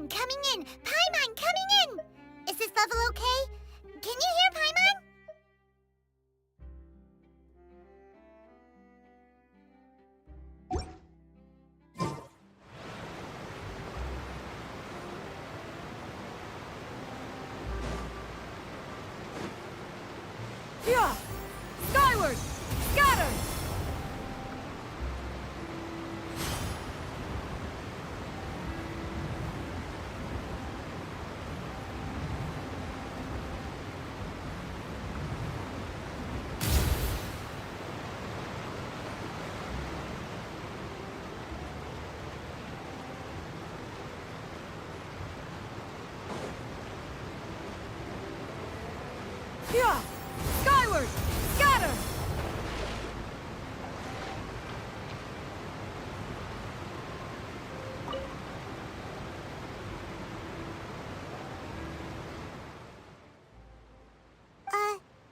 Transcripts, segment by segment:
Paimon coming in! Paimon coming in! Is this level okay? Can you hear Paimon? Yeah! Skyward! Scatter! Yeah! Skyward! Scatter!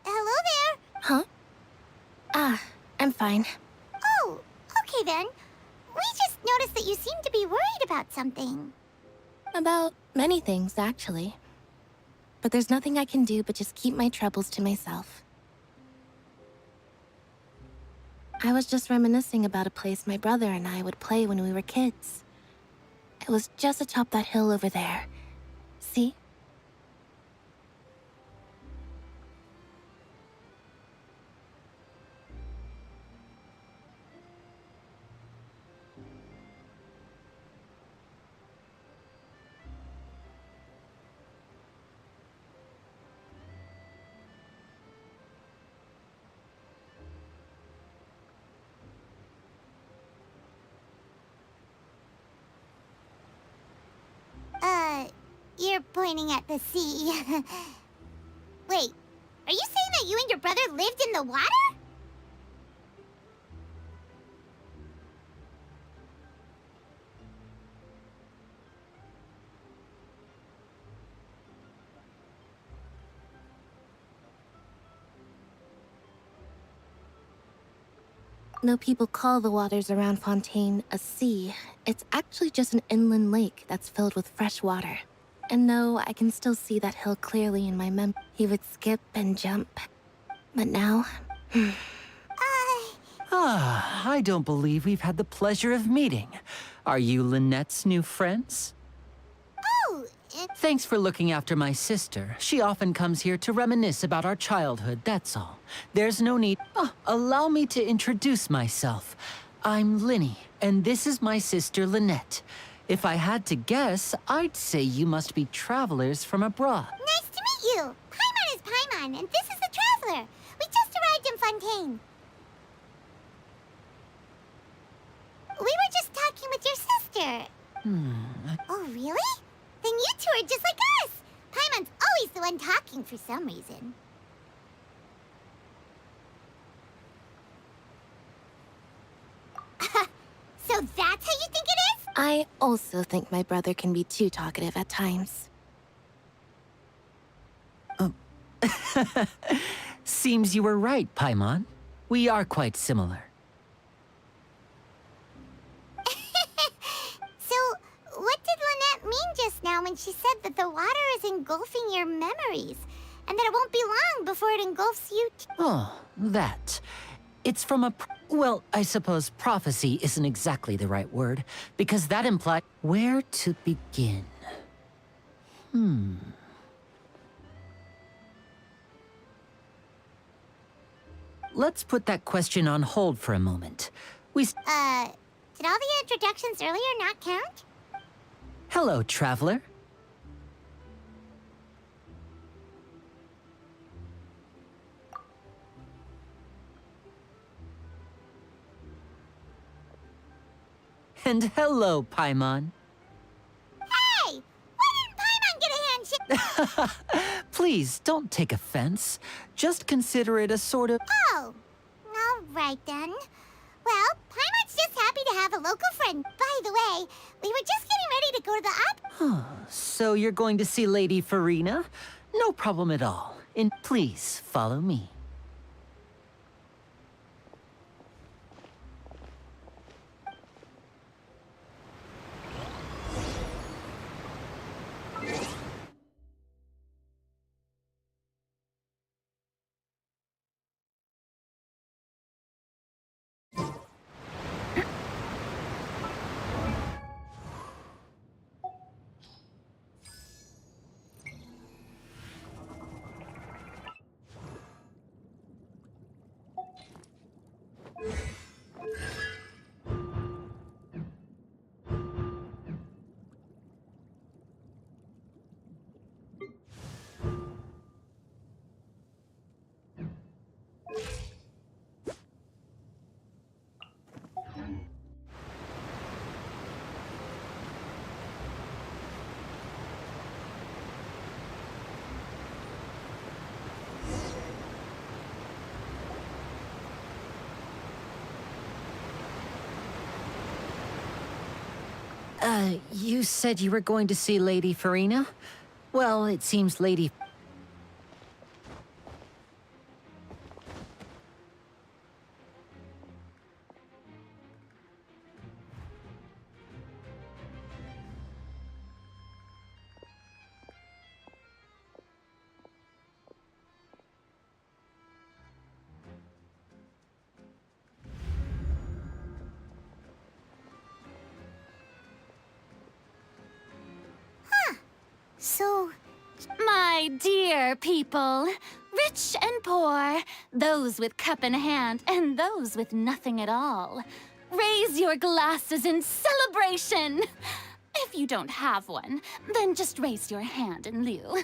Hello there? Huh? I'm fine. Oh, okay then. We just noticed that you seem to be worried about something. About many things, actually. But there's nothing I can do but just keep my troubles to myself. I was just reminiscing about a place my brother and I would play when we were kids. It was just atop that hill over there. See? You're pointing at the sea. Wait, are you saying that you and your brother lived in the water? Though people call the waters around Fontaine a sea, it's actually just an inland lake that's filled with fresh water. And no, I can still see that hill clearly in my memory. He would skip and jump. But now... I don't believe we've had the pleasure of meeting. Are you Lynette's new friends? Oh, Thanks for looking after my sister. She often comes here to reminisce about our childhood, that's all. There's no need... allow me to introduce myself. I'm Linny, and this is my sister Lynette. If I had to guess, I'd say you must be travelers from abroad. nice to meet you. Paimon is Paimon, and this is the Traveler. We just arrived in Fontaine. We were just talking with your sister. Oh, really? Then you two are just like us. Paimon's always the one talking for some reason. So that's how you think it is? I also think my brother can be too talkative at times. Seems you were right, Paimon. We are quite similar. So, what did Lynette mean just now when she said that the water is engulfing your memories? And that it won't be long before it engulfs you too? Oh, that. It's from a... Well, I suppose prophecy isn't exactly the right word, because that implies... Where to begin? Let's put that question on hold for a moment. Did all the introductions earlier not count? Hello, traveler. And hello, Paimon. Hey! Why didn't Paimon get a handshake? Please, don't take offense. Just consider it a sort of... Oh, all right then. Well, Paimon's just happy to have a local friend. By the way, we were just getting ready to go to the So you're going to see Lady Farina? No problem at all. And please, follow me. You said you were going to see Lady Farina? Well, it seems Lady... So, My dear people, rich and poor, those with cup in hand and those with nothing at all, raise your glasses in celebration. If you don't have one, then just raise your hand in lieu.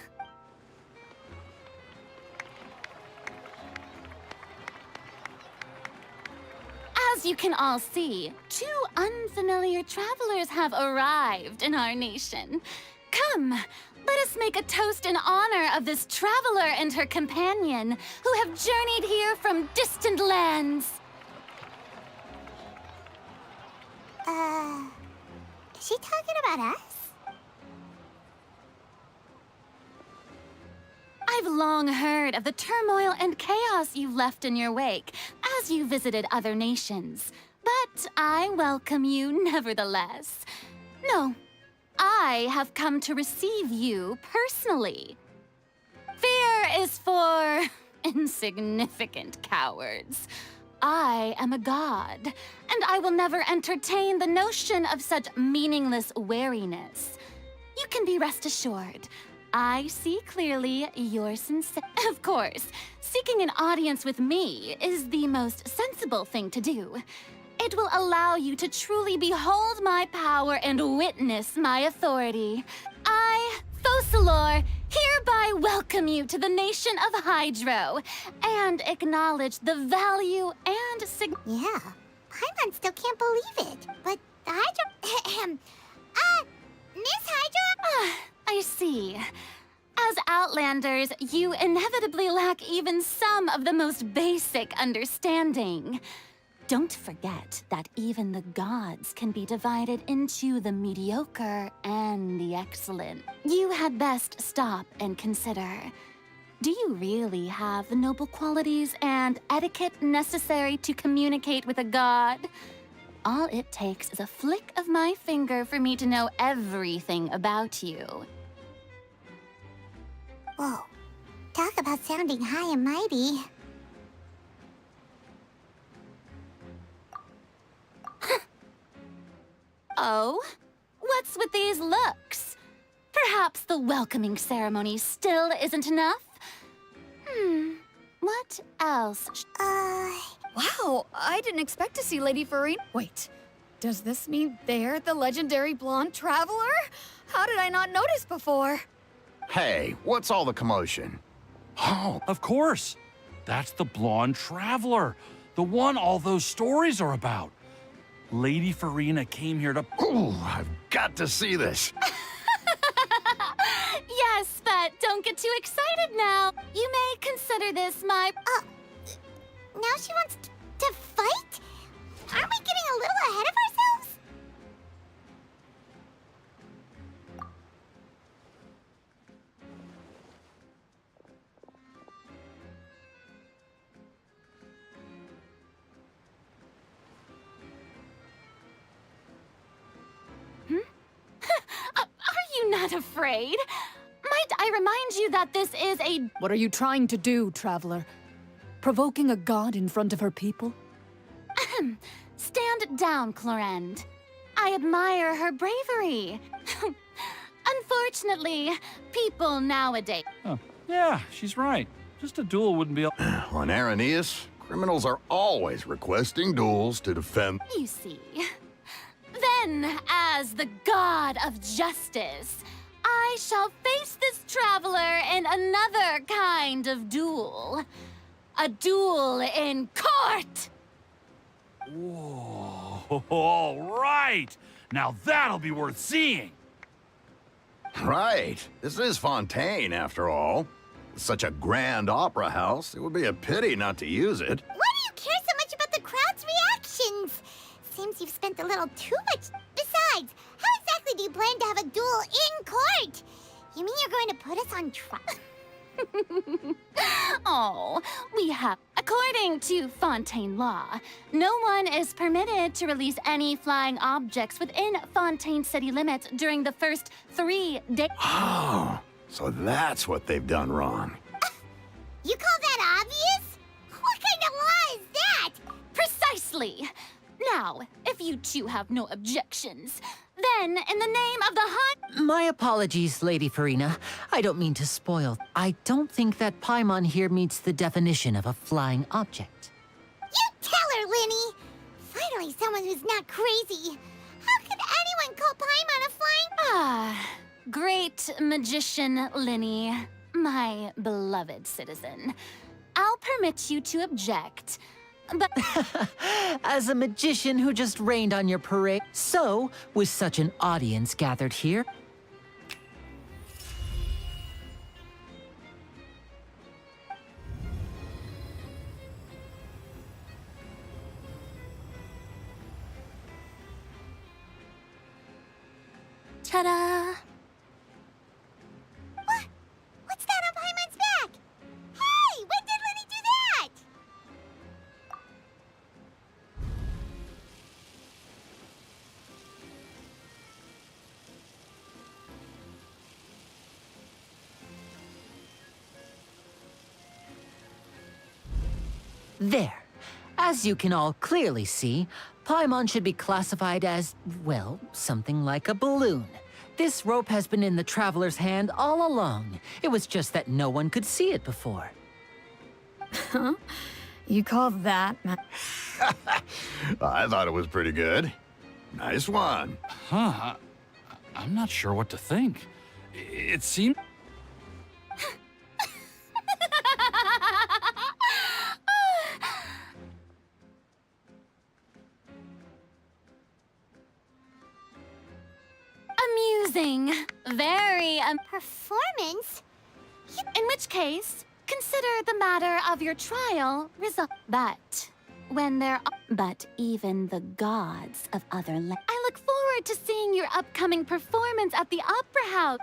As you can all see, two unfamiliar travelers have arrived in our nation. Come, let us make a toast in honor of this traveler and her companion who have journeyed here from distant lands. is she talking about us? I've long heard of the turmoil and chaos you've left in your wake as you visited other nations, but I welcome you nevertheless. No, I have come to receive you personally. Fear is for insignificant cowards. I am a god, and I will never entertain the notion of such meaningless wariness. You can be rest assured. I see clearly you're sincere. Of course, seeking an audience with me is the most sensible thing to do. It will allow you to truly behold my power and witness my authority. I, Focalor, hereby welcome you to the nation of Hydro and acknowledge the value and Yeah, Paimon still can't believe it. But Hydro... Miss Hydro? I see. As Outlanders, you inevitably lack even some of the most basic understanding. Don't forget that even the gods can be divided into the mediocre and the excellent. You had best stop and consider. Do you really have the noble qualities and etiquette necessary to communicate with a god? All it takes is a flick of my finger for me to know everything about you. Whoa, talk about sounding high and mighty. Oh? What's with these looks? Perhaps the welcoming ceremony still isn't enough? What else? Wow, I didn't expect to see Lady Farina. Wait, does this mean they're the legendary blonde traveler? How did I not notice before? Hey, what's all the commotion? Oh, Of course. That's the blonde traveler. The one all those stories are about. Lady Farina came here to... ooh, I've got to see this. Yes, but don't get too excited now. You may consider this my... Now she wants to fight? Aren't we getting a little ahead of ourselves? Are you not afraid? Might I remind you that this is a... What are you trying to do, traveler? Provoking a god in front of her people? Stand down, Clorend. I admire her bravery. Unfortunately, people nowadays... Oh, yeah, she's right. Just a duel wouldn't be... On Araneus, criminals are always requesting duels to defend. You see. Then, as the god of justice, I shall face this traveler in another kind of duel. A duel in court! Whoa, all right. Now that'll be worth seeing. Right. This is Fontaine, after all. Such a grand opera house, it would be a pity not to use it. Why do you care so much about the crowd's reactions? Seems you've spent a little too much. Besides, how exactly going to put us on trial? Oh, we have. According to Fontaine law, no one is permitted to release any flying objects within Fontaine city limits during the first 3 days. Oh, so that's what they've done wrong. You call that obvious? What kind of law is that? Precisely. Now, if you two have no objections, then in the name of the hunt. My apologies, Lady Farina. I don't mean to spoil. I don't think that Paimon here meets the definition of a flying object. You tell her, Linny! Finally, someone who's not crazy. How could anyone call Paimon a flying... Ah, great magician Linny, my beloved citizen. I'll permit you to object, but... As a magician who just rained on your parade, so, with such an audience gathered here, Ta-da! What? What's that on Paimon's back? Hey! When did Linny do that? there. As you can all clearly see, Paimon should be classified as, well, something like a balloon. This rope has been in the Traveler's hand all along. It was just that no one could see it before. Huh? You call that... I thought it was pretty good. Nice one. Huh? I'm not sure what to think. It seemed... Amusing. Very, Performance? in which case, consider the matter of your trial result. But when there are... But even the gods of other lands... I look forward to seeing your upcoming performance at the Opera House.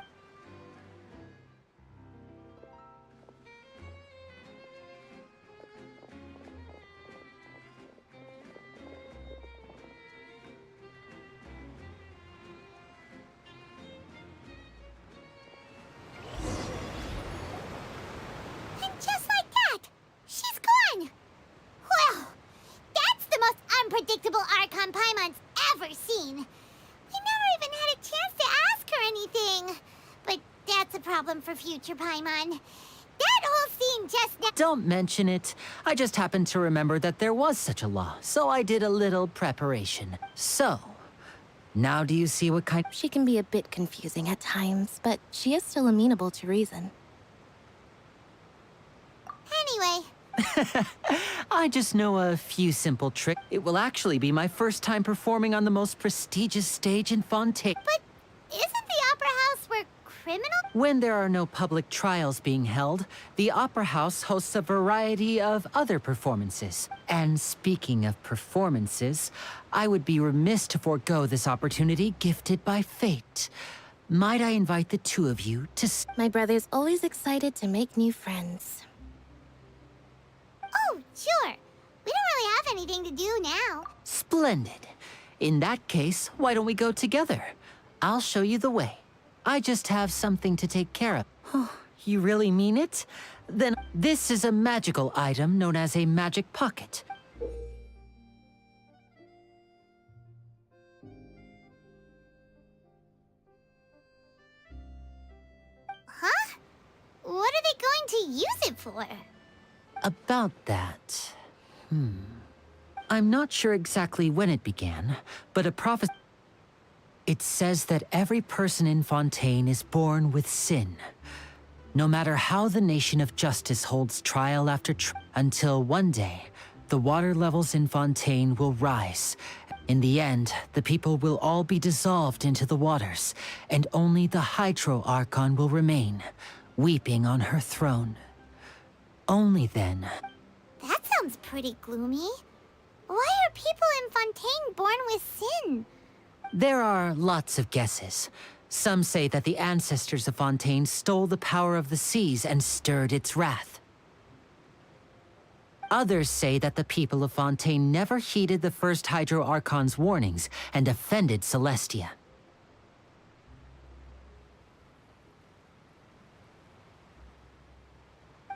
And just like that, she's gone! Well, that's the most unpredictable Archon Paimon's ever seen. We never even had a chance to ask her anything. But that's a problem for future Paimon. That whole scene just now... Don't mention it. I just happened to remember that there was such a law, so I did a little preparation. So, now do you see what kind... She can be a bit confusing at times, but she is still amenable to reason. Anyway, I just know a few simple tricks. It will actually be my first time performing on the most prestigious stage in Fontaine. but isn't the Opera House where criminals... When there are no public trials being held, the Opera House hosts a variety of other performances. And speaking of performances, I would be remiss to forego this opportunity gifted by fate. Might I invite the two of you to... My brother's always excited to make new friends. Oh, sure. We don't really have anything to do now. Splendid. In that case, why don't we go together? I'll show you the way. I just have something to take care of. Oh, you really mean it? Then this is a magical item known as a magic pocket. Huh? What are they going to use it for? About that... I'm not sure exactly when it began, but a prophecy... It says that every person in Fontaine is born with sin. No matter how the nation of justice holds trial after until one day, the water levels in Fontaine will rise. In the end, the people will all be dissolved into the waters, and only the Hydro Archon will remain, weeping on her throne. Only then... That sounds pretty gloomy. Why are people in Fontaine born with sin? There are lots of guesses. Some say that the ancestors of Fontaine stole the power of the seas and stirred its wrath. Others say that the people of Fontaine never heeded the first Hydro Archon's warnings and offended Celestia.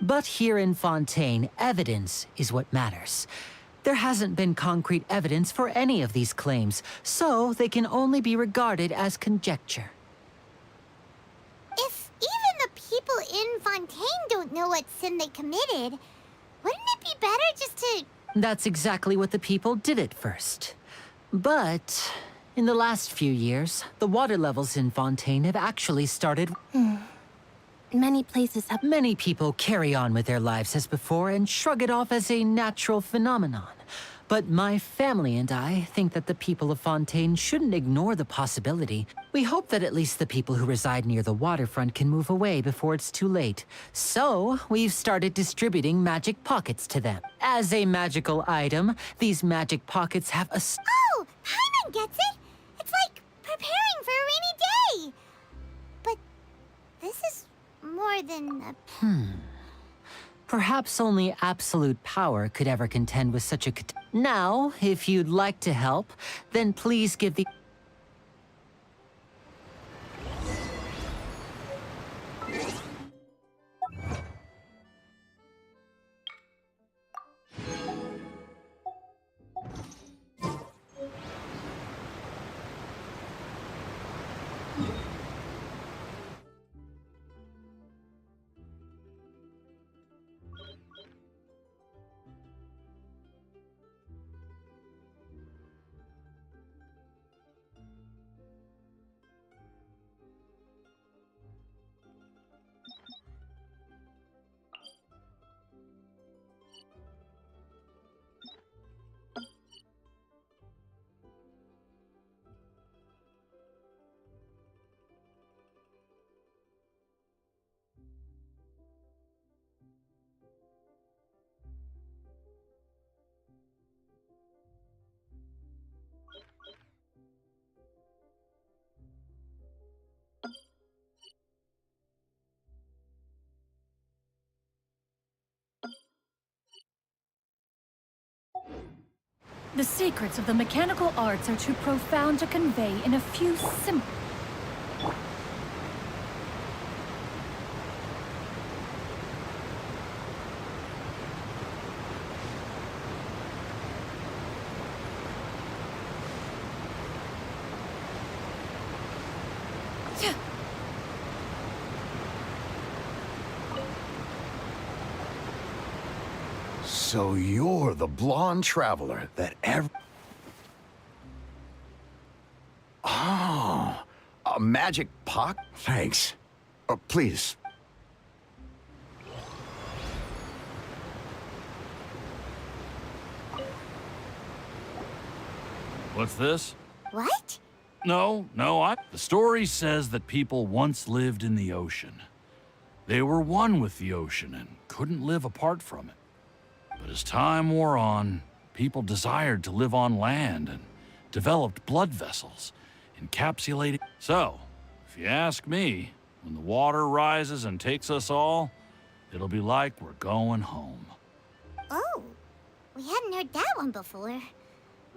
But here in Fontaine, evidence is what matters. There hasn't been concrete evidence for any of these claims, so they can only be regarded as conjecture. If even the people in Fontaine don't know what sin they committed, wouldn't it be better just to... That's exactly what the people did at first. But in the last few years, the water levels in Fontaine have actually started... Many places have... Many people carry on with their lives as before and shrug it off as a natural phenomenon. But my family and I think that the people of Fontaine shouldn't ignore the possibility. We hope that at least the people who reside near the waterfront can move away before it's too late. So, we've started distributing magic pockets to them. As a magical item, these magic pockets have a... Oh, Paimon gets it! It's like preparing for a rainy day! But this is more than a... Perhaps only absolute power could ever contend with such a... Now, if you'd like to help, then please give the... The secrets of the mechanical arts are too profound to convey in a few simple... So you're the blonde traveler that Oh, a magic pock? Thanks. Please. What's this? What? No, the story says that people once lived in the ocean. They were one with the ocean and couldn't live apart from it. But as time wore on, people desired to live on land and developed blood vessels, encapsulating... So, if you ask me, when the water rises and takes us all, it'll be like we're going home. Oh, we hadn't heard that one before.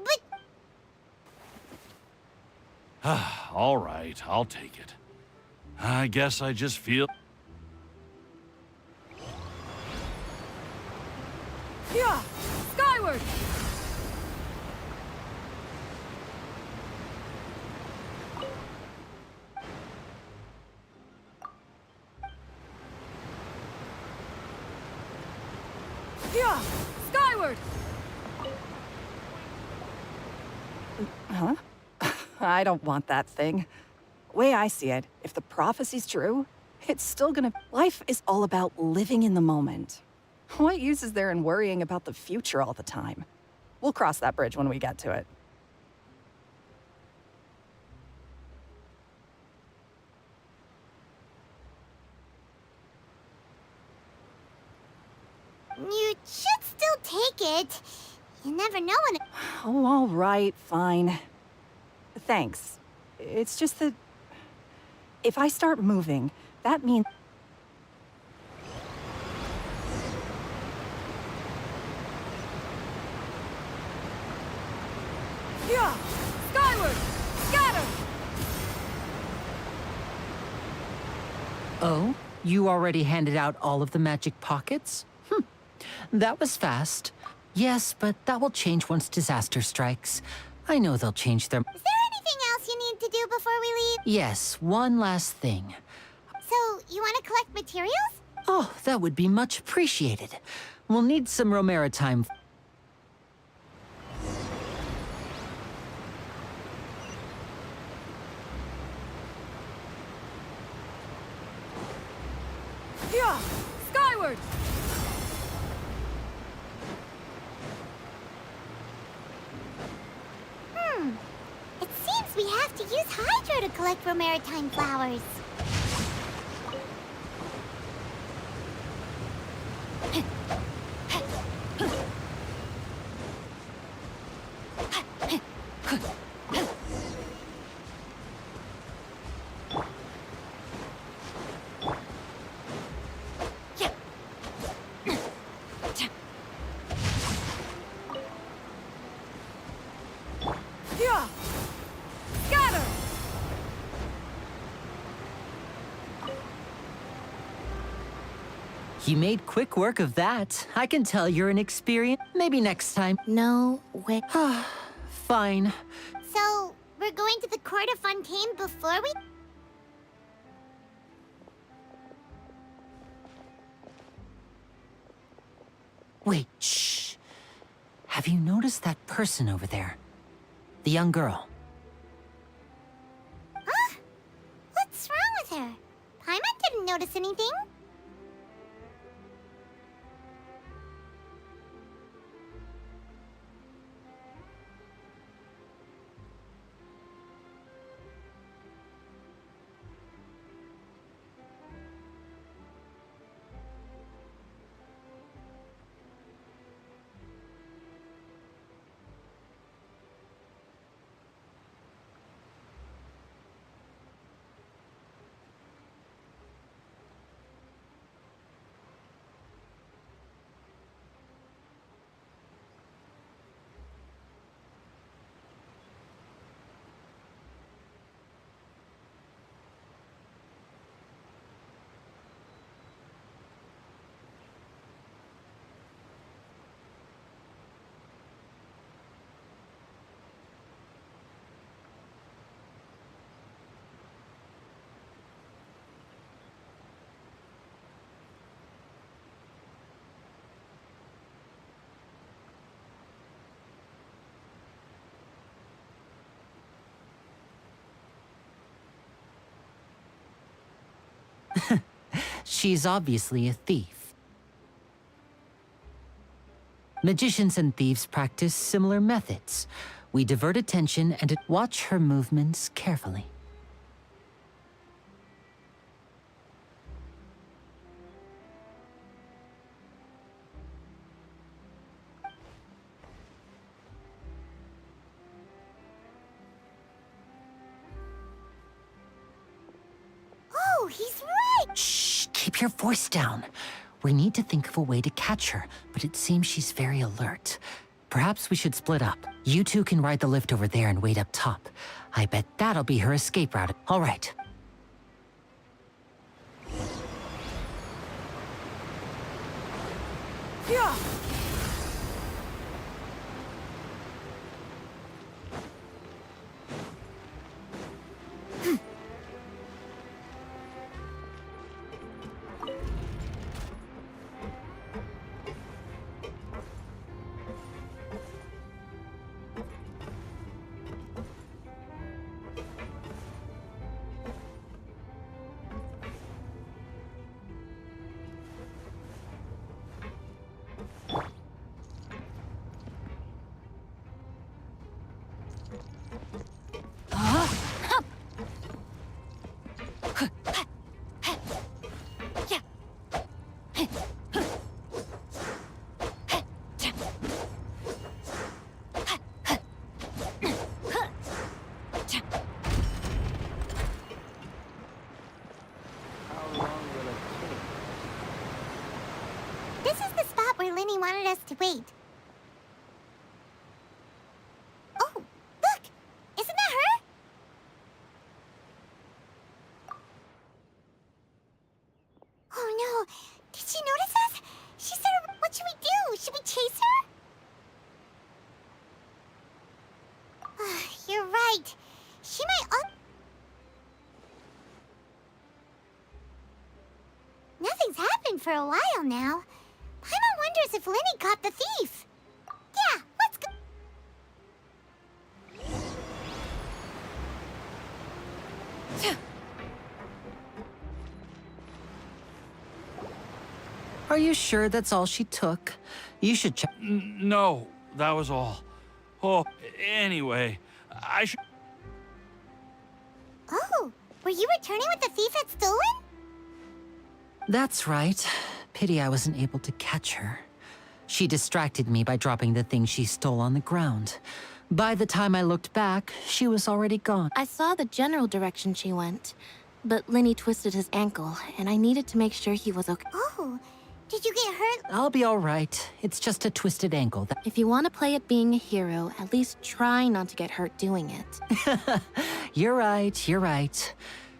But... All right, I'll take it. I guess I just feel... Yeah! Skyward! Yeah! Skyward! Huh? I don't want that thing. Way I see it, if the prophecy's true, it's still gonna... Life is all about living in the moment. What use is there in worrying about the future all the time? We'll cross that bridge when we get to it. You should still take it. You never know when... Oh, all right, fine. Thanks. It's just that... If I start moving, that means... Yeah! Skyward! Scatter! Oh? You already handed out all of the magic pockets? That was fast. Yes, but that will change once disaster strikes. I know they'll change their... Is there anything else you need to do before we leave? Yes, one last thing. So, you want to collect materials? Oh, that would be much appreciated. We'll need some Romaritime. Yeah! Skyward! It seems we have to use Hydro to collect Romaritime flowers. Yeah! Scatter! You made quick work of that. I can tell you're an experienced... Maybe next time. No way. Fine. So, we're going to the court of Fontaine before we... Wait, shh. Have you noticed that person over there? The young girl. Huh? What's wrong with her? Paimon didn't notice anything. She's obviously a thief. Magicians and thieves practice similar methods. We divert attention and watch her movements carefully. Oh, he's right! Shh, keep your voice down. We need to think of a way to catch her, but it seems she's very alert. Perhaps we should split up. You two can ride the lift over there and wait up top. I bet that'll be her escape route. All right. Yeah! wait. Oh, look! Isn't that her? Oh no, did she notice us? She said, what should we do? Should we chase her? You're right. She might Nothing's happened for a while now. Paimon wonders if Linny caught the thief. Yeah, let's go. Are you sure that's all she took? You should check. No, that was all. Oh, anyway, I should... Oh, were you returning what the thief had stolen? That's right. Pity I wasn't able to catch her. She distracted me by dropping the thing she stole on the ground. By the time I looked back, she was already gone. I saw the general direction she went, but Linny twisted his ankle, and I needed to make sure he was okay. Oh, did you get hurt? I'll be all right. It's just a twisted ankle. If you want to play at being a hero, at least try not to get hurt doing it. You're right, you're right.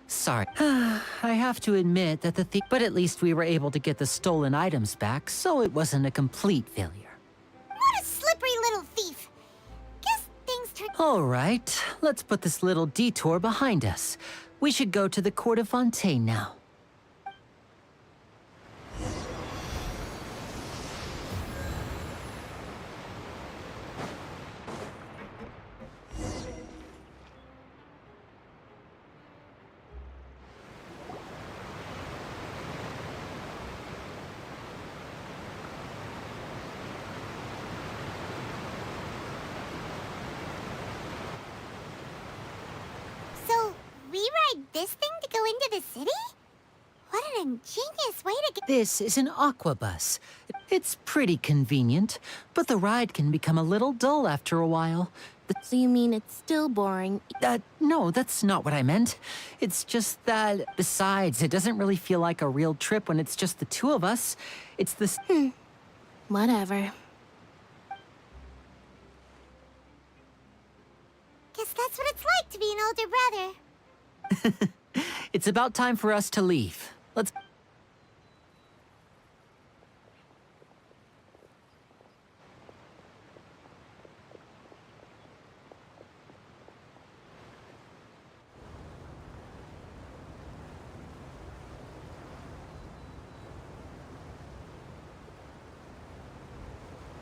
Sorry. I have to admit that the thief... But at least we were able to get the stolen items back, so it wasn't a complete failure. What a slippery little thief. Guess things turned... All right, let's put this little detour behind us. We should go to the court of Fontaine now. So, we ride this thing to go into the city? What an ingenious way to get... This is an aqua bus. It's pretty convenient, but the ride can become a little dull after a while. So you mean it's still boring? No, that's not what I meant. It's just that, besides, it doesn't really feel like a real trip when it's just the two of us. It's the... Whatever. Guess that's what it's like to be an older brother. It's about time for us to leave. Let's...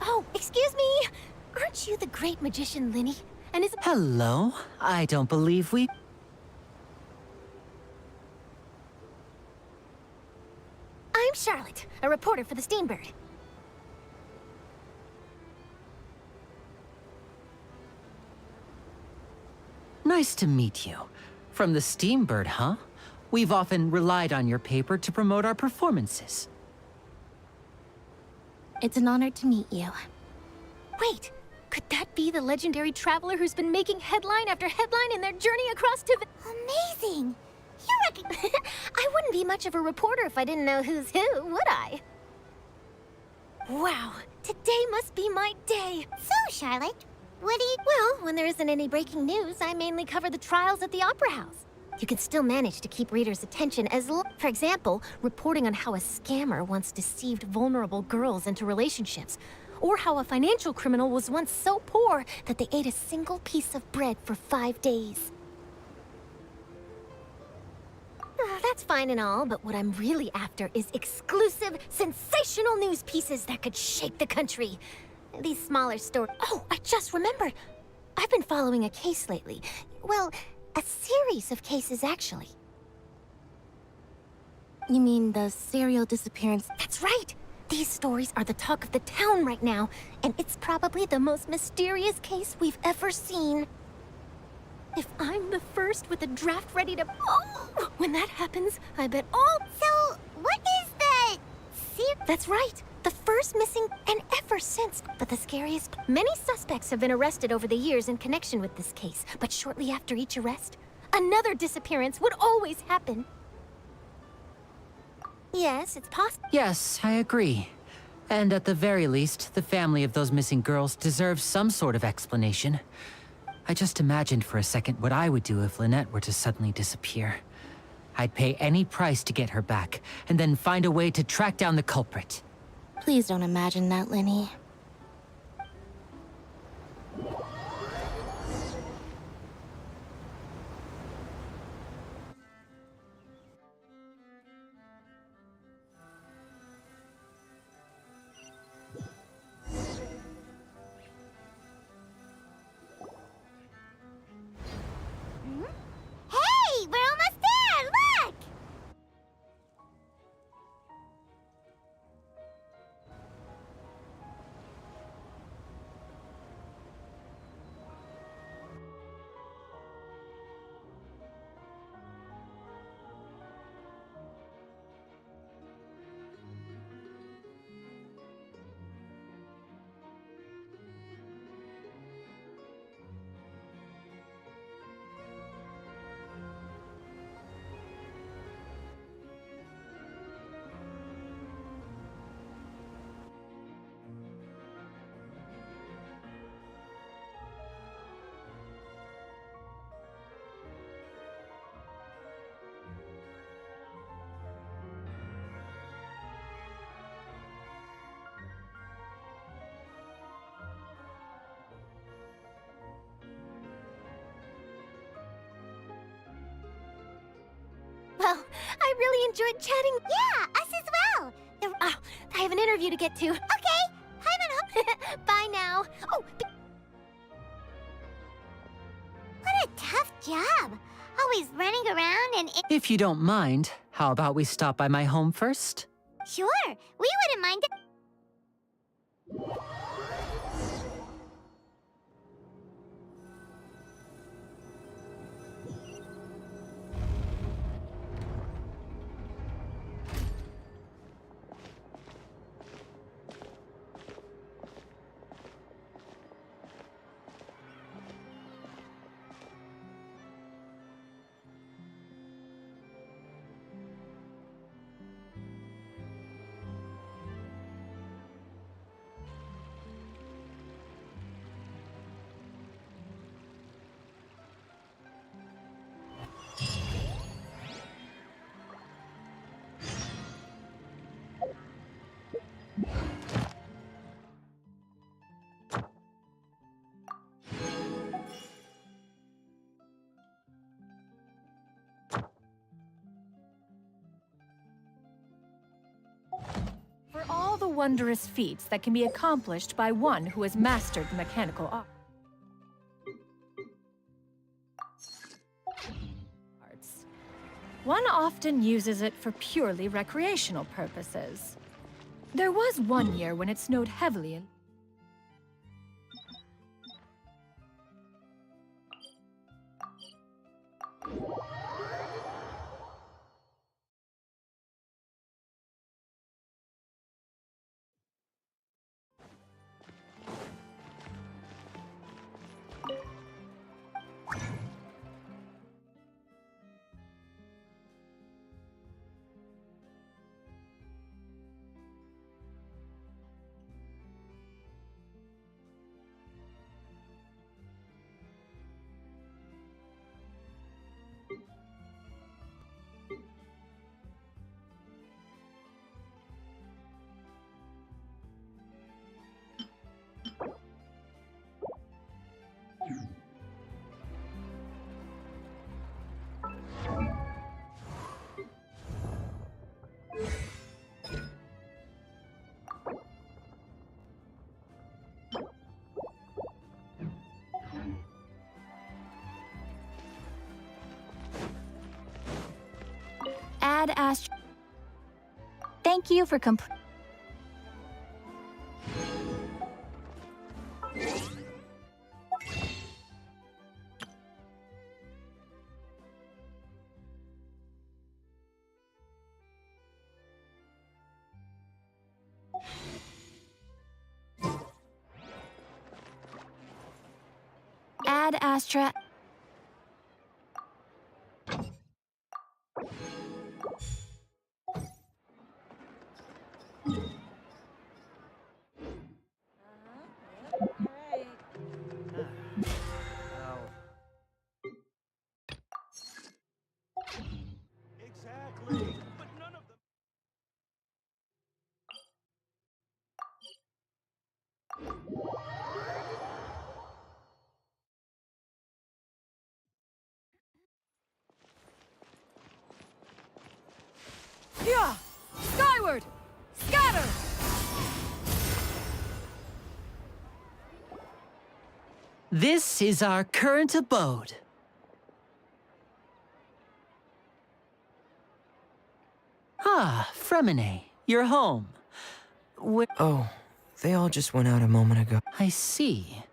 Oh, excuse me! Aren't you the great magician, Linny? And is... Hello? I don't believe we... I'm Charlotte, a reporter for the Steambird. Nice to meet you. From the Steambird, huh? We've often relied on your paper to promote our performances. It's an honor to meet you. Wait, could that be the legendary traveler who's been making headline after headline in their journey across to... Amazing! You reckon... I wouldn't be much of a reporter if I didn't know who's who, would I? Wow, today must be my day. So, Charlotte, what do you... Well, when there isn't any breaking news, I mainly cover the trials at the Opera House. You can still manage to keep readers' attention for example, reporting on how a scammer once deceived vulnerable girls into relationships, or how a financial criminal was once so poor that they ate a single piece of bread for 5 days. That's fine and all, but what I'm really after is exclusive, sensational news pieces that could shake the country. These smaller stories... Oh, I just remembered! I've been following a case lately. Well, a series of cases, actually. You mean the serial disappearance? That's right! These stories are the talk of the town right now, and it's probably the most mysterious case we've ever seen. If I'm the first with a draft ready to... Oh! When that happens, I bet all... So, what is the... That's right! The first missing, and ever since. But the scariest... Many suspects have been arrested over the years in connection with this case, but shortly after each arrest, another disappearance would always happen. Yes, it's possible. Yes, I agree. And at the very least, the family of those missing girls deserves some sort of explanation. I just imagined for a second what I would do if Lynette were to suddenly disappear. I'd pay any price to get her back, and then find a way to track down the culprit. Please don't imagine that, Linny. Hey, we're almost there! Look! Well, I really enjoyed chatting. Yeah, us as well! I have an interview to get to. Okay, Bye now. Oh, what a tough job! Always running around and... If you don't mind, how about we stop by my home first? Sure, we wouldn't mind it. For all the wondrous feats that can be accomplished by one who has mastered the mechanical arts, one often uses it for purely recreational purposes. There was one year when it snowed heavily in Ad Astra. Thank you for Ad Astra. Yeah! Skyward! Scatter! This is our current abode. Ah, Fremine, you're home. Oh, they all just went out a moment ago. I see.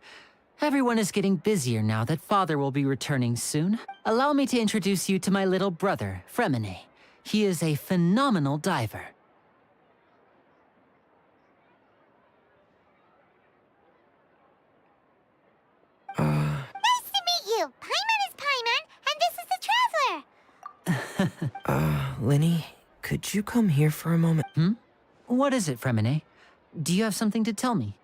Everyone is getting busier now that Father will be returning soon. Allow me to introduce you to my little brother, Fremine. He is a phenomenal diver. Nice to meet you! Paimon is Paimon, and this is the Traveler! Linny, could you come here for a moment? What is it, Fremine? Do you have something to tell me?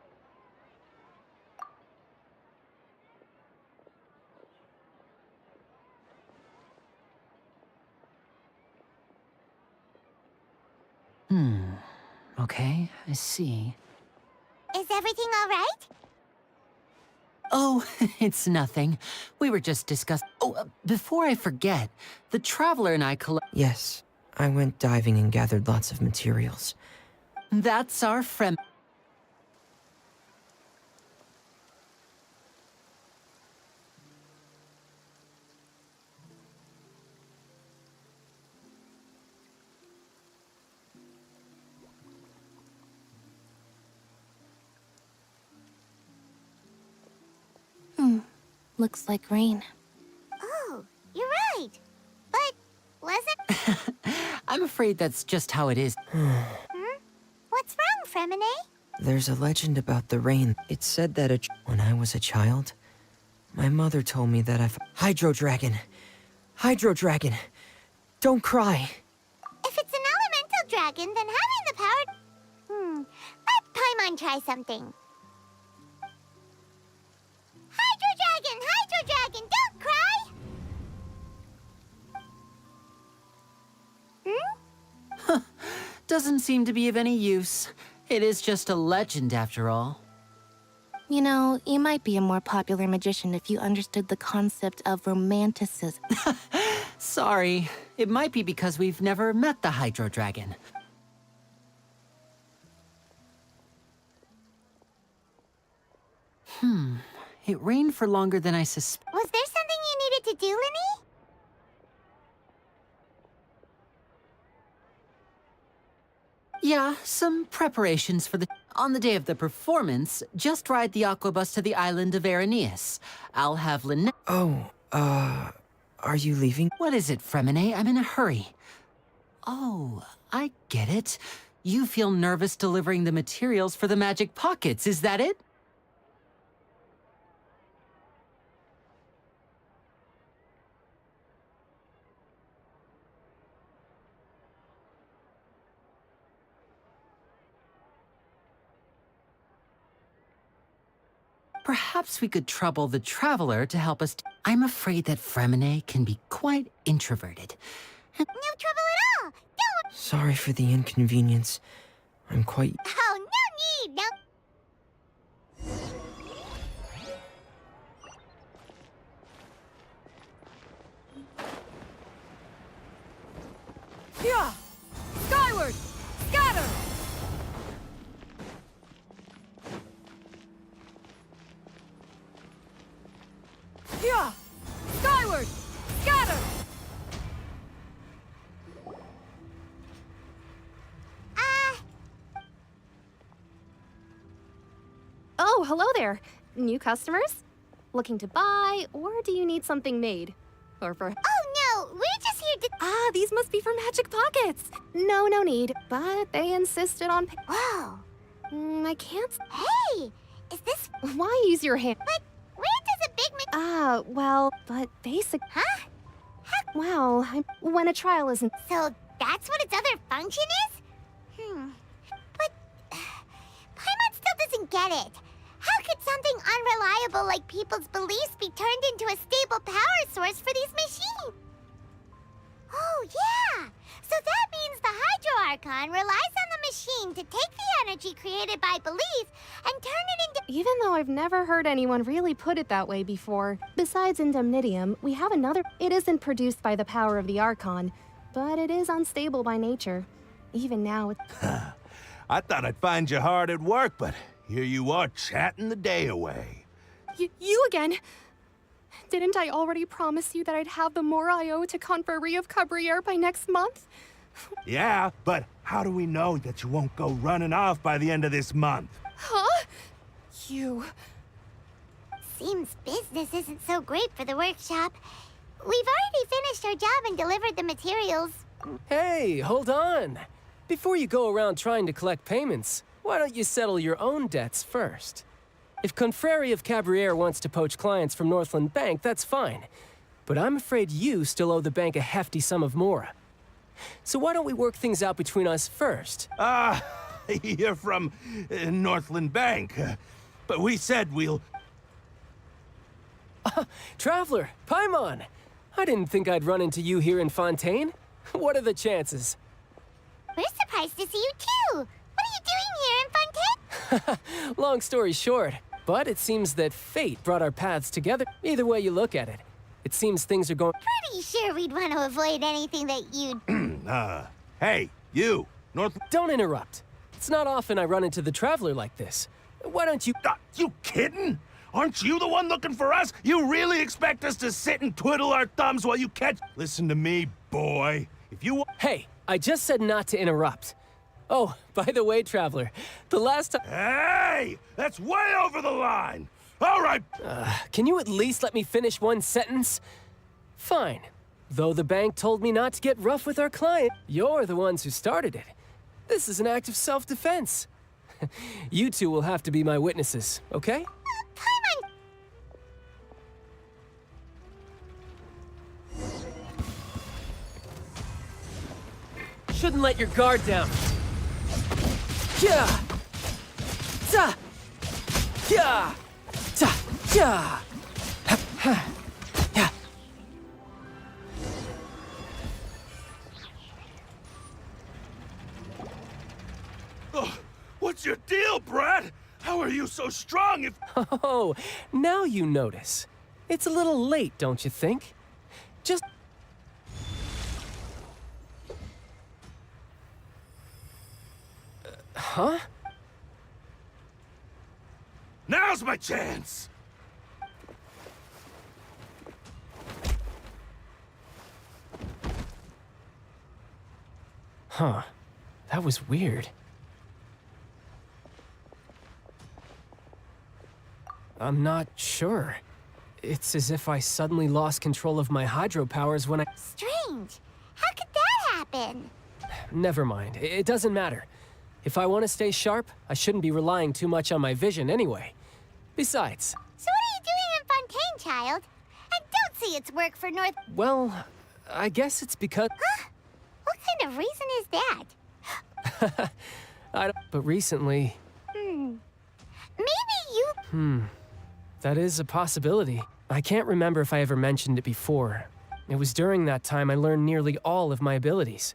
Okay, I see. Is everything all right? Oh, it's nothing. We were just discussing. Oh, before I forget, the Traveler and I Yes, I went diving and gathered lots of materials. That's our friend. Looks like rain. Oh, you're right. But was it? I'm afraid that's just how it is. What's wrong, Fremine? There's a legend about the rain. It said that when I was a child, my mother told me that if Hydro Dragon, don't cry. If it's an elemental dragon, then having the power... Let Paimon try something. Hydro Dragon, don't cry! Doesn't seem to be of any use. It is just a legend after all. You know, you might be a more popular magician if you understood the concept of romanticism. Sorry. It might be because we've never met the Hydro Dragon. It rained for longer than I suspected. Was there something you needed to do, Linny? Yeah, some preparations for the... On the day of the performance, just ride the aquabus to the island of Araneus. I'll have Lynette... Oh, are you leaving? What is it, Fremine? I'm in a hurry. Oh, I get it. You feel nervous delivering the materials for the magic pockets, is that it? Perhaps we could trouble the Traveler to help us. I'm afraid that Fremine can be quite introverted. No trouble at all! Don't... Sorry for the inconvenience. I'm quite... Oh, no need! No... Yeah! Skyward! Scatter! Yeah! Skyward! Scatter! Oh, hello there. New customers? Looking to buy, or do you need something made? Or for... Oh, no! We're just here to... Ah, these must be for Magic Pockets. No need. But they insisted on... Whoa! I can't... Hey! Is this... Why use your hand? But where does a big... Well, but basic... Huh? Well, when a trial isn't... So that's what its other function is? But... Paimon still doesn't get it. How could something unreliable like people's beliefs be turned into a stable power source for these machines? Oh, yeah! So that means the Hydro Archon relies on the machine to take the energy created by belief and turn it into... Even though I've never heard anyone really put it that way before. Besides Indemnitium, we have another... It isn't produced by the power of the Archon, but it is unstable by nature. Even now, I thought I'd find you hard at work, but here you are chatting the day away. You again? Didn't I already promise you that I'd have the more I owe to Confrérie of Cabriere by next month? Yeah, but how do we know that you won't go running off by the end of this month? Huh? You... Seems business isn't so great for the workshop. We've already finished our job and delivered the materials. Hey, hold on. Before you go around trying to collect payments, why don't you settle your own debts first? If Confrérie of Cabriere wants to poach clients from Northland Bank, that's fine. But I'm afraid you still owe the bank a hefty sum of mora. So why don't we work things out between us first? You're from Northland Bank. But we said we'll... Traveler, Paimon! I didn't think I'd run into you here in Fontaine. What are the chances? We're surprised to see you too! What are you doing here in Fontaine? Long story short, but it seems that fate brought our paths together. Either way you look at it, it seems things are going... Pretty sure we'd want to avoid anything that you'd... Hey, you! Don't interrupt. It's not often I run into the Traveler like this. Why don't you... You kidding? Aren't you the one looking for us? You really expect us to sit and twiddle our thumbs while you catch... Listen to me, boy. If you... Hey, I just said not to interrupt. Oh, by the way, Traveler, the last time... Hey! That's way over the line! All right! Can you at least let me finish one sentence? Fine. Though the bank told me not to get rough with our client, you're the ones who started it. This is an act of self-defense. You two will have to be my witnesses, okay? Paimon! Shouldn't let your guard down. Yeah! Ta! Yeah! Ta! Yeah! Yeah! What's your deal, Brad? How are you so strong if... Oh, now you notice. It's a little late, don't you think? Just... Huh? Now's my chance! Huh. That was weird. I'm not sure. It's as if I suddenly lost control of my hydro powers when I... Strange. How could that happen? Never mind. It doesn't matter. If I want to stay sharp, I shouldn't be relying too much on my vision anyway. Besides... So what are you doing in Fontaine, child? And don't say it's work for North... Well, I guess it's because... Huh? What kind of reason is that? But recently... Maybe you... That is a possibility. I can't remember if I ever mentioned it before. It was during that time I learned nearly all of my abilities.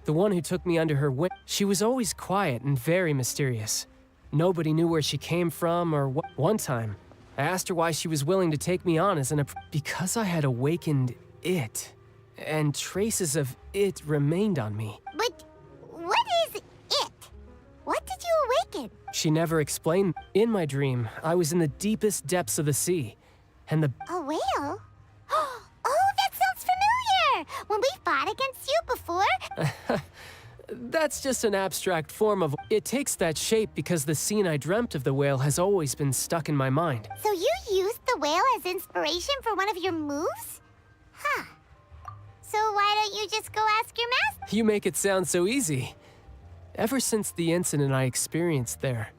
The one who took me under her wing, she was always quiet and very mysterious. Nobody knew where she came from or what. One time, I asked her why she was willing to take me on as because I had awakened it, and traces of it remained on me. But what is it? What did you awaken? She never explained. In my dream, I was in the deepest depths of the sea, and the... A whale? Oh, that sounds familiar! When we fought against you before? That's just an abstract form of... It takes that shape because the scene I dreamt of the whale has always been stuck in my mind. So you used the whale as inspiration for one of your moves? Huh. So why don't you just go ask your master? You make it sound so easy. Ever since the incident I experienced there,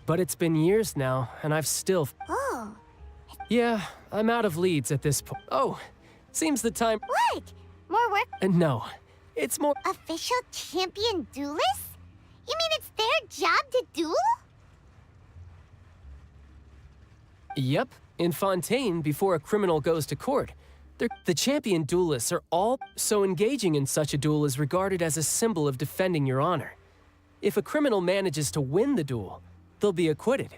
but it's been years now, and I've still... Oh. Yeah, I'm out of leads at this point. Oh, seems the time... What? More work? No, it's more... Official champion duelists? You mean it's their job to duel? Yep, in Fontaine, before a criminal goes to court. The champion duelists are all... So engaging in such a duel is regarded as a symbol of defending your honor. If a criminal manages to win the duel, they'll be acquitted.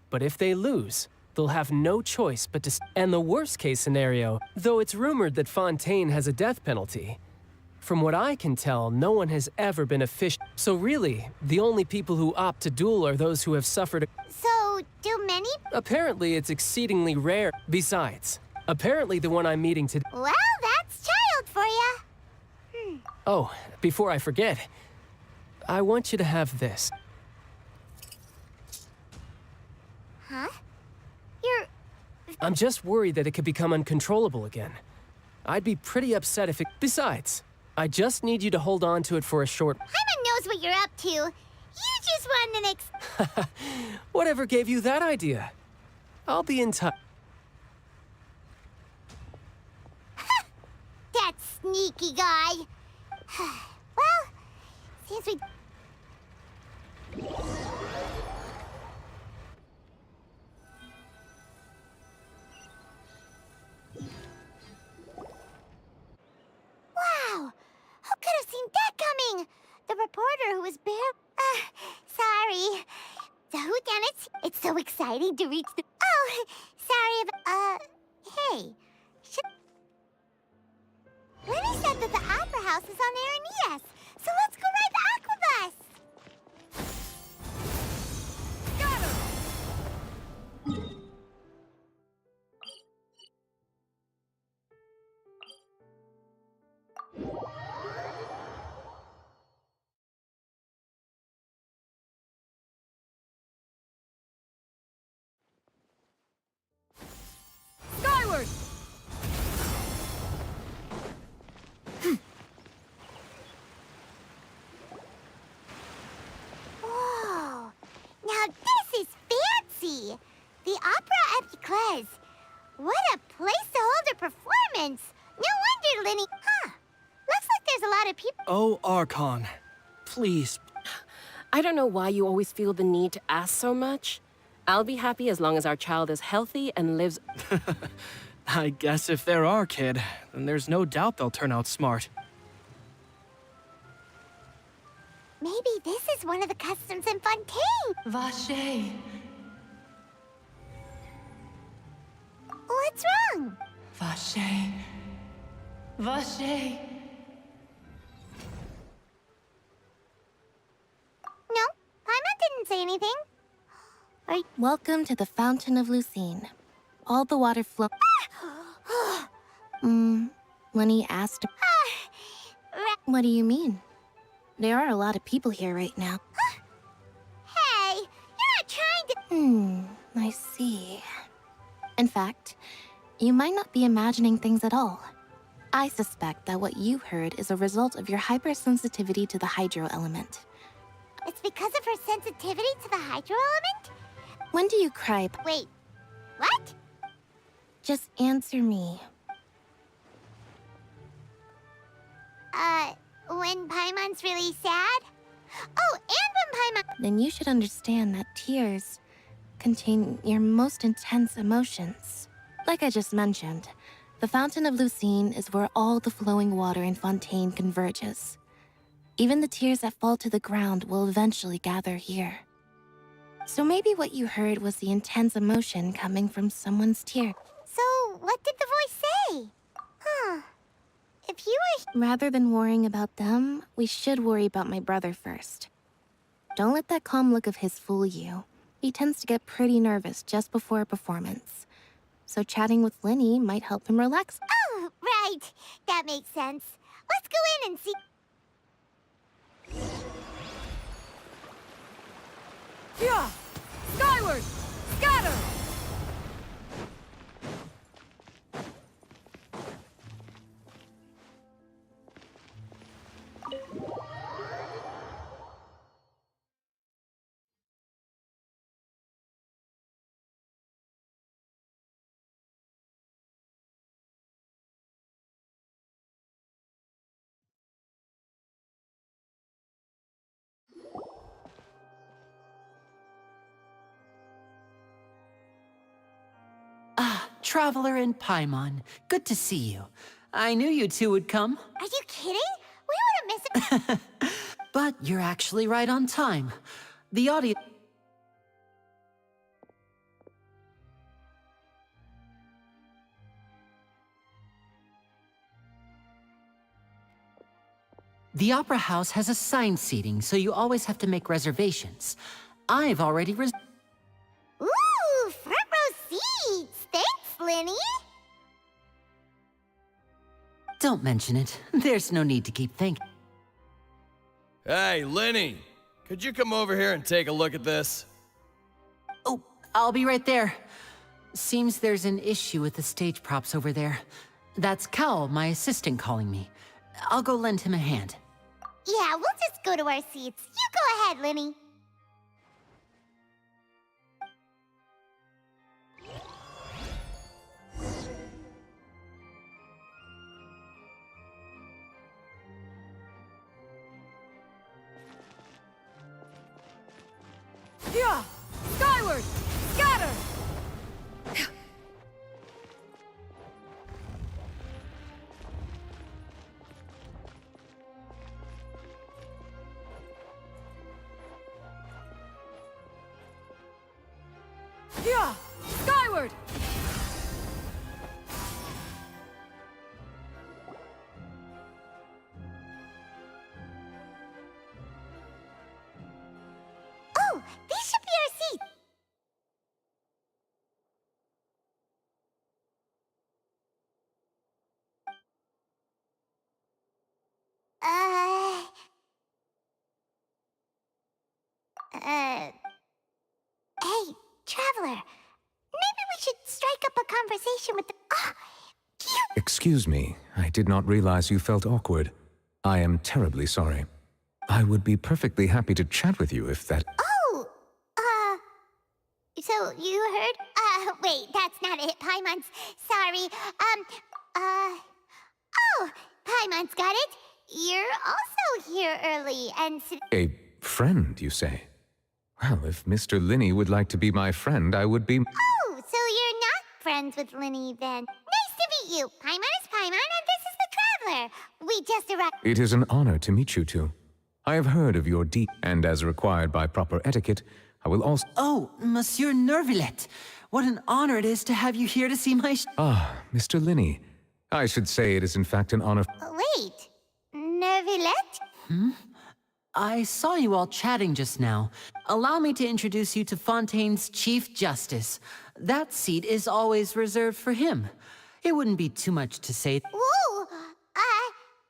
But if they lose, they'll have no choice but to... And the worst case scenario, though it's rumored that Fontaine has a death penalty, From what I can tell, no one has ever been official. So really, the only people who opt to duel are those who have suffered. So, do many? Apparently, it's exceedingly rare. Besides, apparently the one I'm meeting today. Well, that's child for ya. Oh, before I forget, I want you to have this. Huh? You're... I'm just worried that it could become uncontrollable again. I'd be pretty upset if it... Besides, I just need you to hold on to it for a short... Paimon knows what you're up to. You just want an Whatever gave you that idea? I'll be in touch. That sneaky guy. Well, since we... Wow! Who could have seen that coming? The reporter who was sorry. The whodunits? It's so exciting to reach the... Oh, sorry hey. Lenny said that the Opera House is on Aeneas, so let's go ride the Aquabus! Skyward! Whoa! Now this is fancy! The Opera Epiclese. What a place to hold a performance! No wonder, Lenny. Huh. Looks like there's a lot of people. Oh, Archon. Please. I don't know why you always feel the need to ask so much. I'll be happy as long as our child is healthy and lives... I guess if they're our kid, then there's no doubt they'll turn out smart. Maybe this is one of the customs in Fontaine. Vache. What's wrong? Vache. Vache. No, Paimon didn't say anything. Welcome to the Fountain of Lucine. All the water flow... Lenny asked... What do you mean? There are a lot of people here right now. Hey, you're not trying to... I see. In fact, you might not be imagining things at all. I suspect that what you heard is a result of your hypersensitivity to the hydro element. It's because of her sensitivity to the hydro element? When do you cry? Wait, what? Just answer me. When Paimon's really sad? Oh, and when Paimon... Then you should understand that tears contain your most intense emotions. Like I just mentioned, the Fountain of Lucine is where all the flowing water in Fontaine converges. Even the tears that fall to the ground will eventually gather here. So maybe what you heard was the intense emotion coming from someone's tear. So, what did the voice say? Huh. If you were... Rather than worrying about them, we should worry about my brother first. Don't let that calm look of his fool you. He tends to get pretty nervous just before a performance. So chatting with Lenny might help him relax. Oh, right. That makes sense. Let's go in and see... Yeah! Skyward! Scatter! Traveler and Paimon, good to see you. I knew you two would come. Are you kidding? We would have missed it. But you're actually right on time. The audience... The Opera House has assigned seating, so you always have to make reservations. I've already Ooh, front row seats! Thanks, Linny! Don't mention it. There's no need to keep thanking. Hey, Linny! Could you come over here and take a look at this? Oh, I'll be right there. Seems there's an issue with the stage props over there. That's Cal, my assistant, calling me. I'll go lend him a hand. Yeah, we'll just go to our seats. You go ahead, Linny. Yeah! Skyward! Scatter! Yeah! Skyward! Oh, these should be our seats. Hey, Traveler. Maybe we should strike up a conversation with the... Excuse me, I did not realize you felt awkward. I am terribly sorry. I would be perfectly happy to chat with you if that... Oh, so you heard? Wait, that's not it, Paimon's. Sorry, oh, Paimon's got it. You're also here early, and... A friend, you say? Well, if Mr. Linny would like to be my friend, I would be... Oh, so you're not friends with Linny, then. Nice to meet you. Paimon is Paimon, and this is the Traveler. We just arrived... It is an honor to meet you two. I have heard of your deed, and as required by proper etiquette, I will also... Oh, Monsieur Nervillet. What an honor it is to have you here to see my... Ah, Mr. Linny. I should say it is in fact an honor... Wait, Nervillet? Hmm? I saw you all chatting just now. Allow me to introduce you to Fontaine's Chief Justice. That seat is always reserved for him. It wouldn't be too much to say... Whoa!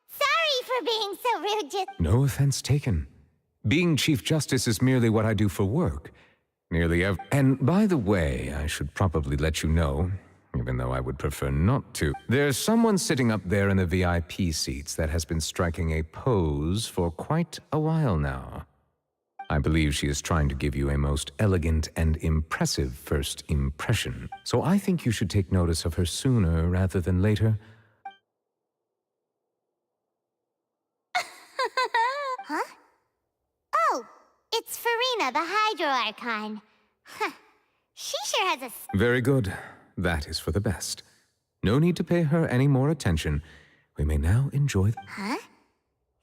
Sorry for being so rude, just... No offense taken. Being Chief Justice is merely what I do for work. Nearly ever... And by the way, I should probably let you know, even though I would prefer not to. There's someone sitting up there in the VIP seats that has been striking a pose for quite a while now. I believe she is trying to give you a most elegant and impressive first impression. So I think you should take notice of her sooner rather than later. Huh? Oh, it's Farina, the Hydro Archon. Huh. She sure has a... Very good. That is for the best. No need to pay her any more attention. We may now enjoy... Huh?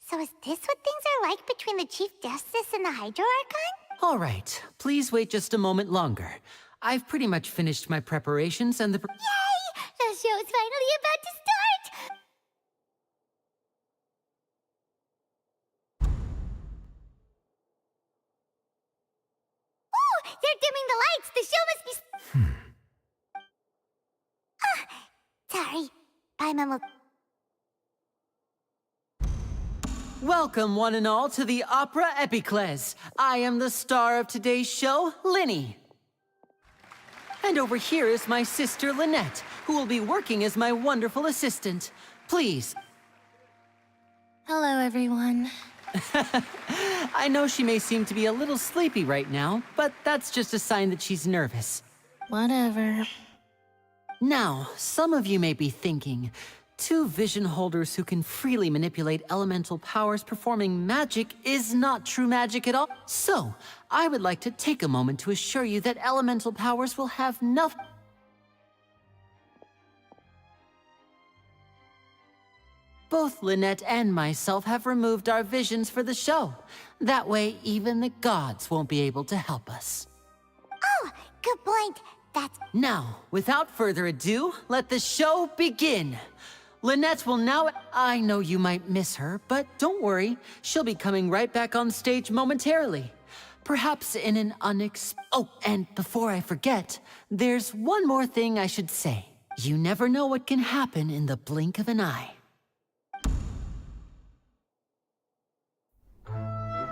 So is this what things are like between the Chief Justice and the Hydro Archon? All right, please wait just a moment longer. I've pretty much finished my preparations and the... Yay! The show's finally about to start! Oh, they're dimming the lights! The show must be... Sorry. Bye, Memo. Welcome, one and all, to the Opera Epiclese. I am the star of today's show, Linny. And over here is my sister, Lynette, who will be working as my wonderful assistant. Please. Hello, everyone. I know she may seem to be a little sleepy right now, but that's just a sign that she's nervous. Whatever. Now, some of you may be thinking, two vision holders who can freely manipulate elemental powers performing magic is not true magic at all. So, I would like to take a moment to assure you that elemental powers will have nothing. Both Lynette and myself have removed our visions for the show. That way, even the gods won't be able to help us. Oh, good point. That's... Now, without further ado, let the show begin. Lynette will now... I know you might miss her, but don't worry. She'll be coming right back on stage momentarily. Perhaps in an Oh, and before I forget, there's one more thing I should say. You never know what can happen in the blink of an eye.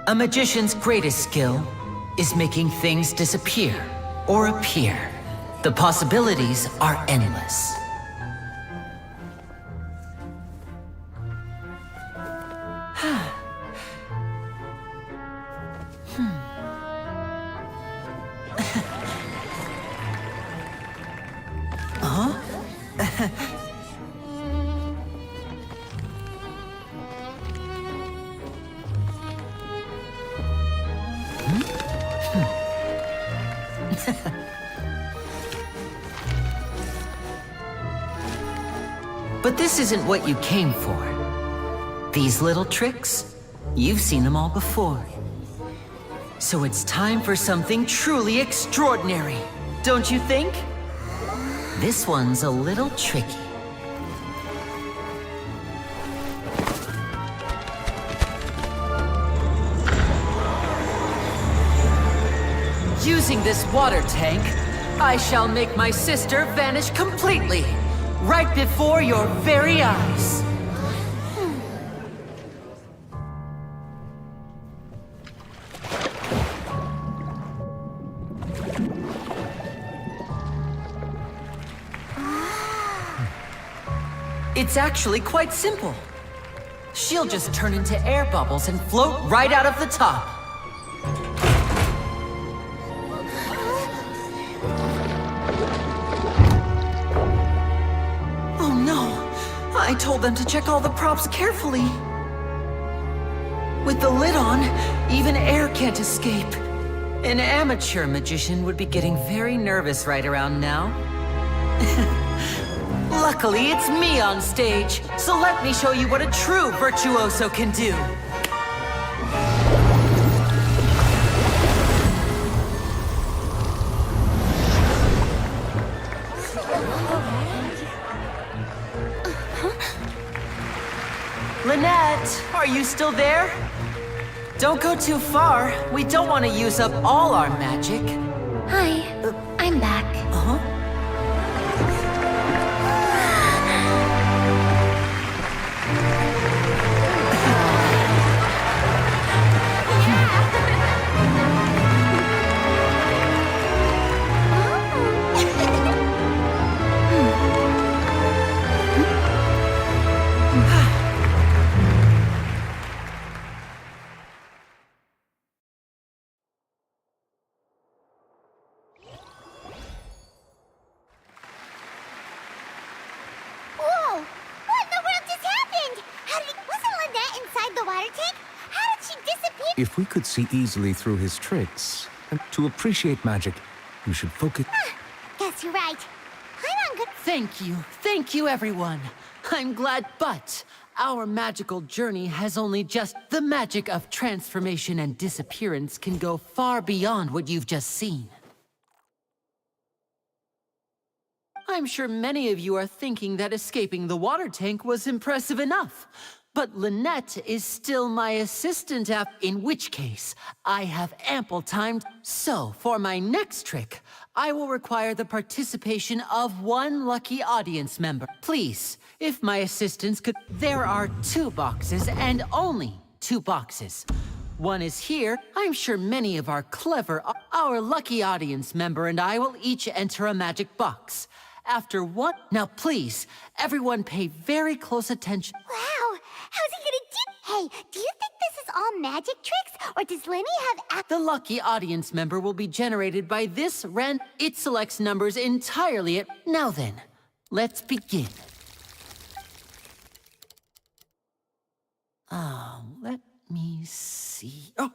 A magician's greatest skill is making things disappear or appear. The possibilities are endless. But this isn't what you came for. These little tricks, you've seen them all before. So it's time for something truly extraordinary, don't you think? This one's a little tricky. Using this water tank, I shall make my sister vanish completely, right before your very eyes. It's actually quite simple. She'll just turn into air bubbles and float right out of the top. I told them to check all the props carefully. With the lid on, even air can't escape. An amateur magician would be getting very nervous right around now. Luckily, it's me on stage, so let me show you what a true virtuoso can do. Lynette, are you still there? Don't go too far. We don't want to use up all our magic. Hi, I'm back. Uh-huh. If we could see easily through his tricks, and to appreciate magic, you should focus... Guess you're right. I'm on good... Thank you, everyone. I'm glad, but our magical journey has only just... The magic of transformation and disappearance can go far beyond what you've just seen. I'm sure many of you are thinking that escaping the water tank was impressive enough. But Lynette is still my assistant, in which case, I have ample time. So, for my next trick, I will require the participation of one lucky audience member. Please, if my assistants could... There are 2 boxes, and only 2 boxes. One is here. I'm sure many of our Our lucky audience member and I will each enter a magic box. After one... Now please, everyone pay very close attention. Wow! How's he gonna do... Hey, do you think this is all magic tricks? Or does Lenny have... The lucky audience member will be generated by this It selects numbers entirely at... Now then, let's begin. Let me see... Oh,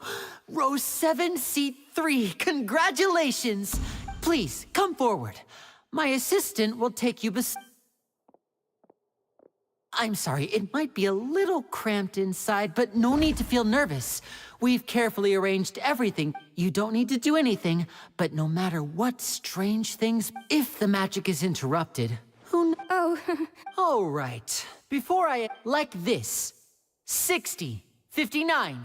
row 7, seat 3. Congratulations! Please, come forward. My assistant will take you I'm sorry, it might be a little cramped inside, but no need to feel nervous. We've carefully arranged everything. You don't need to do anything, but no matter what strange things, if the magic is interrupted, who kn- Oh. All right. Before like this. 60, 59,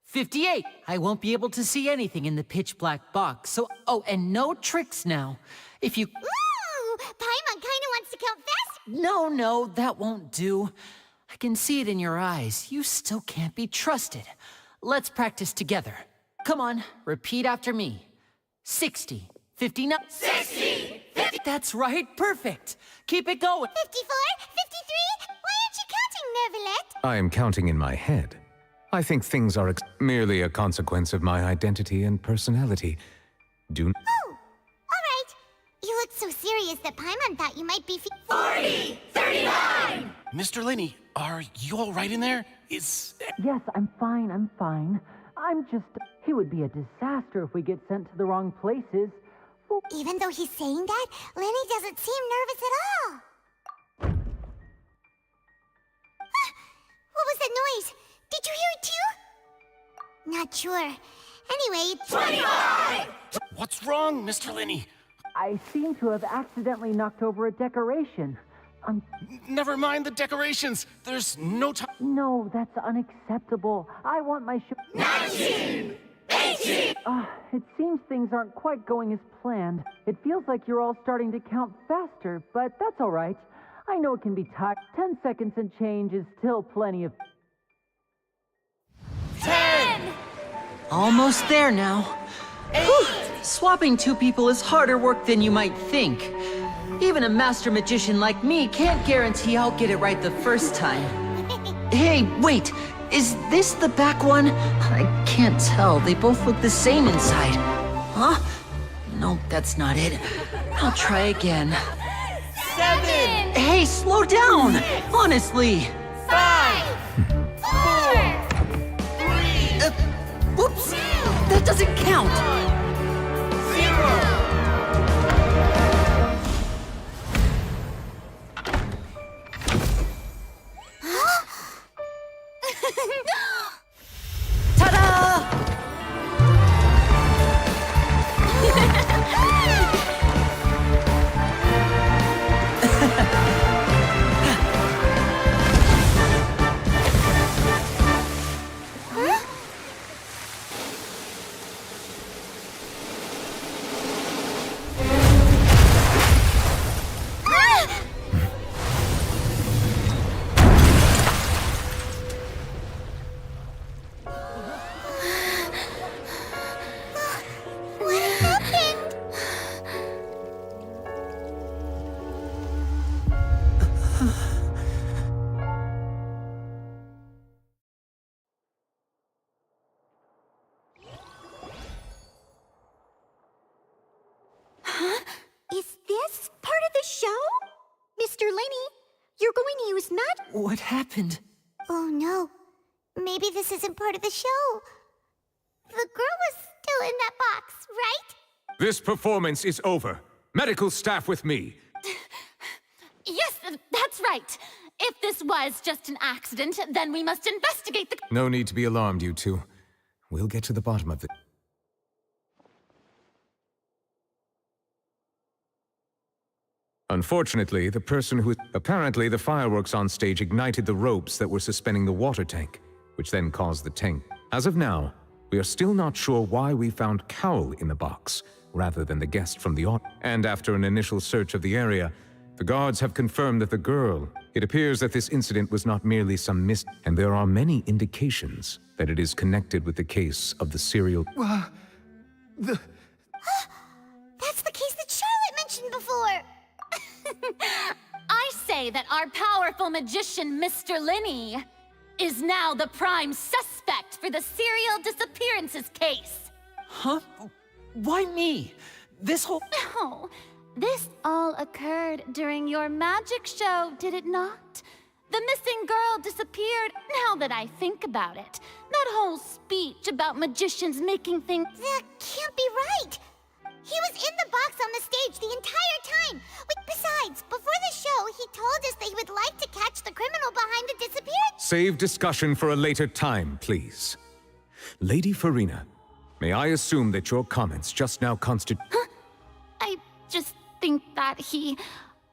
58. I won't be able to see anything in the pitch black box, so... Oh, and no tricks now. If you... Ooh! Paimon kinda wants to count fast. No, that won't do. I can see it in your eyes. You still can't be trusted. Let's practice together. Come on, repeat after me. 60, 59... 60! 50... That's right, perfect. Keep it going. 54, 53... Why aren't you counting, Nervalet? I am counting in my head. I think things are merely a consequence of my identity and personality. Do... Oh, alright. You looked so serious that Paimon thought you might be 40, 39! Mr. Linney, are you all right in there? Yes, I'm fine. I'm just... It would be a disaster if we get sent to the wrong places. Even though he's saying that, Lenny doesn't seem nervous at all. What was that noise? Did you hear it too? Not sure. Anyway, 25! What's wrong, Mr. Linney? I seem to have accidentally knocked over a decoration. Never mind the decorations. There's no time. No, that's unacceptable. I want my show. 19! 18! It seems things aren't quite going as planned. It feels like you're all starting to count faster, but that's all right. I know it can be tough. 10 seconds and change is still plenty of... 10! Almost there now. 8! Swapping two people is harder work than you might think. Even a master magician like me can't guarantee I'll get it right the first time. Hey, wait! Is this the back one? I can't tell. They both look the same inside. Huh? Nope, that's not it. I'll try again. 7! Hey, slow down! Honestly! 5! 4! 3! Whoops! That doesn't count! 0! Ta-da! Is this part of the show? Mr. Linney, you're going to use magic? What happened? Oh no. Maybe this isn't part of the show. The girl was still in that box, right? This performance is over. Medical staff with me. Yes, that's right. If this was just an accident, then we must investigate the... No need to be alarmed, you two. We'll get to the bottom of it. Unfortunately, the person who... Apparently, the fireworks on stage ignited the ropes that were suspending the water tank, which then caused the tank. As of now, we are still not sure why we found Cowl in the box, rather than the guest from the audience. And after an initial search of the area, the guards have confirmed that the girl... It appears that this incident was not merely some and there are many indications that it is connected with the case of the serial... That's the case that Charlotte mentioned before! I say that our powerful magician, Mr. Linney, is now the prime suspect for the serial disappearances case. Huh? Why me? This whole... No, this all occurred during your magic show, did it not? The missing girl disappeared, now that I think about it. That whole speech about magicians making things... That can't be right! He was in the box on the stage the entire time! Besides, before the show, he told us that he would like to catch the criminal behind the disappearance. Save discussion for a later time, please. Lady Farina, may I assume that your comments just now constitute... Huh? I just think that he...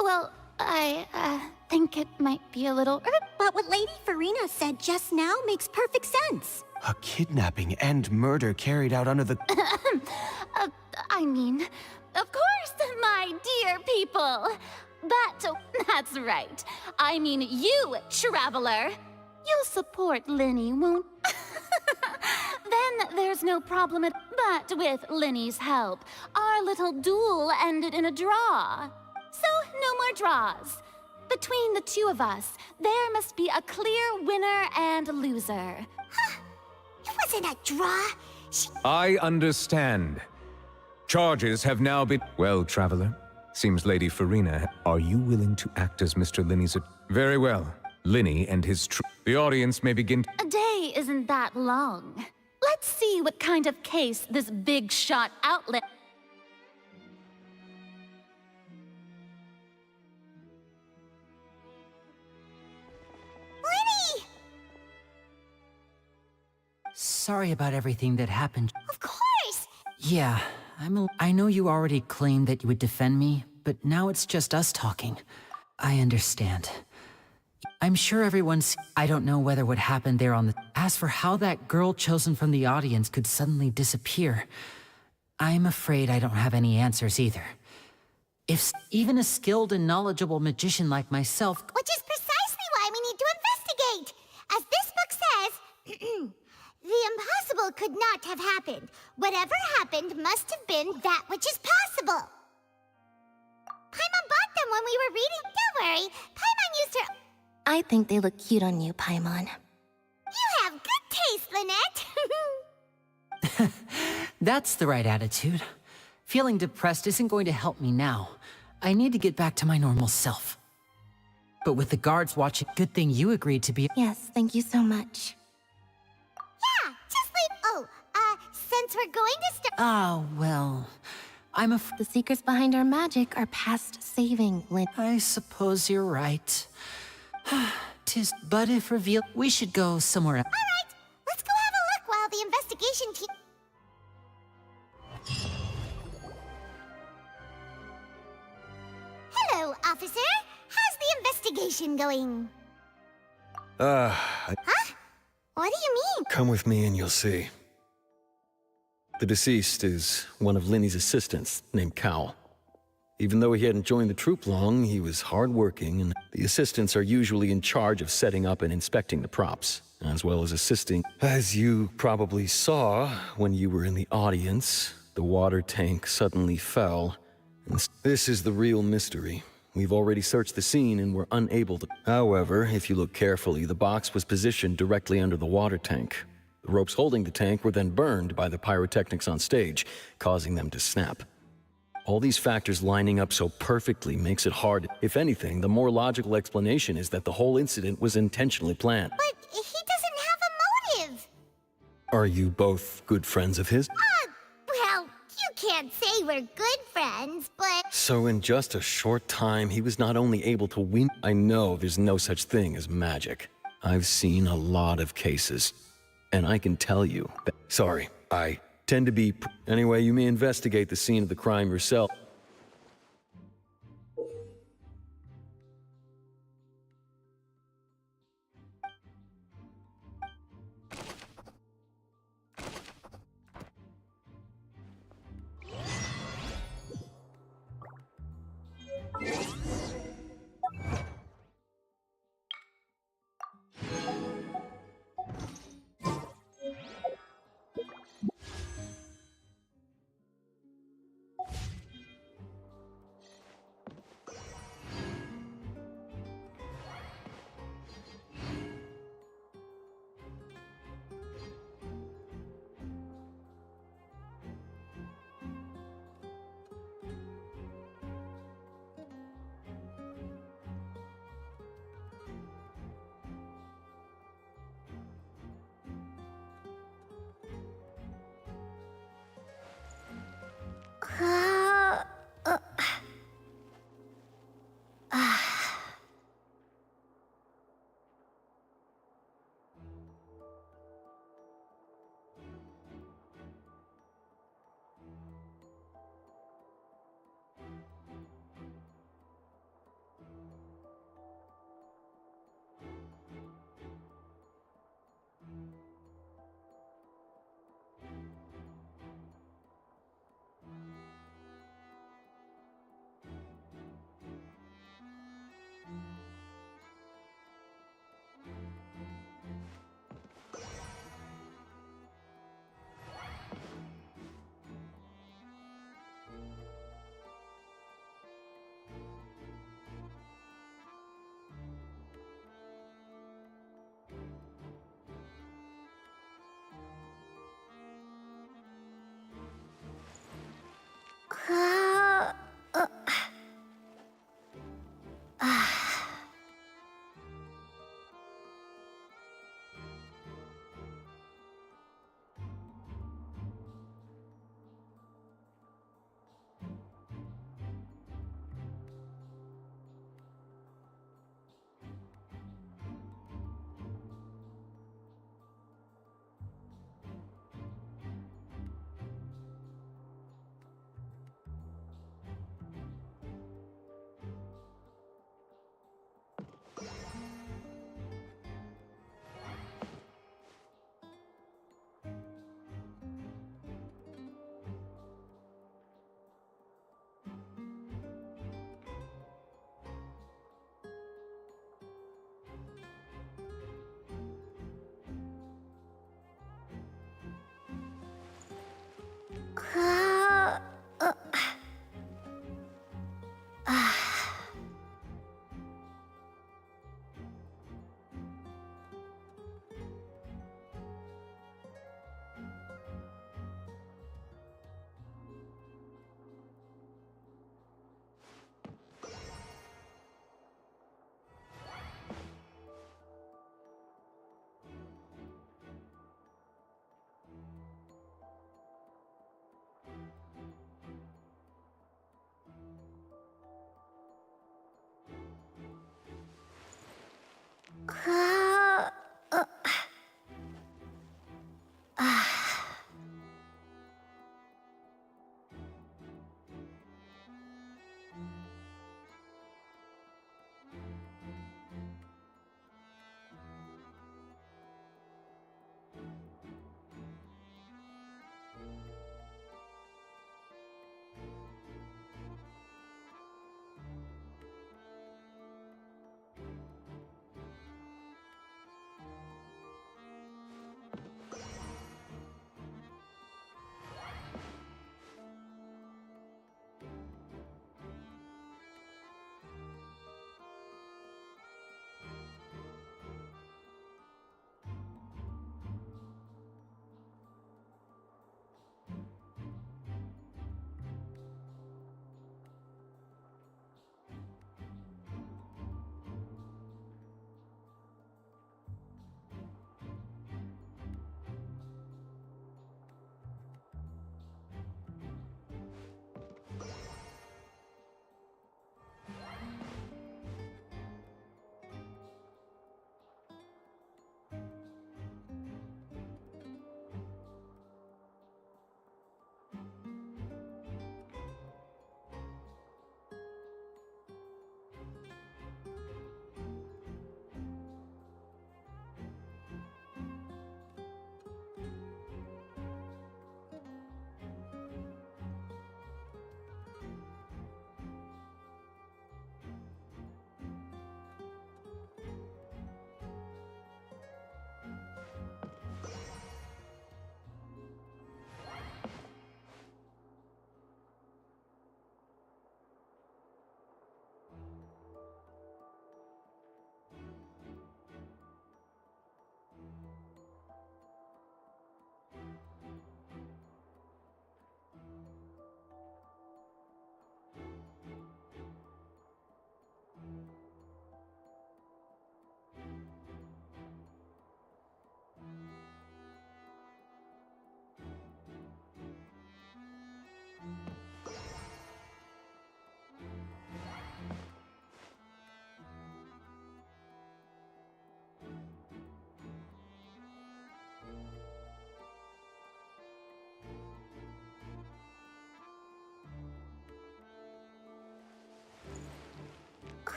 Well, I think it might be a little... But what Lady Farina said just now makes perfect sense. A kidnapping and murder carried out under the... I mean, of course, my dear people. But that's right. I mean you, traveler. You'll support Linny, won't... Then there's no problem at... But with Linny's help, our little duel ended in a draw. So, no more draws. Between the two of us, there must be a clear winner and loser. It wasn't a draw. I understand. Charges have now been... Well, traveler, seems Lady Farina... Are you willing to act as Mr. Linny's... Very well. Linny and his The audience may begin... A day isn't that long. Let's see what kind of case this big shot outlet... Linny! Sorry about everything that happened. Of course! Yeah, I know you already claimed that you would defend me, but now it's just us talking. I understand. I'm sure everyone's... I don't know whether what happened there on the... As for how that girl chosen from the audience could suddenly disappear, I'm afraid I don't have any answers either. If even a skilled and knowledgeable magician like myself... Which is precisely why we need to investigate! As this book says, the impossible could not have happened. Whatever happened must have been that which is possible. Paimon bought them when we were reading. Don't worry, Paimon used her... I think they look cute on you, Paimon. You have good taste, Lynette! That's the right attitude. Feeling depressed isn't going to help me now. I need to get back to my normal self. But with the guards watching, good thing you agreed to be... Yes, thank you so much. Yeah, just leave... Oh, since we're going to start... Ah, well... The secrets behind our magic are past saving, Lynn. I suppose you're right. But if revealed, we should go somewhere else. All right, let's go have a look while the investigation team... Hello, officer. How's the investigation going? Huh? What do you mean? Come with me and you'll see. The deceased is one of Linny's assistants, named Cal. Even though he hadn't joined the troupe long, he was hardworking, and the assistants are usually in charge of setting up and inspecting the props, as well as assisting. As you probably saw when you were in the audience, the water tank suddenly fell. And this is the real mystery. We've already searched the scene and were unable to... However, if you look carefully, the box was positioned directly under the water tank. The ropes holding the tank were then burned by the pyrotechnics on stage, causing them to snap. All these factors lining up so perfectly makes it hard. If anything, the more logical explanation is that the whole incident was intentionally planned. But he doesn't have a motive. Are you both good friends of his? Well, you can't say we're good friends, but... So in just a short time, he was not only able to win... I know there's no such thing as magic. I've seen a lot of cases. And I can tell you that... Sorry, I tend to be... Anyway, you may investigate the scene of the crime yourself.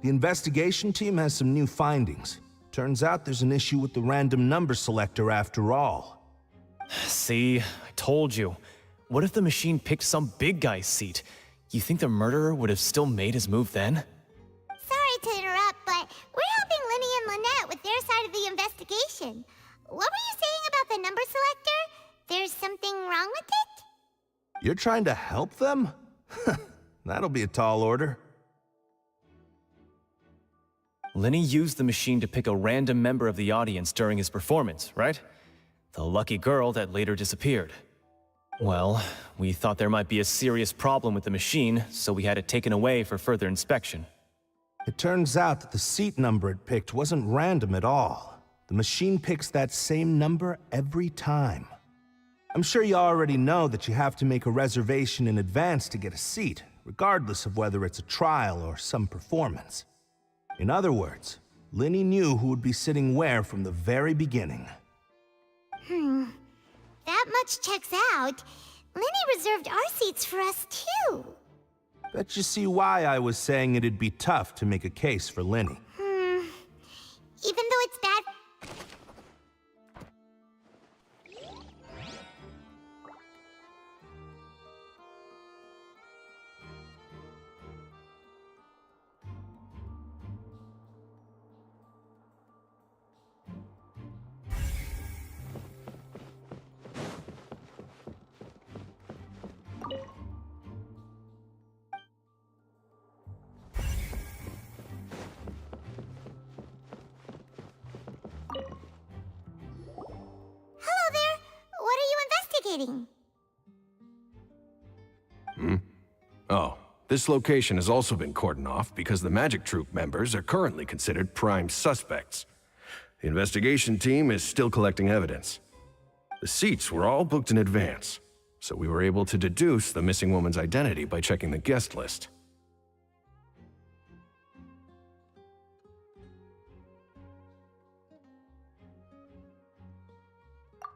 The investigation team has some new findings. Turns out there's an issue with the random number selector after all. See, I told you. What if the machine picked some big guy's seat? You think the murderer would have still made his move then? Sorry to interrupt, but we're helping Linny and Lynette with their side of the investigation. What were you saying about the number selector? There's something wrong with it? You're trying to help them? That'll be a tall order. Linny used the machine to pick a random member of the audience during his performance, right? The lucky girl that later disappeared. Well, we thought there might be a serious problem with the machine, so we had it taken away for further inspection. It turns out that the seat number it picked wasn't random at all. The machine picks that same number every time. I'm sure you already know that you have to make a reservation in advance to get a seat, regardless of whether it's a trial or some performance. In other words, Linny knew who would be sitting where from the very beginning. That much checks out. Linny reserved our seats for us, too. Bet you see why I was saying it'd be tough to make a case for Linny. Even though it's bad... Oh, this location has also been cordoned off because the Magic Troop members are currently considered prime suspects. The investigation team is still collecting evidence. The seats were all booked in advance, so we were able to deduce the missing woman's identity by checking the guest list.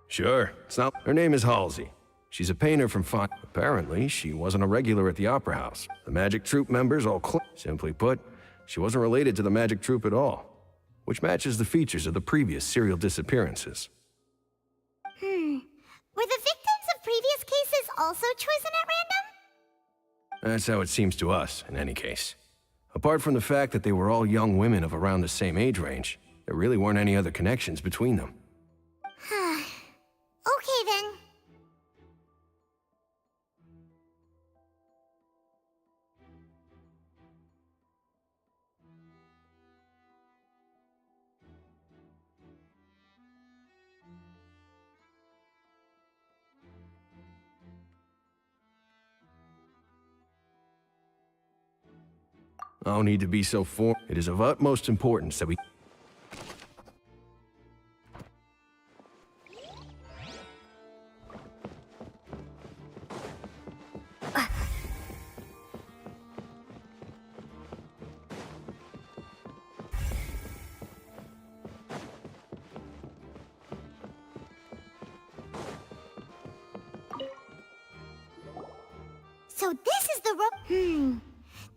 Sure, it's not. Her name is Halsey. She's a painter from FONTAINE. Apparently, she wasn't a regular at the Opera House. The Magic Troop members all Simply put, she wasn't related to the Magic Troop at all, which matches the features of the previous serial disappearances. Were the victims of previous cases also chosen at random? That's how it seems to us, in any case. Apart from the fact that they were all young women of around the same age range, there really weren't any other connections between them. Okay, then. No need to be so It is of utmost importance that we... So this is the rope.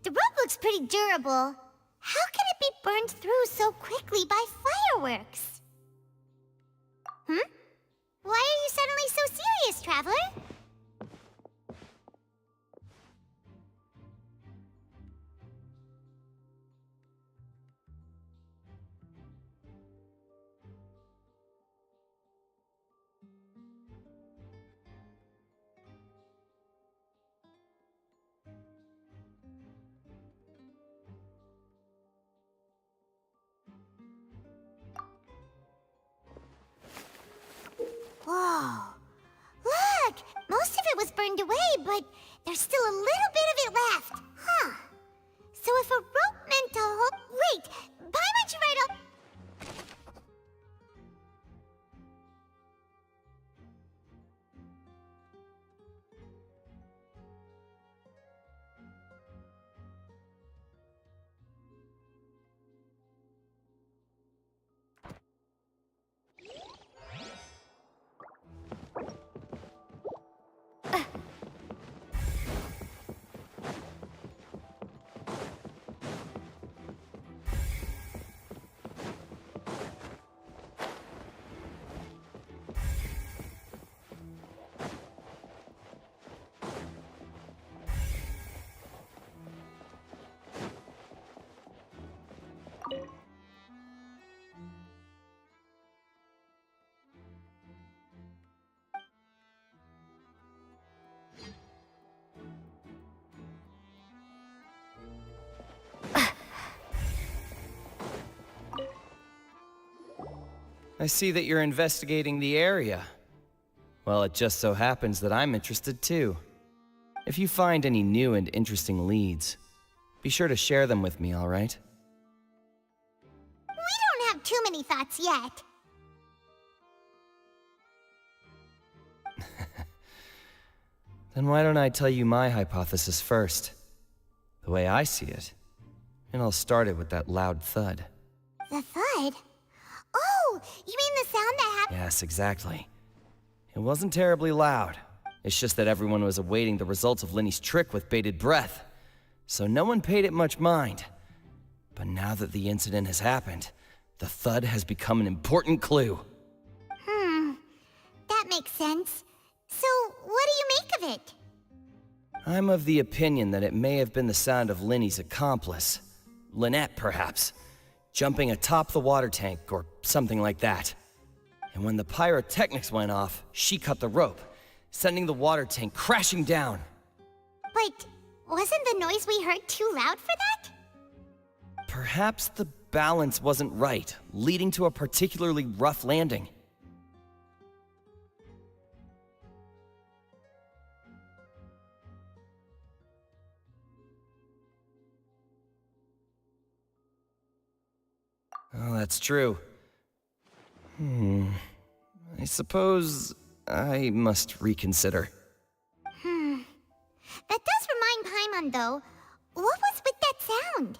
The rope looks pretty durable. How can it be burned through so quickly by fireworks? Why are you suddenly so serious, Traveler? burned away, but there's still a little bit of it left. Huh. So if a rope meant to hold... Wait! Paimon should write a... I see that you're investigating the area. Well, it just so happens that I'm interested too. If you find any new and interesting leads, be sure to share them with me, all right? We don't have too many thoughts yet. Then why don't I tell you my hypothesis first? The way I see it. And I'll start it with that loud thud. The thud? Oh, you mean the sound that happened? Yes, exactly. It wasn't terribly loud. It's just that everyone was awaiting the results of Linny's trick with bated breath. So no one paid it much mind. But now that the incident has happened, the thud has become an important clue. That makes sense. So, what do you make of it? I'm of the opinion that it may have been the sound of Linny's accomplice. Lynette, perhaps. Jumping atop the water tank, or something like that. And when the pyrotechnics went off, she cut the rope, sending the water tank crashing down. But wasn't the noise we heard too loud for that? Perhaps the balance wasn't right, leading to a particularly rough landing. Oh, that's true. I suppose I must reconsider. That does remind Paimon, though. What was with that sound?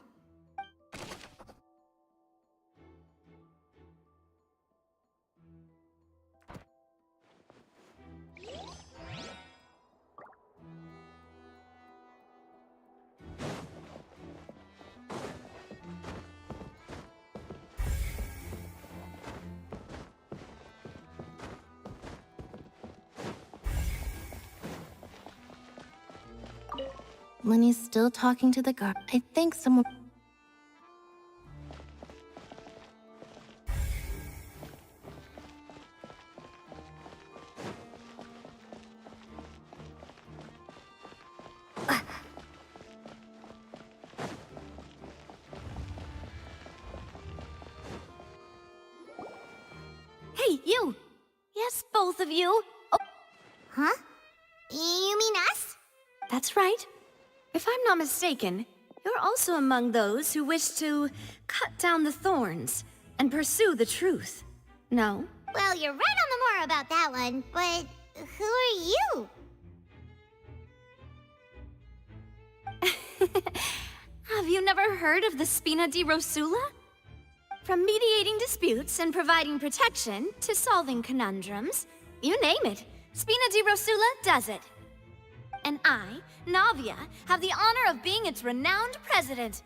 Linny's still talking to the guard. I think someone... Hey, you! Yes, both of you. Oh. Huh? You mean us? That's right. If I'm not mistaken, you're also among those who wish to cut down the thorns and pursue the truth. No? Well, you're right on the more about that one, but who are you? Have you never heard of the Spina di Rosula? From mediating disputes and providing protection to solving conundrums, you name it, Spina di Rosula does it. And I, Navia, have the honor of being its renowned president.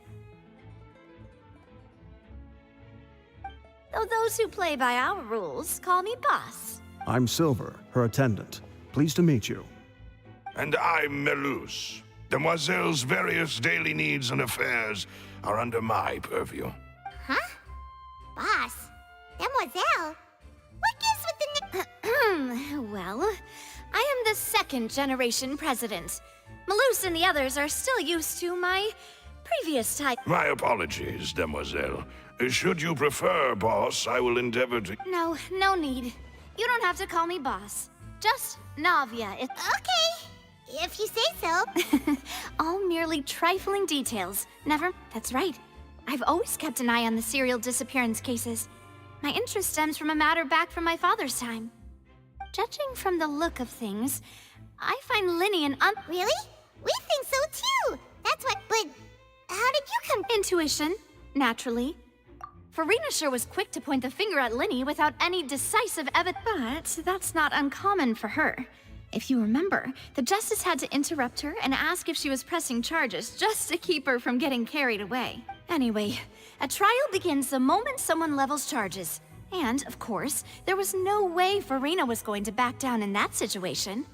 Though those who play by our rules call me boss. I'm Silver, her attendant. Pleased to meet you. And I'm Melus. Demoiselle's various daily needs and affairs are under my purview. Huh? Boss? Demoiselle? What gives with the Well, I am the second generation president. Malus and the others are still used to my previous type. My apologies, Demoiselle. Should you prefer, boss, I will endeavor to... No need. You don't have to call me boss. Just Navia. Okay. if you say so. All merely trifling details. Never. That's right. I've always kept an eye on the serial disappearance cases. My interest stems from a matter back from my father's time. Judging from the look of things, I find Linny an Really? We think so too! That's what. But how did you come? Intuition, naturally. Farina sure was quick to point the finger at Linny without any decisive evidence. But that's not uncommon for her. If you remember, the Justice had to interrupt her and ask if she was pressing charges just to keep her from getting carried away. Anyway, a trial begins the moment someone levels charges. And, of course, there was no way Farina was going to back down in that situation.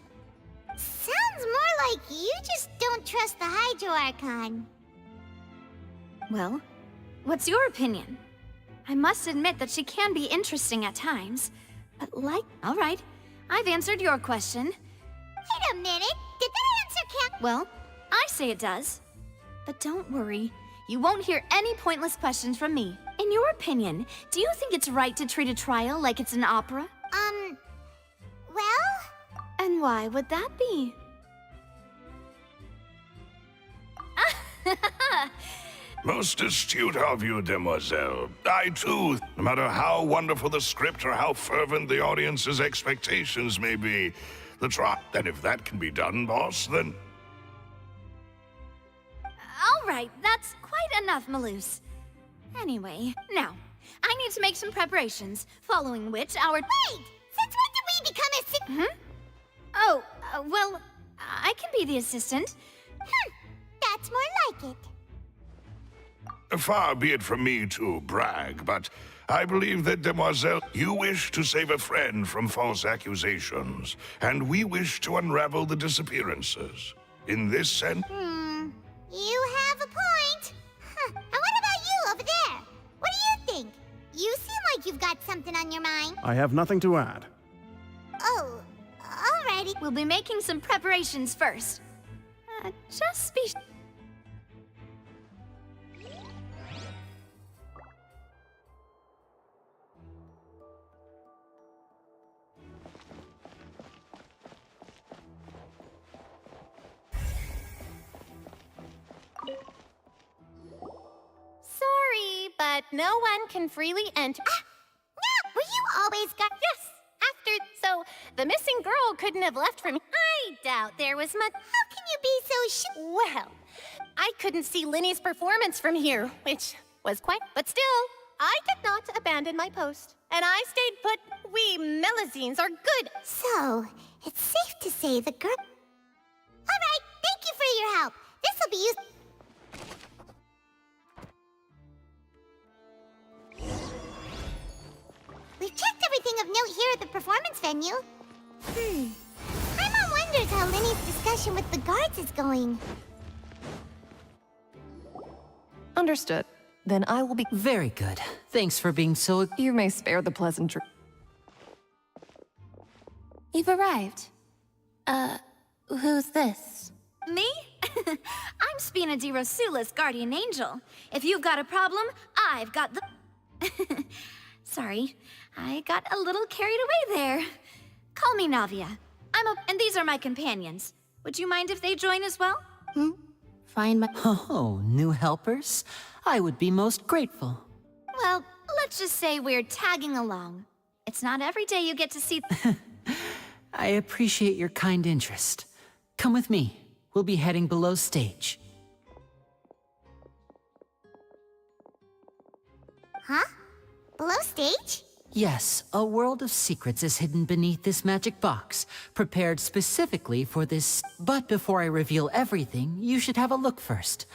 Sounds more like you just don't trust the Hydro Archon. Well, what's your opinion? I must admit that she can be interesting at times, but all right, I've answered your question. Wait a minute, did that answer count? Well, I say it does. But don't worry, you won't hear any pointless questions from me. In your opinion, do you think it's right to treat a trial like it's an opera? Well? And why would that be? Most astute of you, demoiselle. I too, no matter how wonderful the script or how fervent the audience's expectations may be, then if that can be done, boss, then... All right, that's quite enough, Maloose. Anyway, now, I need to make some preparations, following which our— Wait! Since when did we become Hmm? Oh, well, I can be the assistant. That's more like it. Far be it from me to brag, but I believe that, demoiselle, you wish to save a friend from false accusations, and we wish to unravel the disappearances. In this sense... You have a point. And what about you over there? What do you think? You seem like you've got something on your mind. I have nothing to add. Oh, alrighty. We'll be making some preparations first. Just be... Sorry, but no one can freely enter. No, were you always got? Yes, so the missing girl couldn't have left from. I doubt there was much. How can you be so sure? Well, I couldn't see Linny's performance from here, which was quite. But still, I did not abandon my post, and I stayed put. We Melazines are good. So, it's safe to say the girl. All right, thank you for your help. This will be useful. We've checked everything of note here at the performance venue. Paimon wonders how Linny's discussion with the guards is going. Understood. Then I will be— Very good. Thanks for being so— You may spare the pleasantry. You've arrived. Who's this? Me? I'm Spina di Rosula's guardian angel. If you've got a problem, I've got the... Sorry, I got a little carried away there. Call me Navia. And these are my companions. Would you mind if they join as well? Fine, Oh, new helpers? I would be most grateful. Well, let's just say we're tagging along. It's not every day you get to see... I appreciate your kind interest. Come with me. We'll be heading below stage. Huh? Below stage? Yes, a world of secrets is hidden beneath this magic box, prepared specifically for this. But before I reveal everything, you should have a look first.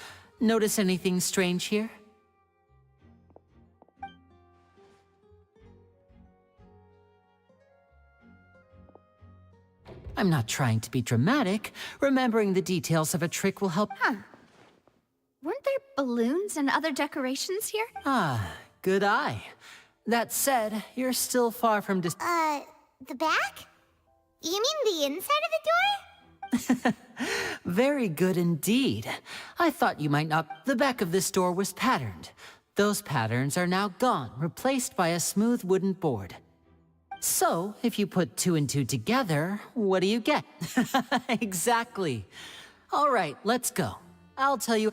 Notice anything strange here? I'm not trying to be dramatic. Remembering the details of a trick will help. Weren't there balloons and other decorations here? Ah, good eye. That said, you're still far from The back? You mean the inside of the door? Very good indeed. I thought you might not. The back of this door was patterned. Those patterns are now gone, replaced by a smooth wooden board. So, if you put 2 and 2 together, what do you get? Exactly. All right, let's go. I'll tell you.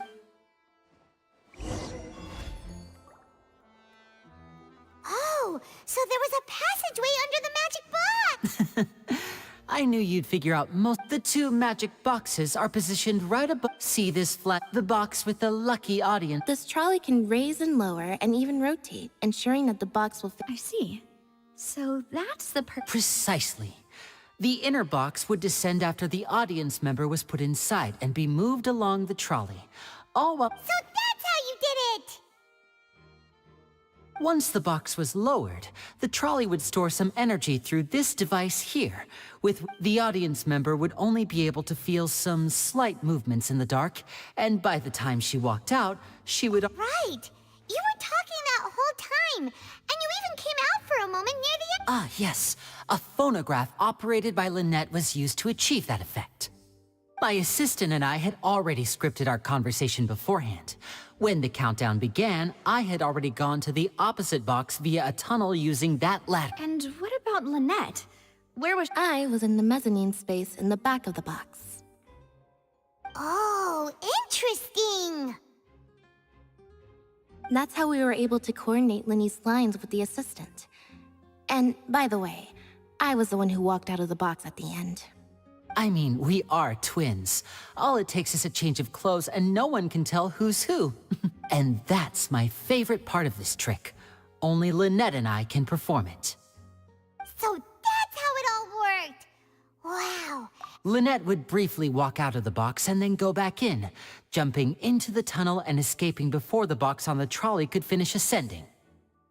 Oh, so there was a passageway under the magic box! I knew you'd figure out most. The 2 magic boxes are positioned right above. See this flat? The box with the lucky audience. This trolley can raise and lower and even rotate, ensuring that the box will fit. I see. So that's the Precisely. The inner box would descend after the audience member was put inside and be moved along the trolley. All while. So that's how you did it! Once the box was lowered, the trolley would store some energy through this device here. With the audience member would only be able to feel some slight movements in the dark, and by the time she walked out, she would. Right! You were talking that whole time, and you even came out for a moment near the end. Ah, yes. A phonograph operated by Lynette was used to achieve that effect. My assistant and I had already scripted our conversation beforehand. When the countdown began, I had already gone to the opposite box via a tunnel using that ladder. And what about Lynette? Where was I was in the mezzanine space in the back of the box. Oh, interesting! That's how we were able to coordinate Linny's lines with the assistant. And, by the way, I was the one who walked out of the box at the end. I mean, we are twins. All it takes is a change of clothes and no one can tell who's who. And that's my favorite part of this trick. Only Lynette and I can perform it. So that's how it all worked! Wow! Lynette would briefly walk out of the box and then go back in, jumping into the tunnel and escaping before the box on the trolley could finish ascending.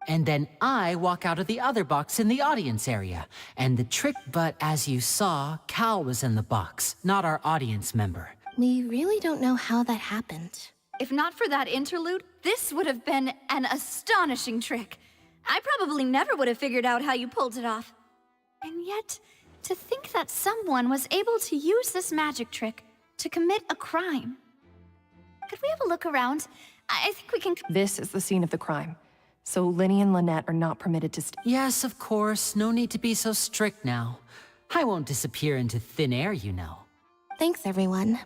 And then I walk out of the other box in the audience area. And the trick, but as you saw, Cal was in the box, not our audience member. We really don't know how that happened. If not for that interlude, this would have been an astonishing trick. I probably never would have figured out how you pulled it off. And yet, to think that someone was able to use this magic trick to commit a crime. Could we have a look around? I think we can... This is the scene of the crime. So Linny and Lynette are not permitted to Yes, of course. No need to be so strict now. I won't disappear into thin air, you know. Thanks, everyone.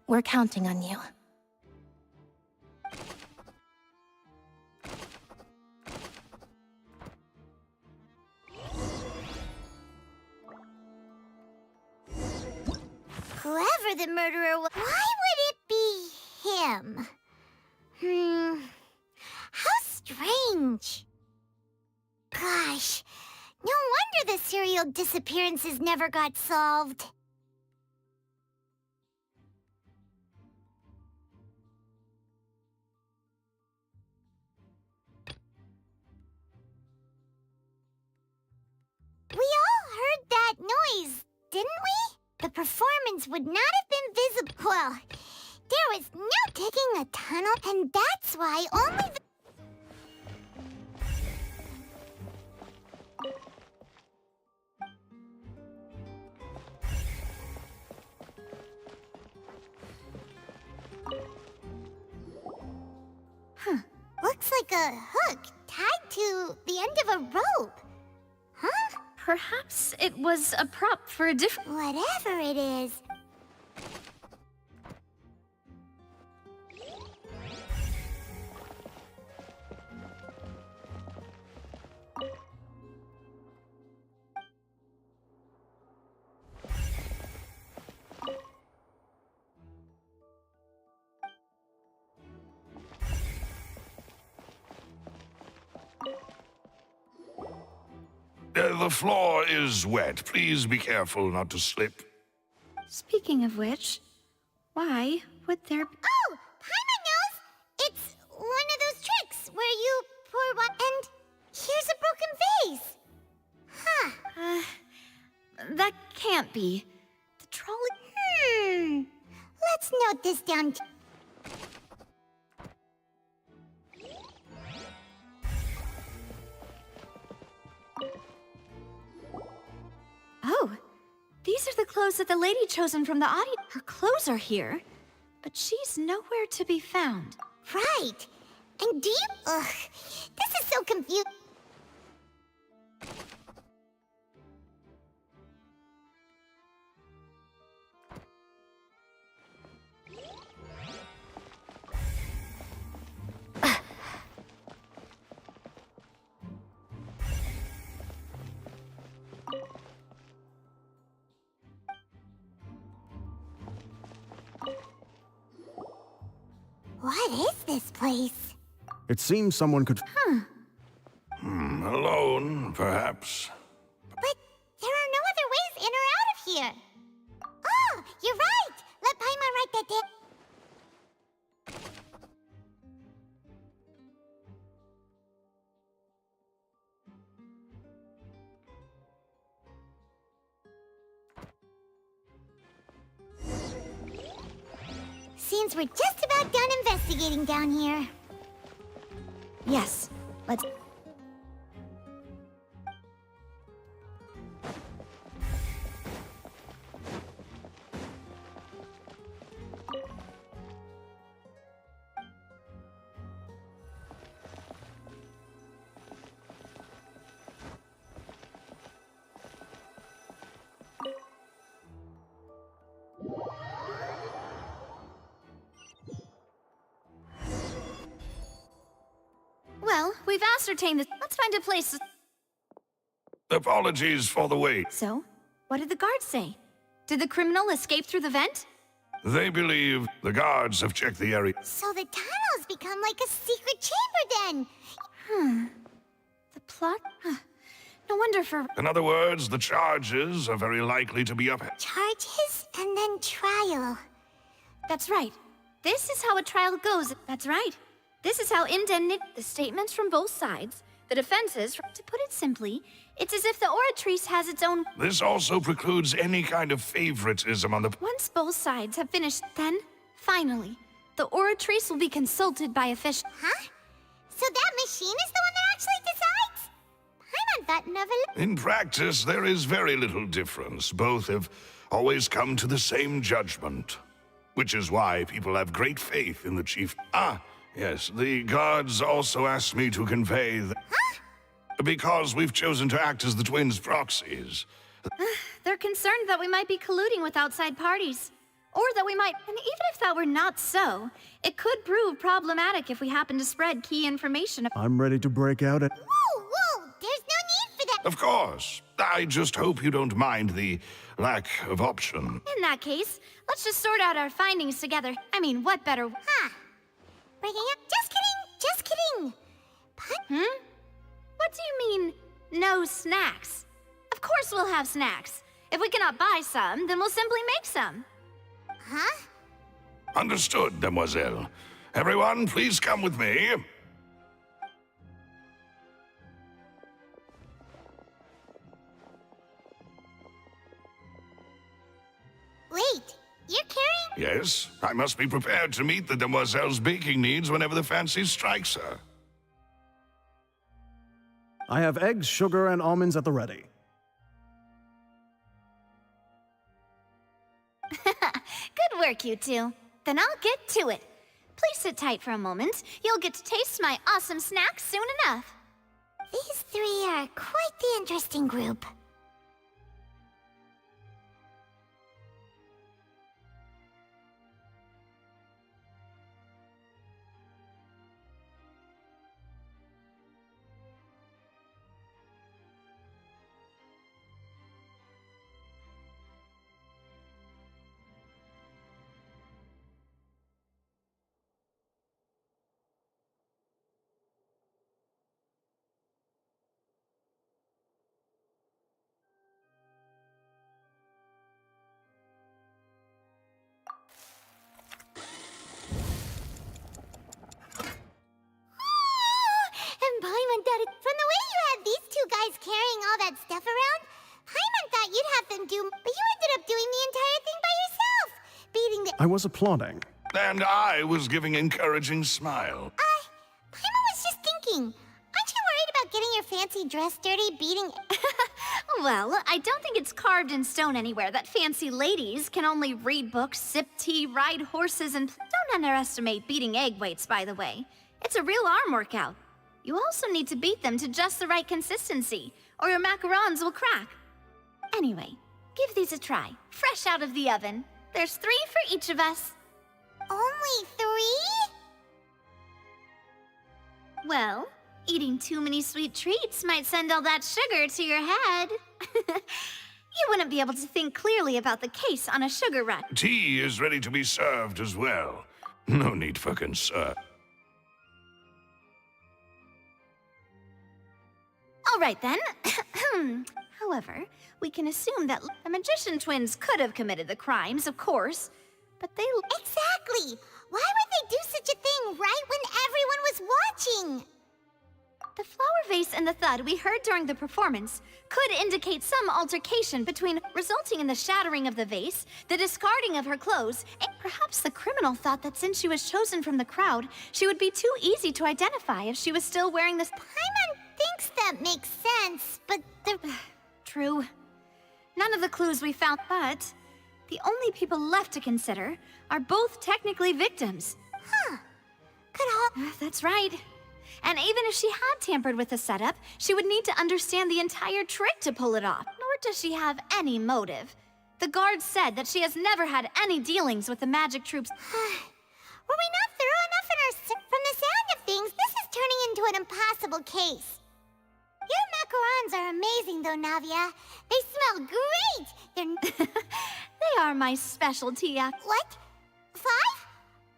We're counting on you. Whoever the murderer was, why would it be him? How strange. Gosh, no wonder the serial disappearances never got solved. We all heard that noise, didn't we? The performance would not have been visible. Well, there was no digging a tunnel, and that's why only the... Looks like a hook tied to the end of a rope. Huh? Perhaps it was a prop for a different... Whatever it is. The floor is wet. Please be careful not to slip. Speaking of which, why would there... Oh! Paimon knows! It's one of those tricks where you pour one... And here's a broken vase! Huh. That can't be. The trolley... Let's note this down. Oh, these are the clothes that the lady chosen from the audience. Her clothes are here, but she's nowhere to be found. Right. And do you... Ugh. This is so confusing. What is this place? It seems someone could. Alone, perhaps. But there are no other ways in or out of here. Oh, you're right. Let Paimon write that down. Seems we're just about done investigating down here. Yes, let's... Well, we've ascertained this. Let's find a place. Apologies for the wait. So, what did the guards say? Did the criminal escape through the vent? They believe the guards have checked the area. So the tunnel's become like a secret chamber then. The plot? No wonder for... In other words, the charges are very likely to be upheld. Charges and then trial. That's right. This is how a trial goes. That's right. This is how indemnity... The statements from both sides, the defenses... To put it simply, it's as if the Oratrice has its own... This also precludes any kind of favoritism on the... Once both sides have finished, then, finally, the Oratrice will be consulted by officials. Huh? So that machine is the one that actually decides? Paimon thought never... In practice, there is very little difference. Both have always come to the same judgment. Which is why people have great faith in the chief... Yes, the guards also asked me to convey that... Huh? Because we've chosen to act as the twins' proxies. They're concerned that we might be colluding with outside parties. Or that we might... And even if that were not so, it could prove problematic if we happen to spread key information. I'm ready to break out at. Whoa! There's no need for that! Of course. I just hope you don't mind the lack of option. In that case, let's just sort out our findings together. I mean, what better... Breaking up? Just kidding! What do you mean, no snacks? Of course we'll have snacks. If we cannot buy some, then we'll simply make some. Huh? Understood, demoiselle. Everyone, please come with me. Wait, you're carrying... Yes, I must be prepared to meet the demoiselle's baking needs whenever the fancy strikes her. I have eggs, sugar, and almonds at the ready. Good work, you two. Then I'll get to it. Please sit tight for a moment. You'll get to taste my awesome snacks soon enough. These three are quite the interesting group. From the way you had these two guys carrying all that stuff around, Paimon thought you'd have them do, but you ended up doing the entire thing by yourself, beating the... I was applauding. And I was giving encouraging smile. Paimon was just thinking, aren't you worried about getting your fancy dress dirty beating... Well, I don't think it's carved in stone anywhere that fancy ladies can only read books, sip tea, ride horses, and... Don't underestimate beating egg weights, by the way. It's a real arm workout. You also need to beat them to just the right consistency, or your macarons will crack. Anyway, give these a try, fresh out of the oven. There's 3 for each of us. Only 3? Well, eating too many sweet treats might send all that sugar to your head. You wouldn't be able to think clearly about the case on a sugar run. Tea is ready to be served as well. No need for concern. All right then. However, we can assume that the magician twins could have committed the crimes, of course, but they... Exactly! Why would they do such a thing right when everyone was watching? The flower vase and the thud we heard during the performance could indicate some altercation resulting in the shattering of the vase, the discarding of her clothes, and perhaps the criminal thought that since she was chosen from the crowd, she would be too easy to identify if she was still wearing this... Paimon thinks that makes sense, but the... True. None of the clues we found, but the only people left to consider are both technically victims. Huh. That's right. And even if she had tampered with the setup, she would need to understand the entire trick to pull it off. Nor does she have any motive. The guards said that she has never had any dealings with the magic troops. Were we not thorough enough from the sound of things, this is turning into an impossible case. Your macarons are amazing, though, Navia. They smell great! They are my specialty. What? 5?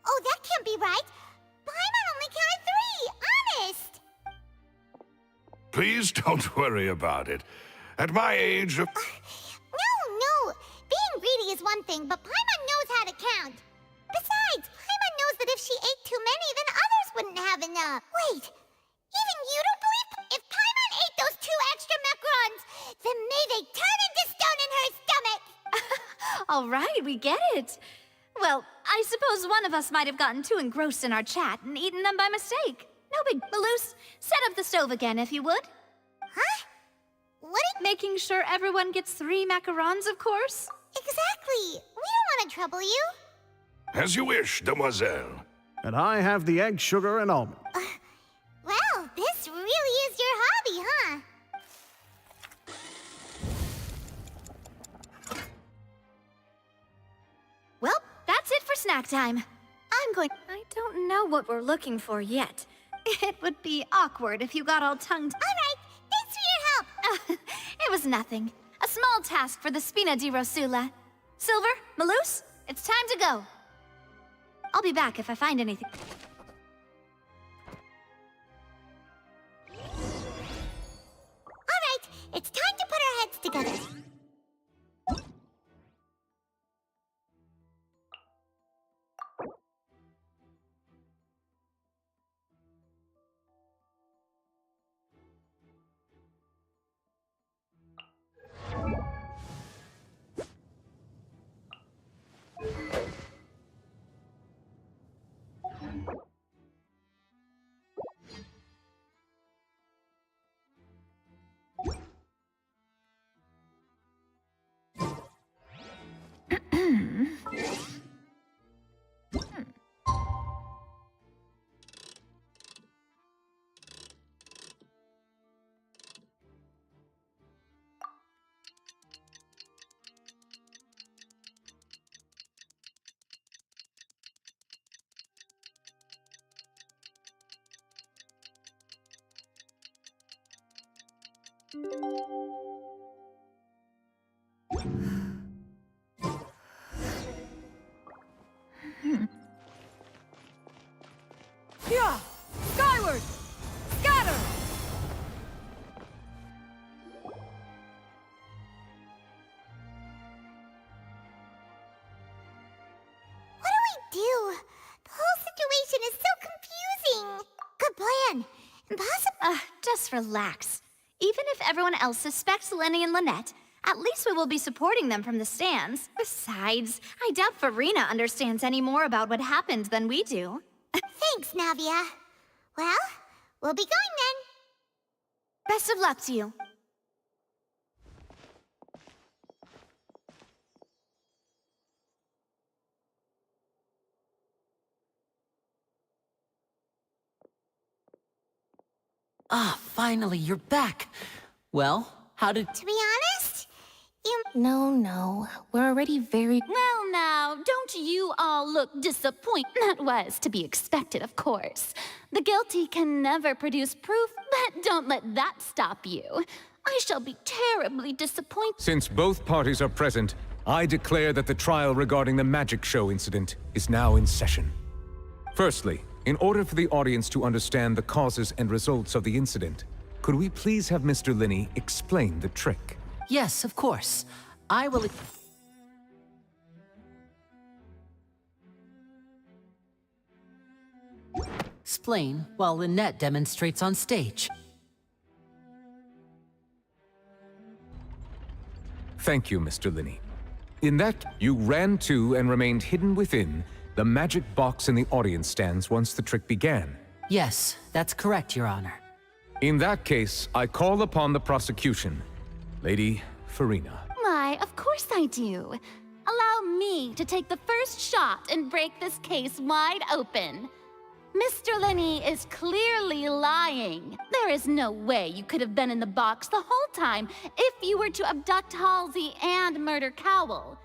Oh, that can't be right. Paimon only counted 3, honest! Please don't worry about it. At my age... No. Being greedy is one thing, but Paimon knows how to count. Besides, Paimon knows that if she ate too many, then others wouldn't have enough. Wait, even you don't believe... If Paimon ate those 2 extra macarons, then may they turn into stone in her stomach! All right, we get it. Well, I suppose one of us might have gotten too engrossed in our chat and eaten them by mistake. No big... Maloose, set up the stove again, if you would. Huh? What? Making sure everyone gets 3 macarons, of course. Exactly. We don't want to trouble you. As you wish, demoiselle. And I have the egg, sugar, and almond. Well, this really is your hobby, huh? Well, that's it for snack time. I don't know what we're looking for yet. It would be awkward if you got all tongue-tied. All right, thanks for your help. It was nothing. A small task for the Spina di Rosula. Silver, Maloose, it's time to go. I'll be back if I find anything. All right, it's time to put our heads together. Yeah! Skyward! Scatter! What do we do? The whole situation is so confusing. Good plan. Impossible. Just relax. Even if everyone else suspects Lenny and Lynette, at least we will be supporting them from the stands. Besides, I doubt Farina understands any more about what happened than we do. Thanks, Navia. Well, we'll be going then. Best of luck to you. Ah, finally, you're back. Well, how did... To be honest, No. We're already very... Well now, don't you all look disappointed? That was to be expected, of course. The guilty can never produce proof, but don't let that stop you. I shall be terribly disappointed. Since both parties are present, I declare that the trial regarding the magic show incident is now in session. Firstly, in order for the audience to understand the causes and results of the incident, could we please have Mr. Linney explain the trick? Yes, of course. I will... explain while Lynette demonstrates on stage. Thank you, Mr. Linney. In that, you ran to and remained hidden within the magic box in the audience stands once the trick began. Yes, that's correct, Your Honor. In that case, I call upon the prosecution. Lady Farina. Why, of course I do. Allow me to take the first shot and break this case wide open. Mr. Linney is clearly lying. There is no way you could have been in the box the whole time if you were to abduct Halsey and murder Cowell.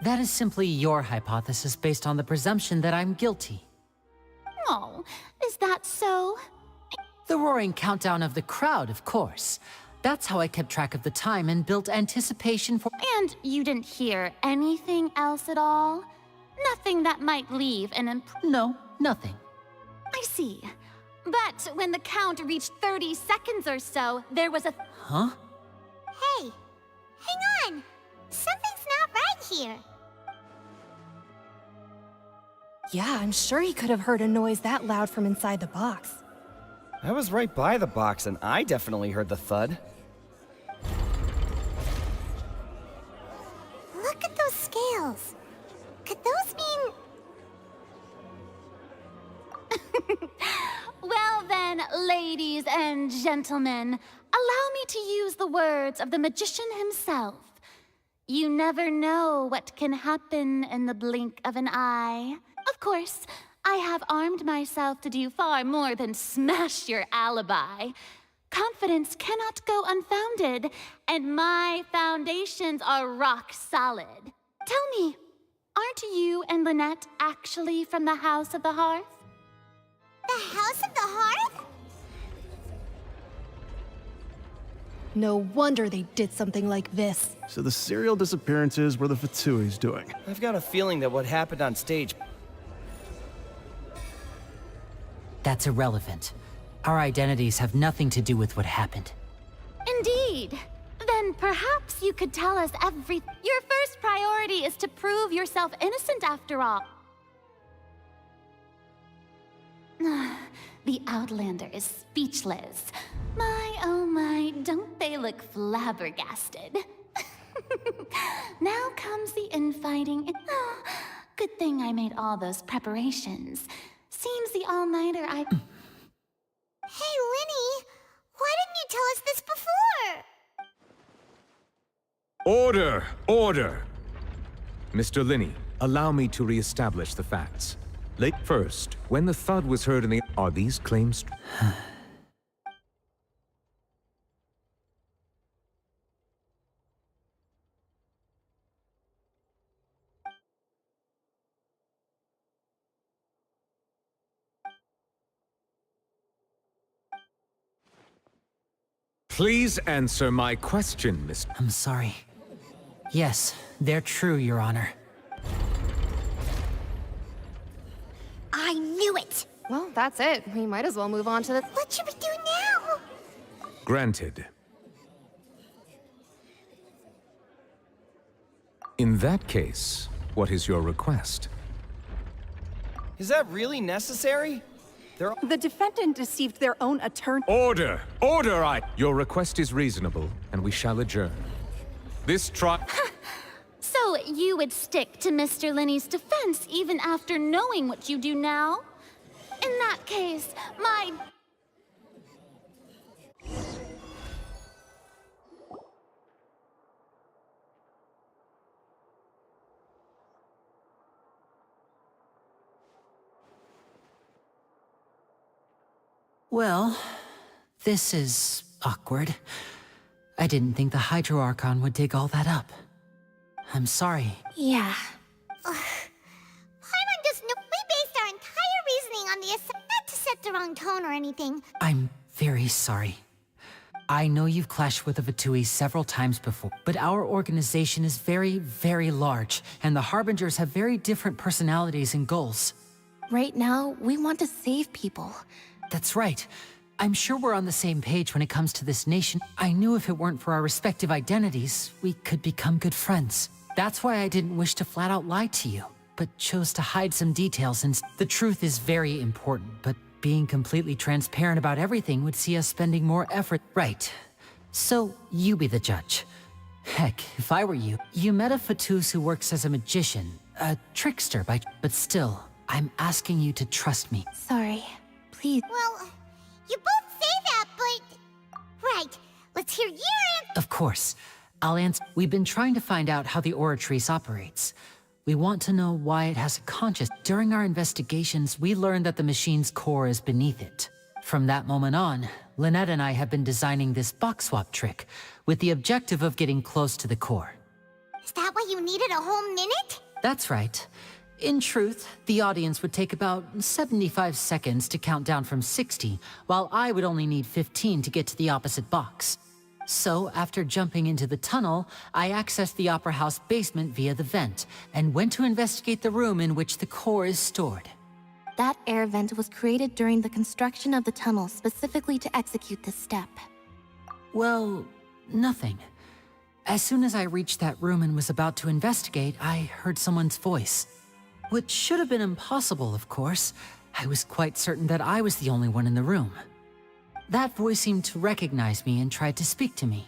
That is simply your hypothesis based on the presumption that I'm guilty. Oh, is that so? The roaring countdown of the crowd, of course. That's how I kept track of the time and built anticipation for— And you didn't hear anything else at all? Nothing that might leave an impression? No, nothing. I see. But when the count reached 30 seconds or so, there was a— Huh? Hey, hang on. Something's not right here. Yeah, I'm sure he could have heard a noise that loud from inside the box. I was right by the box, and I definitely heard the thud. Look at those scales. Could those mean... Well then, ladies and gentlemen, allow me to use the words of the magician himself. You never know what can happen in the blink of an eye. Of course, I have armed myself to do far more than smash your alibi. Confidence cannot go unfounded, and my foundations are rock solid. Tell me, aren't you and Lynette actually from the House of the Hearth? The House of the Hearth? No wonder they did something like this. So the serial disappearances were the Fatui's doing. I've got a feeling that what happened on stage... That's irrelevant. Our identities have nothing to do with what happened. Indeed. Then perhaps you could tell us everything. Your first priority is to prove yourself innocent after all. The Outlander is speechless. My, oh my, don't they look flabbergasted? Now comes the infighting. Oh, good thing I made all those preparations. Seems the all-nighter I... Hey, Linny, why didn't you tell us this before? Order! Order! Mr. Linney, allow me to re-establish the facts. First, when the thud was heard in the... Are these claims... Please answer my question, Mr. I'm sorry. Yes, they're true, Your Honor. I knew it! Well, that's it. We might as well move on to the... What should we do now? Granted. In that case, what is your request? Is that really necessary? The defendant deceived their own attorney. Order! Order, Your request is reasonable, and we shall adjourn. This trial... So you would stick to Mr. Linney's defense even after knowing what you do now? In that case, my... Well, this is awkward. I didn't think the Hydro Archon would dig all that up. I'm sorry. Yeah. Paimon just knew we based our entire reasoning on the not to set the wrong tone or anything. I'm very sorry. I know you've clashed with the Fatui several times before, but our organization is very, very large, and the Harbingers have very different personalities and goals. Right now, we want to save people. That's right. I'm sure we're on the same page when it comes to this nation. I knew if it weren't for our respective identities, we could become good friends. That's why I didn't wish to flat out lie to you, but chose to hide some details since the truth is very important, but being completely transparent about everything would see us spending more effort. Right. So, you be the judge. Heck, if I were you, you met a Fatus who works as a magician, a trickster but still, I'm asking you to trust me. Sorry. Please. Well, you both say that, but... Right, let's hear your answer. Of course. I'll answer. We've been trying to find out how the Oratrice operates. We want to know why it has a conscience. During our investigations, we learned that the machine's core is beneath it. From that moment on, Lynette and I have been designing this box swap trick, with the objective of getting close to the core. Is that why you needed a whole minute? That's right. In truth, the audience would take about 75 seconds to count down from 60, while I would only need 15 to get to the opposite box. So, after jumping into the tunnel, I accessed the Opera House basement via the vent, and went to investigate the room in which the core is stored. That air vent was created during the construction of the tunnel specifically to execute this step. Well, nothing. As soon as I reached that room and was about to investigate, I heard someone's voice. Which should have been impossible, of course. I was quite certain that I was the only one in the room. That voice seemed to recognize me and tried to speak to me.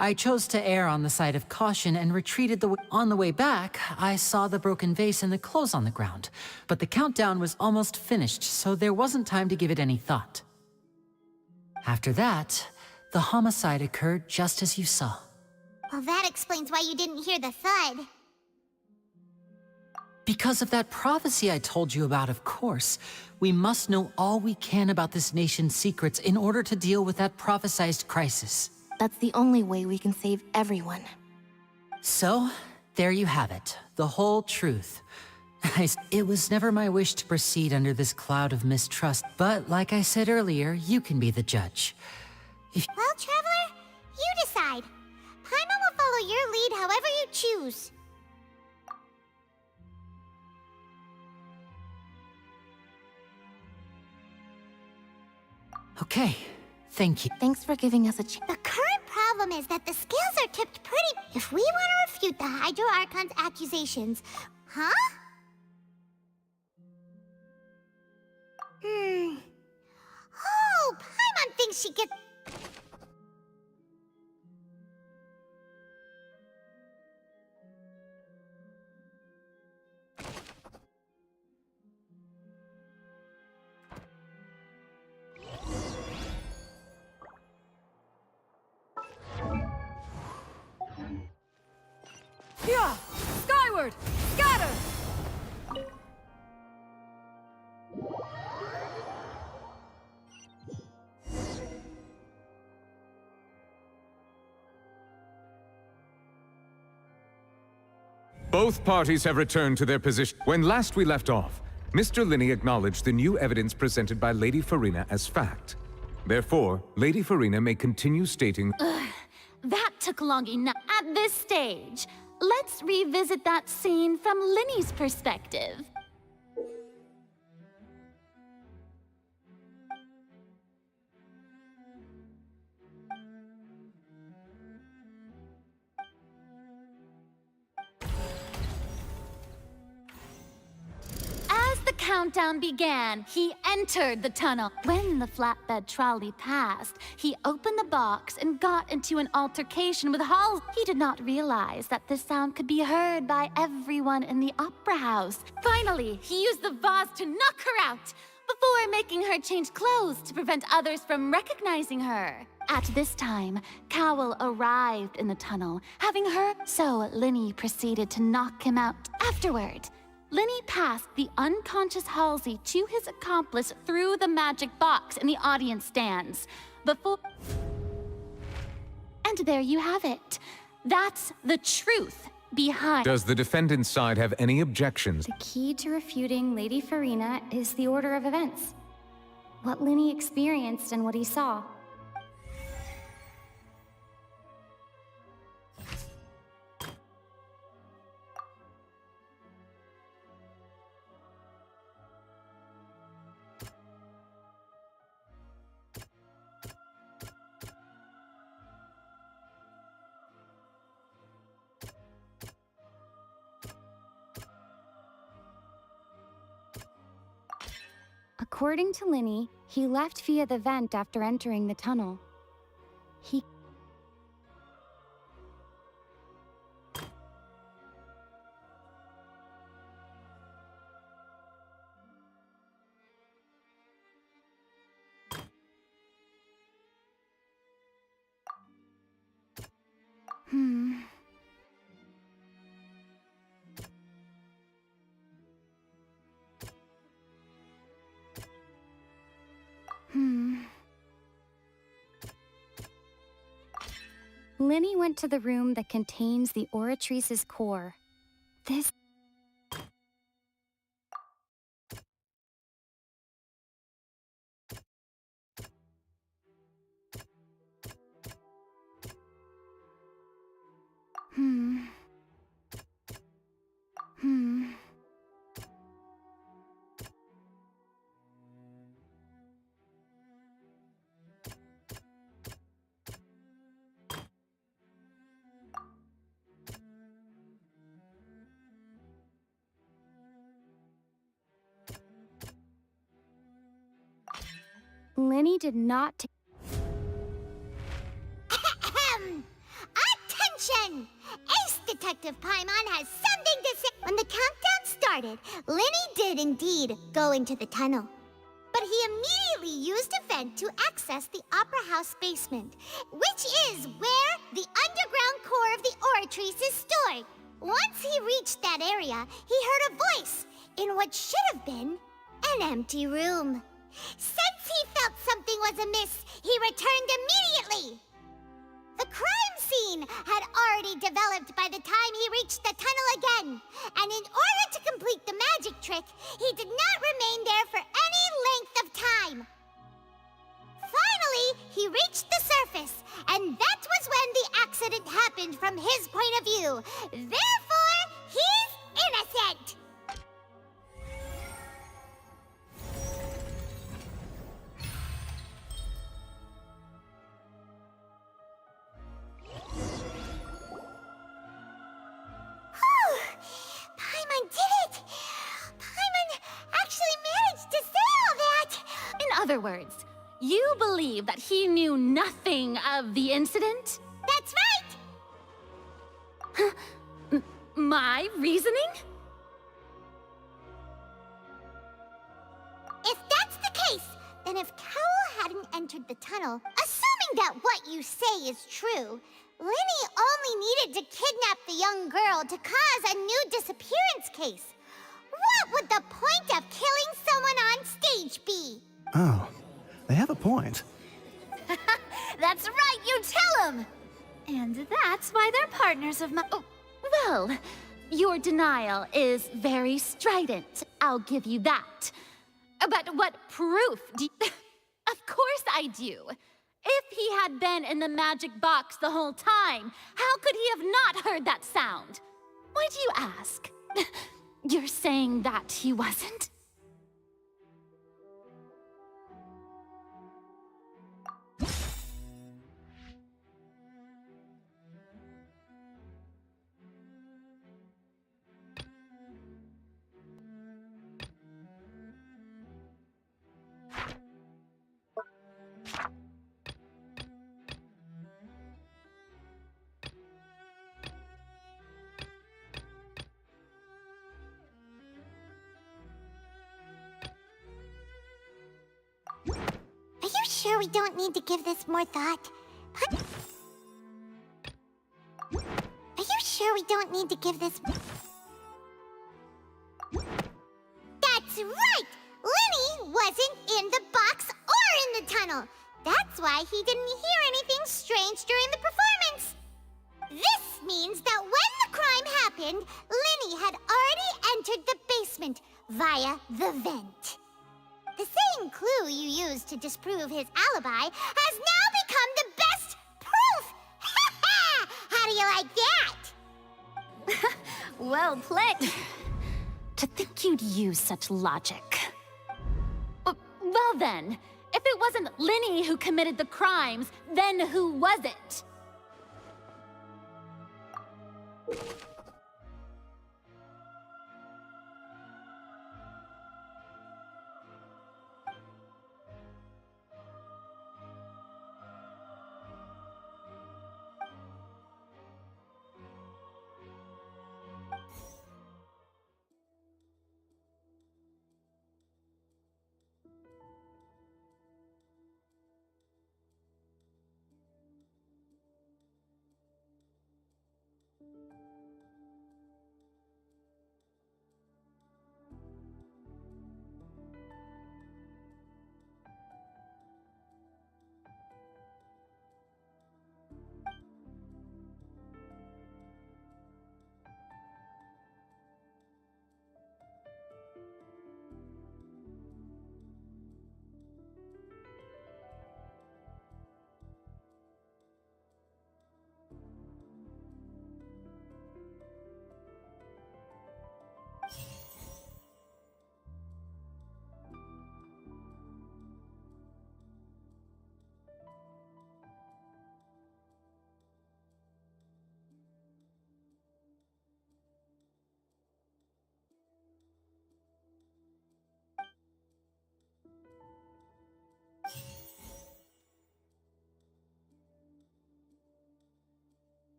I chose to err on the side of caution and retreated on the way back, I saw the broken vase and the clothes on the ground. But the countdown was almost finished, so there wasn't time to give it any thought. After that, the homicide occurred just as you saw. Well, that explains why you didn't hear the thud. Because of that prophecy I told you about, of course. We must know all we can about this nation's secrets in order to deal with that prophesized crisis. That's the only way we can save everyone. So, there you have it. The whole truth. It was never my wish to proceed under this cloud of mistrust, but like I said earlier, you can be the judge. Well, Traveler, you decide. Paimon will follow your lead however you choose. Okay, thank you. Thanks for giving us a chance. The current problem is that the scales are tipped pretty... If we want to refute the Hydro Archon's accusations... Huh? Oh, Paimon thinks she gets... Yeah! Skyward! Scatter! Both parties have returned to their position. When last we left off, Mr. Linney acknowledged the new evidence presented by Lady Farina as fact. Therefore, Lady Farina may continue stating... That took long enough. At this stage, let's revisit that scene from Linney's perspective. As the countdown began, he entered the tunnel. When the flatbed trolley passed, he opened the box and got into an altercation with Halsey. He did not realize that this sound could be heard by everyone in the opera house. Finally, he used the vase to knock her out before making her change clothes to prevent others from recognizing her. At this time, Cowell arrived in the tunnel, having heard, so Linney proceeded to knock him out. Afterward, Linney passed the unconscious Halsey to his accomplice through the magic box in the audience stands. And there you have it. That's the truth behind... Does the defendant's side have any objections? The key to refuting Lady Farina is the order of events. What Linney experienced and what he saw. According to Linny, he left via the vent after entering the tunnel. He... Hmm... Linny went to the room that contains the Oratrice's core. This... Hmm... Hmm... Linny did not take... Attention! Ace Detective Paimon has something to say. When the countdown started, Linny did indeed go into the tunnel. But he immediately used a vent to access the Opera House basement, which is where the underground core of the Oratrice is stored. Once he reached that area, he heard a voice in what should have been an empty room. Since he felt something was amiss, he returned immediately. The crime scene had already developed by the time he reached the tunnel again, and in order to complete the magic trick, he did not remain there for any length of time. Finally, he reached the surface, and that was when the accident happened from his point of view. Therefore, he's innocent! Paimon did it! Paimon actually managed to say all that! In other words, you believe that he knew nothing of the incident? That's right! My reasoning? If that's the case, then if Cowell hadn't entered the tunnel, assuming that what you say is true, Linny only needed to kidnap the young girl to cause a new disappearance case. What would the point of killing someone on stage be? Oh, they have a point. That's right, you tell him! And that's why they're partners of my... Oh, well, your denial is very strident, I'll give you that. But what proof do you... Of course I do. If he had been in the magic box the whole time, how could he have not heard that sound? Why do you ask? You're saying that he wasn't? Are you sure we don't need to give this more thought? Are you sure we don't need to give this... That's right! Linny wasn't in the box or in the tunnel. That's why he didn't hear anything strange during the performance. This means that when the crime happened, Linny had already entered the basement via the vent. The same clue you used to disprove his alibi has now become the best proof! Ha ha! How do you like that? Well played. To think you'd use such logic. Well then, if it wasn't Linny who committed the crimes, then who was it?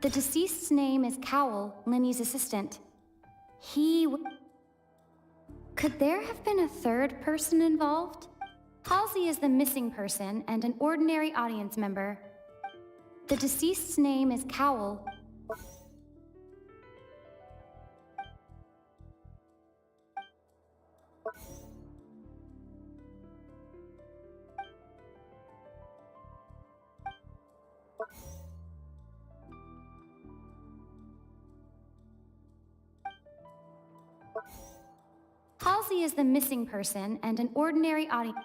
The deceased's name is Cowell, Linny's assistant. Could there have been a third person involved? Halsey is the missing person and an ordinary audience member. The deceased's name is Cowell. Halsey is the missing person and an ordinary audience.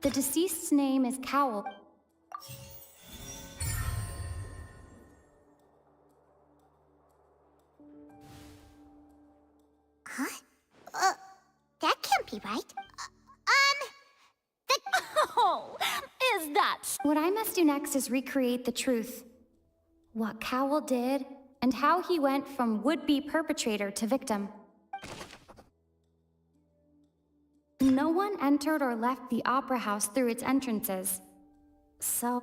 The deceased's name is Cowell. Huh? That can't be right. Oh, is that... What I must do next is recreate the truth. What Cowell did, and how he went from would-be perpetrator to victim. No one entered or left the opera house through its entrances. So,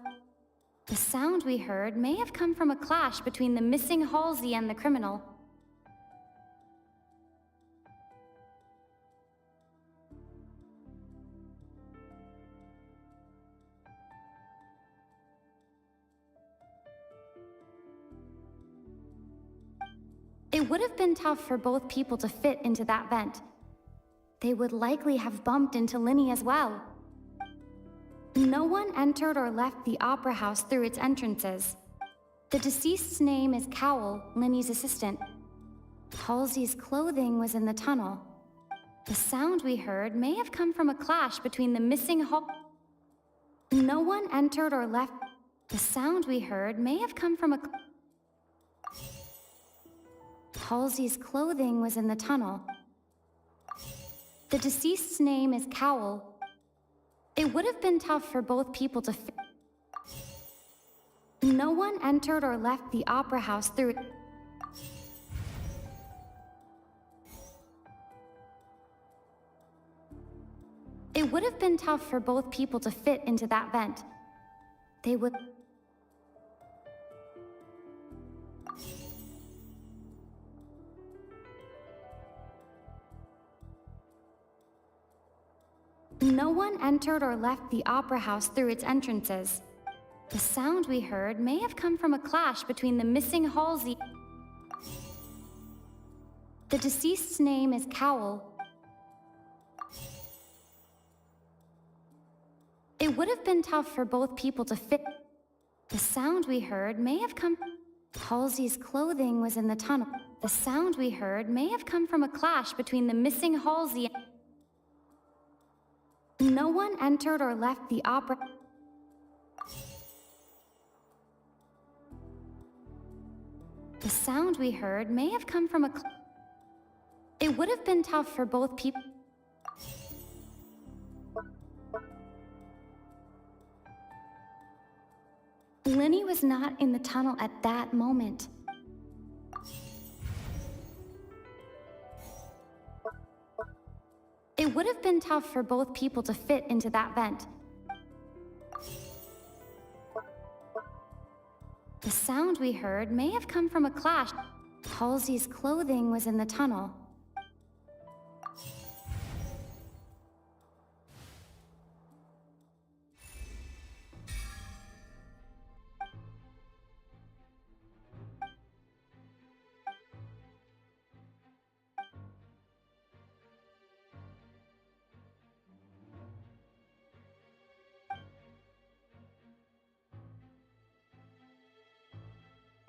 the sound we heard may have come from a clash between the missing Halsey and the criminal. It would have been tough for both people to fit into that vent. They would likely have bumped into Linny as well. No one entered or left the opera house through its entrances. The deceased's name is Cowell, Linny's assistant. Halsey's clothing was in the tunnel. The sound we heard may have come from a clash between the missing No one entered or left. The sound we heard may have come from a... Halsey's clothing was in the tunnel. The deceased's name is Cowell. It would have been tough for both people to fit. No one entered or left the opera house through it. It would have been tough for both people to fit into that vent. They would... No one entered or left the opera house through its entrances. The sound we heard may have come from a clash between the missing Halsey. The deceased's name is Cowell. It would have been tough for both people to fit. The sound we heard may have come... Halsey's clothing was in the tunnel. The sound we heard may have come from a clash between the missing Halsey. No one entered or left the opera... The sound we heard may have come from a... It would have been tough for both people... Linny was not in the tunnel at that moment. It would have been tough for both people to fit into that vent. The sound we heard may have come from a clash. Halsey's clothing was in the tunnel.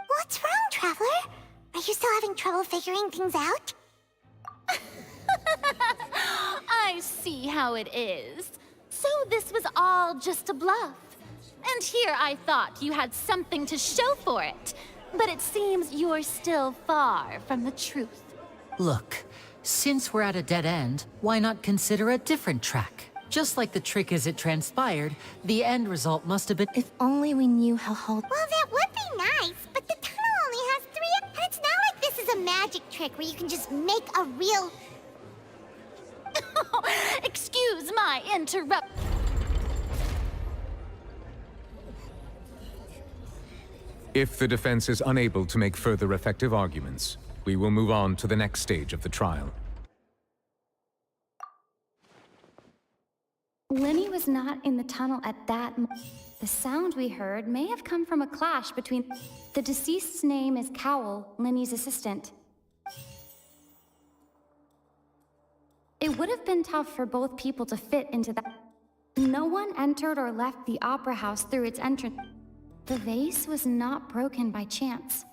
What's wrong, Traveler? Are you still having trouble figuring things out? I see how it is. So this was all just a bluff. And here I thought you had something to show for it. But it seems you're still far from the truth. Look, since we're at a dead end, why not consider a different track? Just like the trick as it transpired, the end result must have been— If only we knew how Well, that would be nice, but the tunnel only has 3... And it's not like this is a magic trick where you can just make a real... Excuse my interrupt... If the defense is unable to make further effective arguments, we will move on to the next stage of the trial. Lenny was not in the tunnel at that moment. The sound we heard may have come from a clash between... The deceased's name is Cowell, Lenny's assistant. It would have been tough for both people to fit into that. No one entered or left the opera house through its entrance. The vase was not broken by chance.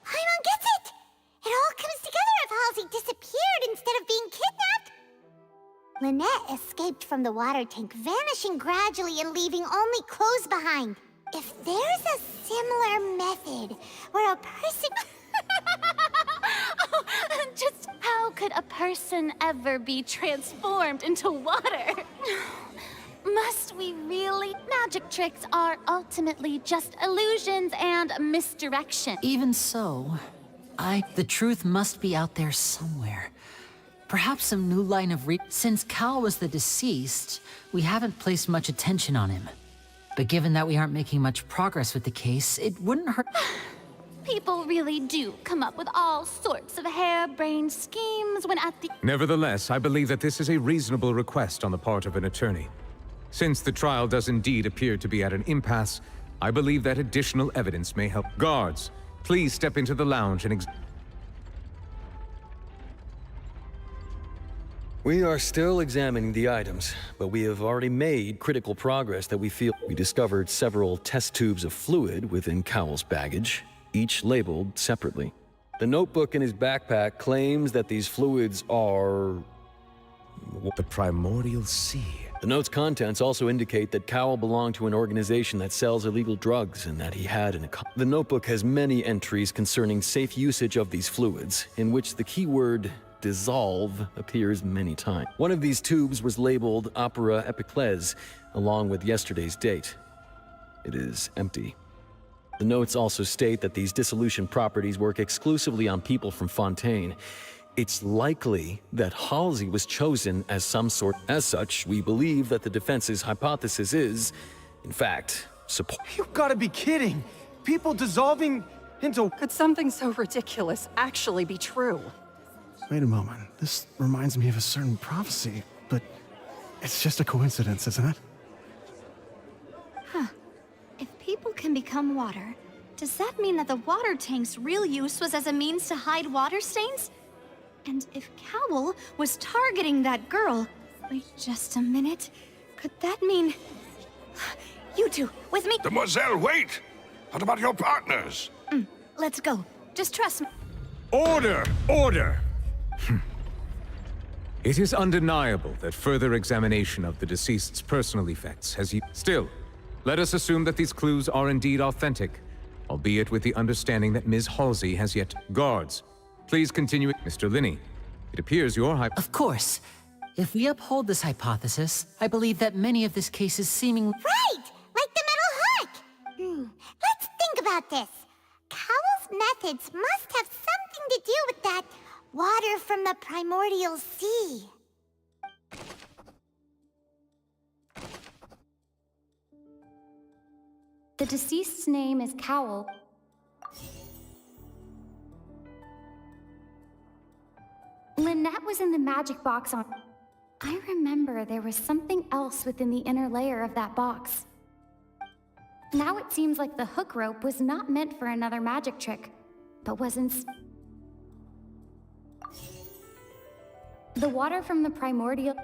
Paimon gets it! It all comes together if Halsey disappeared instead of being kidnapped. Lynette escaped from the water tank, vanishing gradually and leaving only clothes behind. If there's a similar method where a person... Just how could a person ever be transformed into water? Must we really? Magic tricks are ultimately just illusions and misdirection. Even so, the truth must be out there somewhere. Perhaps some new line of Since Cal was the deceased, we haven't placed much attention on him. But given that we aren't making much progress with the case, it wouldn't hurt... People really do come up with all sorts of harebrained schemes when at the... Nevertheless, I believe that this is a reasonable request on the part of an attorney. Since the trial does indeed appear to be at an impasse, I believe that additional evidence may help. Guards, please step into the lounge and We are still examining the items, but we have already made critical progress that we feel. We discovered several test tubes of fluid within Cowell's baggage, each labeled separately. The notebook in his backpack claims that these fluids are... the primordial sea. The note's contents also indicate that Cowell belonged to an organization that sells illegal drugs and that he had an account. The notebook has many entries concerning safe usage of these fluids, in which the keyword dissolve appears many times. One of these tubes was labeled Opera Epiclese, along with yesterday's date. It is empty. The notes also state that these dissolution properties work exclusively on people from Fontaine. It's likely that Halsey was chosen as some sort. As such, we believe that the defense's hypothesis is, in fact, support. You've got to be kidding! People dissolving into... Could something so ridiculous actually be true? Wait a moment. This reminds me of a certain prophecy, but it's just a coincidence, isn't it? Huh. If people can become water, does that mean that the water tank's real use was as a means to hide water stains? And if Cowell was targeting that girl... Wait just a minute. Could that mean... You two, with me? Demoiselle, wait! What about your partners? Let's go. Just trust me. Order! Order! It is undeniable that further examination of the deceased's personal effects has... Still, let us assume that these clues are indeed authentic, albeit with the understanding that Ms. Halsey has yet... Guards, please continue. Mr. Linney, it appears your Of course. If we uphold this hypothesis, I believe that many of this case is seeming... Right! Like the metal hook! Let's think about this. Cowell's methods must have something to do with that water from the primordial sea. The deceased's name is Cowell. Lynette was in the magic box on... I remember there was something else within the inner layer of that box. Now it seems like the hook rope was not meant for another magic trick, but was the water from the primordial...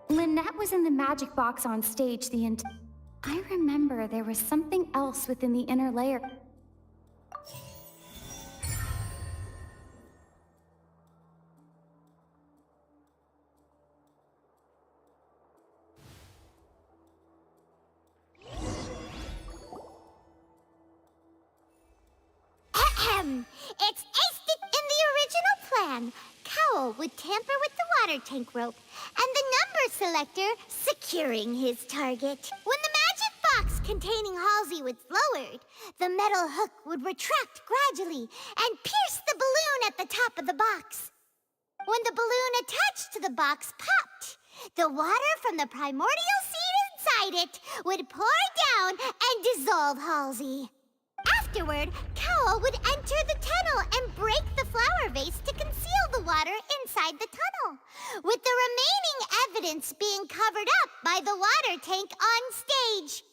Lynette was in the magic box on stage I remember there was something else within the inner layer. It's aced it in the original plan. Cowell would tamper with the water tank rope, and the number selector securing his target. When the magic box containing Halsey was lowered, the metal hook would retract gradually and pierce the balloon at the top of the box. When the balloon attached to the box popped, the water from the primordial seed inside it would pour down and dissolve Halsey. Afterward, Cowl would enter the tunnel and break the flower vase to conceal the water inside the tunnel, with the remaining evidence being covered up by the water tank on stage.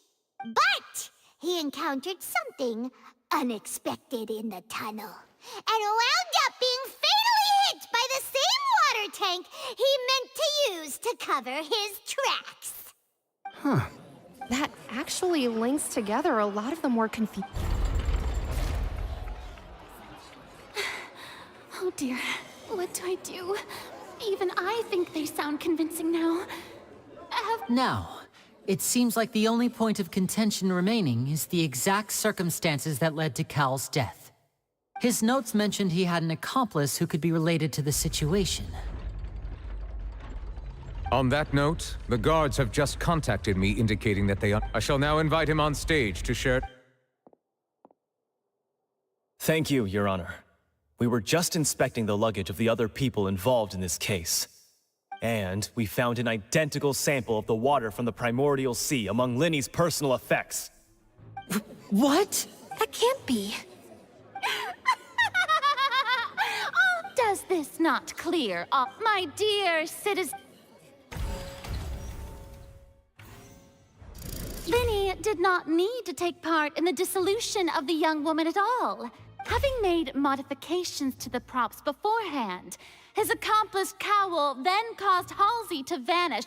But he encountered something unexpected in the tunnel, and wound up being fatally hit by the same water tank he meant to use to cover his tracks. Huh. That actually links together a lot of the more confusing. Oh dear, what do I do? Even I think they sound convincing now. Now, it seems like the only point of contention remaining is the exact circumstances that led to Cal's death. His notes mentioned he had an accomplice who could be related to the situation. On that note, the guards have just contacted me indicating that they are... I shall now invite him on stage to share... Thank you, Your Honor. We were just inspecting the luggage of the other people involved in this case. And we found an identical sample of the water from the primordial sea among Linny's personal effects. What? That can't be. Oh, does this not clear up, my dear citizen? Linny did not need to take part in the dissolution of the young woman at all. Having made modifications to the props beforehand, his accomplice Cowl then caused Halsey to vanish.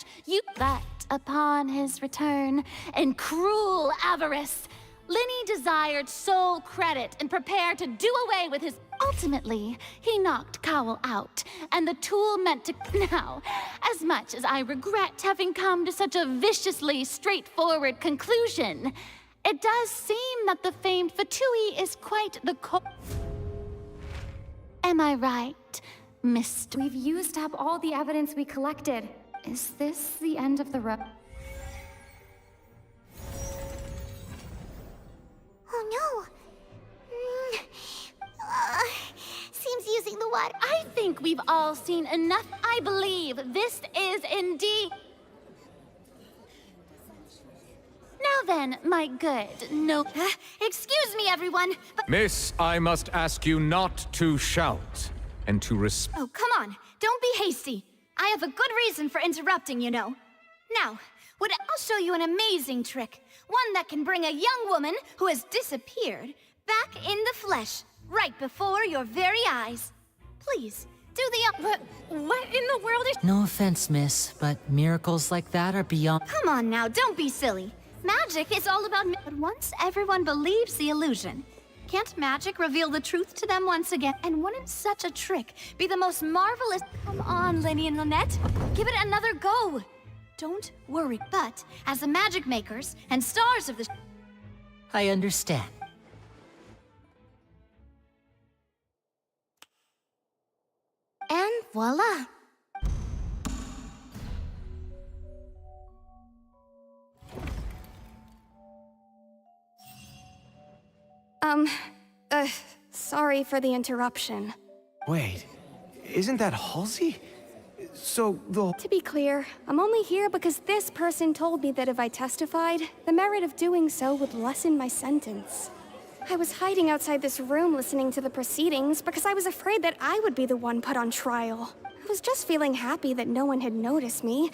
But upon his return, in cruel avarice, Linny desired sole credit and prepared to do away with his... Ultimately, he knocked Cowl out, and the tool meant to... Now, as much as I regret having come to such a viciously straightforward conclusion, it does seem that the famed Fatui is quite the Am I right, Mr. We've used up all the evidence we collected. Is this the end of the road? Oh no! Seems using the water. I think we've all seen enough. I believe this is indeed... Now then, my good, no... Excuse me, everyone, but... Miss, I must ask you not to shout, and to Oh, come on. Don't be hasty. I have a good reason for interrupting, you know. Now, I'll show you an amazing trick. One that can bring a young woman who has disappeared back in the flesh, right before your very eyes. Please, do the... What in the world is... No offense, miss, but miracles like that are beyond... Come on now, don't be silly. Magic is all about... But once everyone believes the illusion, can't magic reveal the truth to them once again? And wouldn't such a trick be the most marvelous... Come on, Linny and Lynette. Give it another go. Don't worry. But as the magic makers and stars of the... I understand. And voila! Sorry for the interruption. Wait, isn't that Halsey? So To be clear, I'm only here because this person told me that if I testified, the merit of doing so would lessen my sentence. I was hiding outside this room listening to the proceedings because I was afraid that I would be the one put on trial. I was just feeling happy that no one had noticed me.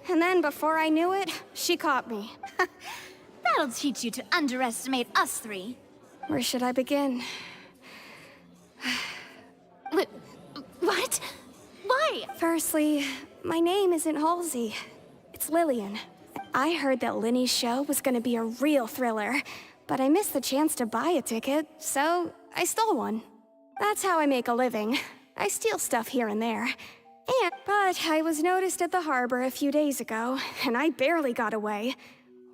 And then before I knew it, she caught me. That'll teach you to underestimate us three. Where should I begin? What? Why? Firstly, my name isn't Halsey. It's Lillian. I heard that Linny's show was gonna be a real thriller, but I missed the chance to buy a ticket, so I stole one. That's how I make a living. I steal stuff here and there. But I was noticed at the harbor a few days ago, and I barely got away.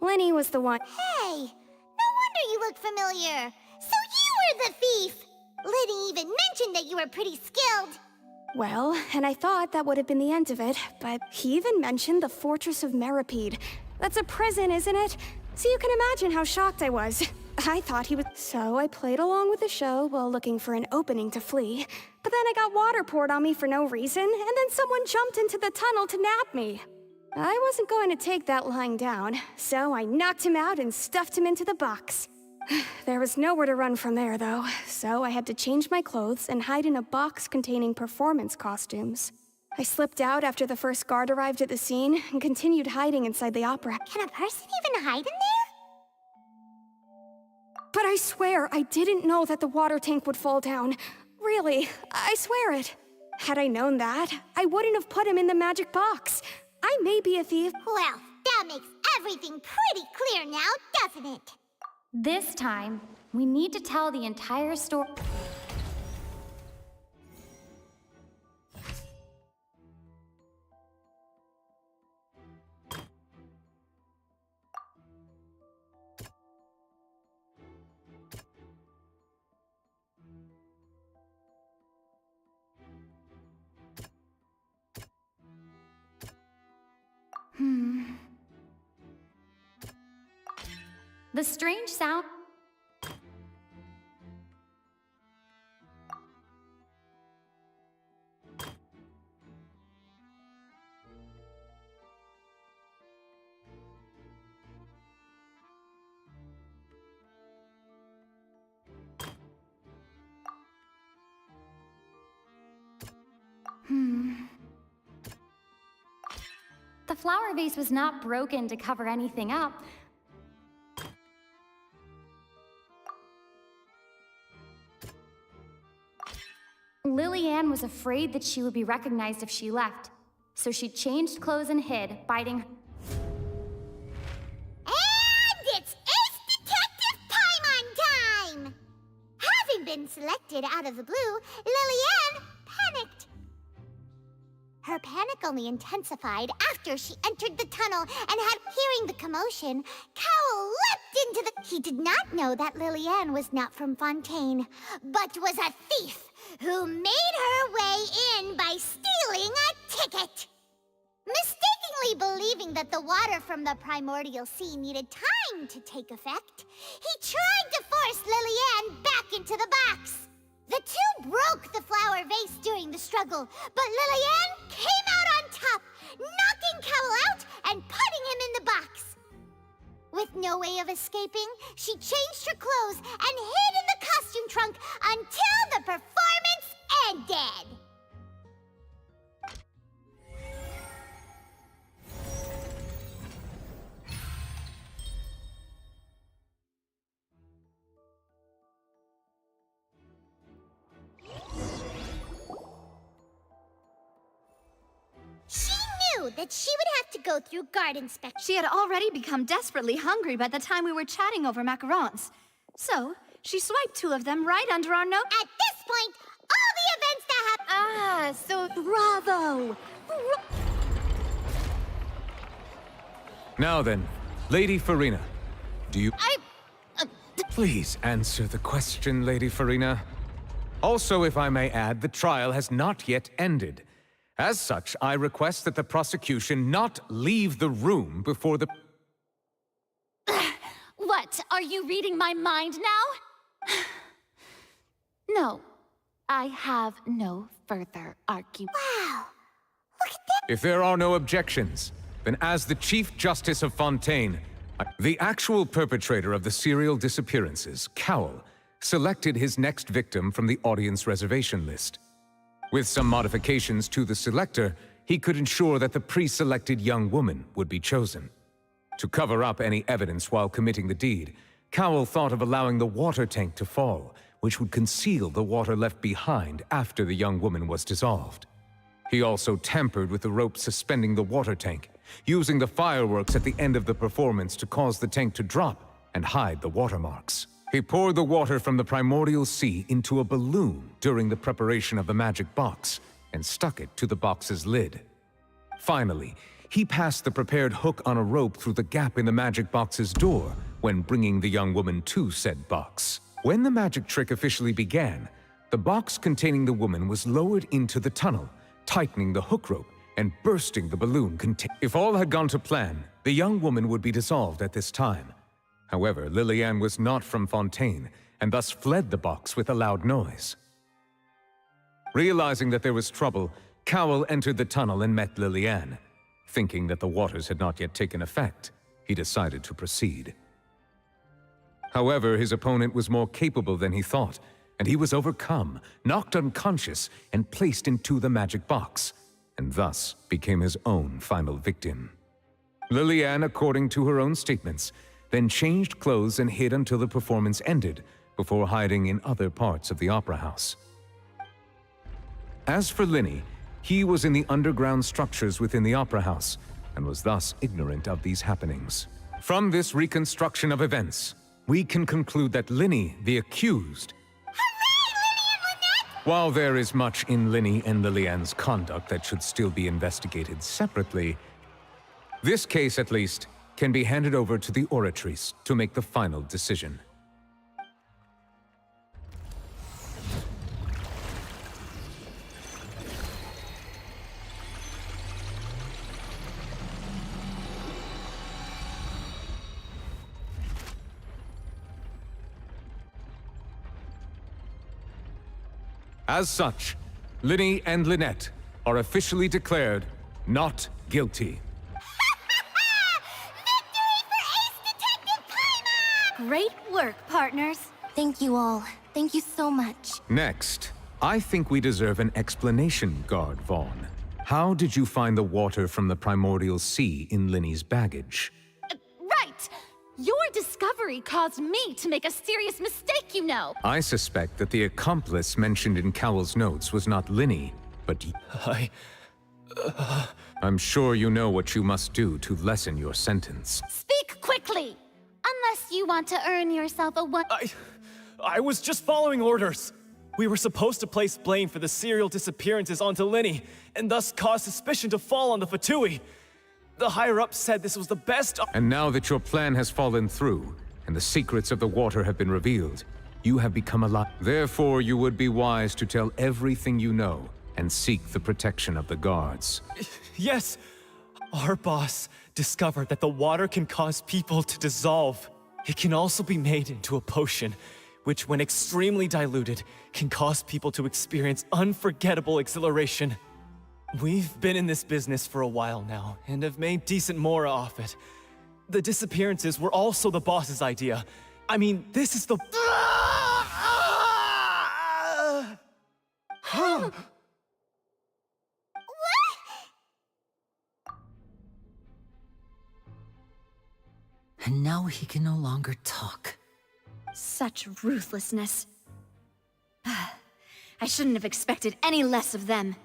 Linny was the one. Hey! No wonder you look familiar. So you were the thief! Liddy even mentioned that you were pretty skilled. Well, and I thought that would have been the end of it, but he even mentioned the Fortress of Meripede. That's a prison, isn't it? So you can imagine how shocked I was. I thought he was. So I played along with the show while looking for an opening to flee. But then I got water poured on me for no reason, and then someone jumped into the tunnel to nab me. I wasn't going to take that lying down, so I knocked him out and stuffed him into the box. There was nowhere to run from there, though, so I had to change my clothes and hide in a box containing performance costumes. I slipped out after the first guard arrived at the scene and continued hiding inside the opera. Can a person even hide in there? But I swear I didn't know that the water tank would fall down. Really, I swear it. Had I known that, I wouldn't have put him in the magic box. I may be a thief. Well, that makes everything pretty clear now, doesn't it? This time, we need to tell the entire story. The strange sound. The flower vase was not broken to cover anything up. Lillian was afraid that she would be recognized if she left, so she changed clothes and hid, biting. And it's Ace Detective Paimon time! Having been selected out of the blue, Lillian panicked. Her panic only intensified after she entered the tunnel and had hearing the commotion. Cowell leapt into the... He did not know that Lillian was not from Fontaine, but was a thief who made her way in by stealing a ticket. Mistakenly believing that the water from the primordial sea needed time to take effect, he tried to force Lillian back into the box. The two broke the flower vase during the struggle, but Lillian came out on top, knocking Cowell out and putting him in the box. With no way of escaping, she changed her clothes and hid in the costume trunk until the performance ended. That she would have to go through guard inspection. She had already become desperately hungry by the time we were chatting over macarons. So, she swiped 2 of them right under our nose. At this point, all the events that so bravo! Now then, Lady Farina, do you... Please answer the question, Lady Farina. Also, if I may add, the trial has not yet ended. As such, I request that the prosecution not leave the room before the... What? Are you reading my mind now? No, I have no further argument. Wow, look at that! If there are no objections, then as the Chief Justice of Fontaine, the actual perpetrator of the serial disappearances, Cowell, selected his next victim from the audience reservation list. With some modifications to the selector, he could ensure that the pre-selected young woman would be chosen. To cover up any evidence while committing the deed, Cowell thought of allowing the water tank to fall, which would conceal the water left behind after the young woman was dissolved. He also tampered with the rope suspending the water tank, using the fireworks at the end of the performance to cause the tank to drop and hide the watermarks. He poured the water from the primordial sea into a balloon during the preparation of the magic box and stuck it to the box's lid. Finally, he passed the prepared hook on a rope through the gap in the magic box's door when bringing the young woman to said box. When the magic trick officially began, the box containing the woman was lowered into the tunnel, tightening the hook rope and bursting the balloon. If all had gone to plan, the young woman would be dissolved at this time, However, Lillian was not from Fontaine, and thus fled the box with a loud noise. Realizing that there was trouble, Cowell entered the tunnel and met Lillian. Thinking that the waters had not yet taken effect, he decided to proceed. However, his opponent was more capable than he thought, and he was overcome, knocked unconscious, and placed into the magic box, and thus became his own final victim. Lillian, according to her own statements, then changed clothes and hid until the performance ended, before hiding in other parts of the opera house. As for Linny, he was in the underground structures within the opera house, and was thus ignorant of these happenings. From this reconstruction of events, we can conclude that Linny, the accused, while there is much in Linny and Lillian's conduct that should still be investigated separately, this case, at least, can be handed over to the Oratrice to make the final decision. As such, Linny and Lynette are officially declared not guilty. Great work, partners. Thank you all. Thank you so much. Next, I think we deserve an explanation, Guard Vaughn. How did you find the water from the primordial sea in Linny's baggage? Right! Your discovery caused me to make a serious mistake, you know. I suspect that the accomplice mentioned in Cowell's notes was not Linny, but I'm sure you know what you must do to lessen your sentence. Speak quickly! Unless you want to earn yourself a one- I was just following orders. We were supposed to place blame for the serial disappearances onto Linny, and thus cause suspicion to fall on the Fatui. The higher-ups said this was the best— And now that your plan has fallen through, and the secrets of the water have been revealed, you have become alive. Therefore, you would be wise to tell everything you know, and seek the protection of the guards. Yes! Our boss discovered that the water can cause people to dissolve. It can also be made into a potion, which when extremely diluted, can cause people to experience unforgettable exhilaration. We've been in this business for a while now, and have made decent mora off it. The disappearances were also the boss's idea. I mean, this is the— And now he can no longer talk. Such ruthlessness. I shouldn't have expected any less of them.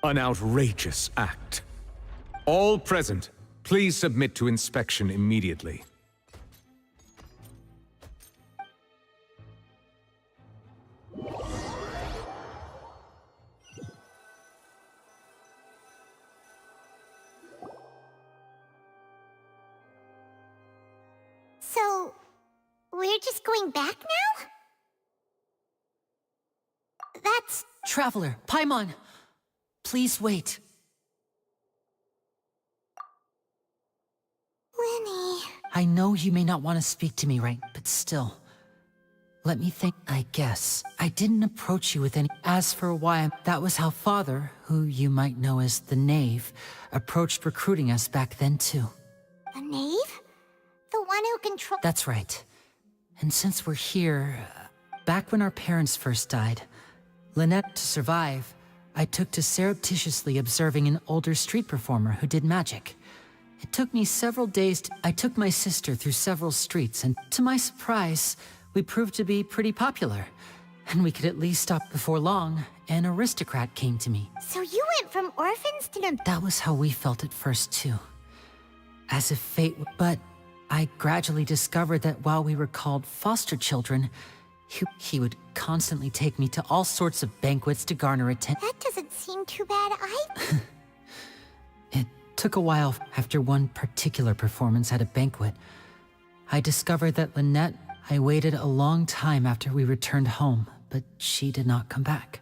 An outrageous act. All present, please submit to inspection immediately. So, we're just going back now? That's... Traveler, Paimon! Please wait. Linny... I know you may not want to speak to me right, but still. Let me think. I guess I didn't approach you with any— As for why, that was how Father, who you might know as the Knave, approached recruiting us back then too. The Knave? The one who controls— That's right. And since we're here, back when our parents first died, Lynette, to survive, I took to surreptitiously observing an older street performer who did magic. It took me several days I took my sister through several streets, and to my surprise, we proved to be pretty popular. And we could at least stop before long, an aristocrat came to me. So you went from orphans to— That was how we felt at first, too. As if fate— But I gradually discovered that while we were called foster children, he would constantly take me to all sorts of banquets to garner attention. That doesn't seem too bad either. It took a while. After one particular performance at a banquet, I discovered that Lynette— I waited a long time after we returned home, but she did not come back.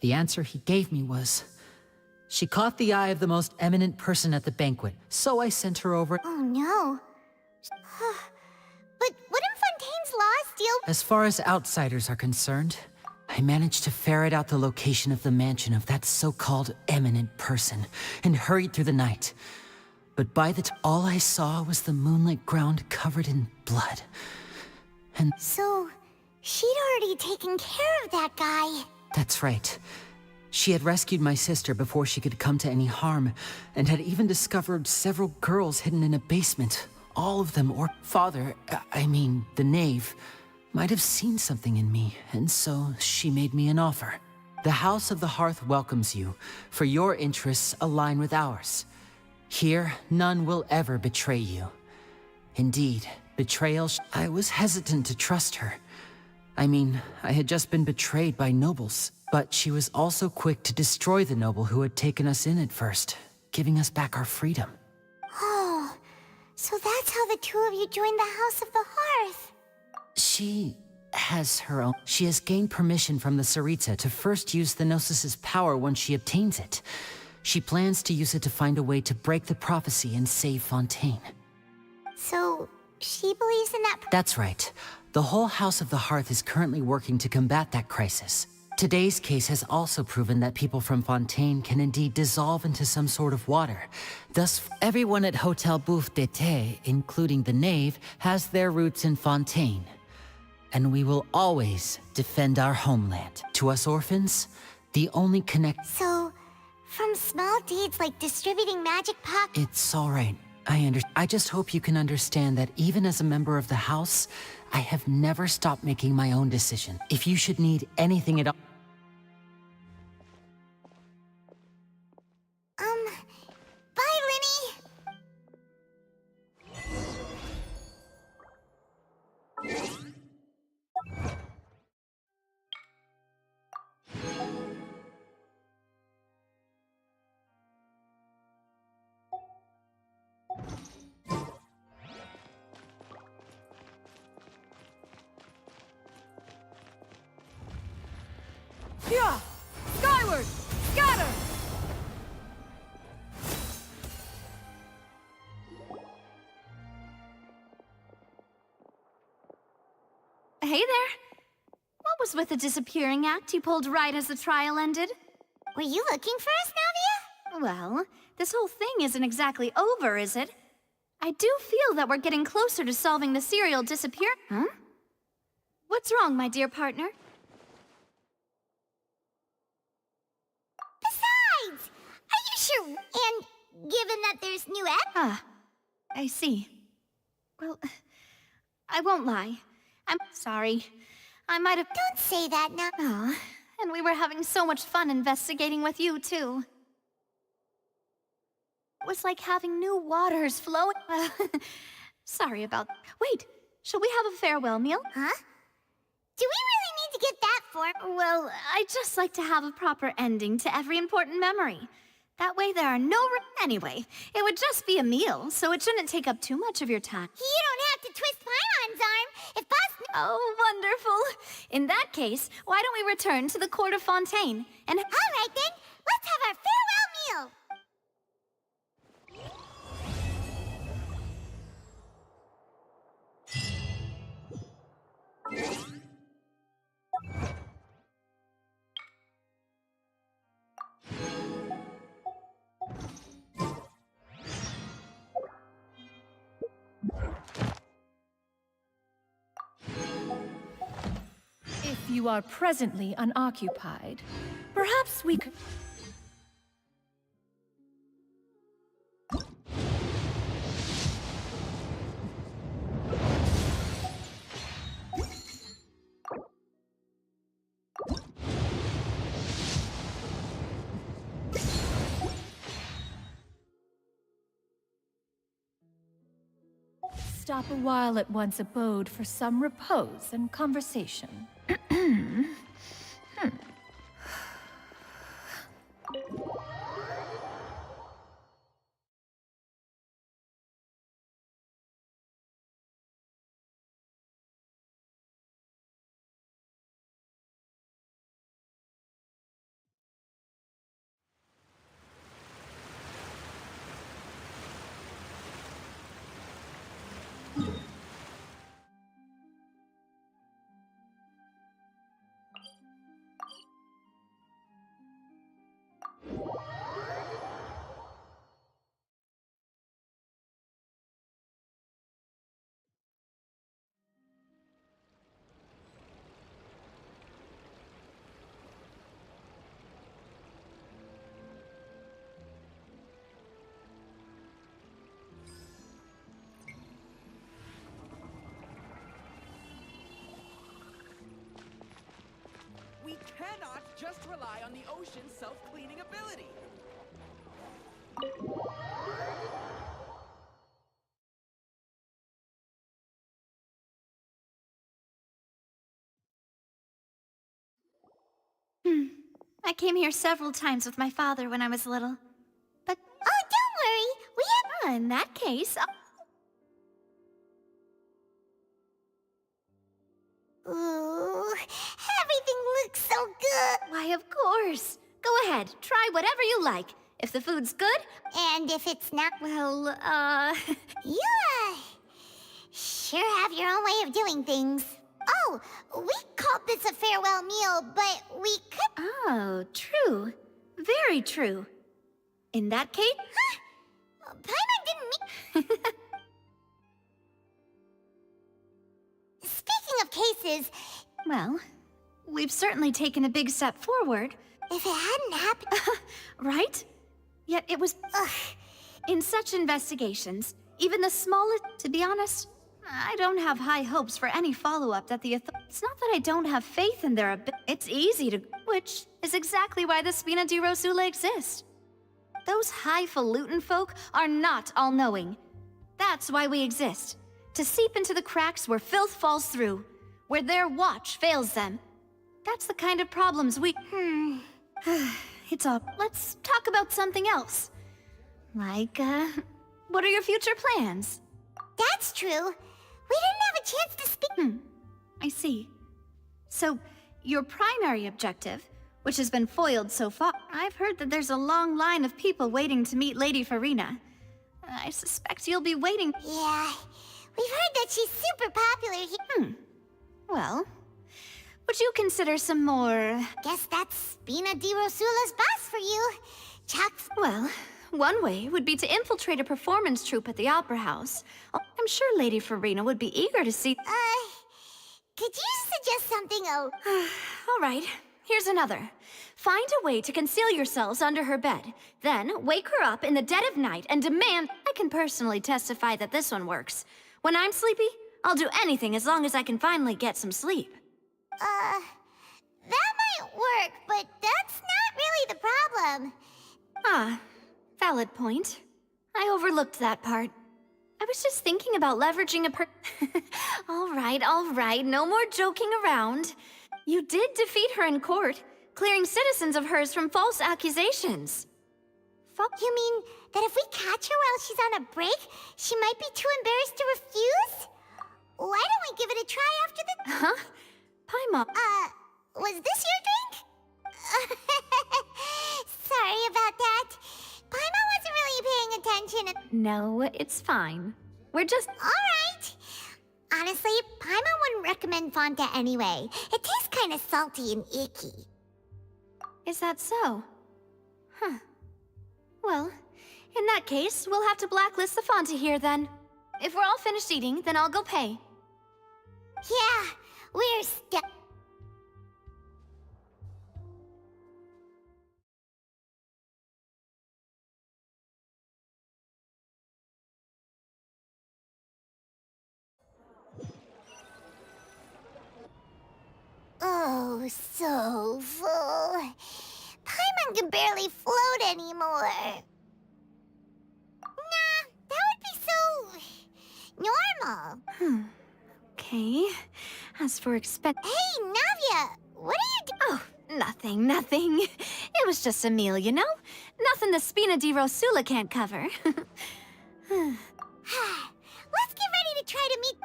The answer he gave me was, she caught the eye of the most eminent person at the banquet, so I sent her over— Oh no. But wouldn't Fontaine's laws deal... As far as outsiders are concerned, I managed to ferret out the location of the mansion of that so-called eminent person and hurried through the night. But by the time all I saw was the moonlit ground covered in blood. And So, she'd already taken care of that guy. that's right. She had rescued my sister before she could come to any harm, and had even discovered several girls hidden in a basement. All of them, or father, I mean, the knave, might have seen something in me, and so she made me an offer. The House of the Hearth welcomes you, for your interests align with ours. Here, none will ever betray you. Indeed, betrayal. I was hesitant to trust her. I mean, I had just been betrayed by nobles, but she was also quick to destroy the noble who had taken us in at first, giving us back our freedom. Oh, so that's how the two of you joined the House of the Hearth. She has her own. She has gained permission from the Tsaritsa to first use the Gnosis's power when she obtains it. She plans to use it to find a way to break the prophecy and save Fontaine. So, she believes in that... That's right. The whole House of the Hearth is currently working to combat that crisis. Today's case has also proven that people from Fontaine can indeed dissolve into some sort of water. Thus, everyone at Hotel Bouffe d'été, including the knave, has their roots in Fontaine. And we will always defend our homeland. To us orphans, the only connect... So, from small deeds like distributing magic pock... It's all right. I just hope you can understand that even as a member of the House, I have never stopped making my own decision. If you should need anything at all... Bye, Linny! Yeah! Skyward! Scatter! Hey there. What was with the disappearing act you pulled right as the trial ended? Were you looking for us, Navia? Well, this whole thing isn't exactly over, is it? I do feel that we're getting closer to solving the serial disappear... Huh? What's wrong, my dear partner? Besides, are you sure? And given that there's new Ah, I see. Well, I won't lie. I'm sorry. I might have... Don't say that now. Aw, and we were having so much fun investigating with you, too. It was like having new waters flowing... sorry about... Wait, shall we have a farewell meal? Huh? Do we really need to get that far? Well, I'd just like to have a proper ending to every important memory. That way there are no... Anyway, it would just be a meal, so it shouldn't take up too much of your time. You don't have to twist Paimon's arm. If Boss... Oh, wonderful. In that case, why don't we return to the court of Fontaine and... All right, then. Let's have our farewell meal. If you are presently unoccupied, perhaps we could... Stop a while at one's abode for some repose and conversation. We cannot just rely on the ocean's self-cleaning ability. I came here several times with my father when I was little. But Oh, don't worry. We have... in that case, Ooh, everything looks so good. why, of course. Go ahead, try whatever you like. If the food's good, And if it's not... well, You, sure have your own way of doing things. Oh, we called this a farewell meal, but we could... Oh, true. Very true. In that case... Huh? Paimon didn't mean... Speaking of cases, Well, we've certainly taken a big step forward. if it hadn't happened... Right? Yet it was... Ugh. In such investigations, even the smallest... To be honest, I don't have high hopes for any follow-up that the It's not that I don't have faith in their ability. It's easy to... Which is exactly why the Spina di Rosula exist. Those highfalutin folk are not all-knowing. That's why we exist. To seep into the cracks where filth falls through. Where their watch fails them. That's the kind of problems we... It's all... Let's talk about something else. Like, what are your future plans? That's true. We didn't have a chance to speak... I see. So, your primary objective, which has been foiled so far... I've heard that there's a long line of people waiting to meet Lady Farina. I suspect you'll be waiting... Yeah, we've heard that she's super popular here. Well, would you consider some more... Guess that's Spina di Rosula's boss for you. Chuck's... Well, one way would be to infiltrate a performance troupe at the Opera House. I'm sure Lady Farina would be eager to see... Could you suggest something, All right, here's another. Find a way to conceal yourselves under her bed. Then, wake her up in the dead of night and demand... I can personally testify that this one works. When I'm sleepy, I'll do anything as long as I can finally get some sleep. That might work, but that's not really the problem. Ah, valid point. I overlooked that part. I was just thinking about leveraging a all right, no more joking around. You did defeat her in court, clearing citizens of hers from false accusations. You mean that if we catch her while she's on a break, she might be too embarrassed to refuse? Why don't we give it a try after the... Huh? Paimon. Was this your drink? Sorry about that. Paimon wasn't really paying attention. No, it's fine. We're just... Alright. Honestly, Paimon wouldn't recommend Fonta anyway. It tastes kind of salty and icky. Is that so? Huh. Well, in that case, we'll have to blacklist the Fonta here then. If we're all finished eating, then I'll go pay. Yeah, we're stuck. Oh, so full. Paimon can barely float anymore. Nah, that would be so... normal. Okay. As for Hey, Navia! What are you doing? Oh, nothing. It was just a meal, you know? Nothing the Spina di Rosula can't cover. Let's get ready to try to meet...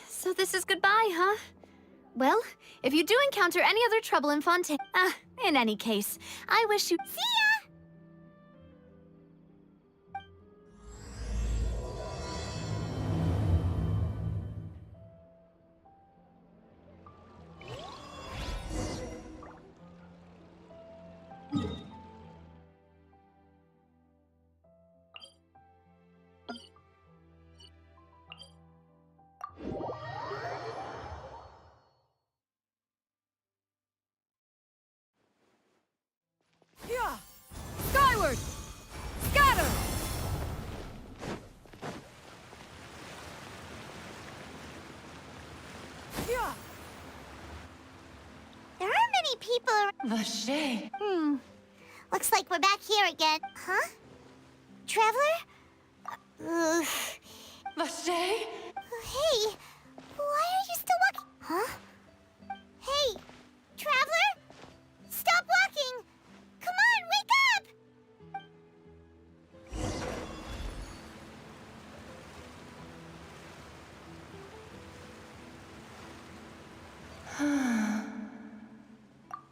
So this is goodbye, huh? Well, if you do encounter any other trouble in Fontaine... in any case, I wish you... See ya! There aren't many people around. Vache. Looks like we're back here again. Huh? Traveler? Ugh. Vache? Hey, why are you still walking? Huh? Hey, Traveler? Stop walking! Come on, wake up!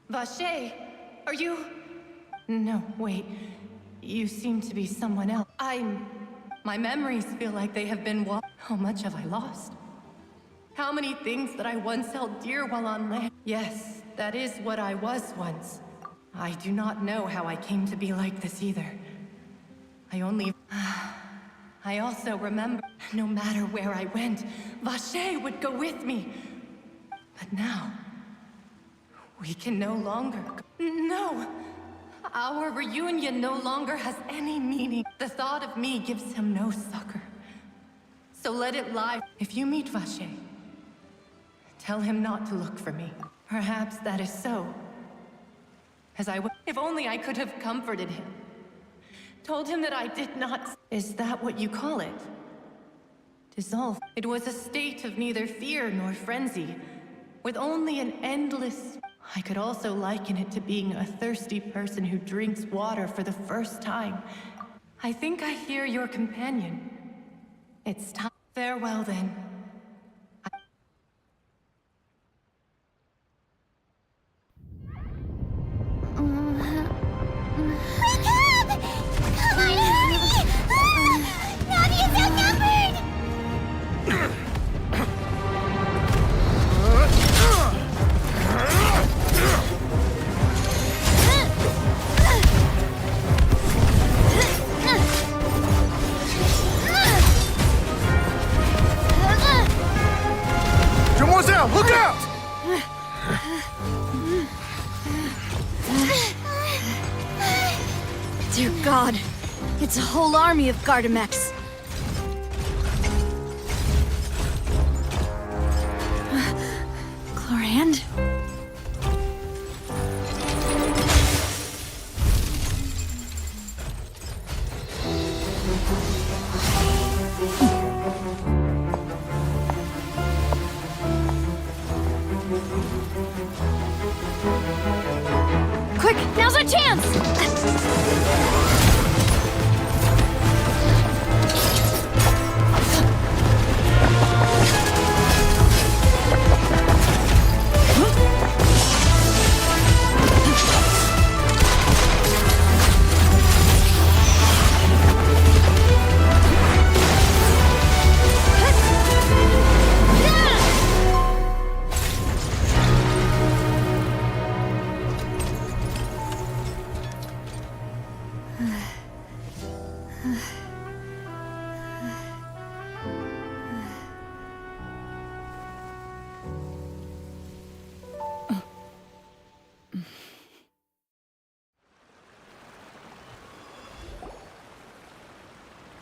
Vache, are you... No, wait. You seem to be someone else. My memories feel like they have been How much have I lost? How many things that I once held dear while on land? Yes, that is what I was once. I do not know how I came to be like this either. I also remember, no matter where I went, Vache would go with me. But now, we can no longer No! Our reunion no longer has any meaning. The thought of me gives him no succor. So let it lie. If you meet Vache, tell him not to look for me. Perhaps that is so. If only I could have comforted him. Told him that I did not... Is that what you call it? Dissolve. It was a state of neither fear nor frenzy, with only an endless... I could also liken it to being a thirsty person who drinks water for the first time. I think I hear your companion. It's time. Farewell, then. Wake up! Come on, hurry! Navia's outnumbered! Demoiselle, look out! Dear God, it's a whole army of Gardamex. Chlorand? Quick, now's our chance!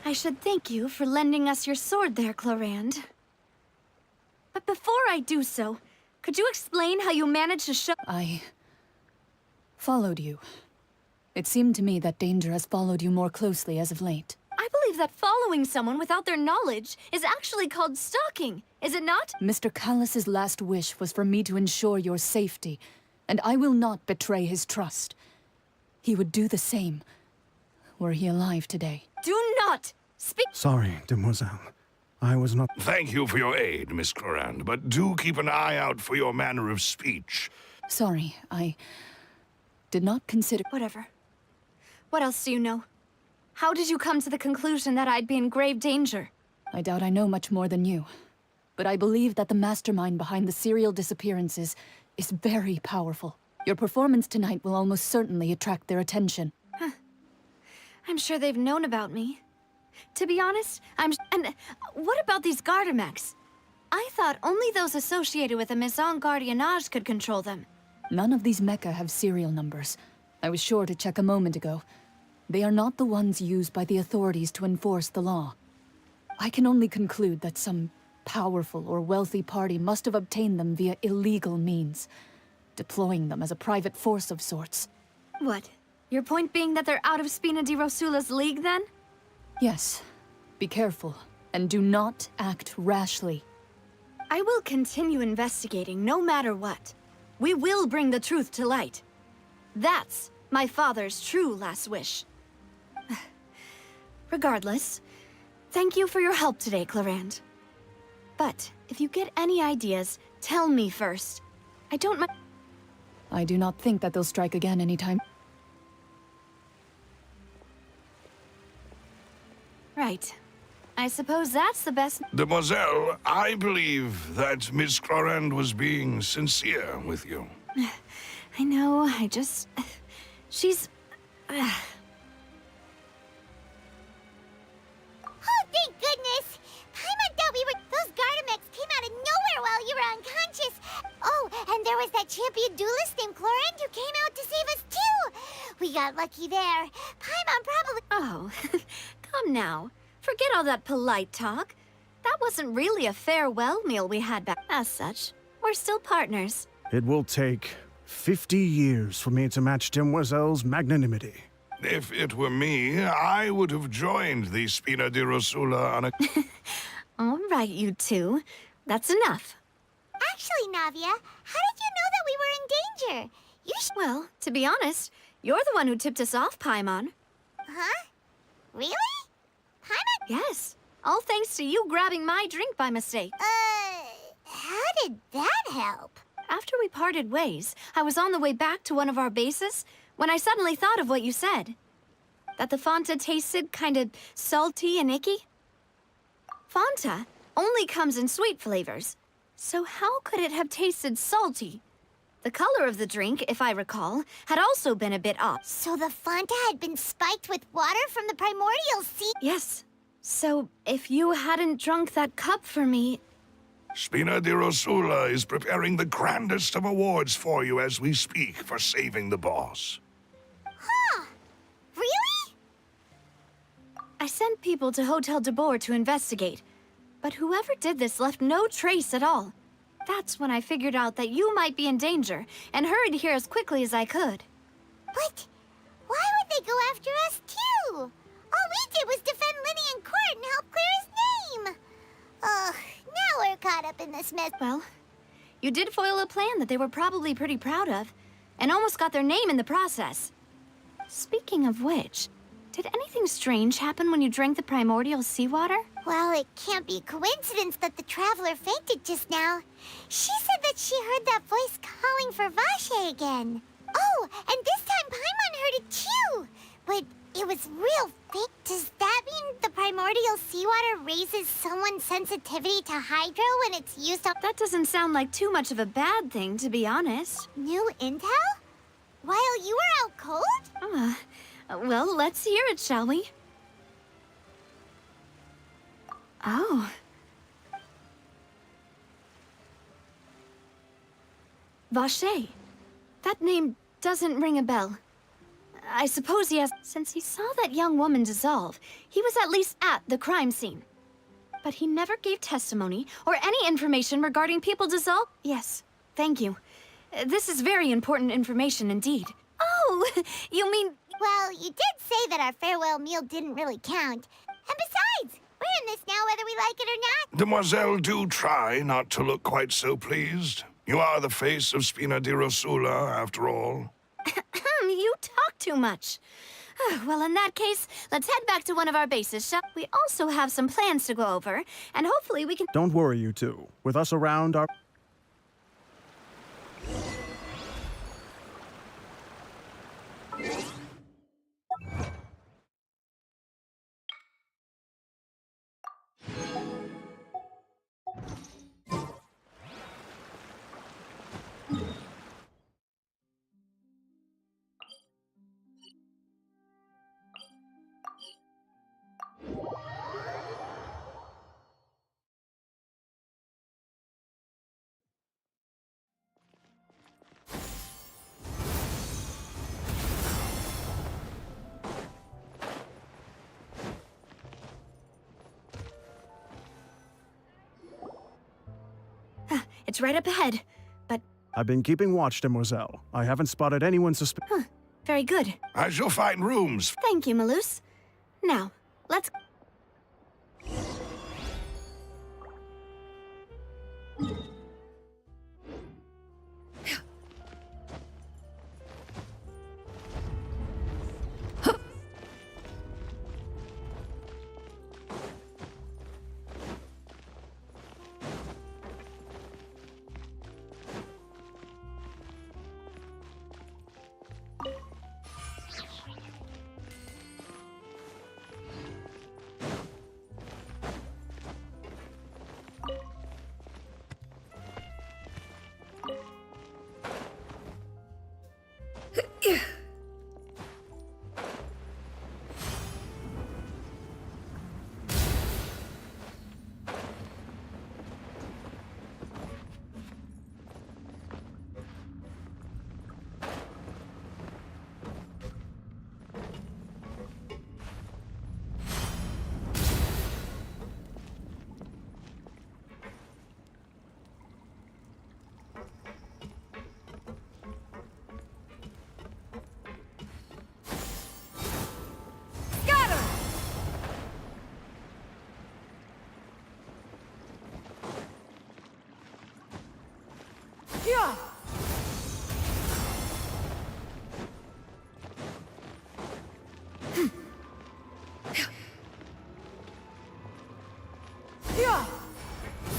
I should thank you for lending us your sword there, Chlorand. But before I do so, could you explain how you managed to show— I followed you. It seemed to me that danger has followed you more closely as of late. I believe that following someone without their knowledge is actually called stalking, is it not? Mr. Callus's last wish was for me to ensure your safety, and I will not betray his trust. He would do the same, were he alive today. Do not speak— Sorry, Demoiselle. I was not... Thank you for your aid, Miss Clorand, but do keep an eye out for your manner of speech. Sorry, I did not consider— Whatever. What else do you know? How did you come to the conclusion that I'd be in grave danger? I doubt I know much more than you, but I believe that the mastermind behind the serial disappearances is very powerful. Your performance tonight will almost certainly attract their attention. Huh. I'm sure they've known about me. To be honest, And what about these Gardamex? I thought only those associated with the Maison Gardiennage could control them. None of these mecha have serial numbers. I was sure to check a moment ago. They are not the ones used by the authorities to enforce the law. I can only conclude that some powerful or wealthy party must have obtained them via illegal means, deploying them as a private force of sorts. What? Your point being that they're out of Spina di Rosula's league, then? Yes. Be careful, and do not act rashly. I will continue investigating no matter what. We will bring the truth to light. That's my father's true last wish. Regardless, thank you for your help today, Clarand. But if you get any ideas, tell me first. I don't mind. I do not think that they'll strike again anytime. Right. I suppose that's the best. Demoiselle, I believe that Miss Clarand was being sincere with you. I know, I just... She's... Oh, thank goodness! Paimon thought we were... Those Gardamex came out of nowhere while you were unconscious. Oh, and there was that champion duelist named Clarand who came out to save us too! We got lucky there. Paimon probably... Oh, come now. Forget all that polite talk. That wasn't really a farewell meal we had back. As such, we're still partners. It will take 50 years for me to match Demoiselle's magnanimity. If it were me, I would have joined the Spina di Rosula on a... All right, you two. That's enough. Actually, Navia, how did you know that we were in danger? Well, to be honest, you're the one who tipped us off, Paimon. Huh? Really? Paimon? Yes. All thanks to you grabbing my drink by mistake. How did that help? After we parted ways, I was on the way back to one of our bases when I suddenly thought of what you said. That the Fanta tasted kind of salty and icky. Fanta only comes in sweet flavors, so how could it have tasted salty? The color of the drink, if I recall, had also been a bit off. So the Fanta had been spiked with water from the primordial sea? Yes. So, if you hadn't drunk that cup for me... Spina di Rosula is preparing the grandest of awards for you as we speak for saving the boss. Huh. Really? I sent people to Hotel de Boer to investigate, but whoever did this left no trace at all. That's when I figured out that you might be in danger, and hurried here as quickly as I could. But why would they go after us, too? All we did was defend Linny in court and help clear his name. Ugh, now we're caught up in this mess. Well, you did foil a plan that they were probably pretty proud of, and almost got their name in the process. Speaking of which, did anything strange happen when you drank the primordial seawater? Well, it can't be a coincidence that the Traveler fainted just now. She said that she heard that voice calling for Vache again. Oh, and this time Paimon heard it too. But it was real fake. Does that mean the primordial seawater raises someone's sensitivity to hydro when it's used up? That doesn't sound like too much of a bad thing, to be honest. New intel? While you were out cold? Well, let's hear it, shall we? Oh. Vache. That name doesn't ring a bell. I suppose he has... Since he saw that young woman dissolve, he was at least at the crime scene. But he never gave testimony or any information regarding people dissolve... Yes, thank you. This is very important information indeed. Oh, you mean... Well, you did say that our farewell meal didn't really count. And besides, we're in this now whether we like it or not. Demoiselle, do try not to look quite so pleased. You are the face of Spina di Rosula, after all. You talk too much. Well, in that case, let's head back to one of our bases, shall we? Also have some plans to go over, and hopefully we can... Don't worry, you two. With us around, our... It's right up ahead, but... I've been keeping watch, Demoiselle. I haven't spotted anyone Huh, very good. I shall find rooms. Thank you, Malus. Now, let's...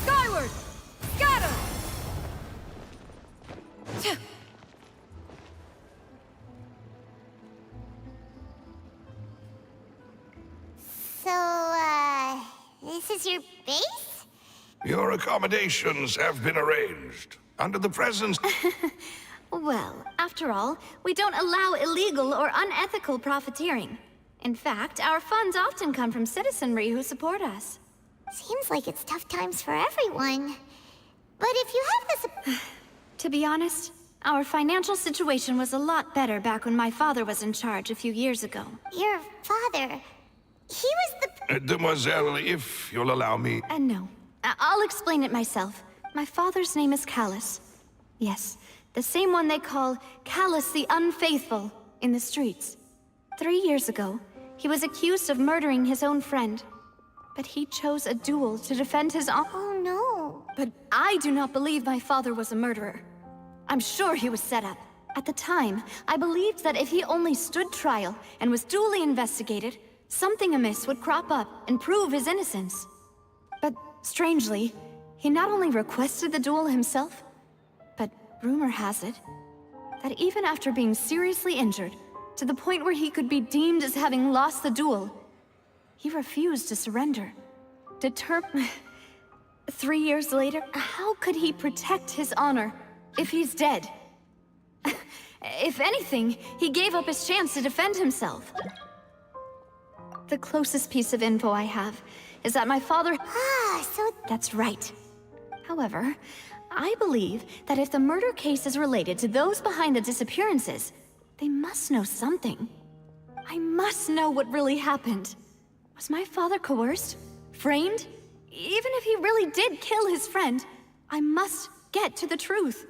Skyward! Scatter! So, this is your base? Your accommodations have been arranged. Under the presence... Well, after all, we don't allow illegal or unethical profiteering. In fact, our funds often come from citizenry who support us. Seems like it's tough times for everyone. But if you have this... To be honest, our financial situation was a lot better back when my father was in charge a few years ago. Your father... He was the... Demoiselle, if you'll allow me... No. I'll explain it myself. My father's name is Callus. Yes, the same one they call Callus the Unfaithful in the streets. 3 years ago, he was accused of murdering his own friend. But he chose a duel to defend his honor. Oh no. But I do not believe my father was a murderer. I'm sure he was set up. At the time, I believed that if he only stood trial and was duly investigated, something amiss would crop up and prove his innocence. But strangely, he not only requested the duel himself, but rumor has it that even after being seriously injured, to the point where he could be deemed as having lost the duel, he refused to surrender. 3 years later, how could he protect his honor if he's dead? If anything, he gave up his chance to defend himself. The closest piece of info I have is that my father... so... That's right. However, I believe that if the murder case is related to those behind the disappearances, they must know something. I must know what really happened. Was my father coerced? Framed? Even if he really did kill his friend, I must get to the truth.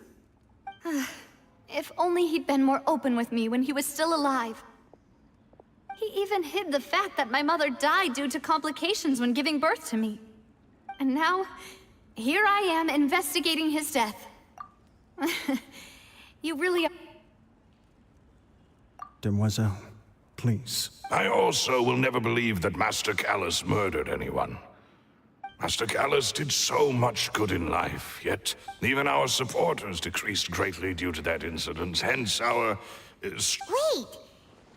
If only he'd been more open with me when he was still alive. He even hid the fact that my mother died due to complications when giving birth to me. And now, here I am investigating his death. You really are... Demoiselle, please. I also will never believe that Master Callus murdered anyone. Master Callus did so much good in life, yet even our supporters decreased greatly due to that incident, hence our... Wait!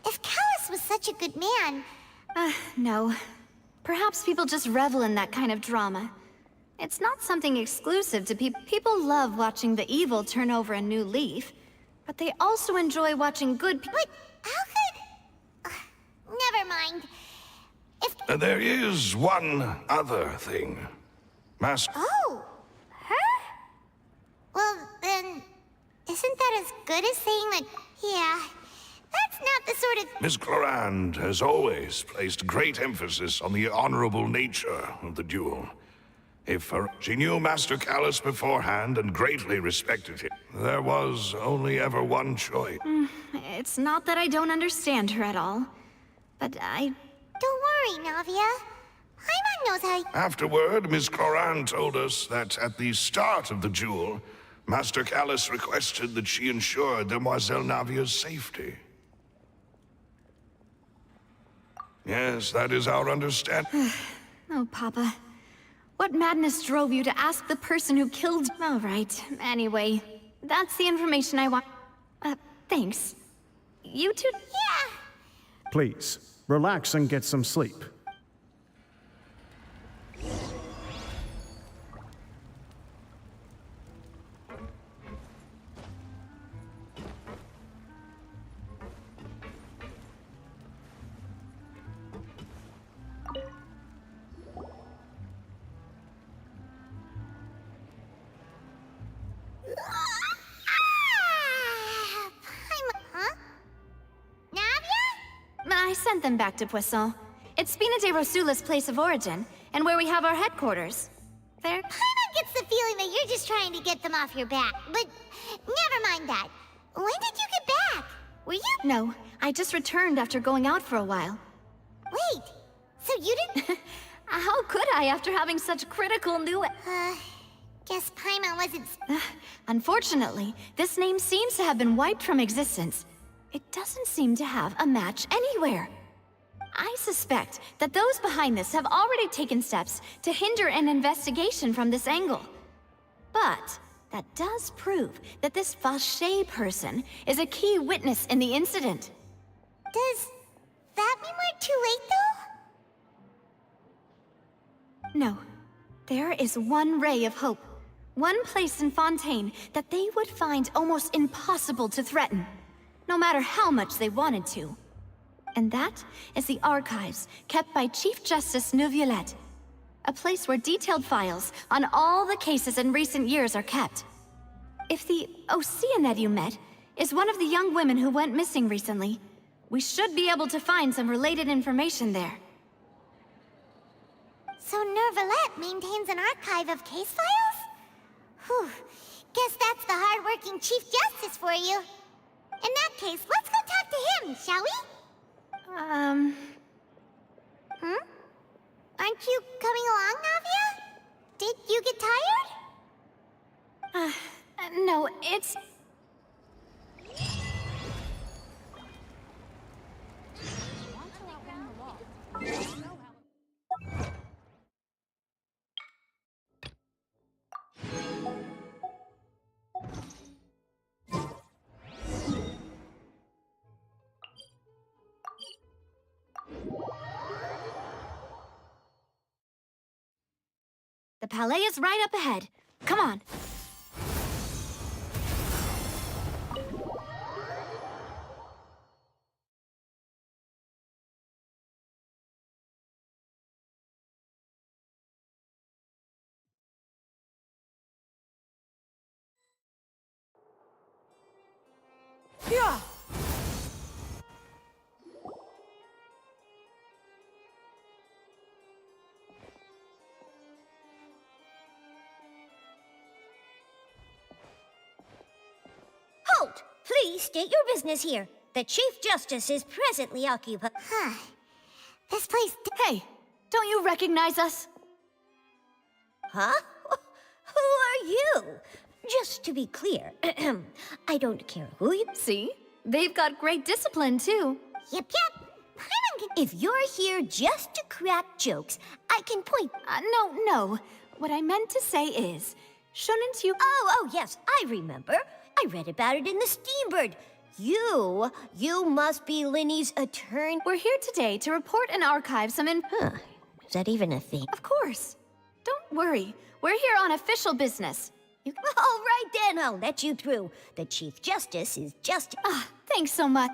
If Callus was such a good man... No. Perhaps people just revel in that kind of drama. It's not something exclusive to people. People love watching the evil turn over a new leaf, but they also enjoy watching good people... But how could... never mind. If... There is one other thing. Master... Oh! Her? Well, then... Isn't that as good as saying that... Yeah... That's not the sort of... Miss Clorand has always placed great emphasis on the honorable nature of the duel. She knew Master Callus beforehand and greatly respected him. There was only ever one choice. It's not that I don't understand her at all, but I... Don't worry, Navia. Paimon knows how... Afterward, Miss Cloran told us that at the start of the duel, Master Callus requested that she ensure Demoiselle Navia's safety. Yes, that is our understanding. Oh, Papa. What madness drove you to ask the person who killed... All right, anyway. That's the information I want. Thanks. You two... Yeah! Please, relax and get some sleep. I sent them back to Poisson. It's Spina de Rosula's place of origin, and where we have our headquarters. There. Paimon gets the feeling that you're just trying to get them off your back, but never mind that. When did you get back? Were you... No, I just returned after going out for a while. Wait, so you didn't... How could I after having such critical new... Guess Paimon wasn't... Unfortunately, this name seems to have been wiped from existence. It doesn't seem to have a match anywhere. I suspect that those behind this have already taken steps to hinder an investigation from this angle. But that does prove that this Vache person is a key witness in the incident. Does that mean we're too late, though? No. There is one ray of hope. One place in Fontaine that they would find almost impossible to threaten, no matter how much they wanted to. And that is the archives kept by Chief Justice Neuvillette, a place where detailed files on all the cases in recent years are kept. If the Oceanid you met is one of the young women who went missing recently, we should be able to find some related information there. So Neuvillette maintains an archive of case files? Whew. Guess that's the hard-working Chief Justice for you. In that case, let's go talk to him, shall we? Aren't you coming along, Navia? Did you get tired? No, it's... The Palais is right up ahead. Come on. Yeah. Halt! Please state your business here. The Chief Justice is presently occupied. This place... Hey, don't you recognize us? Huh? Who are you? Just to be clear, I don't care who you... See? They've got great discipline, too. Yep. If you're here just to crack jokes, I can point... No. What I meant to say is, shouldn't you... Oh, yes, I remember. I read about it in the Steambird. You must be Linny's attorney. We're here today to report and archive some Is that even a thing? Of course. Don't worry. We're here on official business. All right then, I'll let you through. The Chief Justice is just... Thanks so much.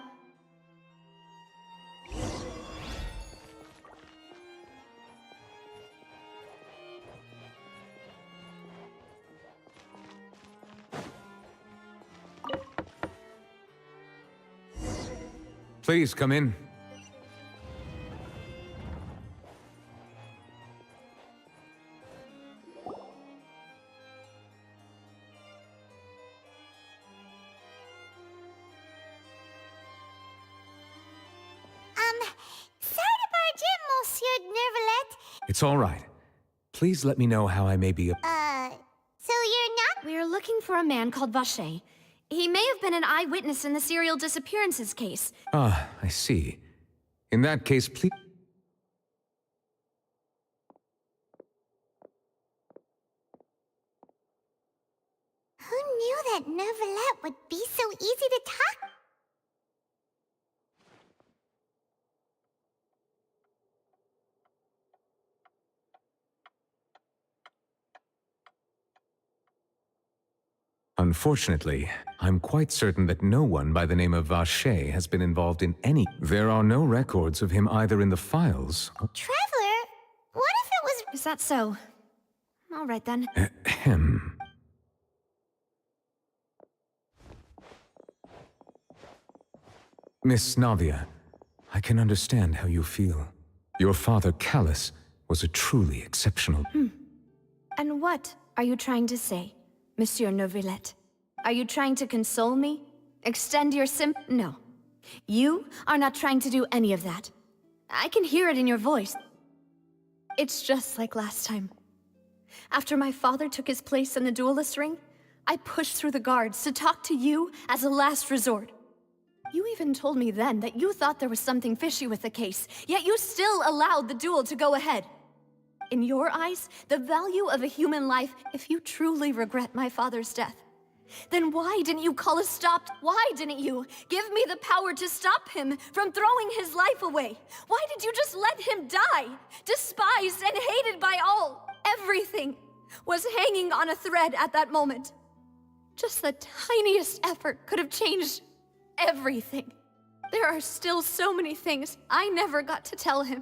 Please come in. It's all right. Please let me know how I may be So you're not— We're looking for a man called Vache. He may have been an eyewitness in the serial disappearances case. Ah, I see. In that case, please... Who knew that Neuvillette would be so easy to talk? Unfortunately, I'm quite certain that no one by the name of Vache has been involved in any... There are no records of him either in the files... Traveler, what if it was— Is that so? All right then. Ahem. Miss Navia, I can understand how you feel. Your father, Callus, was a truly exceptional... And what are you trying to say, Monsieur Neuvillette? Are you trying to console me? Extend your No. You are not trying to do any of that. I can hear it in your voice. It's just like last time. After my father took his place in the duelist ring, I pushed through the guards to talk to you as a last resort. You even told me then that you thought there was something fishy with the case, yet you still allowed the duel to go ahead. In your eyes, the value of a human life, if you truly regret my father's death, then why didn't you call a stop? Why didn't you give me the power to stop him from throwing his life away? Why did you just let him die, despised and hated by all? Everything was hanging on a thread at that moment. Just the tiniest effort could have changed everything. There are still so many things I never got to tell him.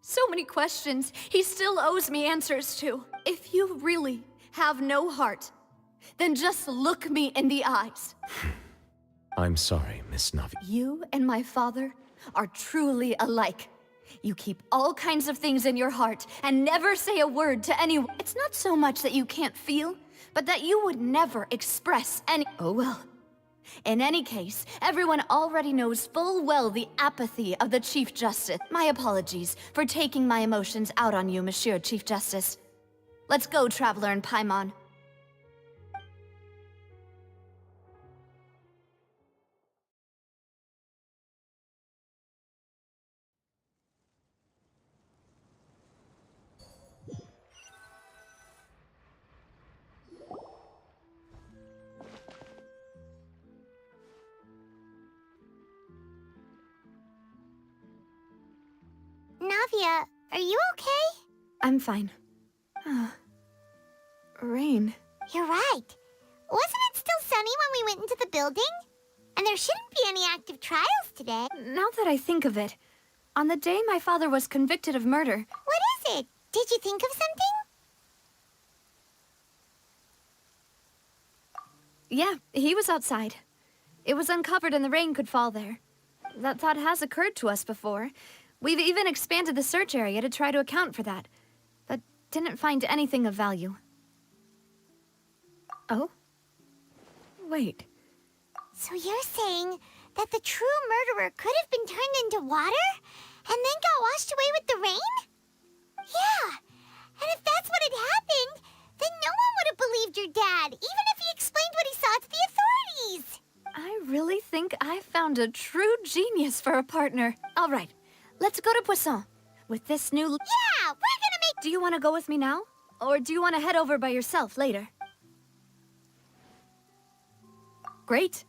So many questions he still owes me answers to. If you really have no heart, then just look me in the eyes. I'm sorry, Miss Navi. You and my father are truly alike. You keep all kinds of things in your heart and never say a word to anyone. It's not so much that you can't feel, but that you would never express any— Oh well. In any case, everyone already knows full well the apathy of the Chief Justice. My apologies for taking my emotions out on you, Monsieur Chief Justice. Let's go, Traveler and Paimon. Navia, are you okay? I'm fine. Rain. You're right. Wasn't it still sunny when we went into the building? And there shouldn't be any active trials today. Now that I think of it, on the day my father was convicted of murder... What is it? Did you think of something? Yeah, he was outside. It was uncovered and the rain could fall there. That thought has occurred to us before. We've even expanded the search area to try to account for that, but didn't find anything of value. Oh? Wait. So you're saying that the true murderer could have been turned into water and then got washed away with the rain? Yeah, and if that's what had happened, then no one would have believed your dad, even if he explained what he saw to the authorities. I really think I found a true genius for a partner. All right, let's go to Poisson. With this new... Yeah, we're gonna make... Do you want to go with me now? Or do you want to head over by yourself later? Great.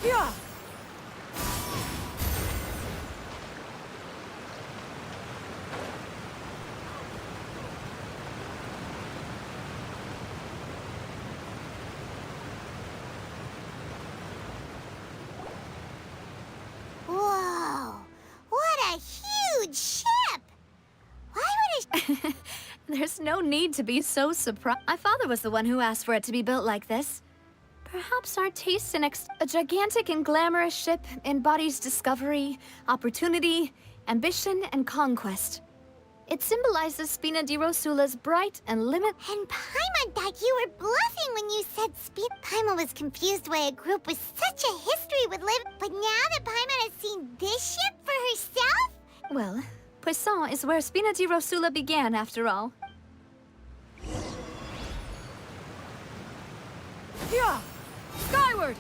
Yeah. Whoa, what a huge ship! Why would a... There's no need to be so surprised. My father was the one who asked for it to be built like this. Perhaps our tastes in a gigantic and glamorous ship embodies discovery, opportunity, ambition, and conquest. It symbolizes Spina di Rosula's bright and limit. And Paimon thought you were bluffing when you said Paimon was confused why a group with such a history would live. But now that Paimon has seen this ship for herself? Well, Poisson is where Spina di Rosula began, after all. Yeah! Skyward!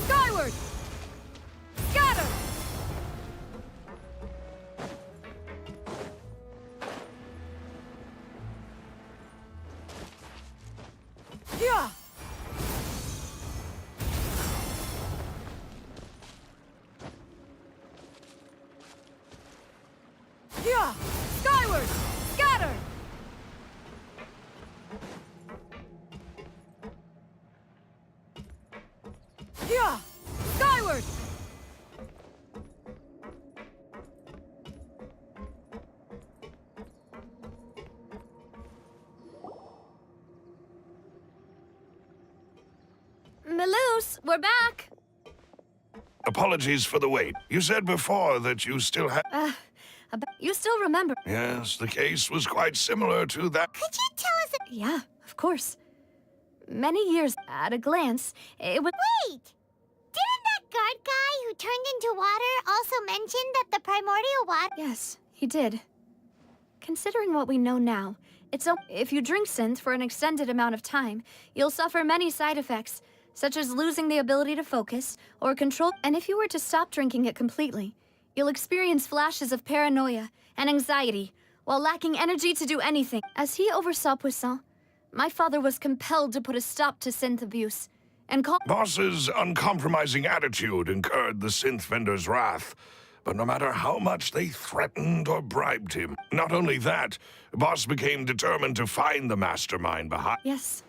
Skyward! Scatter! Yeah! Yeah! Skyward! Scatter! Yeah! Skyward! Melus, we're back! Apologies for the wait. You said before that you still had... You still remember? Yes, the case was quite similar to that. Could you tell us? Yeah, of course. Many years, at a glance, it would... Wait! Didn't that guard guy who turned into water also mention that the primordial water... Yes, he did. Considering what we know now, if you drink synth for an extended amount of time, you'll suffer many side effects, such as losing the ability to focus or control. And if you were to stop drinking it completely, you'll experience flashes of paranoia and anxiety while lacking energy to do anything. As he oversaw Poisson, my father was compelled to put a stop to synth abuse and call... Boss's uncompromising attitude incurred the synth vendor's wrath. But no matter how much they threatened or bribed him, not only that, Boss became determined to find the mastermind behind... Yes,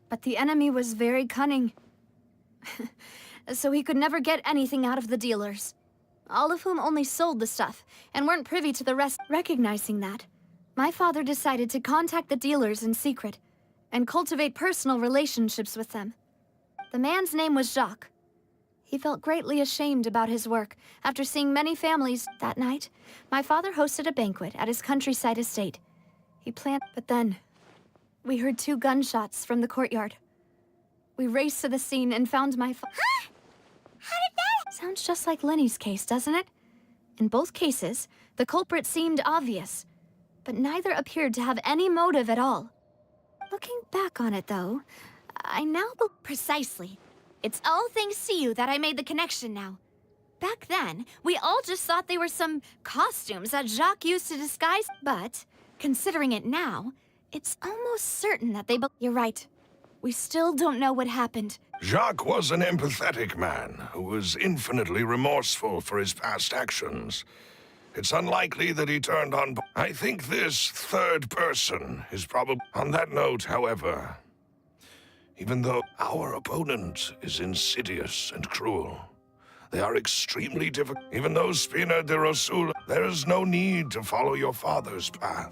but the enemy was very cunning. So he could never get anything out of the dealers, all of whom only sold the stuff and weren't privy to the rest. Recognizing that, my father decided to contact the dealers in secret and cultivate personal relationships with them. The man's name was Jacques. He felt greatly ashamed about his work after seeing many families. That night, my father hosted a banquet at his countryside estate. He planned, but then we heard 2 gunshots from the courtyard. We raced to the scene and found my Huh? How did that... Sounds just like Lenny's case, doesn't it? In both cases, the culprit seemed obvious, but neither appeared to have any motive at all. Looking back on it, though, I now... Precisely. It's all thanks to you that I made the connection now. Back then, we all just thought they were some costumes that Jacques used to disguise. But, considering it now, it's almost certain that they... You're right. We still don't know what happened. Jacques was an empathetic man who was infinitely remorseful for his past actions. It's unlikely that he turned on... I think this third person is probably... On that note, however, even though our opponent is insidious and cruel, they are extremely difficult. Even though Spina di Rosula, there is no need to follow your father's path.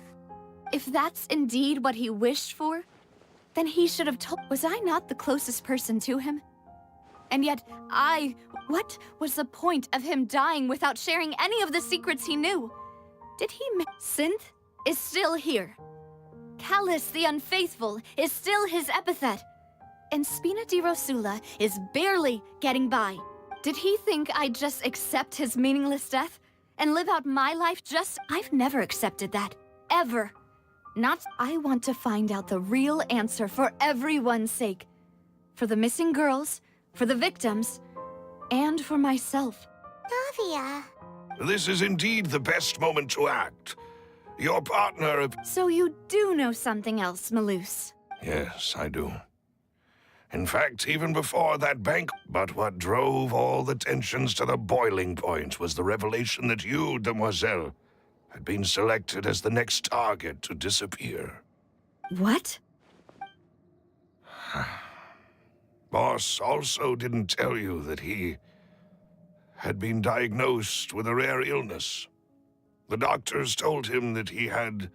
If that's indeed what he wished for, then he should have told... Was I not the closest person to him? And yet, What was the point of him dying without sharing any of the secrets he knew? Did he... Synth is still here. Callus the Unfaithful is still his epithet. And Spina di Rosula is barely getting by. Did he think I'd just accept his meaningless death and live out my life just... I've never accepted that. Ever. I want to find out the real answer for everyone's sake. For the missing girls, for the victims, and for myself. Navia. This is indeed the best moment to act. Your partner... So you do know something else, Malus. Yes, I do. In fact, even before that bank... But what drove all the tensions to the boiling point was the revelation that you, demoiselle, had been selected as the next target to disappear. What? Boss also didn't tell you that he had been diagnosed with a rare illness. The doctors told him that he had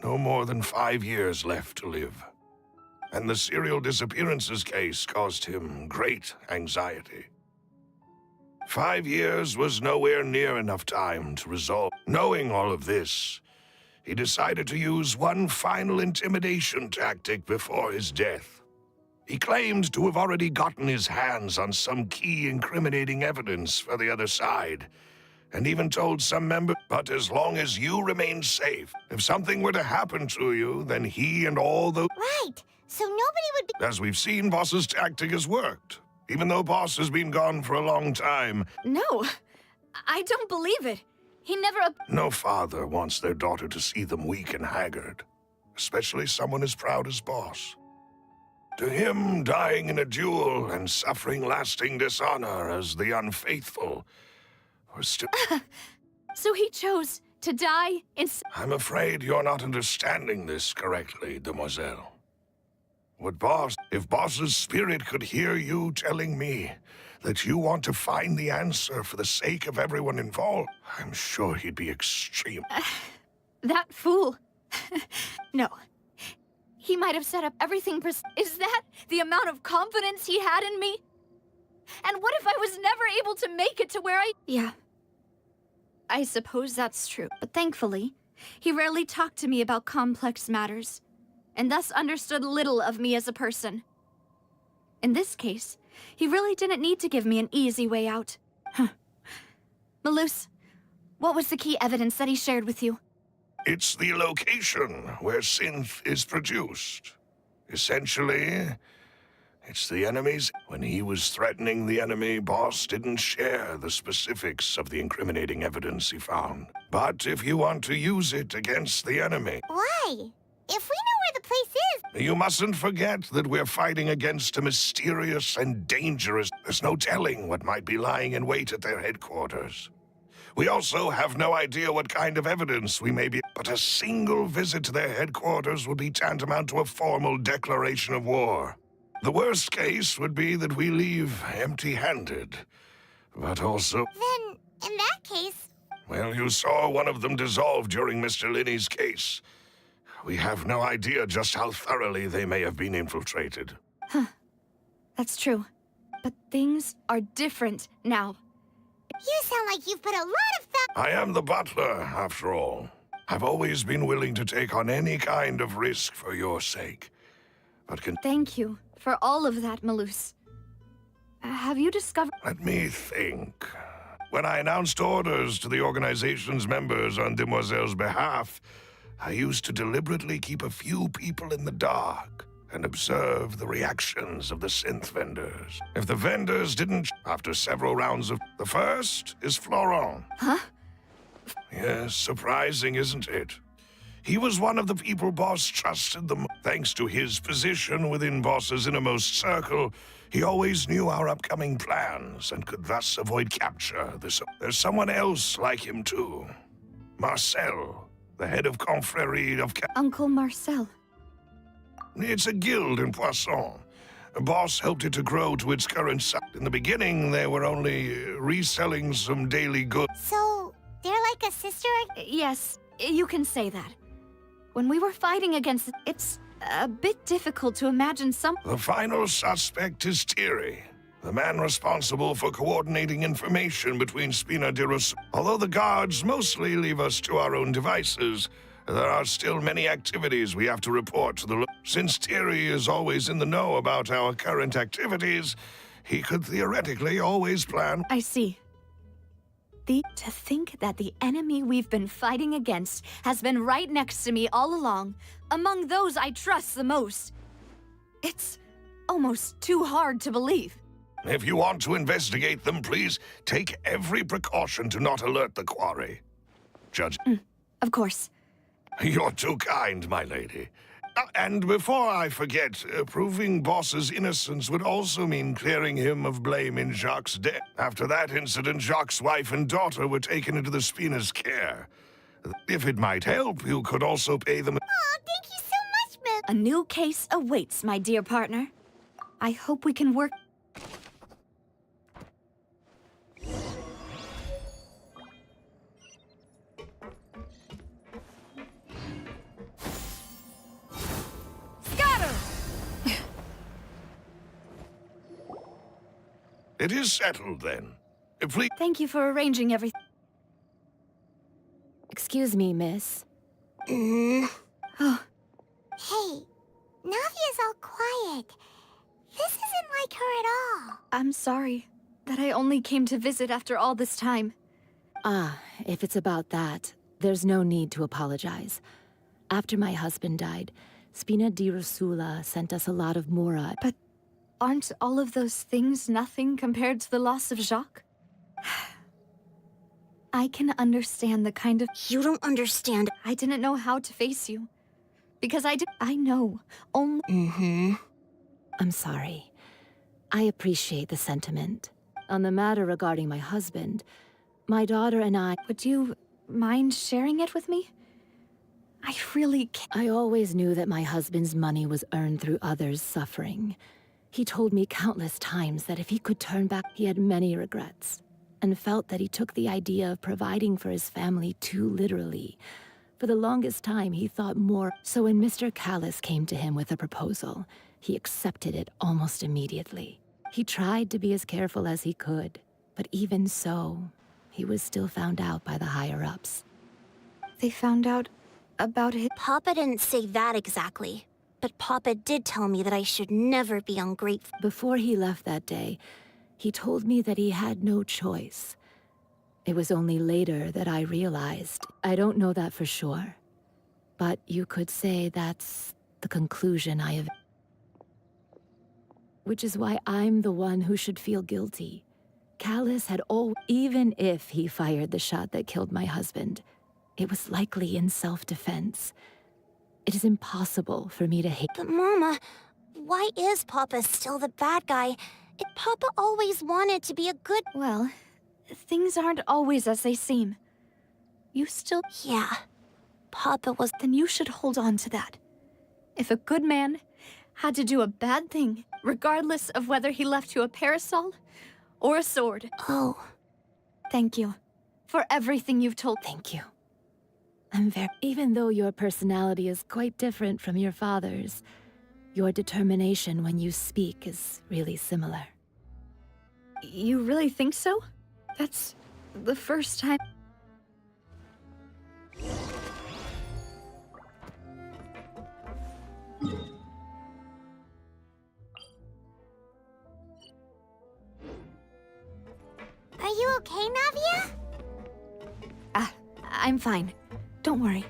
no more than 5 years left to live. And the serial disappearances case caused him great anxiety. 5 years was nowhere near enough time to resolve. Knowing all of this, he decided to use one final intimidation tactic before his death. He claimed to have already gotten his hands on some key incriminating evidence for the other side, and even told some members, but as long as you remain safe, if something were to happen to you, then he and all the... Right, so nobody would be... As we've seen, Boss's tactic has worked. Even though Boss has been gone for a long time. No, I don't believe it. He never... No father wants their daughter to see them weak and haggard, especially someone as proud as Boss. To him, dying in a duel and suffering lasting dishonor as the unfaithful were still... So he chose to die in... I'm afraid you're not understanding this correctly, demoiselle. If Boss's spirit could hear you telling me that you want to find the answer for the sake of everyone involved, I'm sure he'd be extreme. That fool. No. He might have set up everything Is that the amount of confidence he had in me? And what if I was never able to make it to where I... Yeah. I suppose that's true. But thankfully, he rarely talked to me about complex matters, and thus understood little of me as a person. In this case, he really didn't need to give me an easy way out. Malus, what was the key evidence that he shared with you? It's the location where synth is produced. Essentially, it's the enemy's... When he was threatening the enemy, Boss didn't share the specifics of the incriminating evidence he found. But if you want to use it against the enemy... Why? If we know where the place is... You mustn't forget that we're fighting against a mysterious and dangerous... There's no telling what might be lying in wait at their headquarters. We also have no idea what kind of evidence we may be... But a single visit to their headquarters would be tantamount to a formal declaration of war. The worst case would be that we leave empty-handed. But also... Then, in that case... Well, you saw one of them dissolve during Mr. Linney's case. We have no idea just how thoroughly they may have been infiltrated. Huh. That's true. But things are different now. You sound like you've put a lot of thought... I am the butler, after all. I've always been willing to take on any kind of risk for your sake. But Thank you for all of that, Malus. Have you discovered... Let me think. When I announced orders to the organization's members on Demoiselle's behalf, I used to deliberately keep a few people in the dark and observe the reactions of the synth vendors. If the vendors didn't... After several rounds of... The first is Florent. Huh? Yes, surprising, isn't it? He was one of the people Boss trusted the most. Thanks to his position within Boss's innermost circle, he always knew our upcoming plans and could thus avoid capture. There's someone else like him too. Marcel, the head of Confrérie of... Uncle Marcel. It's a guild in Poisson. Boss helped it to grow to its current size. In the beginning, they were only reselling some daily goods. So, they're like a sister? Yes, you can say that. When we were fighting against it, it's a bit difficult to imagine some... The final suspect is Thierry, the man responsible for coordinating information between Spina di Rosso. Although the guards mostly leave us to our own devices, there are still many activities we have to report to the... Since Thierry is always in the know about our current activities, he could theoretically always plan... I see. To think that the enemy we've been fighting against has been right next to me all along, among those I trust the most. It's almost too hard to believe. If you want to investigate them, please take every precaution to not alert the quarry. Judge... Of course. You're too kind, my lady. And before I forget, proving Boss's innocence would also mean clearing him of blame in Jacques' death. After that incident, Jacques' wife and daughter were taken into the Spina's care. If it might help, you could also pay them. Oh, thank you so much, Mim. A new case awaits, my dear partner. I hope we can work... Scatter! It is settled, then. Please. Thank you for arranging everything. Excuse me, miss. Oh, Hey, Navia's all quiet. This isn't like her at all. I'm sorry that I only came to visit after all this time. Ah, if it's about that, there's no need to apologize. After my husband died, Spina di Rosula sent us a lot of mora. But aren't all of those things nothing compared to the loss of Jacques? I can understand the kind of... You don't understand. I didn't know how to face you. Because I know. Only... I'm sorry. I appreciate the sentiment. On the matter regarding my husband, my daughter and I... Would you mind sharing it with me? I really can't... I always knew that my husband's money was earned through others' suffering. He told me countless times that if he could turn back, he had many regrets, and felt that he took the idea of providing for his family too literally. For the longest time, he thought more. So when Mr. Callis came to him with a proposal, he accepted it almost immediately. He tried to be as careful as he could, but even so, he was still found out by the higher-ups. They found out about it? Papa didn't say that exactly, but Papa did tell me that I should never be ungrateful. Before he left that day, he told me that he had no choice. It was only later that I realized. I don't know that for sure, but you could say that's the conclusion I have. Which is why I'm the one who should feel guilty. Callis had even if he fired the shot that killed my husband, it was likely in self-defense. It is impossible for me to hate. But Mama, why is Papa still the bad guy? Papa always wanted to be a good... Well, things aren't always as they seem. You still... Yeah, Papa was... Then you should hold on to that. If a good man had to do a bad thing, regardless of whether he left you a parasol or a sword. Oh. Thank you for everything you've told. Thank you. Even though your personality is quite different from your father's, your determination when you speak is really similar. You really think so? That's the first time... Are you okay, Navia? I'm fine. Don't worry.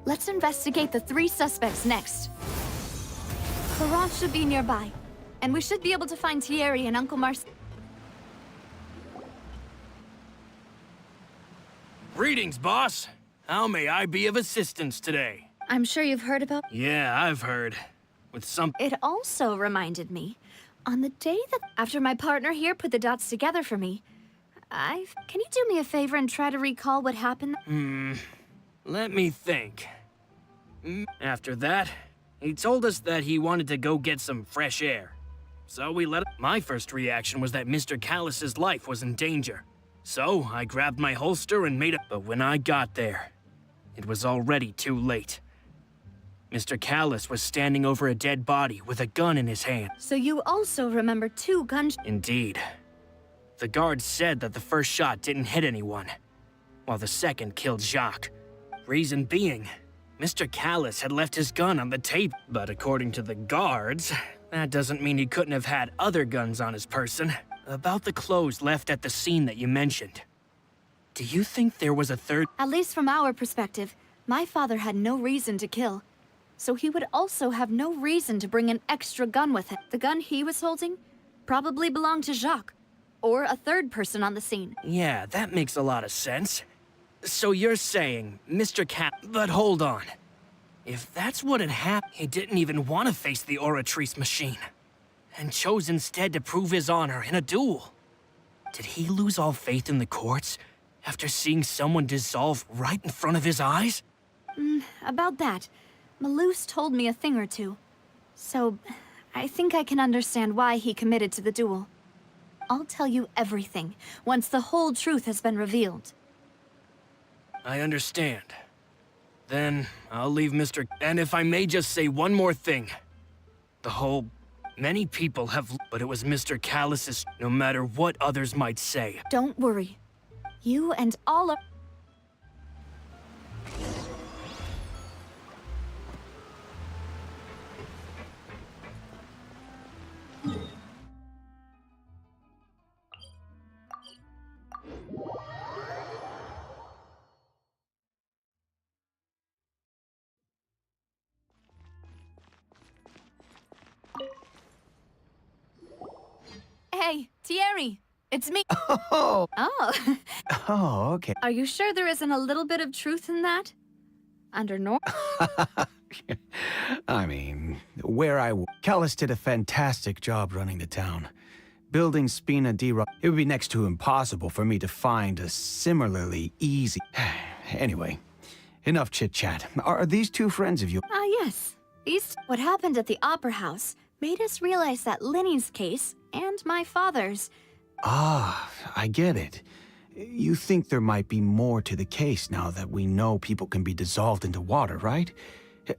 Let's investigate the 3 suspects next. Courant should be nearby, and we should be able to find Thierry and Uncle Marcel. Greetings, boss. How may I be of assistance today? I'm sure you've heard about... Yeah, I've heard. With some... It also reminded me, on the day that... After my partner here put the dots together for me, Can you do me a favor and try to recall what happened? Let me think. After that, he told us that he wanted to go get some fresh air. So we let him. My first reaction was that Mr. Callis's life was in danger. So I grabbed my holster and made it. But when I got there, it was already too late. Mr. Callis was standing over a dead body with a gun in his hand. So you also remember 2 gunshots? Indeed. The guard said that the first shot didn't hit anyone, while the second killed Jacques. Reason being, Mr. Callis had left his gun on the table. But according to the guards, that doesn't mean he couldn't have had other guns on his person. About the clothes left at the scene that you mentioned. Do you think there was a third? At least from our perspective, my father had no reason to kill. So he would also have no reason to bring an extra gun with him. The gun he was holding probably belonged to Jacques, or a third person on the scene. Yeah, that makes a lot of sense. So you're saying, Mr. Cat... But hold on. If that's what had happened, he didn't even want to face the Oratrice machine, and chose instead to prove his honor in a duel. Did he lose all faith in the courts after seeing someone dissolve right in front of his eyes? About that, Malus told me a thing or two. So, I think I can understand why he committed to the duel. I'll tell you everything, once the whole truth has been revealed. I understand. Then, I'll leave Mr. And if I may just say one more thing. The whole... Many people have... But it was Mr. Callus's... No matter what others might say. Don't worry. You and all of... Hey, Thierry, it's me. Oh. Oh. Oh, okay. Are you sure there isn't a little bit of truth in that? Under I mean, Callus did a fantastic job running the town. Building Spina di it would be next to impossible for me to find a similarly easy... Anyway, enough chit-chat. Are these two friends of yours? Yes. What happened at the Opera House made us realize that Linny's case, and my father's... Ah, I get it. You think there might be more to the case now that we know people can be dissolved into water, right?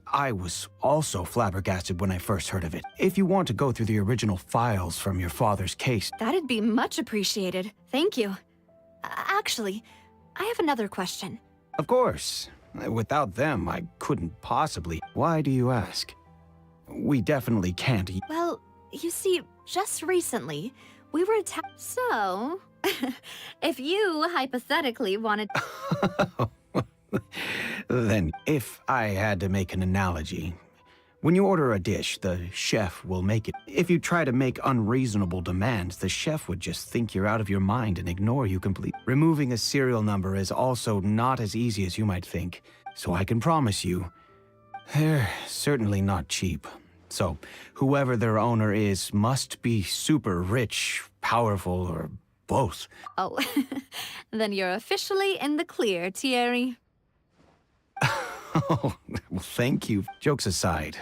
I was also flabbergasted when I first heard of it. If you want to go through the original files from your father's case... That'd be much appreciated. Thank you. Actually, I have another question. Of course. Without them, I couldn't possibly... Why do you ask? We definitely can't... Well, you see, just recently, we were attacked... So... if you, hypothetically, wanted... Then, if I had to make an analogy, when you order a dish, the chef will make it. If you try to make unreasonable demands, the chef would just think you're out of your mind and ignore you completely. Removing a serial number is also not as easy as you might think, so I can promise you, they're certainly not cheap. So, whoever their owner is must be super rich, powerful, or both. Oh, then you're officially in the clear, Thierry. Oh, well, thank you. Jokes aside,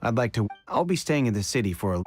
I'll be staying in the city for a...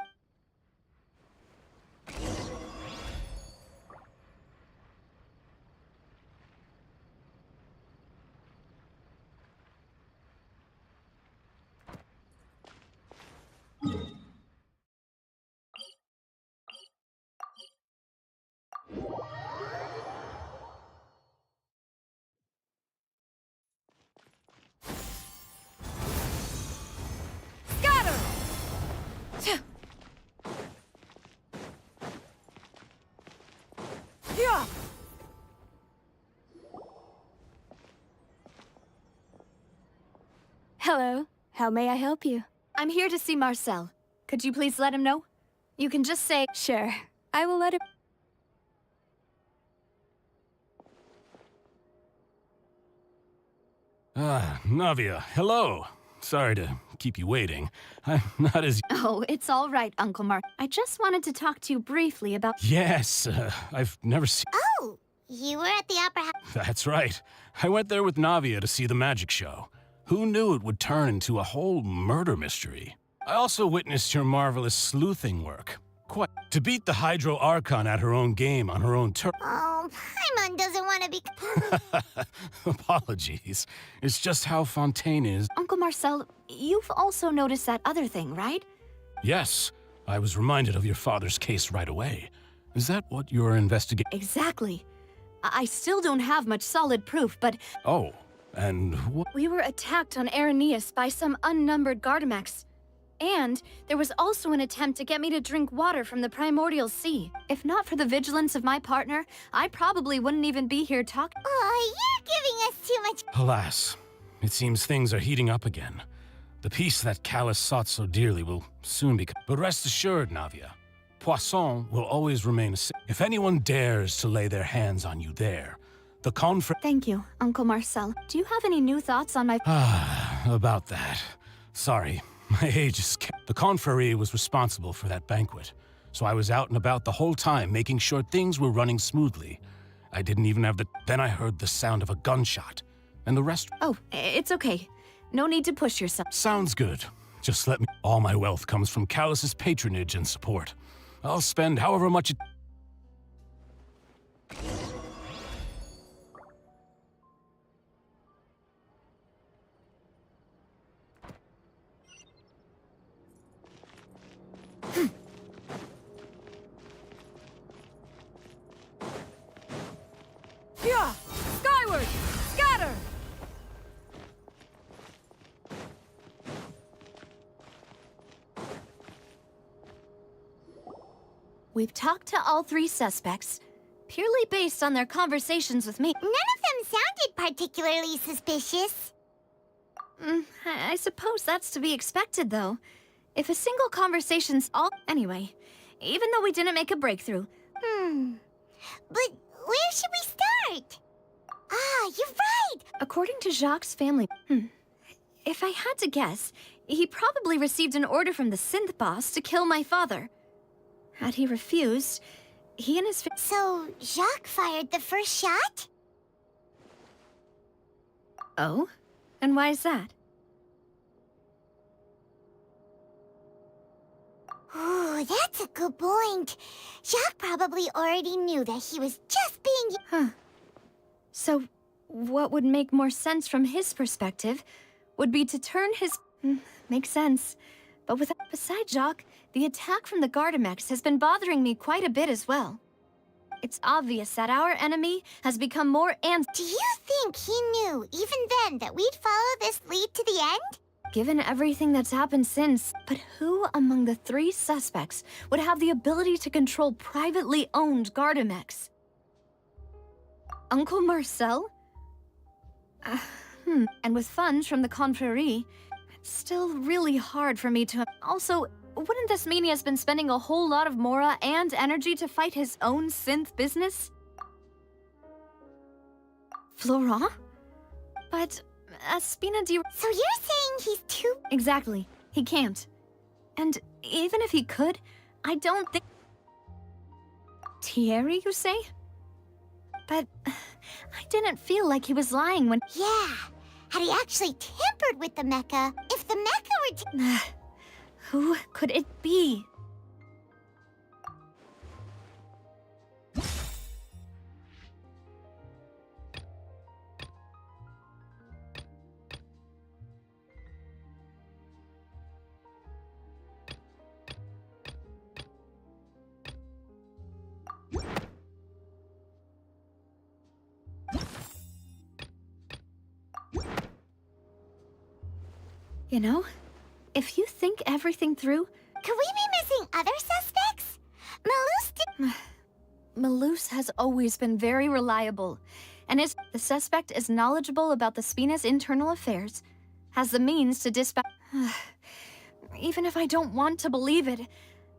Hello. How may I help you? I'm here to see Marcel. Could you please let him know? You can just say... Sure. I will let him... Navia, hello. Sorry to keep you waiting. I'm not as... Oh, it's all right, Uncle Mark. I just wanted to talk to you briefly about... Yes, I've never seen... Oh, you were at the Opera House. That's right. I went there with Navia to see the magic show. Who knew it would turn into a whole murder mystery? I also witnessed your marvelous sleuthing work. Quite. To beat the Hydro Archon at her own game on her own turf. Oh, Paimon doesn't want to be... Apologies. It's just how Fontaine is. Uncle Marcel, you've also noticed that other thing, right? Yes. I was reminded of your father's case right away. Is that what you're investigating? Exactly. I still don't have much solid proof, but... Oh, and what? We were attacked on Araneus by some unnumbered Gardamex. And there was also an attempt to get me to drink water from the primordial sea. If not for the vigilance of my partner, I probably wouldn't even be here talking. Oh, you're giving us too much... Alas, it seems things are heating up again. The peace that Callus sought so dearly will soon be... But rest assured, Navia, Poisson will always remain a... If anyone dares to lay their hands on you there, The confer- Thank you, Uncle Marcel. Do you have any new thoughts on my... About that. Sorry, my age is... The confrérie was responsible for that banquet, so I was out and about the whole time making sure things were running smoothly. I didn't even have the... Then I heard the sound of a gunshot, and the rest... Oh, it's okay. No need to push yourself. Sounds good. Just let me... All my wealth comes from Callus's patronage and support. I'll spend however much it... Yeah! Skyward! Scatter! We've talked to all 3 suspects, purely based on their conversations with me. None of them sounded particularly suspicious. I suppose that's to be expected, though. If a single conversation's all... Anyway, even though we didn't make a breakthrough... But where should we start? Ah, you're right! According to Jacques' family... If I had to guess, he probably received an order from the synth boss to kill my father. Had he refused, he and his... So, Jacques fired the first shot? Oh? And why is that? Ooh, that's a good point. Jacques probably already knew that he was just being... Huh. So, what would make more sense from his perspective would be to turn his... makes sense. But besides Jacques, the attack from the Gardamex has been bothering me quite a bit as well. It's obvious that our enemy has become more and... Do you think he knew, even then, that we'd follow this lead to the end? Given everything that's happened since, but who among the 3 suspects would have the ability to control privately owned Gardamex? Uncle Marcel? And with funds from the confrérie, it's still really hard for me to... Also, wouldn't this mean he has been spending a whole lot of mora and energy to fight his own synth business? Florent? But... Spina di... So you're saying he's too... Exactly. He can't. And even if he could, I don't think... Thierry, you say? But I didn't feel like he was lying when... Yeah. Had he actually tampered with the mecha? If the mecha were Who could it be? You know, if you think everything through... Could we be missing other suspects? Malus has always been very reliable, and the suspect is knowledgeable about the Spina's internal affairs, has the means to dispatch... Even if I don't want to believe it,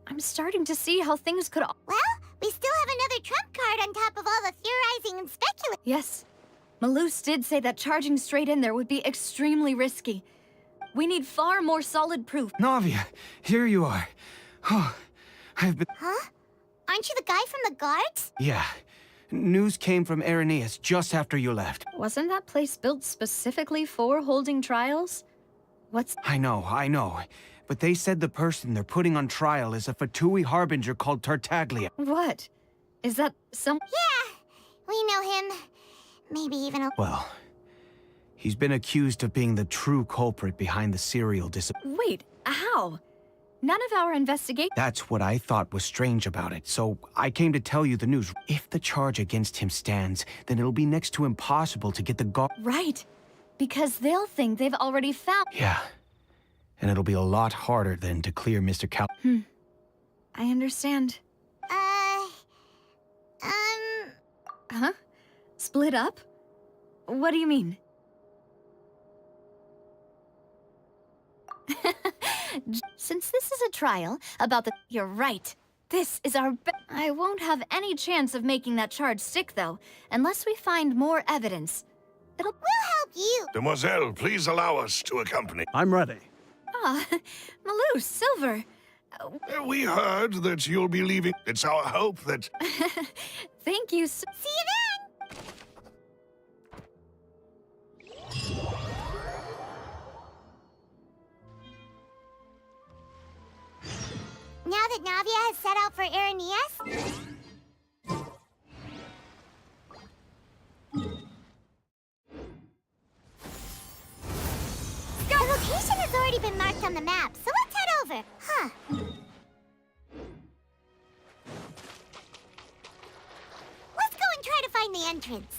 I'm starting to see how things could... Well, we still have another trump card on top of all the theorizing and speculating. Yes, Malus did say that charging straight in there would be extremely risky. We need far more solid proof. Navia, here you are. Oh, I've been... Huh? Aren't you the guy from the guards? Yeah. News came from Irenaeus just after you left. Wasn't that place built specifically for holding trials? What's... I know. But they said the person they're putting on trial is a Fatui harbinger called Tartaglia. What? Is that some... Yeah, we know him. Maybe even a... Well, he's been accused of being the true culprit behind the serial disappearance. Wait, how? None of our investigation... That's what I thought was strange about it, so I came to tell you the news. If the charge against him stands, then it'll be next to impossible to get the guard... Right, because they'll think they've already found... Yeah, and it'll be a lot harder than to clear Mr. Cal... I understand. Huh? Split up? What do you mean? Since this is a trial about the... You're right. This is our I won't have any chance of making that charge stick, though, unless we find more evidence. We'll help you. Demoiselle, please allow us to accompany. I'm ready. Ah, Malou, Silver. We heard that you'll be leaving. It's our hope that... Thank you See you then! Now that Navia has set out for Aranias, the location has already been marked on the map, so let's head over. Huh. Let's go and try to find the entrance.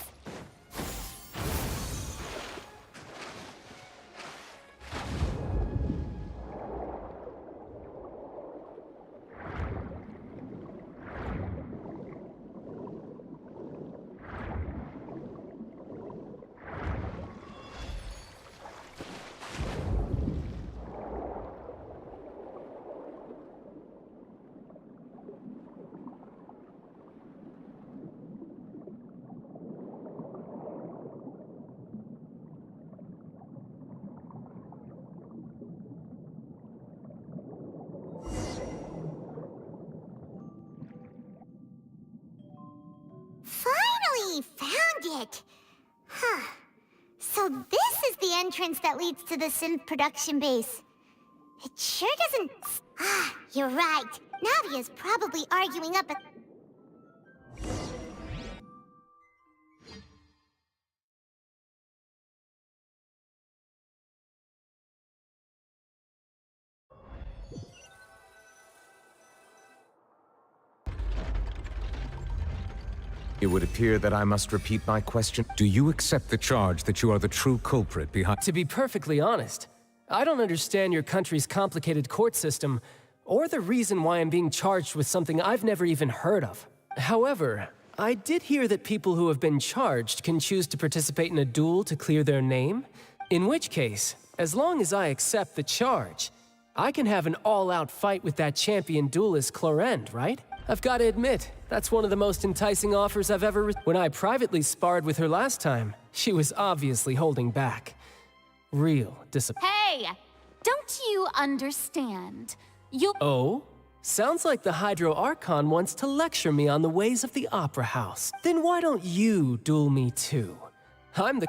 Finally found it! Huh. So this is the entrance that leads to the synth production base. It sure doesn't... Ah, you're right. Navia's probably arguing up a... It would appear that I must repeat my question. Do you accept the charge that you are the true culprit behind— To be perfectly honest, I don't understand your country's complicated court system, or the reason why I'm being charged with something I've never even heard of. However, I did hear that people who have been charged can choose to participate in a duel to clear their name, in which case, as long as I accept the charge, I can have an all-out fight with that champion duelist Clorend, right? I've got to admit, that's one of the most enticing offers I've ever When I privately sparred with her last time, she was obviously holding back. Real disappointment. Hey! Don't you understand? You— Oh? Sounds like the Hydro Archon wants to lecture me on the ways of the Opera House. Then why don't you duel me too? I'm the—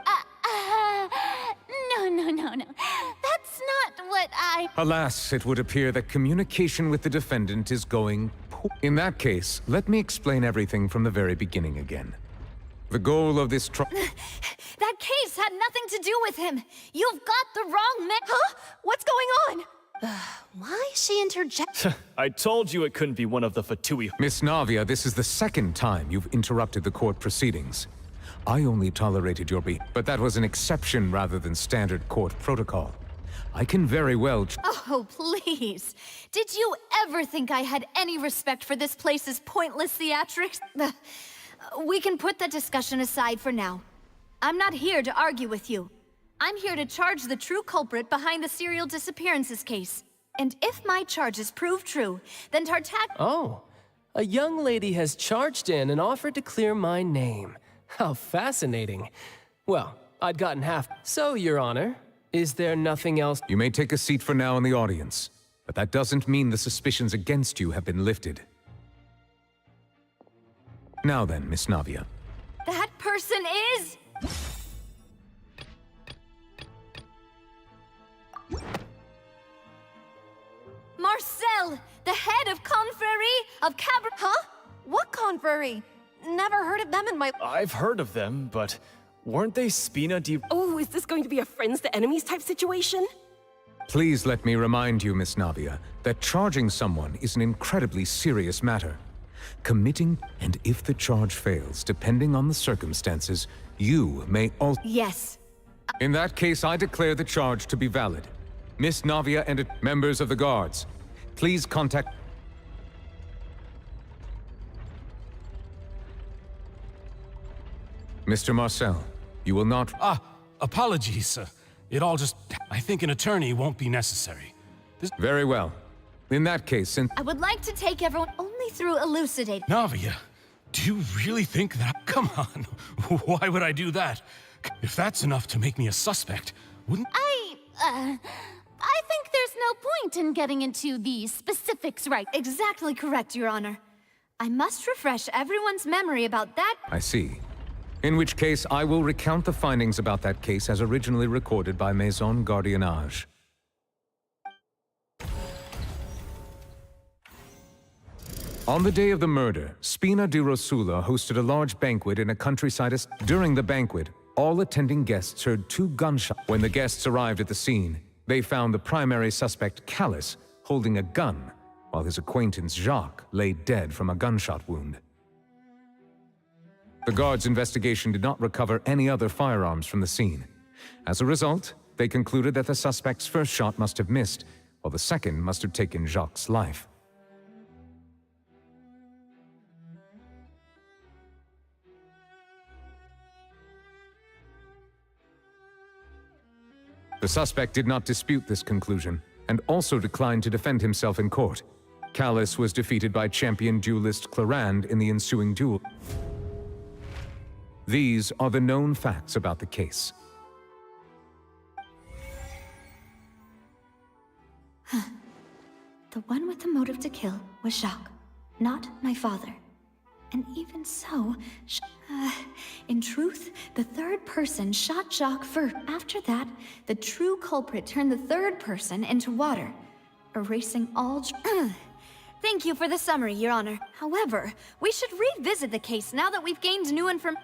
No. That's not what I— Alas, it would appear that communication with the defendant is going poor. In that case, let me explain everything from the very beginning again. The goal of this trial— That case had nothing to do with him. You've got the wrong man. Huh? What's going on? Why is she interjecting? I told you it couldn't be one of the Fatui. Miss Navia, this is the second time you've interrupted the court proceedings. I only tolerated your but that was an exception rather than standard court protocol. I can very well— Oh, please. Did you ever think I had any respect for this place's pointless theatrics? We can put that discussion aside for now. I'm not here to argue with you. I'm here to charge the true culprit behind the serial disappearances case. And if my charges prove true, then Tartak— Oh, a young lady has charged in and offered to clear my name. How fascinating. Well, I'd gotten half. So, Your Honor, is there nothing else? You may take a seat for now in the audience, but that doesn't mean the suspicions against you have been lifted. Now then, Miss Navia. That person is... Marcel, the head of Confrérie of Cabra— Huh? What confrérie? Never heard of them in my— I've heard of them, but weren't they Spina di— Oh, is this going to be a friends to enemies type situation? Please let me remind you, Miss Navia, that charging someone is an incredibly serious matter. Committing, and if the charge fails, depending on the circumstances, you may also— Yes. In that case, I declare the charge to be valid. Miss Navia and members of the guards, please contact— Mr. Marcel, you will not— Apologies, sir. It all just— I think an attorney won't be necessary. Very well. In that case, since— I would like to take everyone— Only only through elucidating. Navia, do you really think that? Come on, why would I do that? If that's enough to make me a suspect, wouldn't— I think there's no point in getting into the specifics right. Exactly correct, Your Honor. I must refresh everyone's memory about that. I see. In which case, I will recount the findings about that case as originally recorded by Maison Gardiennage. On the day of the murder, Spina di Rosula hosted a large banquet in a countryside. During the banquet, all attending guests heard 2 gunshots. When the guests arrived at the scene, they found the primary suspect, Callus, holding a gun, while his acquaintance, Jacques, lay dead from a gunshot wound. The guards' investigation did not recover any other firearms from the scene. As a result, they concluded that the suspect's first shot must have missed, while the second must have taken Jacques' life. The suspect did not dispute this conclusion, and also declined to defend himself in court. Callus was defeated by champion duelist Clarand in the ensuing duel. These are the known facts about the case. The one with the motive to kill was Jacques, not my father. And even so, in truth, the third person shot Jacques first. After that, the true culprit turned the third person into water, erasing all. Thank you for the summary, Your Honor. However, we should revisit the case now that we've gained new information.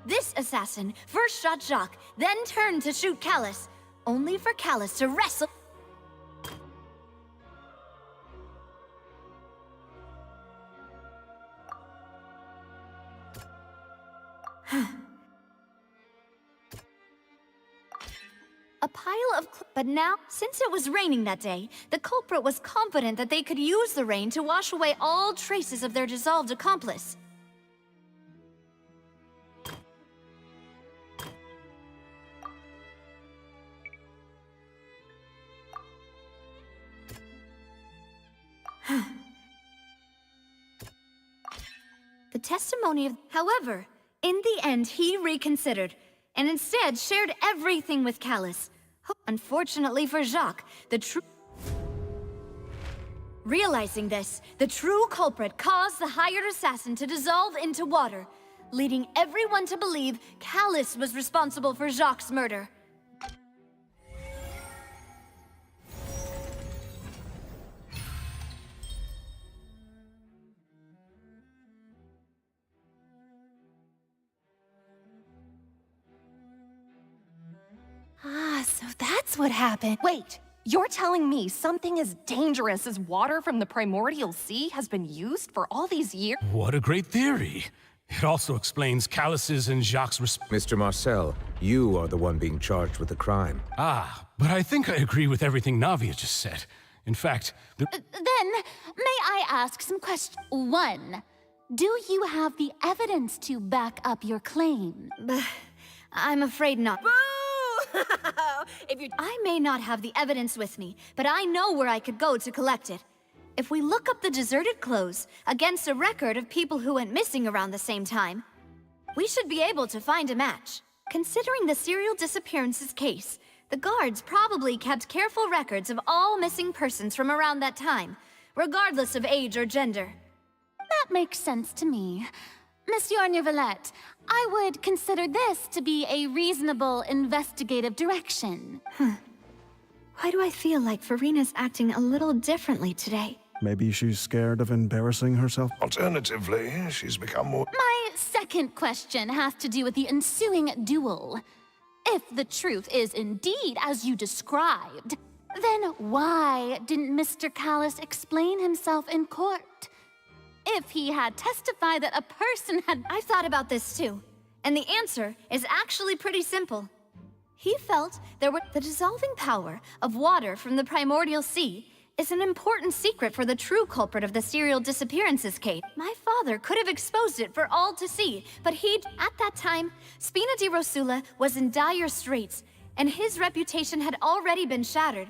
This assassin first shot Jacques, then turned to shoot Callus, only for Callus to wrestle. A pile of but now, since it was raining that day, the culprit was confident that they could use the rain to wash away all traces of their dissolved accomplice. The testimony of... However, in the end, he reconsidered, and instead shared everything with Callus. Unfortunately for Jacques, realizing this, the true culprit caused the hired assassin to dissolve into water, leading everyone to believe Callus was responsible for Jacques' murder. Ah, so that's what happened. Wait, you're telling me something as dangerous as water from the primordial sea has been used for all these years? What a great theory. It also explains Callus's and Jacques' Mr. Marcel, you are the one being charged with the crime. Ah, but I think I agree with everything Navia just said. In fact, Then, may I ask some questions? 1. Do you have the evidence to back up your claim? I'm afraid not. I may not have the evidence with me, but I know where I could go to collect it. If we look up the deserted clothes against a record of people who went missing around the same time, we should be able to find a match. Considering the serial disappearances case, the guards probably kept careful records of all missing persons from around that time, regardless of age or gender. That makes sense to me. Monsieur Neuvillette, I would consider this to be a reasonable investigative direction. Why do I feel like Farina's acting a little differently today? Maybe she's scared of embarrassing herself. Alternatively, she's become more... My second question has to do with the ensuing duel. If the truth is indeed as you described, then why didn't Mr. Callus explain himself in court? if he had testified that a person had... I've thought about this too, and the answer is actually pretty simple. He felt the dissolving power of water from the primordial sea is an important secret for the true culprit of the serial disappearances case. My father could have exposed it for all to see, but at that time, Spina di Rosula was in dire straits, and his reputation had already been shattered.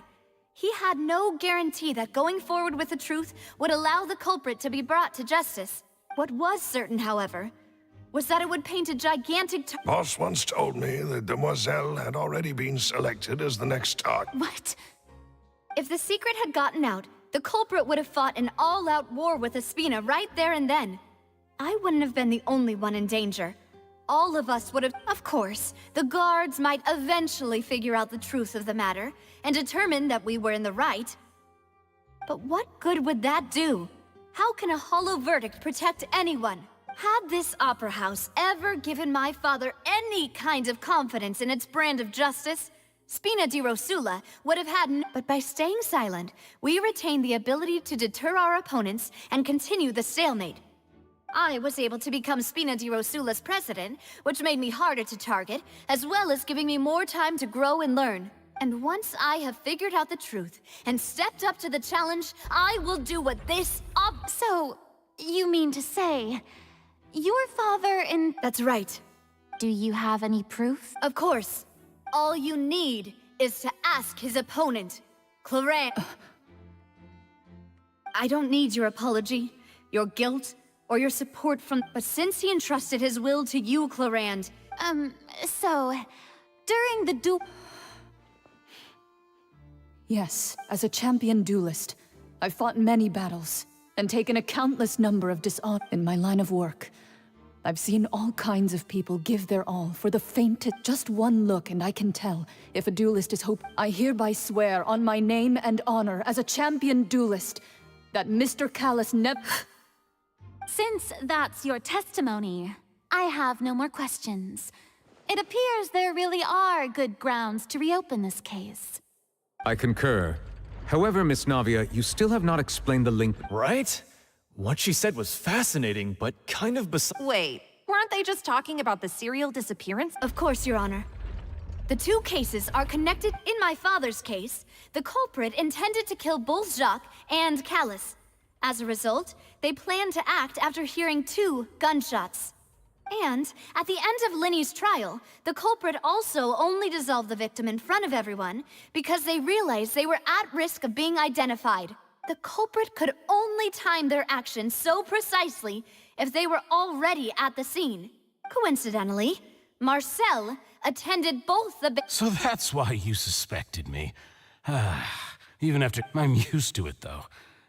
He had no guarantee that going forward with the truth would allow the culprit to be brought to justice. What was certain, however, was that it would paint a gigantic... Boss once told me that Demoiselle had already been selected as the next target. What? If the secret had gotten out, the culprit would have fought an all-out war with Espina right there and then. I wouldn't have been the only one in danger. All of us would have... Of course, the guards might eventually figure out the truth of the matter and determine that we were in the right. But what good would that do? How can a hollow verdict protect anyone? Had this opera house ever given my father any kind of confidence in its brand of justice, Spina di Rosula would have had But by staying silent, we retained the ability to deter our opponents and continue the stalemate. I was able to become Spina di Rosula's president, which made me harder to target, as well as giving me more time to grow and learn. And once I have figured out the truth and stepped up to the challenge, I will do what this So, you mean to say, your father in... That's right. Do you have any proof? Of course. All you need is to ask his opponent, Clarence. I don't need your apology, your guilt, or your support from... But since he entrusted his will to you, Clarence... So, during the duel... Yes, as a champion duelist, I've fought many battles and taken a countless number of dishonor in my line of work. I've seen all kinds of people give their all for the faintest. Just one look and I can tell if a duelist is hope. I hereby swear on my name and honor as a champion duelist that Mr. Callus Since that's your testimony, I have no more questions. It appears there really are good grounds to reopen this case. I concur. However, Miss Navia, you still have not explained the link. Right? What she said was fascinating, but kind of Wait, weren't they just talking about the serial disappearance? Of course, Your Honor. The two cases are connected. In my father's case, the culprit intended to kill both Jacques and Callus. As a result, they planned to act after hearing 2 gunshots. And at the end of Linny's trial, the culprit also only dissolved the victim in front of everyone because they realized they were at risk of being identified. The culprit could only time their actions so precisely if they were already at the scene. Coincidentally, Marcel attended both the... So that's why you suspected me. Even after... I'm used to it, though.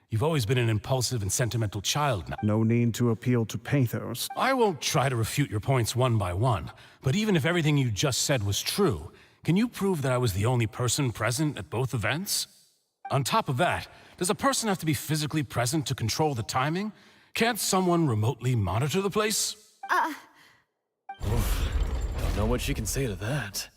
You've always been an impulsive and sentimental child now. No need to appeal to pathos. I won't try to refute your points one by one, but even if everything you just said was true, can you prove that I was the only person present at both events? On top of that, does a person have to be physically present to control the timing? Can't someone remotely monitor the place? Don't know what she can say to that.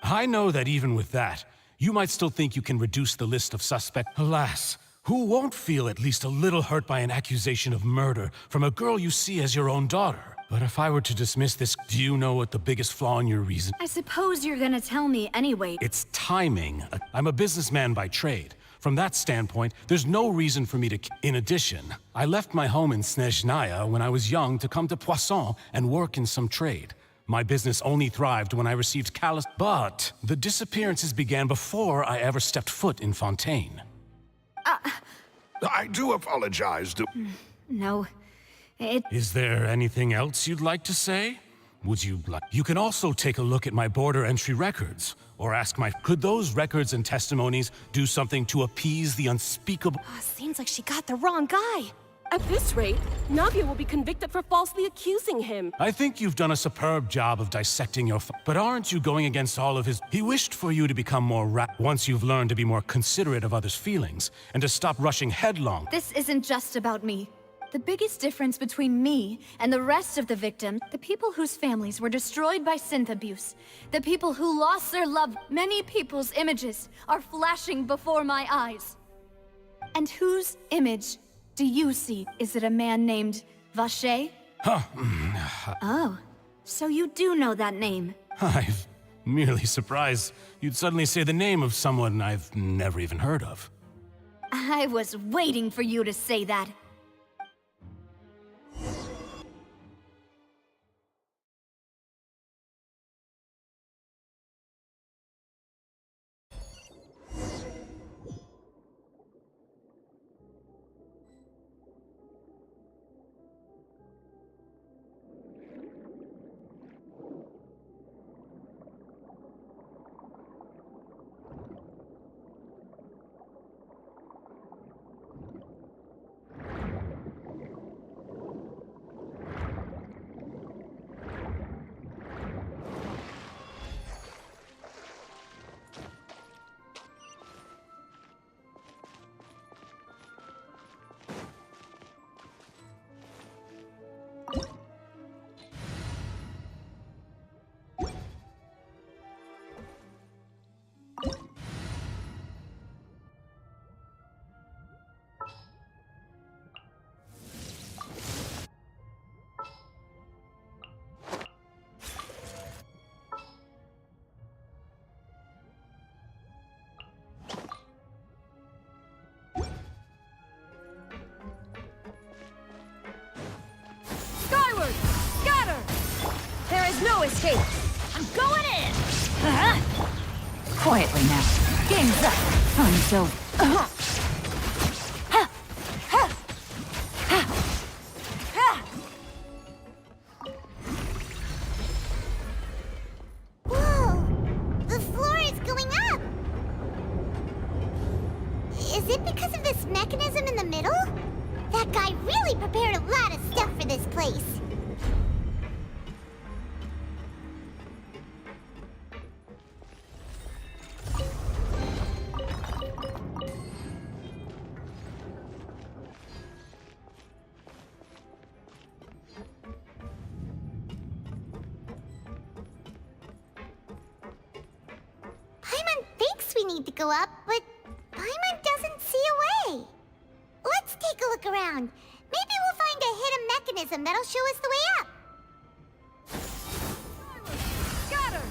I know that even with that, you might still think you can reduce the list of suspects. Alas, who won't feel at least a little hurt by an accusation of murder from a girl you see as your own daughter? But if I were to dismiss this, do you know what the biggest flaw in your reason? I suppose you're gonna tell me anyway. It's timing. I'm a businessman by trade. From that standpoint, there's no reason for me to... In addition, I left my home in Snezhnaya when I was young to come to Poisson and work in some trade. My business only thrived when I received Callus... But the disappearances began before I ever stepped foot in Fontaine. I do apologize. No. Is there anything else you'd like to say? Would you like... You can also take a look at my border entry records, or ask my... Could those records and testimonies do something to appease the unspeakable... Seems like she got the wrong guy. At this rate, Navia will be convicted for falsely accusing him. I think you've done a superb job of dissecting your... But aren't you going against all of his... He wished for you to become more once you've learned to be more considerate of others' feelings, and to stop rushing headlong. This isn't just about me. The biggest difference between me and the rest of the victims, the people whose families were destroyed by synth abuse, the people who lost their love, many people's images are flashing before my eyes. And whose image Do you see? Is it a man named Vache? Huh. Oh, so you do know that name. I'm merely surprised you'd suddenly say the name of someone I've never even heard of. I was waiting for you to say that. Skyward! Scatter! There is no escape! I'm going in! Quietly now. Game's up. Fun's over. Whoa! The floor is going up! Is it because of this mechanism in the middle? That guy really prepared a lot of stuff for this place. Paimon thinks we need to go up, but Paimon doesn't see a way. Let's take a look around. Maybe we'll find a hidden mechanism that'll show us the way up. Scatter!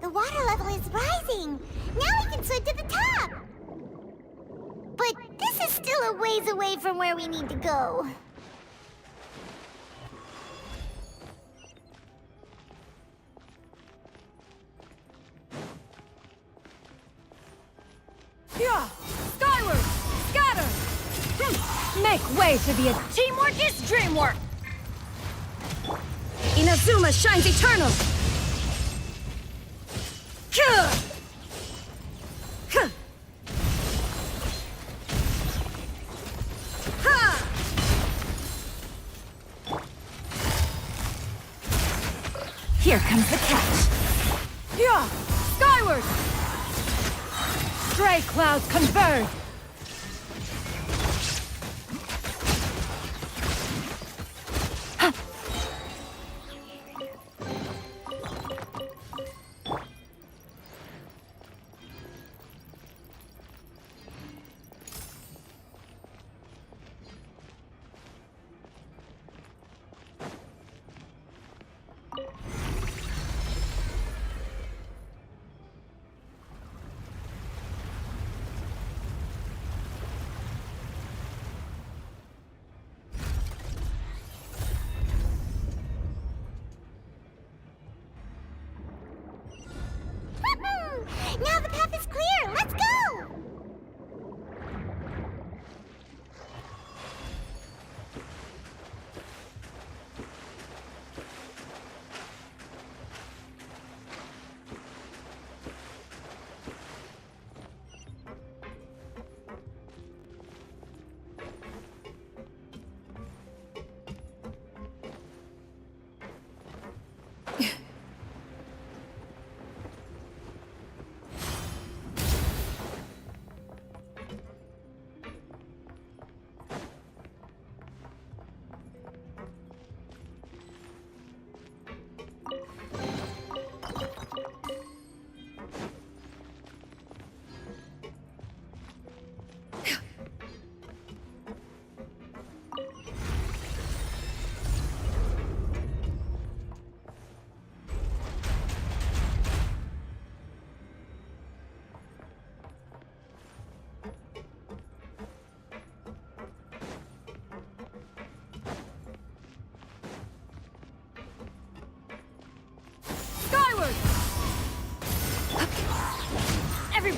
The water level is rising. Now we can swim to the top. But this is still a ways away from where we need to go. Yeah! Skyward! Scatter! Make way for the... Teamwork is dreamwork! Inazuma shines eternal! Here comes the catch. Yeah! Skyward! Stray clouds converge!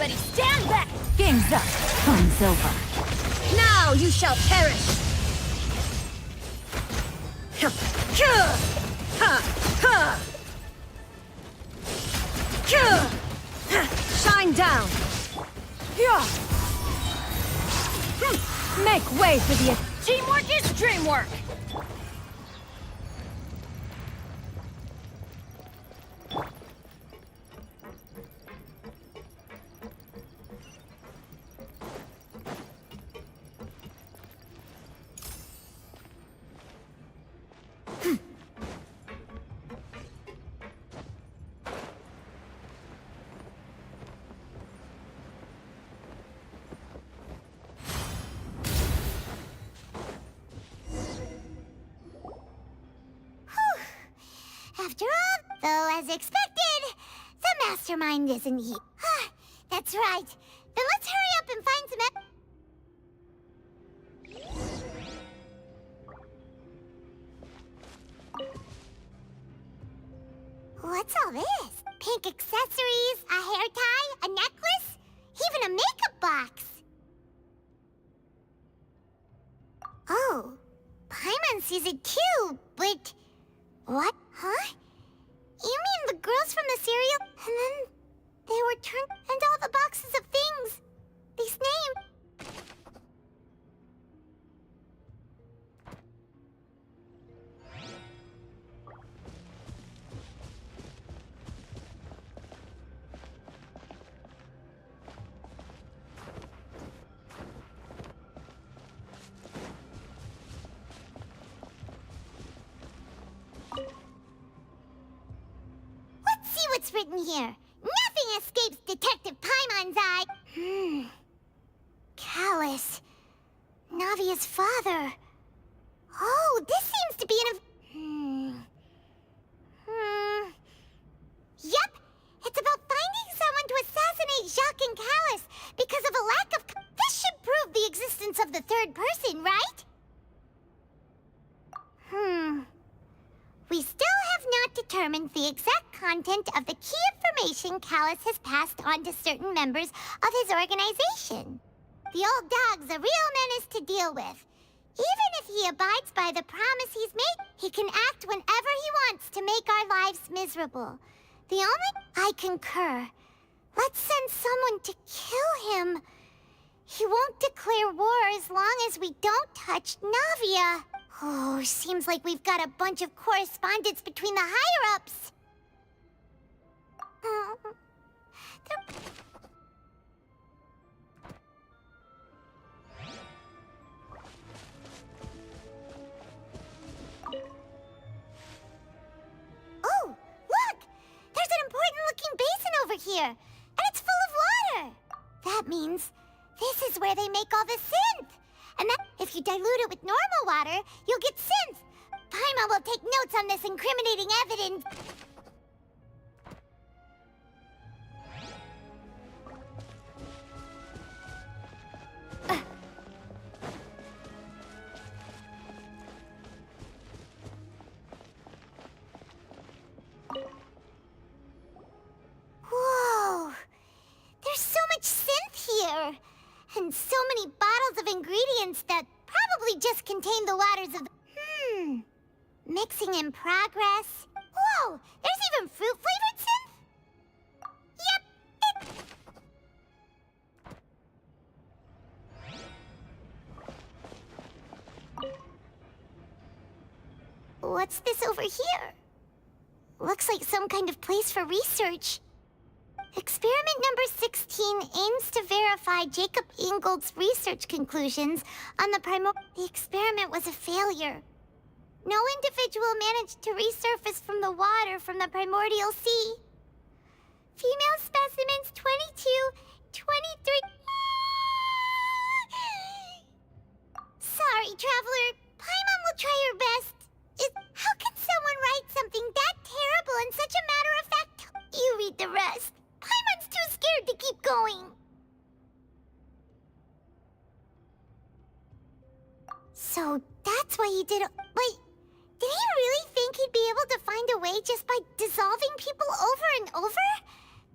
Everybody stand back! Game's up. Fun's over. Now you shall perish! Shine down! Make way for the... Teamwork is dreamwork! After all, though, as expected, the mastermind isn't here. That's right. Then let's hurry up and find some... What's all this? Pink accessories, a hair tie, a necklace, even a makeup box. Oh, Paimon sees it too, but... What? Huh? You mean the girls from the cereal? And then they were turned... And all the boxes of things. These names... What's written here? Nothing escapes Detective Paimon's eye. Callus. Navia's father. Oh, this seems to be Yep, it's about finding someone to assassinate Jacques and Callus because of a lack of... This should prove the existence of the third person, right? We still have not determined the exact content of the key information Callus has passed on to certain members of his organization. The old dog's a real menace to deal with. Even if he abides by the promise he's made, he can act whenever he wants to make our lives miserable. The only... I concur. Let's send someone to kill him. He won't declare war as long as we don't touch Navia. Oh, seems like we've got a bunch of correspondence between the higher-ups. Oh, look! There's an important-looking basin over here, and it's full of water. That means this is where they make all the synth. And that, if you dilute it with normal water, you'll get synth. Paimon will take notes on this incriminating evidence. Whoa! There's so much synth here. And so many bottles of ingredients that probably just contain the waters of... Mixing in progress. Whoa! There's even fruit-flavored synth? Yep, What's this over here? Looks like some kind of place for research. Experiment number 16 aims to verify Jacob Ingold's research conclusions on the The experiment was a failure. No individual managed to resurface from the water from the primordial sea. Female specimens 22, 23... Sorry, Traveler. Paimon will try her best. How can someone write something that terrible in such a matter-of-fact... You read the rest. Paimon's too scared to keep going. So that's why he did it. Wait, did he really think he'd be able to find a way just by dissolving people over and over?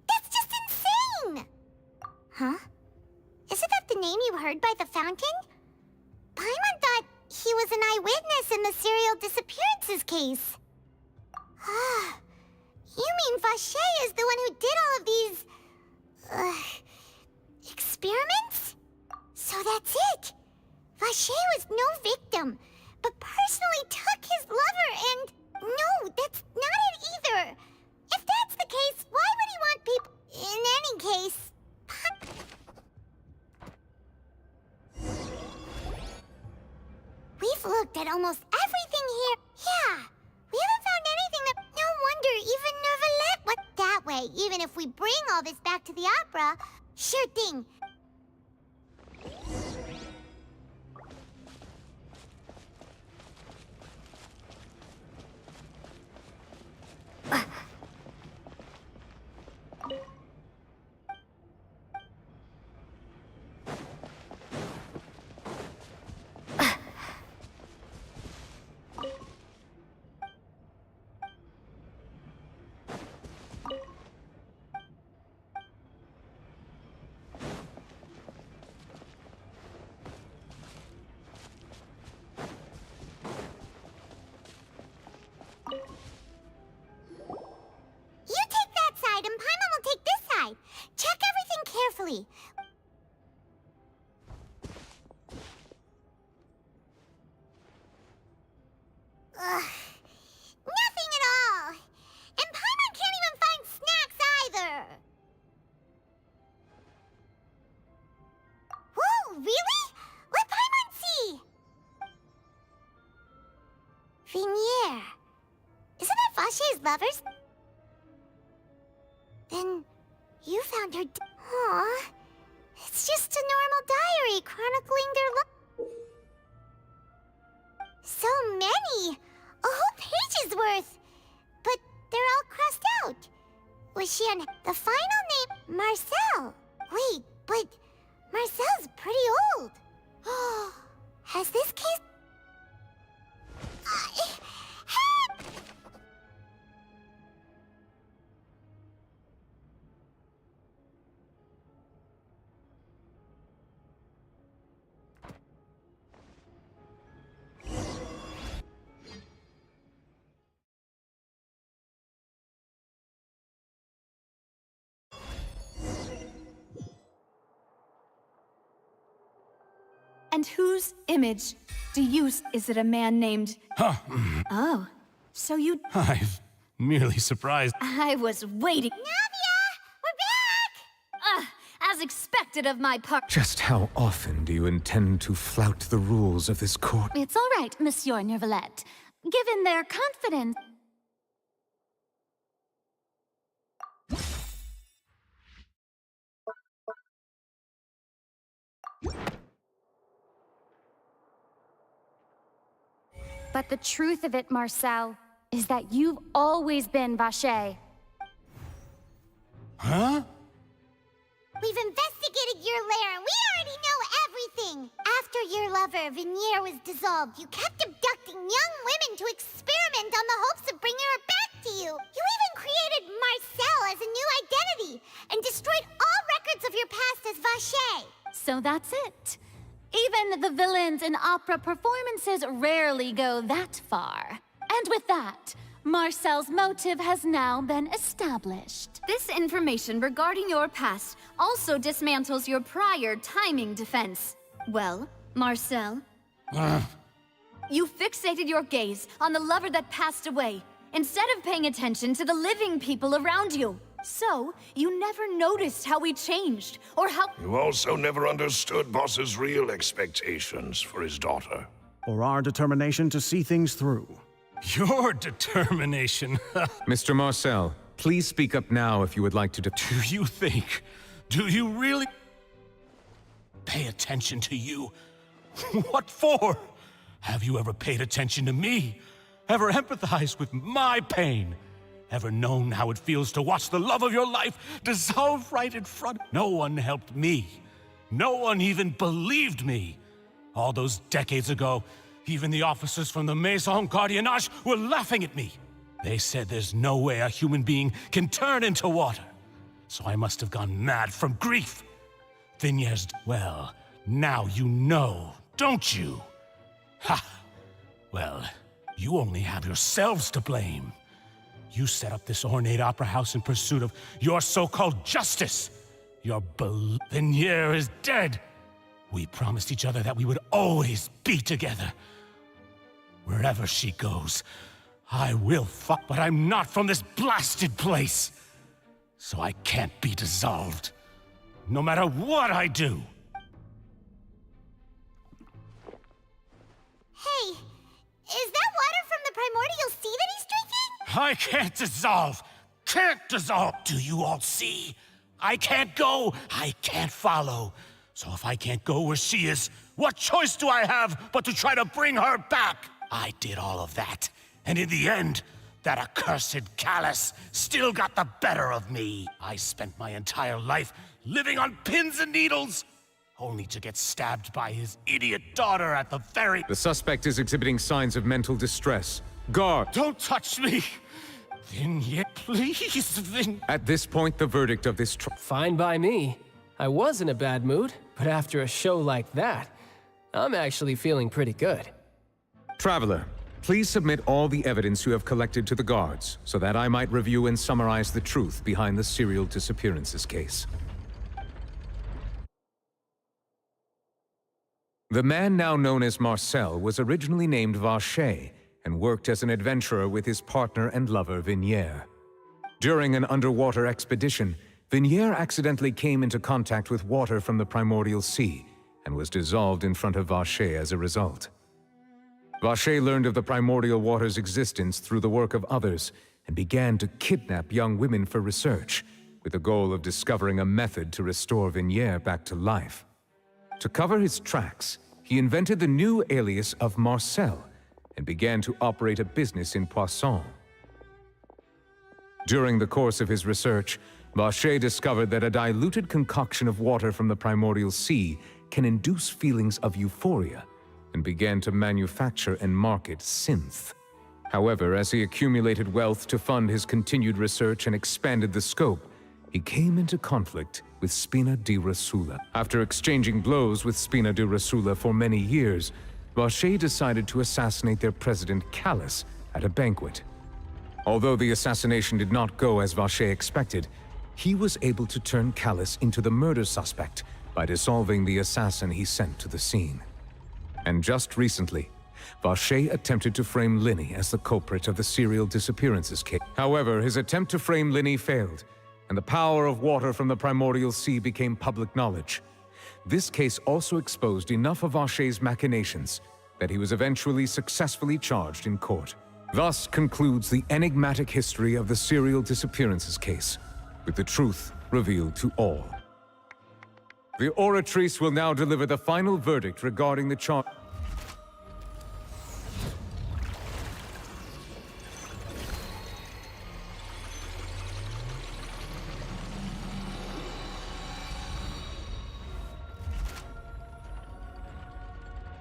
That's just insane! Huh? Isn't that the name you heard by the fountain? Paimon thought he was an eyewitness in the serial disappearances case. Ah, you mean Vacher is the one who did all of these... experiments? So that's it! Vacher was no victim, but personally took his lover and... No, that's not it either! If that's the case, why would he want people... In any case... We've looked at almost everything here. Yeah, we haven't found anything that... No wonder even Nervalette went that way. Even if we bring all this back to the opera, sure thing. Check everything carefully. Nothing at all. And Paimon can't even find snacks either. Whoa, really? Let Paimon see. Vignier. Isn't that Vacher's lovers? Then... You found her... Aw. It's just a normal diary chronicling their love. So many! A whole page's worth! But they're all crossed out. Was she on... The final name... Marcel. Wait, but... Marcel's pretty old. Oh, has this case... And whose image do you... Is it a man named... Huh. Oh, so you... I'm merely surprised. I was waiting... Navia! We're back! As expected of my part... Just how often do you intend to flout the rules of this court? It's all right, Monsieur Nervalette. Given their confidence... But the truth of it, Marcel, is that you've always been Vacher. Huh? We've investigated your lair and we already know everything! After your lover, Vignier, was dissolved, you kept abducting young women to experiment on the hopes of bringing her back to you! You even created Marcel as a new identity and destroyed all records of your past as Vacher! So that's it. Even the villains in opera performances rarely go that far. And with that, Marcel's motive has now been established. This information regarding your past also dismantles your prior timing defense. Well, Marcel, you fixated your gaze on the lover that passed away, instead of paying attention to the living people around you. So, you never noticed how we changed, or how— You also never understood Boss's real expectations for his daughter. Or our determination to see things through. Your determination. Mr. Marcel, please speak up now if you would like to... Do you think? Do you really pay attention to you? What for? Have you ever paid attention to me? Ever empathized with my pain? Ever known how it feels to watch the love of your life dissolve right in front? No one helped me. No one even believed me. All those decades ago, even the officers from the Maison Gardiennage were laughing at me. They said there's no way a human being can turn into water. So I must have gone mad from grief. Vignere's... Well, now you know, don't you? Ha! Well, you only have yourselves to blame. You set up this ornate opera house in pursuit of your so-called justice. Your Vignere is dead. We promised each other that we would always be together. Wherever she goes, I will fight, but I'm not from this blasted place. So I can't be dissolved, no matter what I do. Hey, is that water from the primordial sea that he's drinking? I can't dissolve! Can't dissolve! Do you all see? I can't go, I can't follow. So if I can't go where she is, what choice do I have but to try to bring her back? I did all of that, and in the end, that accursed Callus still got the better of me. I spent my entire life living on pins and needles, only to get stabbed by his idiot daughter at the very... The suspect is exhibiting signs of mental distress. Guard! Don't touch me! Vignere, please, Vignere. At this point, the verdict of this trial... Fine by me. I was in a bad mood, but after a show like that, I'm actually feeling pretty good. Traveler, please submit all the evidence you have collected to the guards, so that I might review and summarize the truth behind the serial disappearances case. The man now known as Marcel was originally named Vacher and worked as an adventurer with his partner and lover Vignere. During an underwater expedition, Vignere accidentally came into contact with water from the primordial sea and was dissolved in front of Vacher as a result. Vacher learned of the primordial water's existence through the work of others and began to kidnap young women for research, with the goal of discovering a method to restore Vignere back to life. To cover his tracks, he invented the new alias of Marcel and began to operate a business in Poisson. During the course of his research, Vacher discovered that a diluted concoction of water from the primordial sea can induce feelings of euphoria, and began to manufacture and market synth. However, as he accumulated wealth to fund his continued research and expanded the scope, he came into conflict with Spina di Rosula. After exchanging blows with Spina di Rosula for many years, Vacher decided to assassinate their president Callus at a banquet. Although the assassination did not go as Vacher expected, he was able to turn Callus into the murder suspect by dissolving the assassin he sent to the scene. And just recently, Vacher attempted to frame Linny as the culprit of the serial disappearances case. However, his attempt to frame Linny failed, and the power of water from the primordial sea became public knowledge. This case also exposed enough of Vacher's machinations that he was eventually successfully charged in court. Thus concludes the enigmatic history of the serial disappearances case, with the truth revealed to all. The Oratrice will now deliver the final verdict regarding the charge.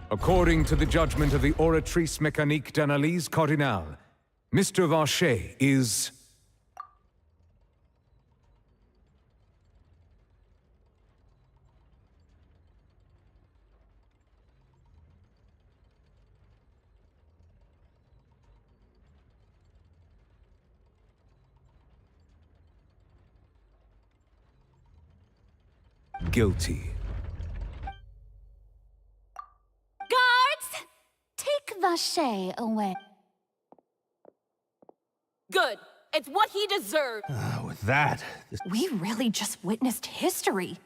According to the judgment of the Oratrice Mécanique d'Analyse Cardinale, Mr. Vacher is... guilty. Guards! Take Vacher away. Good. It's what he deserved. With that... We really just witnessed history.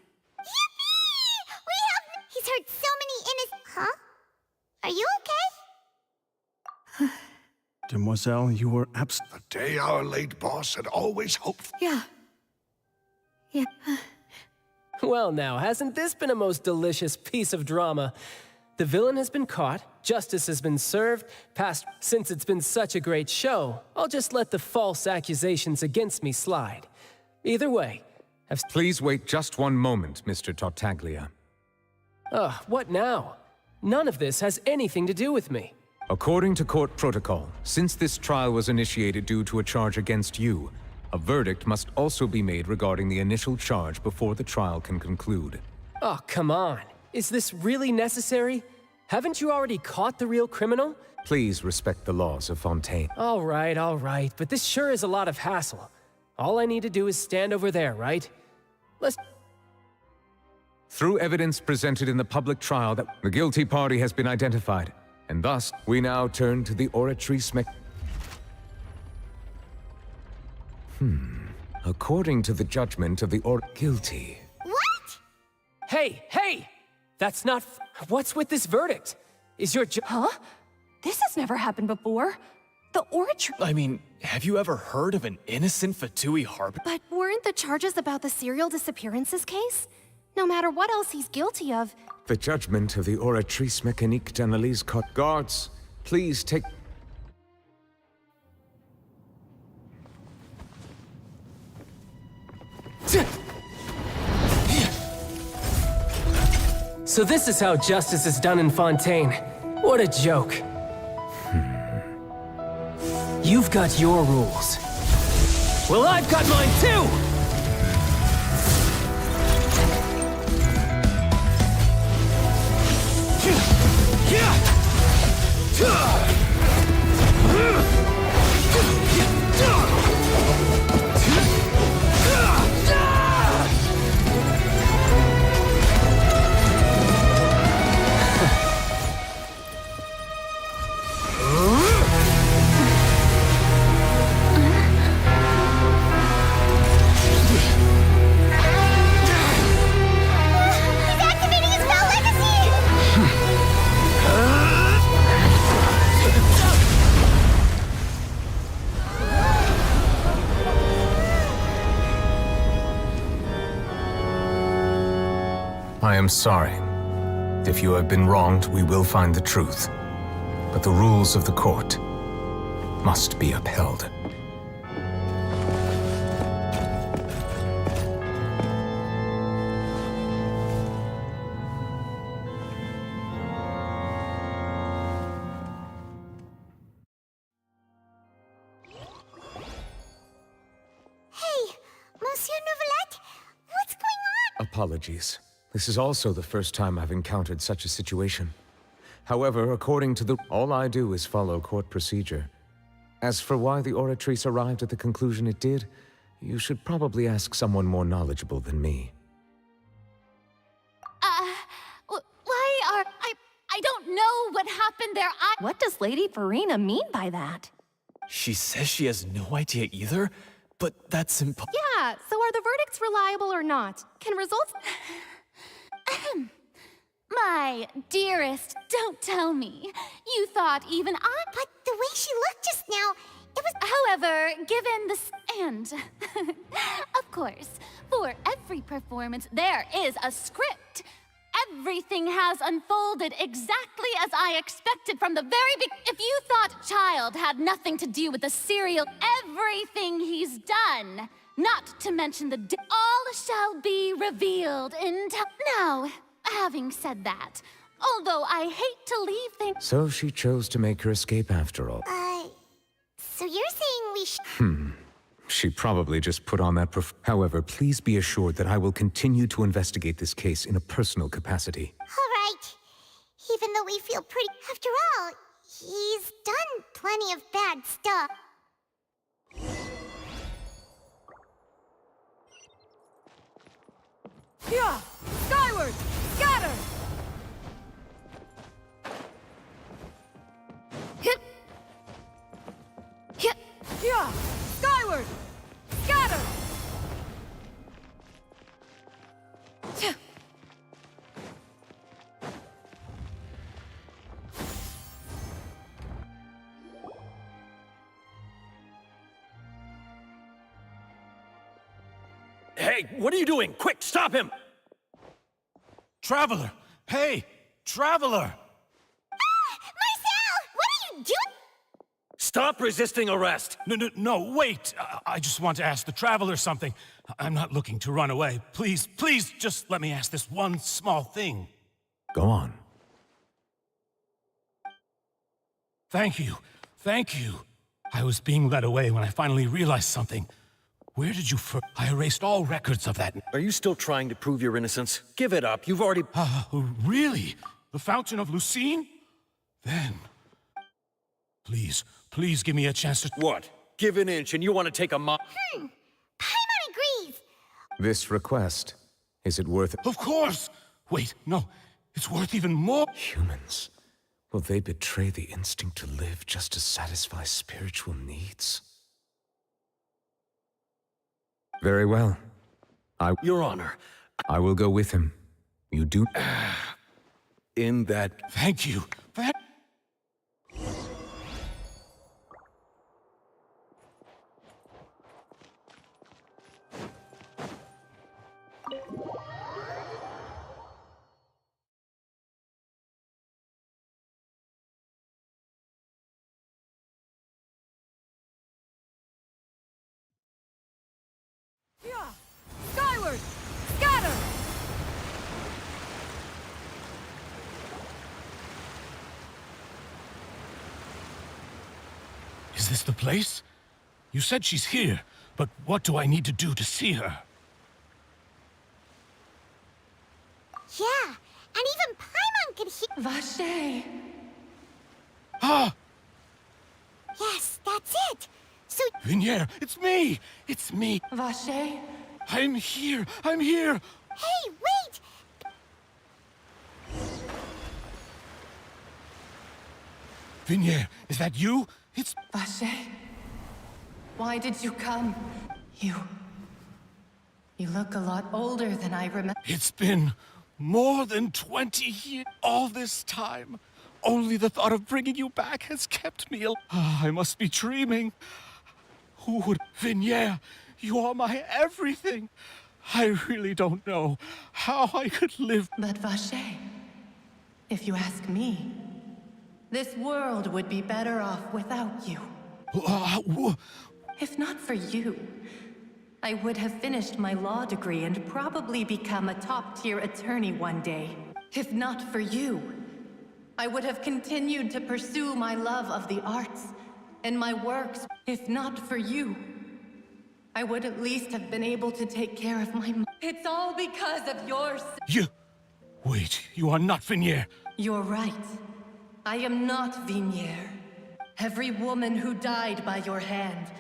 He's hurt so many innocent... Huh? Are you okay? Demoiselle, you were The day our late boss had always hoped for. Yeah. Yeah. Well now, hasn't this been a most delicious piece of drama? The villain has been caught, justice has been served, past... Since it's been such a great show, I'll just let the false accusations against me slide. Either way, Please wait just one moment, Mr. Tartaglia. Ugh, what now? None of this has anything to do with me. According to court protocol, since this trial was initiated due to a charge against you, a verdict must also be made regarding the initial charge before the trial can conclude. Oh, come on. Is this really necessary? Haven't you already caught the real criminal? Please respect the laws of Fontaine. All right, but this sure is a lot of hassle. All I need to do is stand over there, right? Let's... Through evidence presented in the public trial that the guilty party has been identified, and thus we now turn to the Oratrice According to the judgment of the guilty. What? Hey! That's not what's with this verdict? Is your Huh? This has never happened before. The Oratrice... I mean, have you ever heard of an innocent Fatui harp? But weren't the charges about the serial disappearances case? No matter what else he's guilty of... The judgment of the Oratrice Mécanique d'Analyse Cot. Guards, please take... So this is how justice is done in Fontaine. What a joke. You've got your rules. Well, I've got mine too! I am sorry. If you have been wronged, we will find the truth. But the rules of the court must be upheld. Hey, Monsieur Nouvelette, what's going on? Apologies. This is also the first time I've encountered such a situation. However, according to all I do is follow court procedure. As for why the Oratrice arrived at the conclusion it did, you should probably ask someone more knowledgeable than me. I don't know what happened there. What does Lady Farina mean by that? She says she has no idea either, but that's impossible. Yeah, so are the verdicts reliable or not? Can results... My dearest, don't tell me. You thought even I... But the way she looked just now, it was... However, given this... And, of course, for every performance, there is a script. Everything has unfolded exactly as I expected from the very beginning. If you thought Child had nothing to do with the serial, everything he's done, not to mention the... all shall be revealed in time. Now, having said that, although I hate to leave things... So she chose to make her escape after all. So you're saying we should... She probably just put on that However, please be assured that I will continue to investigate this case in a personal capacity. All right. Even though we feel pretty... After all, he's done plenty of bad stuff. Yeah! Skyward! Scatter! Hit! Hit! Yeah! Skyward! Scatter! Hey, what are you doing? Quick, stop him! Traveler! Hey! Traveler! Marcel! What are you doing? Stop resisting arrest! No, wait! I just want to ask the Traveler something. I'm not looking to run away. Please, just let me ask this one small thing. Go on. Thank you. I was being led away when I finally realized something. Where did you I erased all records of that. Are you still trying to prove your innocence? Give it up. You've already... Really? The Fountain of Lucine? Then... Please give me a chance to... What? Give an inch and you want to take a mile? Paimon agrees! This request, is it worth it? Of course! Wait, no. It's worth even more. Humans. Will they betray the instinct to live just to satisfy spiritual needs? Very well. Your Honor. I will go with him. You do... In that... Thank you. Skyward! Scatter! Is this the place? You said she's here, but what do I need to do to see her? Yeah, and even Paimon could hear... Vache! Ah! Yes, that's it! So... Vinier, it's me! It's me! Vache? I'm here! I'm here! Hey, wait! Vinier, is that you? It's... Vache? Why did you come? You look a lot older than I remember. It's been more than 20 years. All this time. Only the thought of bringing you back has kept me alive. I must be dreaming. Who would... Vinier, you are my everything. I really don't know how I could live... But Vache, if you ask me, this world would be better off without you. If not for you, I would have finished my law degree and probably become a top-tier attorney one day. If not for you, I would have continued to pursue my love of the arts and my works. If not for you, I would at least have been able to take care of my mom. It's all because of yours. You... Wait, you are not Vinier. You're right. I am not Vinier. Every woman who died by your hand,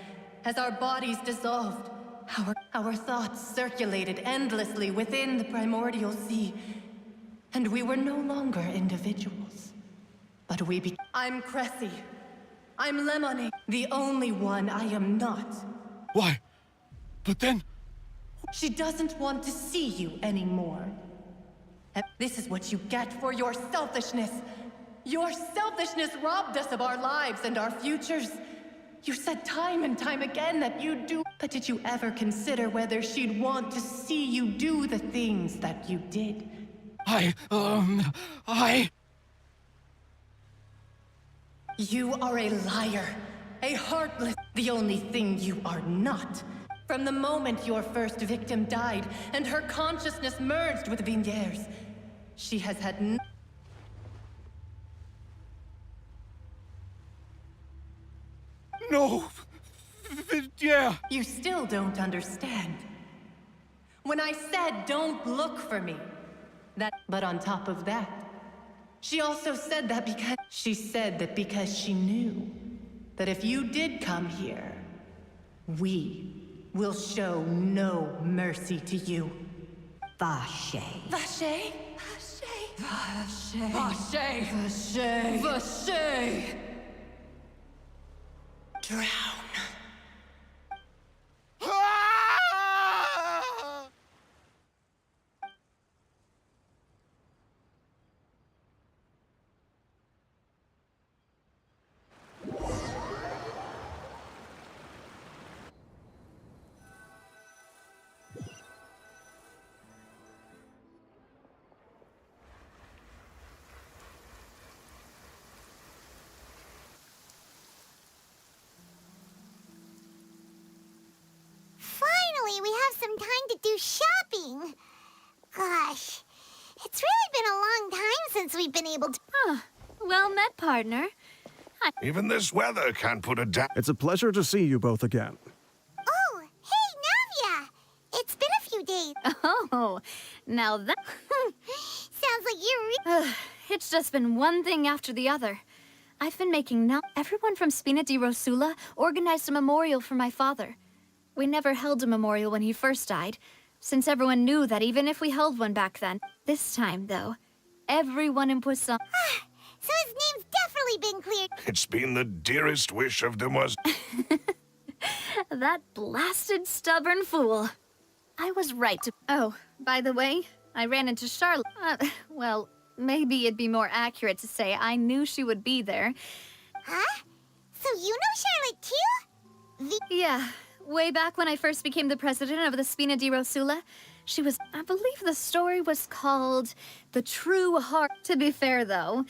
as our bodies dissolved, our thoughts circulated endlessly within the primordial sea, and we were no longer individuals. But I'm Cressy. I'm Lemonade. The only one I am not. Why? But then... She doesn't want to see you anymore. This is what you get for your selfishness. Your selfishness robbed us of our lives and our futures. You said time and time again that you'd do... But did you ever consider whether she'd want to see you do the things that you did? You are a liar. A heartless... The only thing you are not. From the moment your first victim died and her consciousness merged with Vinier's, she has had No! Yeah! You still don't understand. When I said don't look for me, but on top of that, she also said that because... She said that because she knew that if you did come here, we will show no mercy to you. Vache. Vache? Vache! Vache! Vache! Vache! Drown. Finally, we have some time to do shopping. Gosh, it's really been a long time since we've been able to... Well met, partner. Even this weather can't put a down. It's a pleasure to see you both again. Oh, hey, Oh, now that... Sounds like you're It's just been one thing after the other. I've been making now. Everyone from Spina di Rosula organized a memorial for my father. We never held a memorial when he first died, since everyone knew that even if we held one back then. This time, though, everyone in Poisson... So his name's definitely been cleared. It's been the dearest wish of Demoiselle. That blasted stubborn fool. I was right to... Oh, by the way, I ran into Charlotte. Well, maybe it'd be more accurate to say I knew she would be there. Huh? So you know Charlotte too? Yeah, way back when I first became the president of the Spina di Rosula, she was... I believe the story was called The True Heart. To be fair, though,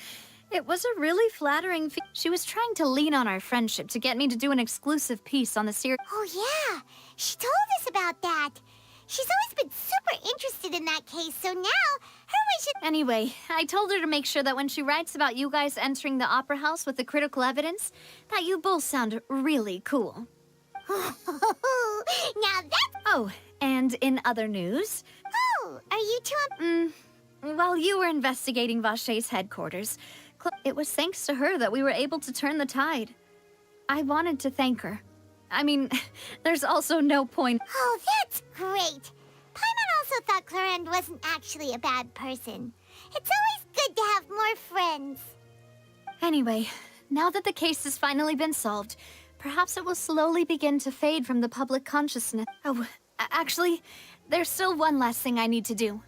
it was a really flattering she was trying to lean on our friendship to get me to do an exclusive piece on the series. Oh yeah, she told us about that. She's always been super interested in that case, so now her wish is... Anyway, I told her to make sure that when she writes about you guys entering the opera house with the critical evidence, that you both sound really cool. Now that's... Oh, and in other news... Oh, are you two... While you were investigating Vache's headquarters, it was thanks to her that we were able to turn the tide. I wanted to thank her. I mean, there's also no point... Oh, that's great. Paimon also thought Clarend wasn't actually a bad person. It's always good to have more friends. Anyway, now that the case has finally been solved, perhaps it will slowly begin to fade from the public consciousness. Oh, actually, there's still one last thing I need to do.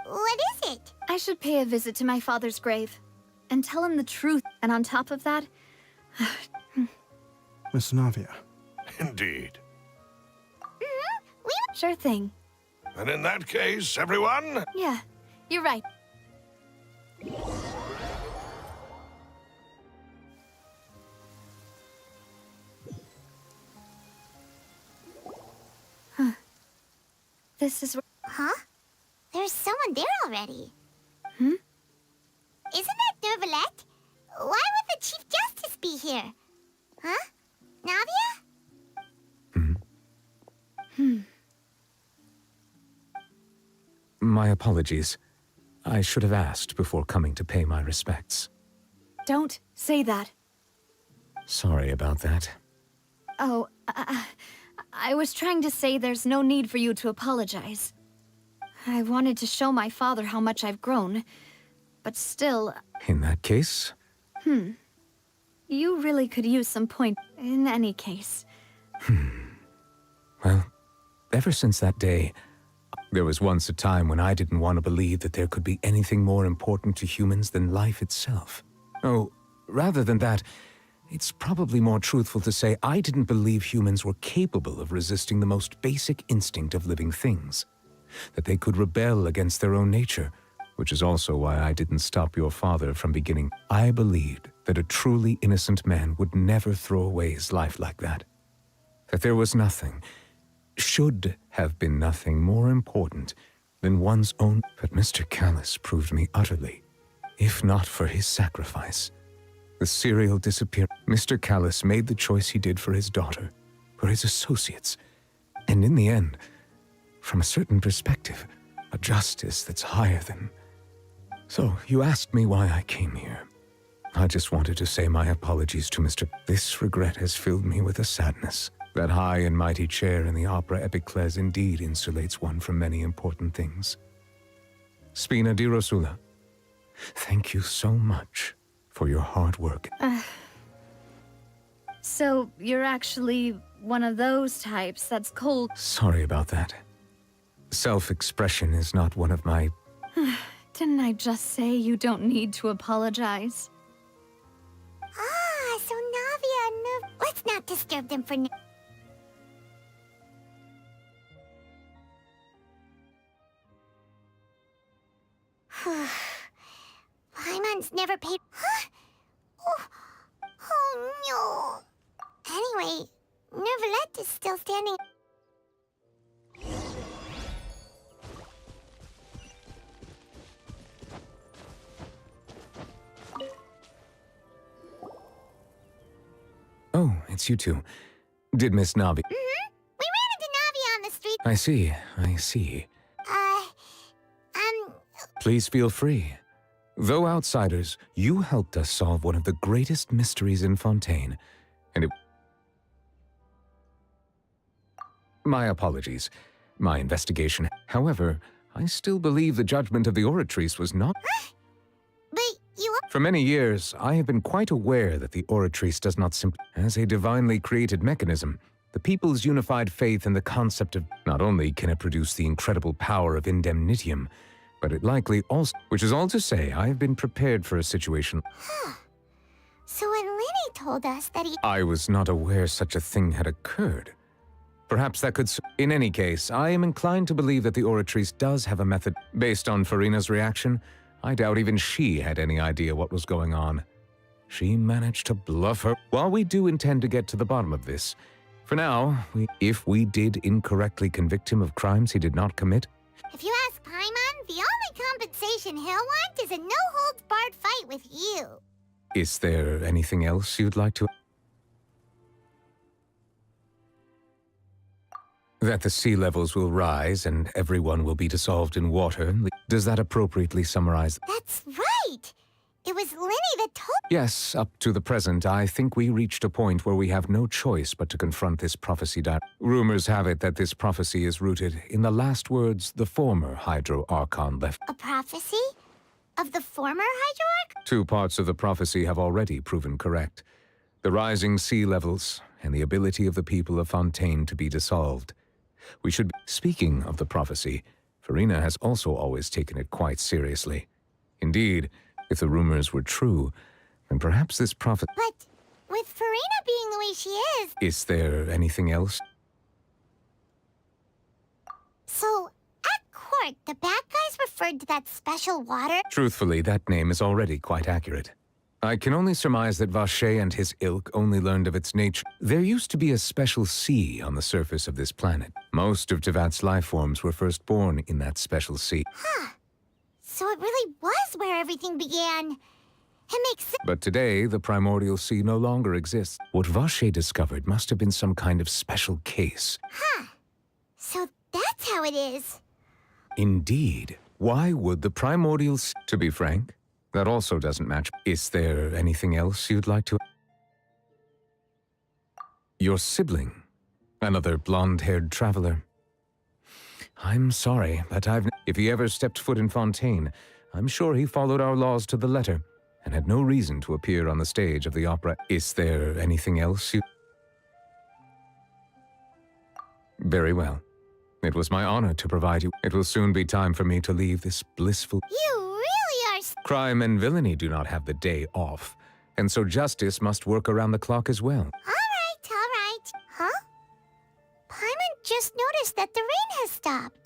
What is it? I should pay a visit to my father's grave and tell him the truth. And on top of that... Miss Navia. Indeed. Sure thing. And in that case, everyone... Yeah, you're right. Huh. This is... Huh? There's someone there already. Hmm? Isn't that Nervalette? Why would the Chief Justice be here? Huh? Navia? My apologies. I should have asked before coming to pay my respects. Don't say that. Sorry about that. Oh, I was trying to say there's no need for you to apologize. I wanted to show my father how much I've grown, but still... In that case? You really could use some point in any case. Well, ever since that day, there was once a time when I didn't want to believe that there could be anything more important to humans than life itself. Oh, rather than that, it's probably more truthful to say I didn't believe humans were capable of resisting the most basic instinct of living things. That they could rebel against their own nature, which is also why I didn't stop your father from beginning. I believed that a truly innocent man would never throw away his life like that. That there was nothing, should have been nothing more important than one's own. But Mr. Callis proved me utterly, if not for his sacrifice. The serial disappeared. Mr. Callis made the choice he did for his daughter, for his associates, and in the end, from a certain perspective, a justice that's higher than... So, you asked me why I came here. I just wanted to say my apologies to Mr. This regret has filled me with a sadness. That high and mighty chair in the Opera Epiclese indeed insulates one from many important things. Spina di Rosula, thank you so much for your hard work. So, you're actually one of those types that's cold. Sorry about that. Self-expression is not one of my... Didn't I just say you don't need to apologize? Ah, so Navia and let's not disturb them for now. Paimon's never paid... Huh? Oh no. Anyway, Nervalette is still standing... Oh, it's you two. Did Miss Navi... We ran into Navia on the street. I see, I see. Please feel free. Though outsiders, you helped us solve one of the greatest mysteries in Fontaine, and it... My apologies. My investigation. However, I still believe the judgment of the Oratrice was not... But you... For many years, I have been quite aware that the Oratrice does not simply... As a divinely created mechanism, the people's unified faith in the concept of... Not only can it produce the incredible power of indemnitium, but it likely also... Which is all to say, I have been prepared for a situation... So when Lenny told us that he... I was not aware such a thing had occurred. Perhaps that could... In any case, I am inclined to believe that the Oratrice does have a method. Based on Farina's reaction, I doubt even she had any idea what was going on. She managed to bluff her. While we do intend to get to the bottom of this, for now, if we did incorrectly convict him of crimes he did not commit... If you ask Paimon, the only compensation he'll want is a no-holds-barred fight with you. Is there anything else you'd like to... That the sea levels will rise and everyone will be dissolved in water. Does that appropriately summarize? That's right! It was Lenny that told... Yes, up to the present, I think we reached a point where we have no choice but to confront this prophecy. Rumors have it that this prophecy is rooted in the last words the former Hydro Archon left. A prophecy? Of the former Hydro-Arch? 2 parts of the prophecy have already proven correct. The rising sea levels and the ability of the people of Fontaine to be dissolved. We should be... Speaking of the prophecy, Farina has also always taken it quite seriously. Indeed, if the rumors were true, then perhaps this prophet... But with Farina being the way she is... Is there anything else? So, at court, the bad guys referred to that special water... Truthfully, that name is already quite accurate. I can only surmise that Vache and his ilk only learned of its nature. There used to be a special sea on the surface of this planet. Most of Tevat's life forms were first born in that special sea. Huh. So it really was where everything began. It makes sense. But today, the primordial sea no longer exists. What Vache discovered must have been some kind of special case. Huh. So that's how it is. Indeed. Why would the primordial sea... To be frank, that also doesn't match. Is there anything else you'd like to... Your sibling. Another blonde-haired traveler. I'm sorry, but if he ever stepped foot in Fontaine, I'm sure he followed our laws to the letter, and had no reason to appear on the stage of the opera. Is there anything else you... Very well. It was my honor to provide you. It will soon be time for me to leave this blissful... You really are... Crime and villainy do not have the day off, and so justice must work around the clock as well. All right. Huh? Paimon just noticed that the rain has stopped.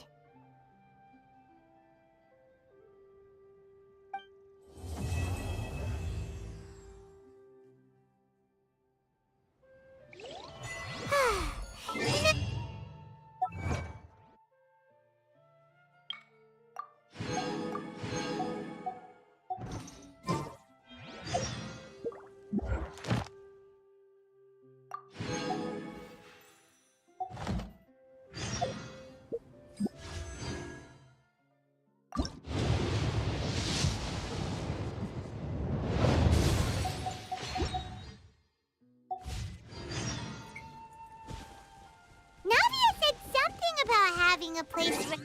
Navia said something about having a place where...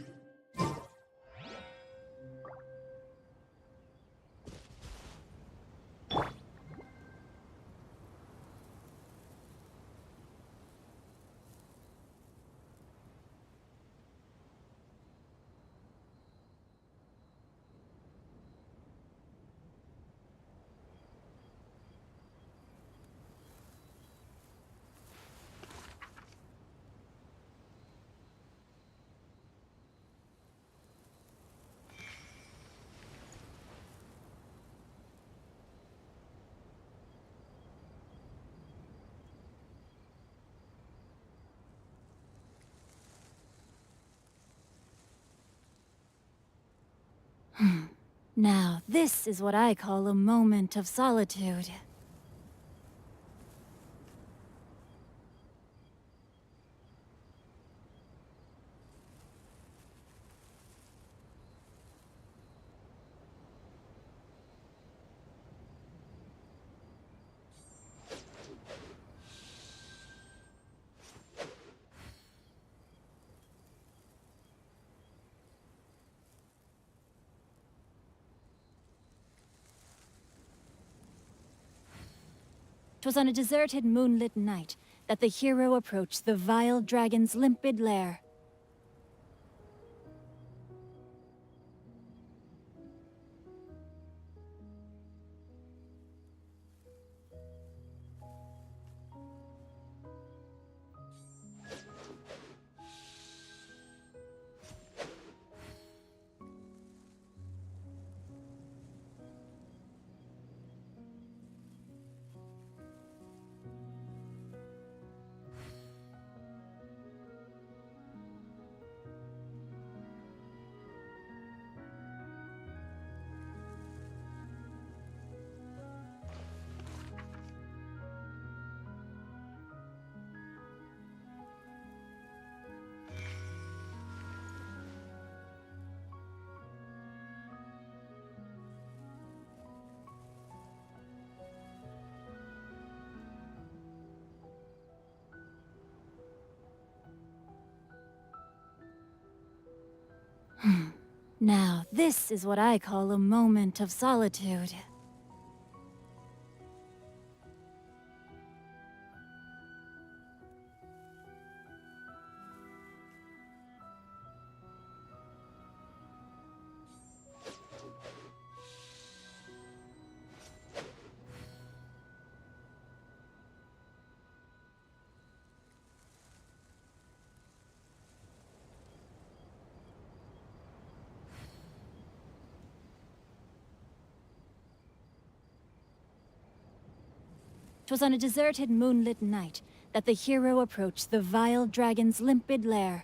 Now, this is what I call a moment of solitude. 'Twas on a deserted moonlit night that the hero approached the vile dragon's limpid lair. Now, this is what I call a moment of solitude. Twas on a deserted moonlit night that the hero approached the vile dragon's limpid lair.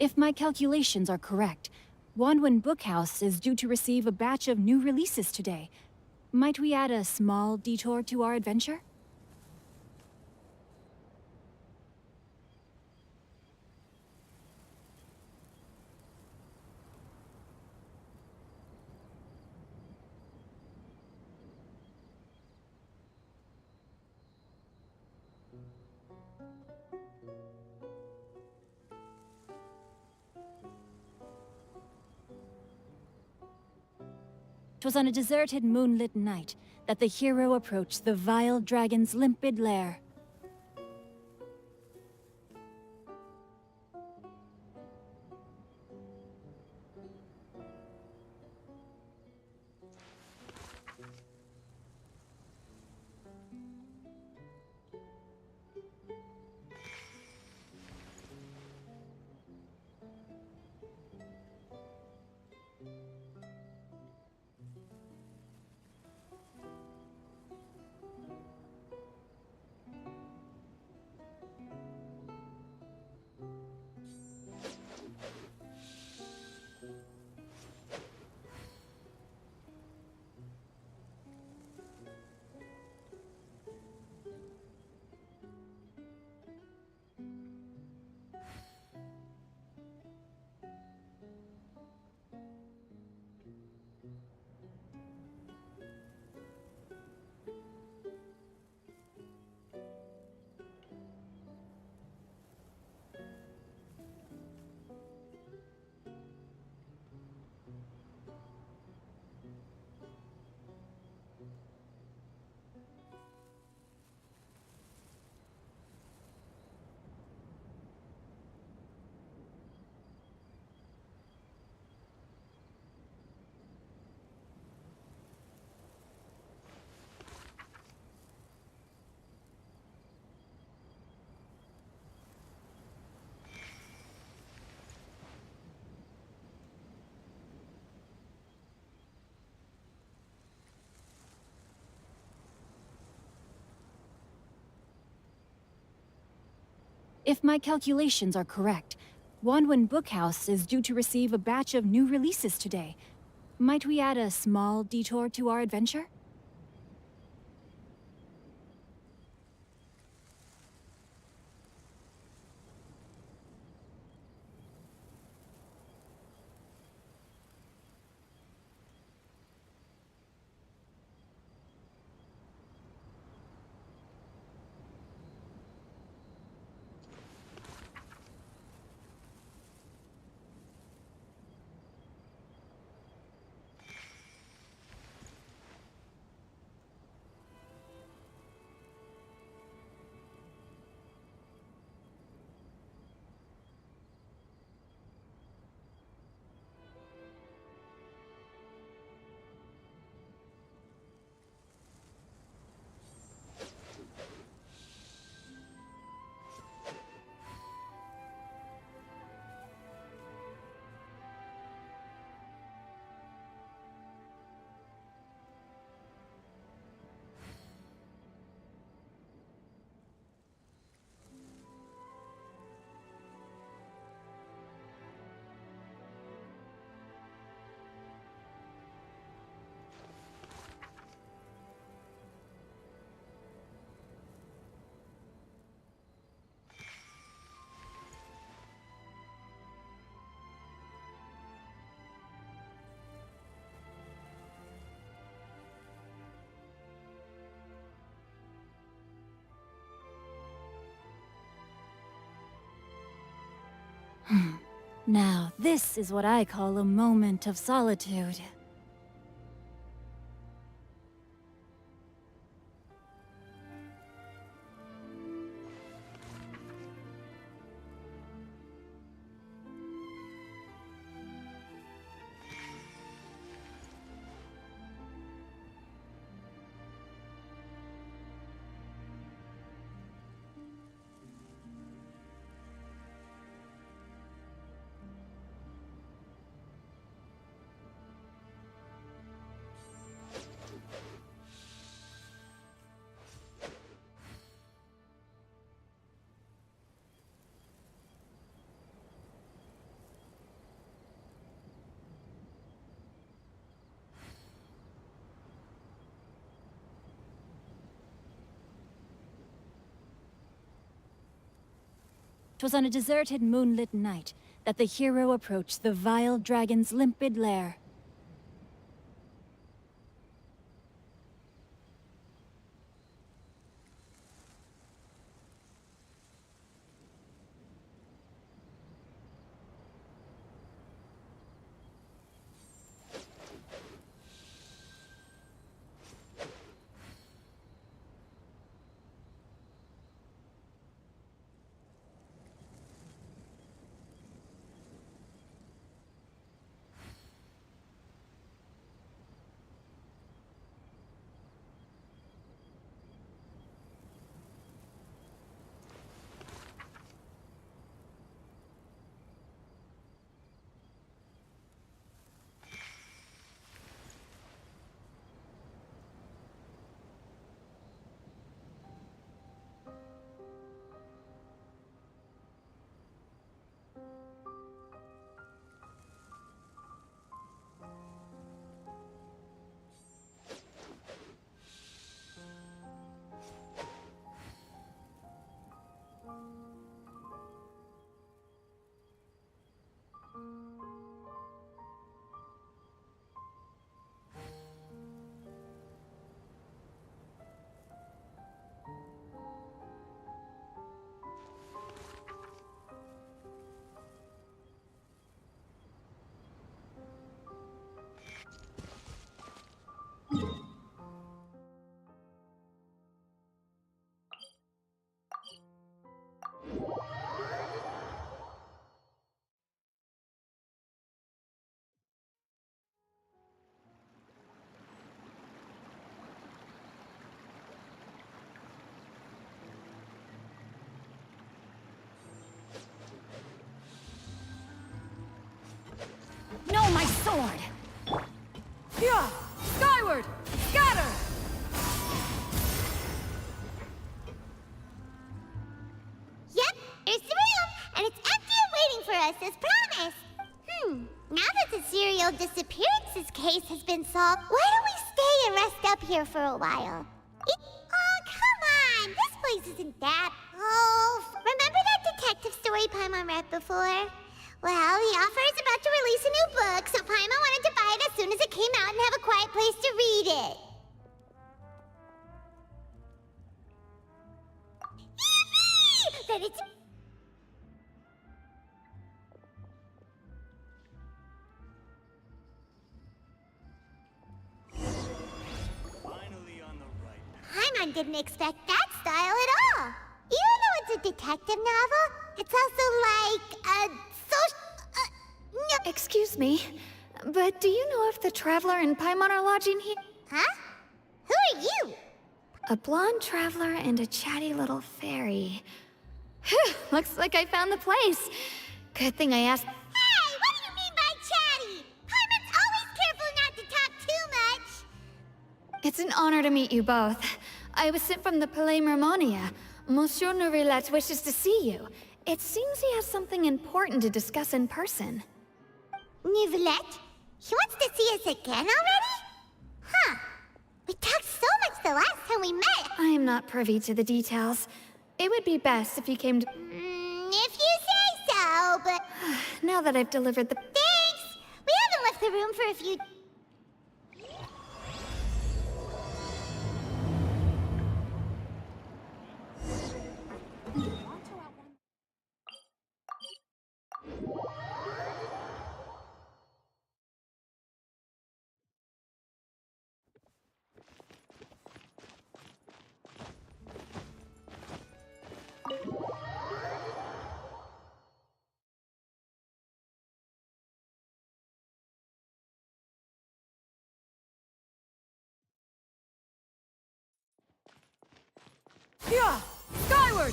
If my calculations are correct, Wanwen Bookhouse is due to receive a batch of new releases today. Might we add a small detour to our adventure? Twas on a deserted moonlit night that the hero approached the vile dragon's limpid lair. If my calculations are correct, Wanwen Bookhouse is due to receive a batch of new releases today. Might we add a small detour to our adventure? Now, this is what I call a moment of solitude. Twas on a deserted moonlit night that the hero approached the vile dragon's limpid lair. No, my sword! Yeah! Skyward! Scatter! Yep, there's the room, and it's empty and waiting for us as promised. Now that the serial disappearances case has been solved, why don't we stay and rest up here for a while? Oh, come on! This place isn't that... Oh, remember that detective story Paimon read before? Well, the author is about to release a new book, so Paimon wanted to buy it as soon as it came out and have a quiet place to read it. Yippee! That it's... Paimon didn't expect that style at all. Even though it's a detective novel, it's also like a social... no. Excuse me, but do you know if the Traveler and Paimon are lodging here? Huh? Who are you? A blonde traveler and a chatty little fairy. Whew, looks like I found the place. Good thing I asked. Hey, what do you mean by chatty? Paimon's always careful not to talk too much. It's an honor to meet you both. I was sent from the Palais Mermonia. Monsieur Nourillet wishes to see you. It seems he has something important to discuss in person. Nourillet? He wants to see us again already? Huh. We talked so much the last time we met. I am not privy to the details. It would be best if you came to... If you say so, but... Now that I've delivered the... Thanks! We haven't left the room for a few... Yeah! Skyward!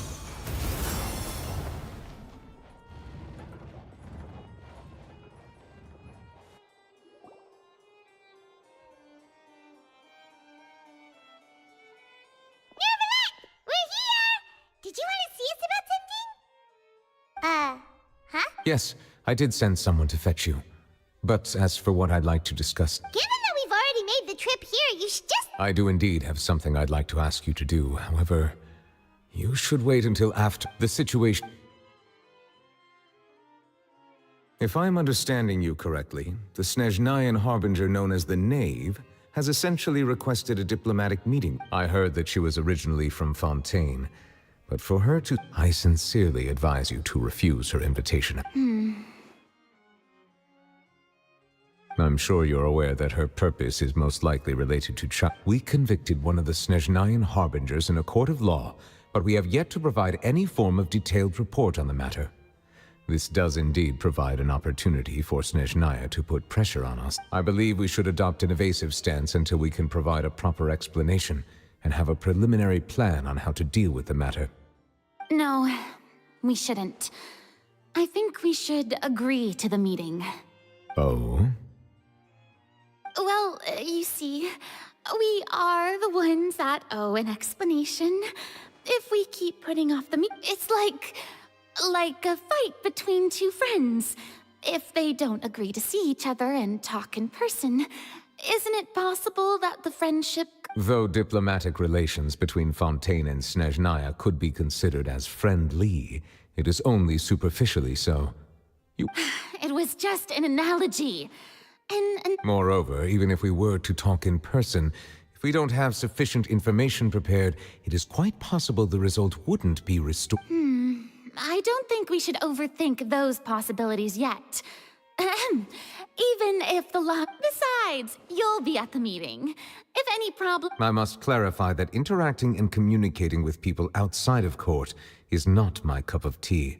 We're here! Did you want to see us about something? Huh? Yes, I did send someone to fetch you. But as for what I'd like to discuss, Given that we've already made the trip here, you should just... I do indeed have something I'd like to ask you to do. However, you should wait until after the situation. If I'm understanding you correctly, the Snezhnayan harbinger known as the Knave has essentially requested a diplomatic meeting. I heard that she was originally from Fontaine, but for her to... I sincerely advise you to refuse her invitation. I'm sure you're aware that her purpose is most likely related to We convicted one of the Snezhnayan harbingers in a court of law, but we have yet to provide any form of detailed report on the matter. This does indeed provide an opportunity for Snezhnaya to put pressure on us. I believe we should adopt an evasive stance until we can provide a proper explanation and have a preliminary plan on how to deal with the matter. No, we shouldn't. I think we should agree to the meeting. Oh? Well, you see, we are the ones that owe an explanation. If we keep putting off the it's like a fight between two friends. If they don't agree to see each other and talk in person, isn't it possible that the friendship... Though diplomatic relations between Fontaine and Snezhnaya could be considered as friendly, it is only superficially so. It was just an analogy. And Moreover, even if we were to talk in person, if we don't have sufficient information prepared, it is quite possible the result wouldn't be restored. I don't think we should overthink those possibilities yet. Even if the law... Besides, you'll be at the meeting. If any problem... I must clarify that interacting and communicating with people outside of court is not my cup of tea.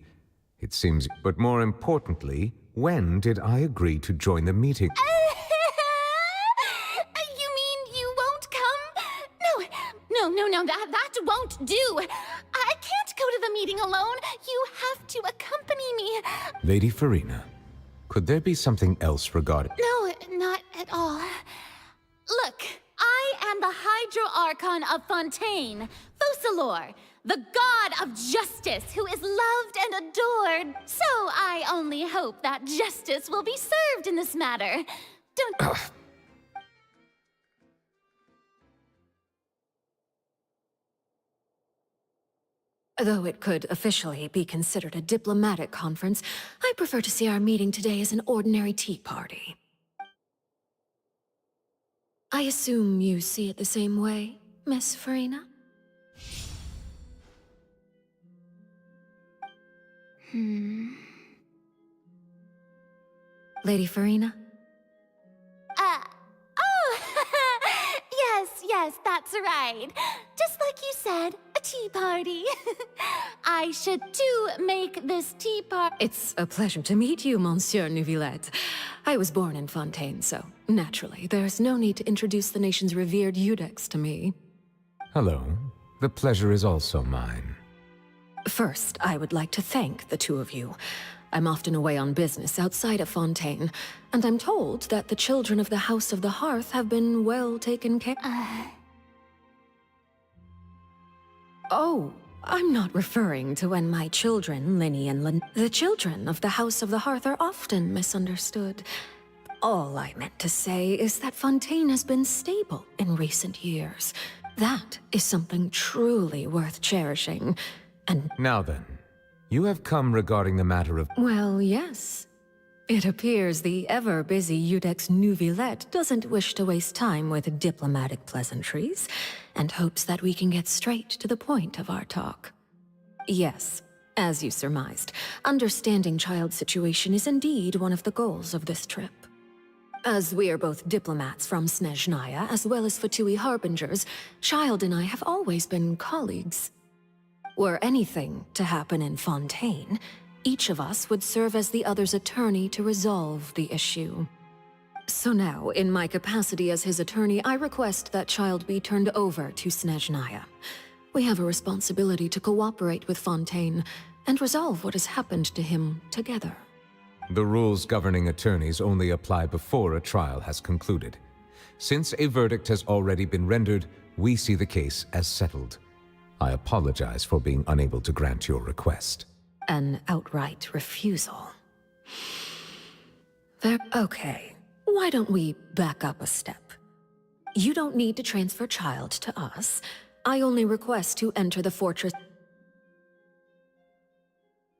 It seems... But more importantly, when did I agree to join the meeting? You mean you won't come? No, that won't do. I can't go to the meeting alone. You have to accompany me. Lady Farina, could there be something else regarding... No, not at all. Look, I am the Hydro Archon of Fontaine, Focalor, the god of justice who is loved and adored. So I only hope that justice will be served in this matter. Don't... Though it could officially be considered a diplomatic conference, I prefer to see our meeting today as an ordinary tea party. I assume you see it the same way, Miss Farina? Lady Farina? Yes, that's right. Just like you said, a tea party. I should too make this tea party. It's a pleasure to meet you, Monsieur Neuvillette. I was born in Fontaine, so naturally, there's no need to introduce the nation's revered Eudex to me. Hello. The pleasure is also mine. First, I would like to thank the two of you. I'm often away on business outside of Fontaine, and I'm told that the children of the House of the Hearth have been well taken care of. Oh, I'm not referring to when my children, Linny and Lin... The children of the House of the Hearth are often misunderstood. All I meant to say is that Fontaine has been stable in recent years. That is something truly worth cherishing, and... Now then, you have come regarding the matter of... Well, yes. It appears the ever-busy Eudex Neuvillette doesn't wish to waste time with diplomatic pleasantries, and hopes that we can get straight to the point of our talk. Yes, as you surmised, understanding Child's situation is indeed one of the goals of this trip. As we are both diplomats from Snezhnaya, as well as Fatui harbingers, Child and I have always been colleagues. Were anything to happen in Fontaine, each of us would serve as the other's attorney to resolve the issue. So now, in my capacity as his attorney, I request that Child be turned over to Snezhnaya. We have a responsibility to cooperate with Fontaine and resolve what has happened to him together. The rules governing attorneys only apply before a trial has concluded. Since a verdict has already been rendered, we see the case as settled. I apologize for being unable to grant your request. An outright refusal. Okay, why don't we back up a step? You don't need to transfer child to us. I only request to enter the fortress.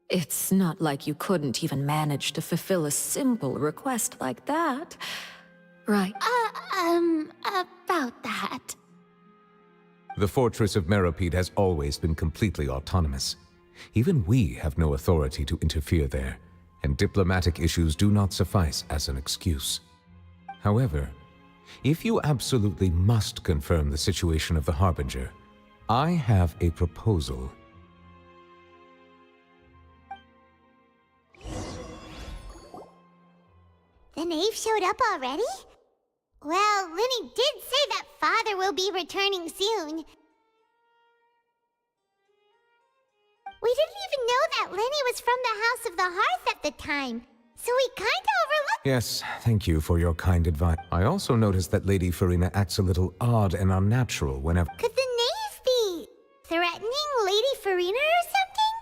It's not like you couldn't even manage to fulfill a simple request like that, right? About that. The Fortress of Meropide has always been completely autonomous. Even we have no authority to interfere there, and diplomatic issues do not suffice as an excuse. However, if you absolutely must confirm the situation of the Harbinger, I have a proposal. The knave showed up already? Well, Linny did say that Father will be returning soon. We didn't even know that Linny was from the House of the Hearth at the time, so we kinda overlooked— Yes, thank you for your kind advice. I also noticed that Lady Farina acts a little odd and unnatural whenever— Could the knave be threatening Lady Farina or something?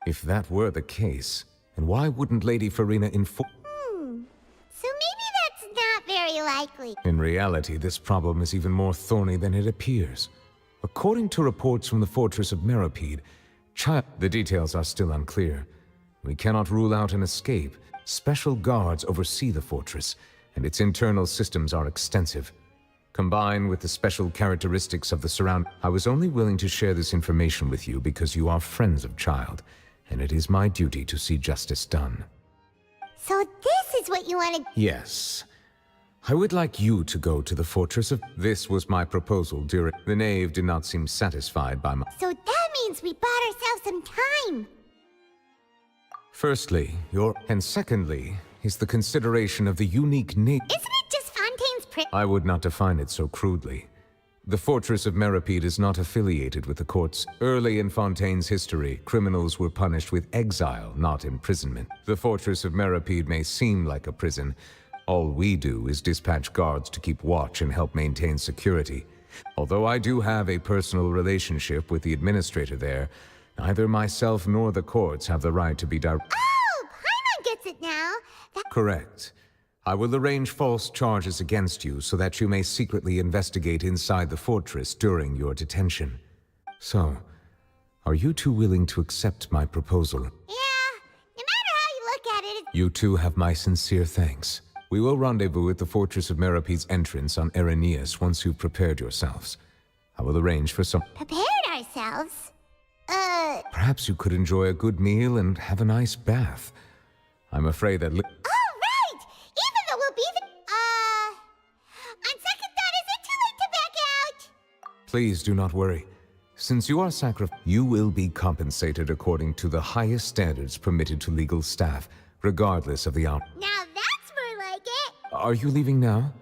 If that were the case, then why wouldn't Lady Farina inform— So maybe that's not very likely. In reality, this problem is even more thorny than it appears. According to reports from the Fortress of Meropide, the details are still unclear. We cannot rule out an escape. Special guards oversee the fortress, and its internal systems are extensive. Combined with the special characteristics of the surround— I was only willing to share this information with you because you are friends of Child, and it is my duty to see justice done. So this is what you wanted— Yes. I would like you to go to the Fortress of— This was my proposal during— The knave did not seem satisfied by my— So that means we bought ourselves some time. Firstly, and secondly, is the consideration of the unique nature— Isn't it just Fontaine's I would not define it so crudely. The Fortress of Meropide is not affiliated with the courts. Early in Fontaine's history, criminals were punished with exile, not imprisonment. The Fortress of Meropide may seem like a prison. All we do is dispatch guards to keep watch and help maintain security. Although I do have a personal relationship with the administrator there, neither myself nor the courts have the right to be direct— Oh, Paimon gets it now. Correct. I will arrange false charges against you so that you may secretly investigate inside the fortress during your detention. So, are you two willing to accept my proposal? Yeah, no matter how you look at it— You two have my sincere thanks. We will rendezvous at the Fortress of Meropide's entrance on Irenaeus once you've prepared yourselves. I will arrange for some— Prepared ourselves? Perhaps you could enjoy a good meal and have a nice bath. I'm afraid that— Oh, right! Even though we'll be the— On second thought, is it too late to back out? Please do not worry. Since you are you will be compensated according to the highest standards permitted to legal staff, regardless of the hour. Now that's more like it! Are you leaving now?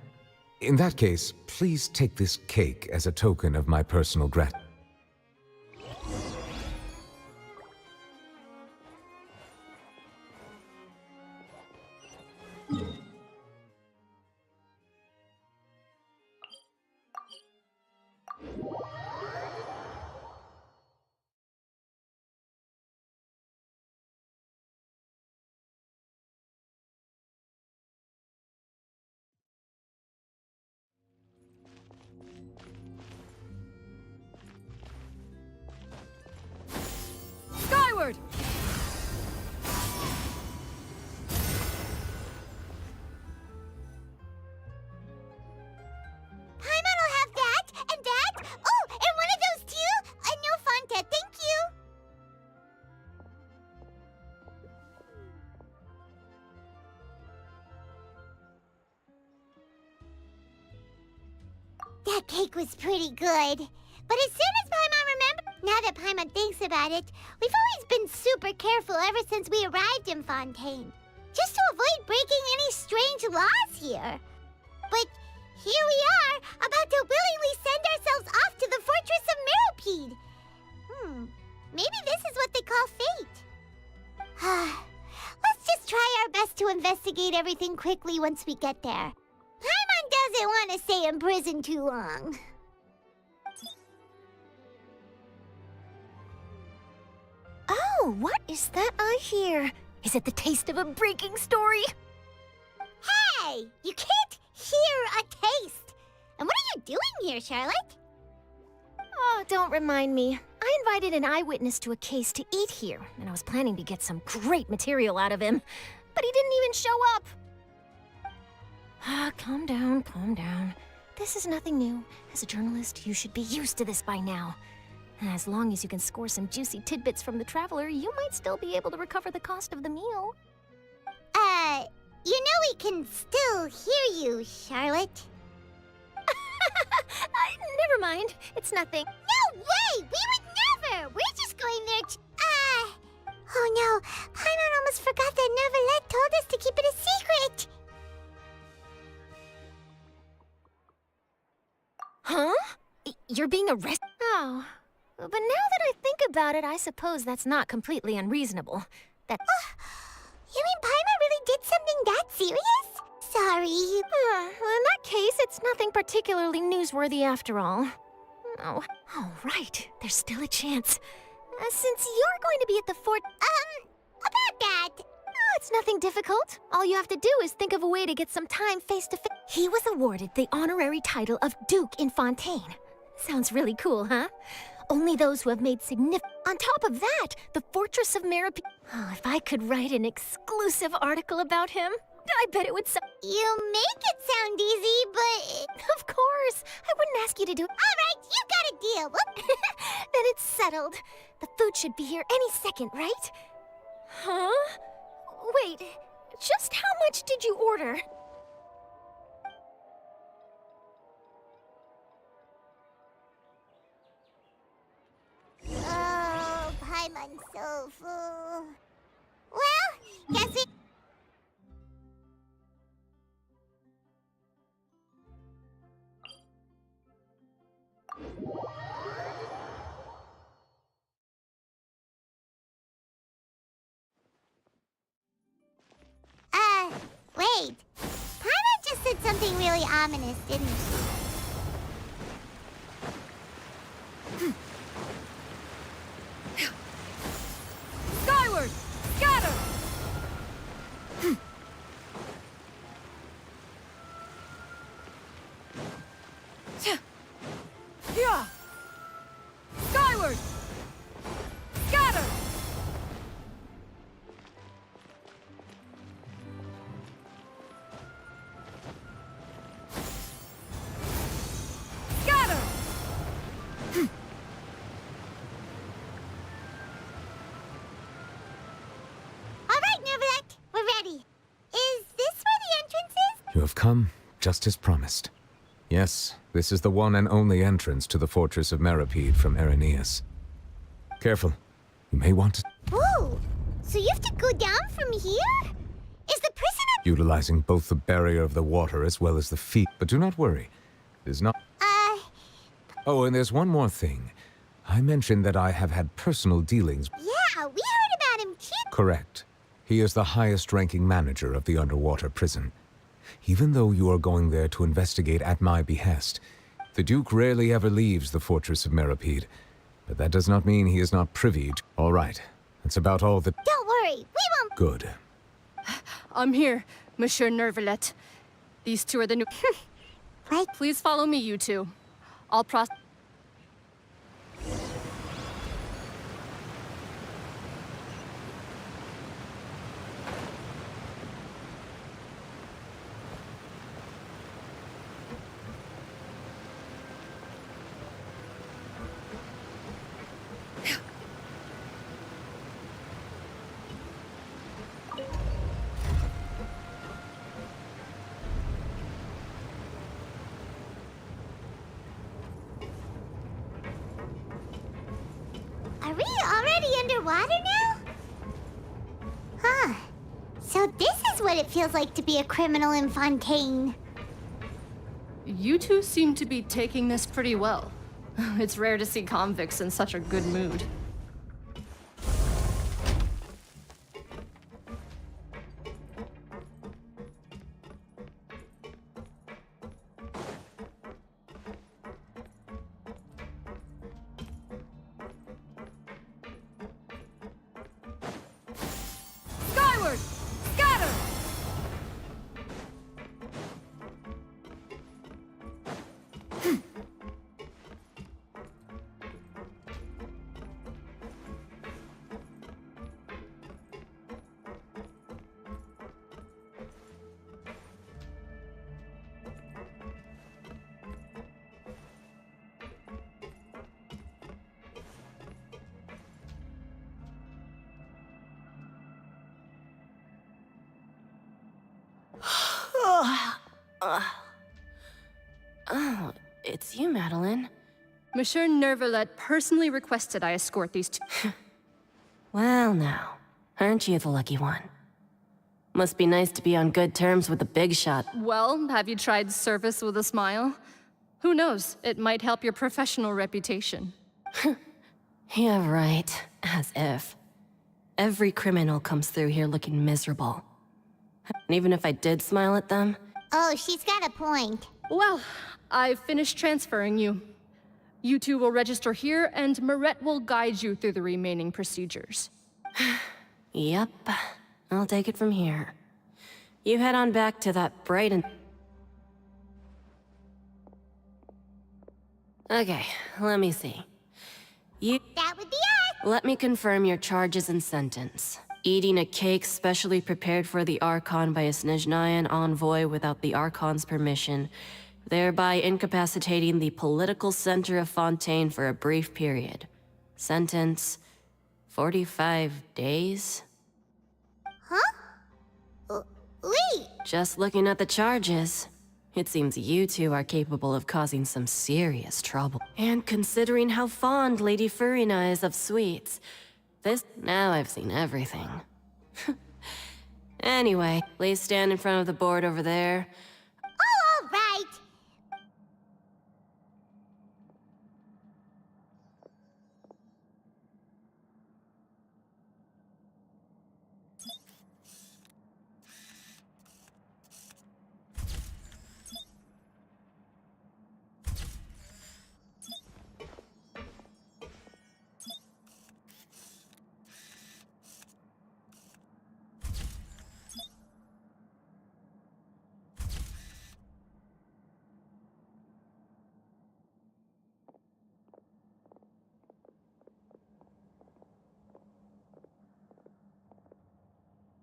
In that case, please take this cake as a token of my personal gratitude. Skyward! Paimon will have that, and that. Oh, and one of those too? No Fonta, thank you! That cake was pretty good. But as soon as Paimon remembered— Now that Paimon thinks about it, we've always been super careful ever since we arrived in Fontaine. Just to avoid breaking any strange laws here. But here we are, about to willingly send ourselves off to the Fortress of Meropide. investigate everything quickly once we get there. Paimon doesn't want to stay in prison too long. Oh, what is that I hear? Is it the taste of a breaking story? Hey! You can't hear a taste! And what are you doing here, Charlotte? Oh, don't remind me. I invited an eyewitness to a case to eat here, and I was planning to get some great material out of him. But he didn't even show up. Ah, calm down, calm down. This is nothing new. As a journalist, you should be used to this by now. As long as you can score some juicy tidbits from the traveler, you might still be able to recover the cost of the meal. You know we can still hear you, Charlotte. Never mind. It's nothing. No way! We would never! We're just going there to... Oh no, Paimon almost forgot that Neverlet told us to keep it a secret! Huh? You're being arrested? Oh. But now that I think about it, I suppose that's not completely unreasonable. That... You mean Paimon really did something that serious? Sorry. Well, in that case, it's nothing particularly newsworthy after all. Oh, right. There's still a chance. Since you're going to be at the fort... About that... Oh, it's nothing difficult. All you have to do is think of a way to get some time face-to-face. He was awarded the honorary title of Duke in Fontaine. Sounds really cool, huh? Only those who have made significant... On top of that, the Fortress of Meripede... Oh, if I could write an exclusive article about him, I bet it would You make it sound easy, but... Of course! I wouldn't ask you to do it. Alright, you got a deal. Then it's settled. The food should be here any second, right? Huh? Wait, just how much did you order? Oh, Paimon's so full. Well, guess it... Wait. Paimon just said something really ominous, didn't she? Skyward! Scatter! Yeah! Skyward! Scatter! Scatter! All right, Neverlet, we're ready. Is this where the entrance is? You have come, just as promised. Yes, this is the one and only entrance to the Fortress of Meripede from Irenaeus. Careful. You may want to... Ooh, so you have to go down from here? Is the prison up... Utilizing both the barrier of the water as well as the feet, but do not worry. It is not... Oh, and there's one more thing. I mentioned that I have had personal dealings... Yeah, we heard about him too. Correct. He is the highest-ranking manager of the underwater prison. Even though you are going there to investigate at my behest, the Duke rarely ever leaves the Fortress of Meripede. But that does not mean he is not privy to... All right. That's about all that... Don't worry, we won't... Good. I'm here, Monsieur Neverlet. These two are the new... Right. Please follow me, you two. I'll Are we already underwater now? Huh. So this is what it feels like to be a criminal in Fontaine. You two seem to be taking this pretty well. It's rare to see convicts in such a good mood. Oh, it's you, Madeline. Monsieur Nervalet personally requested I escort these two. Well now, aren't you the lucky one? Must be nice to be on good terms with the big shot. Well, have you tried service with a smile? Who knows, it might help your professional reputation. Yeah, right. As if. Every criminal comes through here looking miserable. And even if I did smile at them... Oh, she's got a point. Well, I've finished transferring you. You two will register here, and Moret will guide you through the remaining procedures. Yep. I'll take it from here. You head on back to that bright and... Okay, let me see. That would be it! Let me confirm your charges and sentence. Eating a cake specially prepared for the Archon by a Snezhnayan envoy without the Archon's permission, thereby incapacitating the political center of Fontaine for a brief period. Sentence... 45 days? Huh? Wait! Just looking at the charges, it seems you two are capable of causing some serious trouble. And considering how fond Lady Furina is of sweets, now I've seen everything. Anyway, please stand in front of the board over there. Oh, all right!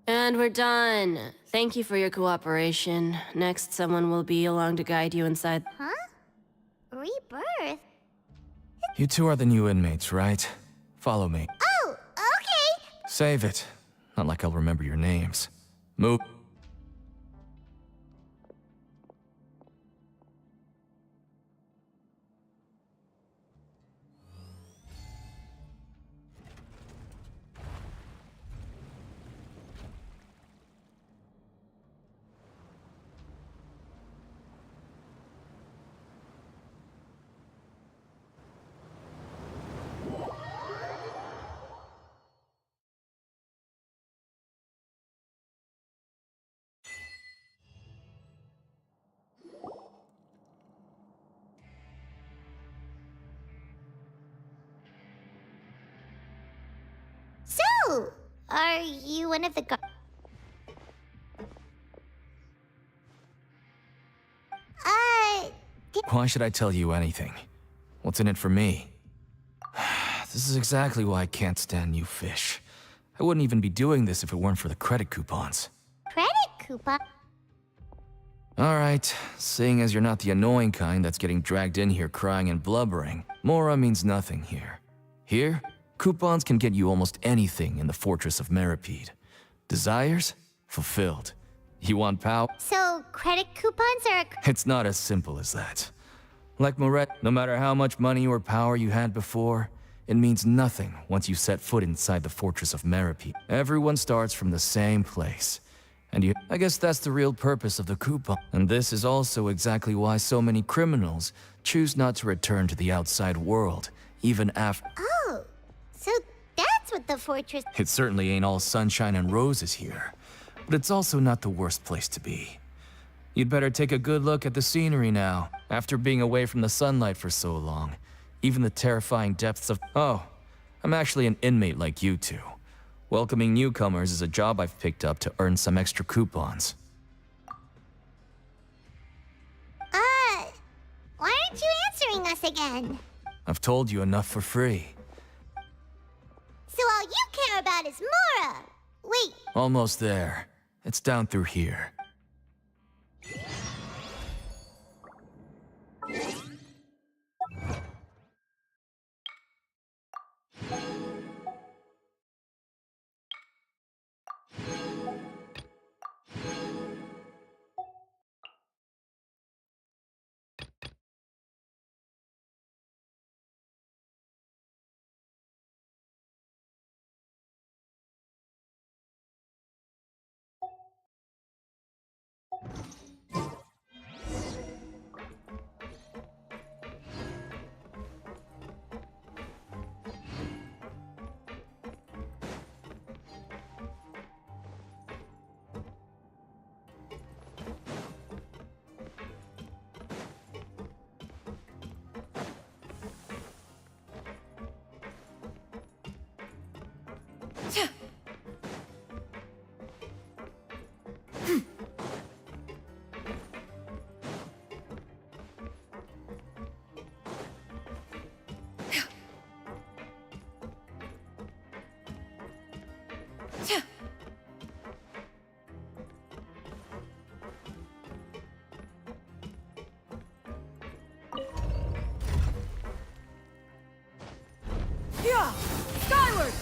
And we're done. Thank you for your cooperation. Next, someone will be along to guide you inside. Huh? Rebirth? You two are the new inmates, right? Follow me. Oh, okay! Save it. Not like I'll remember your names. Move. So, are you one of the Why should I tell you anything? What's in it for me? This is exactly why I can't stand you fish. I wouldn't even be doing this if it weren't for the credit coupons. credit coupon? Alright, seeing as you're not the annoying kind that's getting dragged in here crying and blubbering, Mora means nothing here. Here, coupons can get you almost anything in the Fortress of Meripede. Desires? Fulfilled. You want power? So, credit coupons are It's not as simple as that. Like Moret, no matter how much money or power you had before, it means nothing once you set foot inside the Fortress of Meripede. Everyone starts from the same place. And I guess that's the real purpose of the coupon. And this is also exactly why so many criminals choose not to return to the outside world, even after. Oh, so that's what the fortress... It certainly ain't all sunshine and roses here, but it's also not the worst place to be. You'd better take a good look at the scenery now, after being away from the sunlight for so long. Even the terrifying depths of... Oh, I'm actually an inmate like you two. Welcoming newcomers is a job I've picked up to earn some extra coupons. Why aren't you answering us again? I've told you enough for free. So all you care about is Mora! Wait, Almost there. It's down through here. Yeah! Skyward!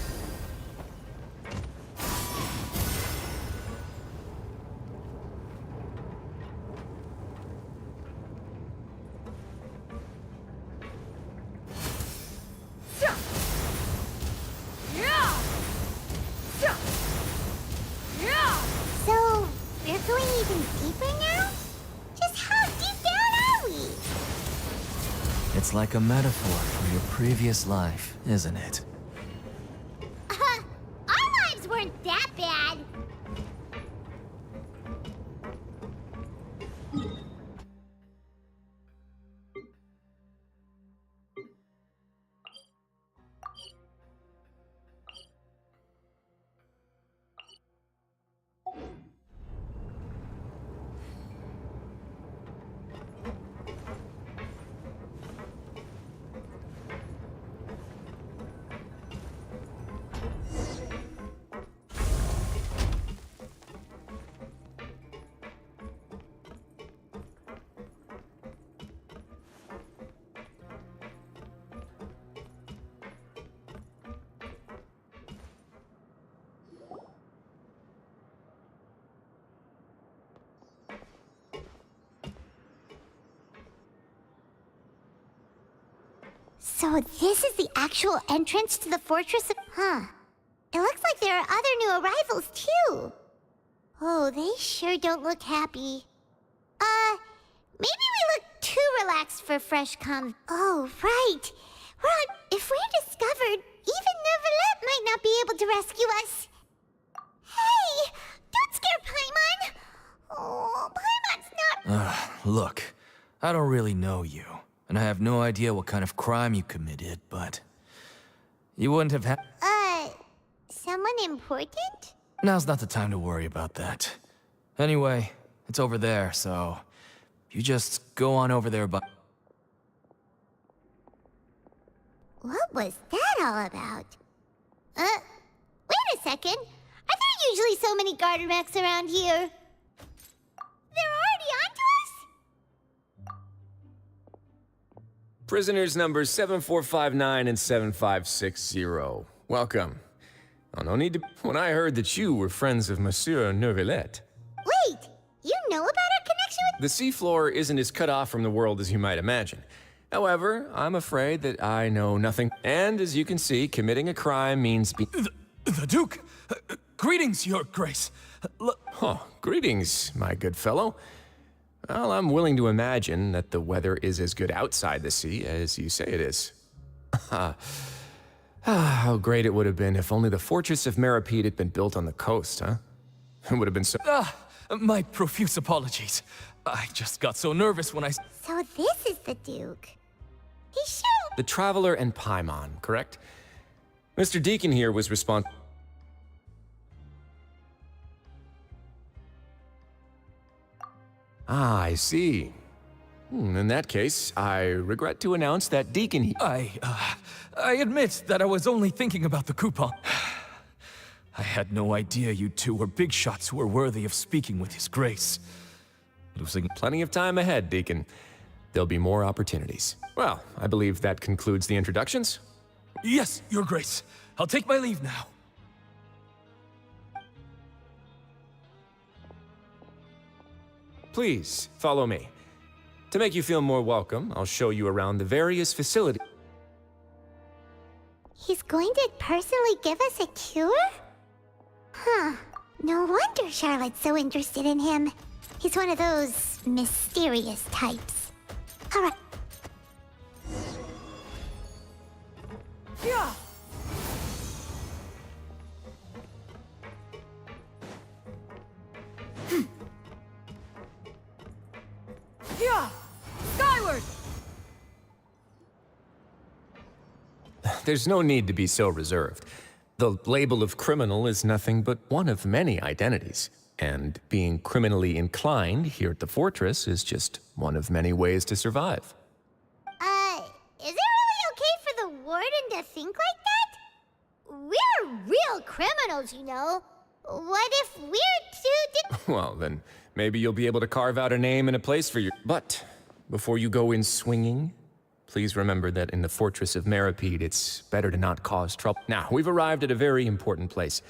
So, we're going even deeper now? Just how deep down are we? It's like a metaphor for your previous life, isn't it? Our lives weren't that bad. So this is the actual entrance to the fortress? Huh. It looks like there are other new arrivals, too. Oh, they sure don't look happy. Maybe we look too relaxed for fresh comm. Oh, right. If we're discovered, even Neuvillette might not be able to rescue us. Hey! Don't scare Paimon! Oh, Paimon's not... Look, I don't really know you, and I have no idea what kind of crime you committed, but... You wouldn't have had... Someone important? Now's not the time to worry about that. Anyway, it's over there, so... You just go on over there, but... What was that all about? Wait a second. Are there usually so many garter mechs around here? They're already onto us? Prisoners numbers 7459 and 7560. Welcome. Oh, no need to... When I heard that you were friends of Monsieur Neuvillette... Wait! You know about our connection with... The seafloor isn't as cut off from the world as you might imagine. However, I'm afraid that I know nothing. And as you can see, committing a crime means The Duke! Greetings, Your Grace. Greetings, my good fellow. Well, I'm willing to imagine that the weather is as good outside the sea as you say it is. How great it would have been if only the Fortress of Meripede had been built on the coast, huh? It would have been so... My profuse apologies. I just got so nervous when I... So this is the Duke. He's sure... The Traveler and Paimon, correct? Mr. Deacon here was responsible... Ah, I see. In that case, I regret to announce that Deacon... I admit that I was only thinking about the coupon. I had no idea you two were big shots who were worthy of speaking with His Grace. Losing plenty of time ahead, Deacon. There'll be more opportunities. Well, I believe that concludes the introductions. Yes, Your Grace. I'll take my leave now. Please, follow me. To make you feel more welcome, I'll show you around the various facilities. He's going to personally give us a cure? Huh. No wonder Charlotte's so interested in him. He's one of those mysterious types. Alright. Yeah! Yeah! Skyward! There's no need to be so reserved. The label of criminal is nothing but one of many identities. And being criminally inclined here at the fortress is just one of many ways to survive. Is it really okay for the warden to think like that? We're real criminals, you know. What if we're too... Well, then maybe you'll be able to carve out a name and a place for your... But before you go in swinging, Please remember that in the Fortress of Meripede, it's better to not cause trouble. Now, we've arrived at a very important place.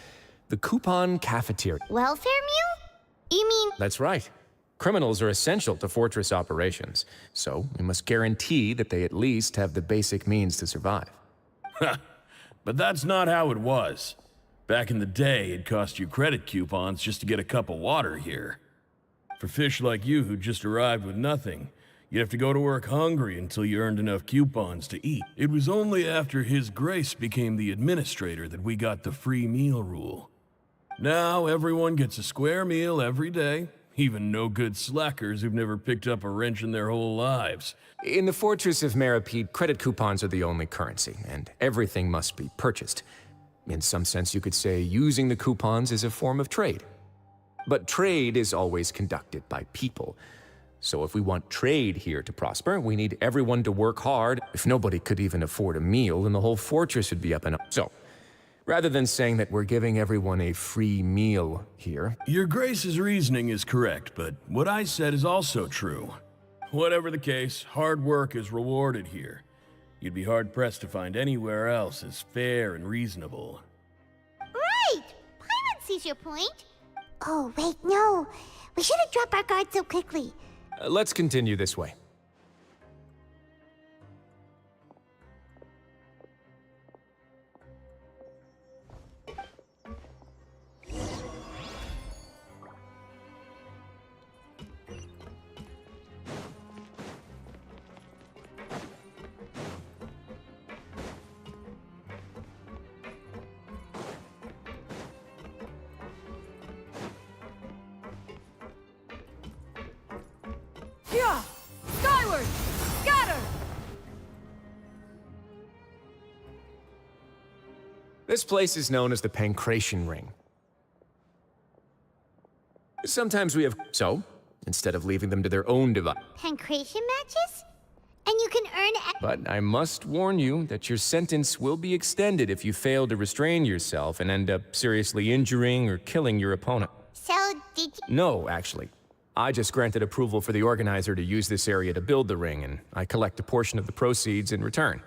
The Coupon Cafeteria. Welfare mule? You mean... That's right. Criminals are essential to Fortress operations, so we must guarantee that they at least have the basic means to survive. But that's not how it was. Back in the day, it cost you credit coupons just to get a cup of water here. For fish like you who just arrived with nothing, you'd have to go to work hungry until you earned enough coupons to eat. It was only after His Grace became the administrator that we got the free meal rule. Now everyone gets a square meal every day, even no-good slackers who've never picked up a wrench in their whole lives. In the Fortress of Meripede, credit coupons are the only currency, and everything must be purchased. In some sense, you could say using the coupons is a form of trade. But trade is always conducted by people. So if we want trade here to prosper, we need everyone to work hard. If nobody could even afford a meal, then the whole fortress would be up and up. So, rather than saying that we're giving everyone a free meal here... Your Grace's reasoning is correct, but what I said is also true. Whatever the case, hard work is rewarded here. You'd be hard-pressed to find anywhere else as fair and reasonable. Right! Paimon sees your point. Oh, wait, no. We shouldn't drop our guard so quickly. Let's continue this way. Yeah! Skyward! Scatter! This place is known as the Pancration Ring. Sometimes we have... So, instead of leaving them to their own device... Pancration matches? And you can earn... But I must warn you that your sentence will be extended if you fail to restrain yourself and end up seriously injuring or killing your opponent. So, did you... No, actually. I just granted approval for the organizer to use this area to build the ring, and I collect a portion of the proceeds in return.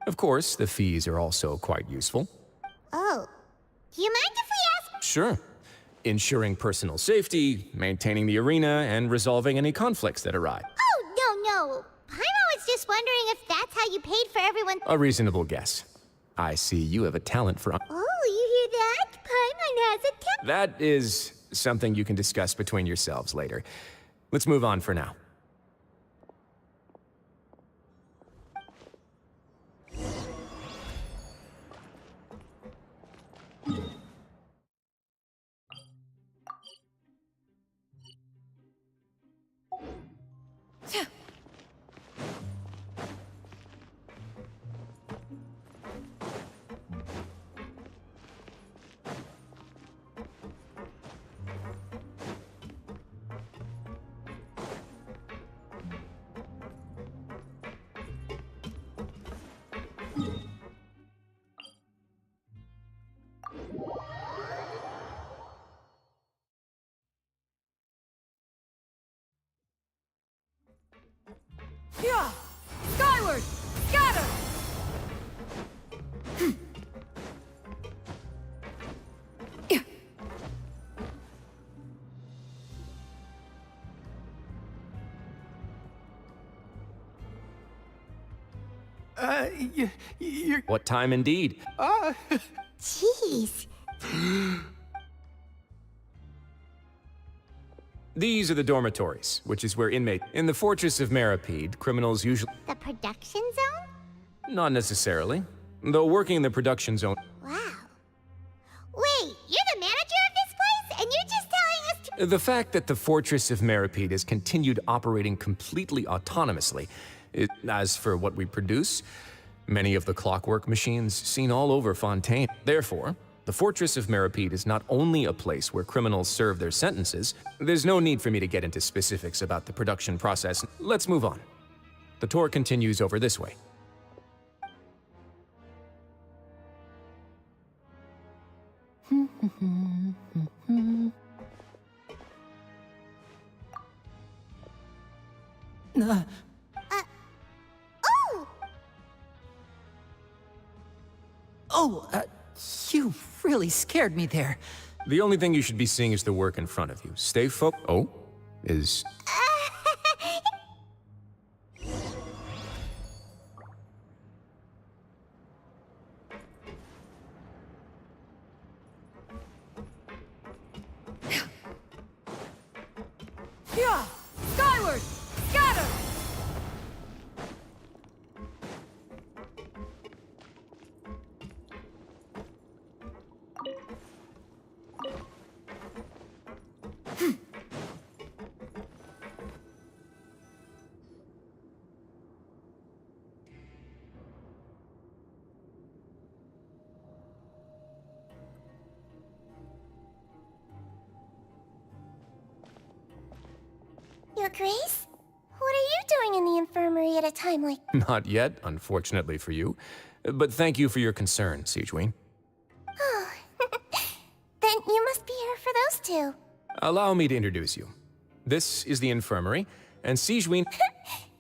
Of course, the fees are also quite useful. Oh. Do you mind if we ask... Sure. Ensuring personal safety, maintaining the arena, and resolving any conflicts that arise. Oh, no. Paimon was just wondering if that's how you paid for everyone... A reasonable guess. I see you have a talent for... Oh, you hear that? Paimon has a talent... That is something you can discuss between yourselves later. Let's move on for now. Yeah! Skyward! Scatter! You're... What time indeed? Jeez. These are the dormitories, which is where inmates... In the Fortress of Meripede, criminals usually... The production zone? Not necessarily. Though working in the production zone... Wow. Wait, you're the manager of this place? And you're just telling us to... The fact that the Fortress of Meripede has continued operating completely autonomously... As for what we produce, many of the clockwork machines seen all over Fontaine. Therefore, the Fortress of Meripede is not only a place where criminals serve their sentences. There's no need for me to get into specifics about the production process. Let's move on. The tour continues over this way. Oh! You really scared me there. The only thing you should be seeing is the work in front of you. Stay Oh? Is... Yeah! Skyward! Scatter! Your Grace? What are you doing in the infirmary at a time like... Not yet, unfortunately for you. But thank you for your concern, Sigewinne. Oh, then you must be here for those two. Allow me to introduce you. This is the infirmary, and Sigewinne...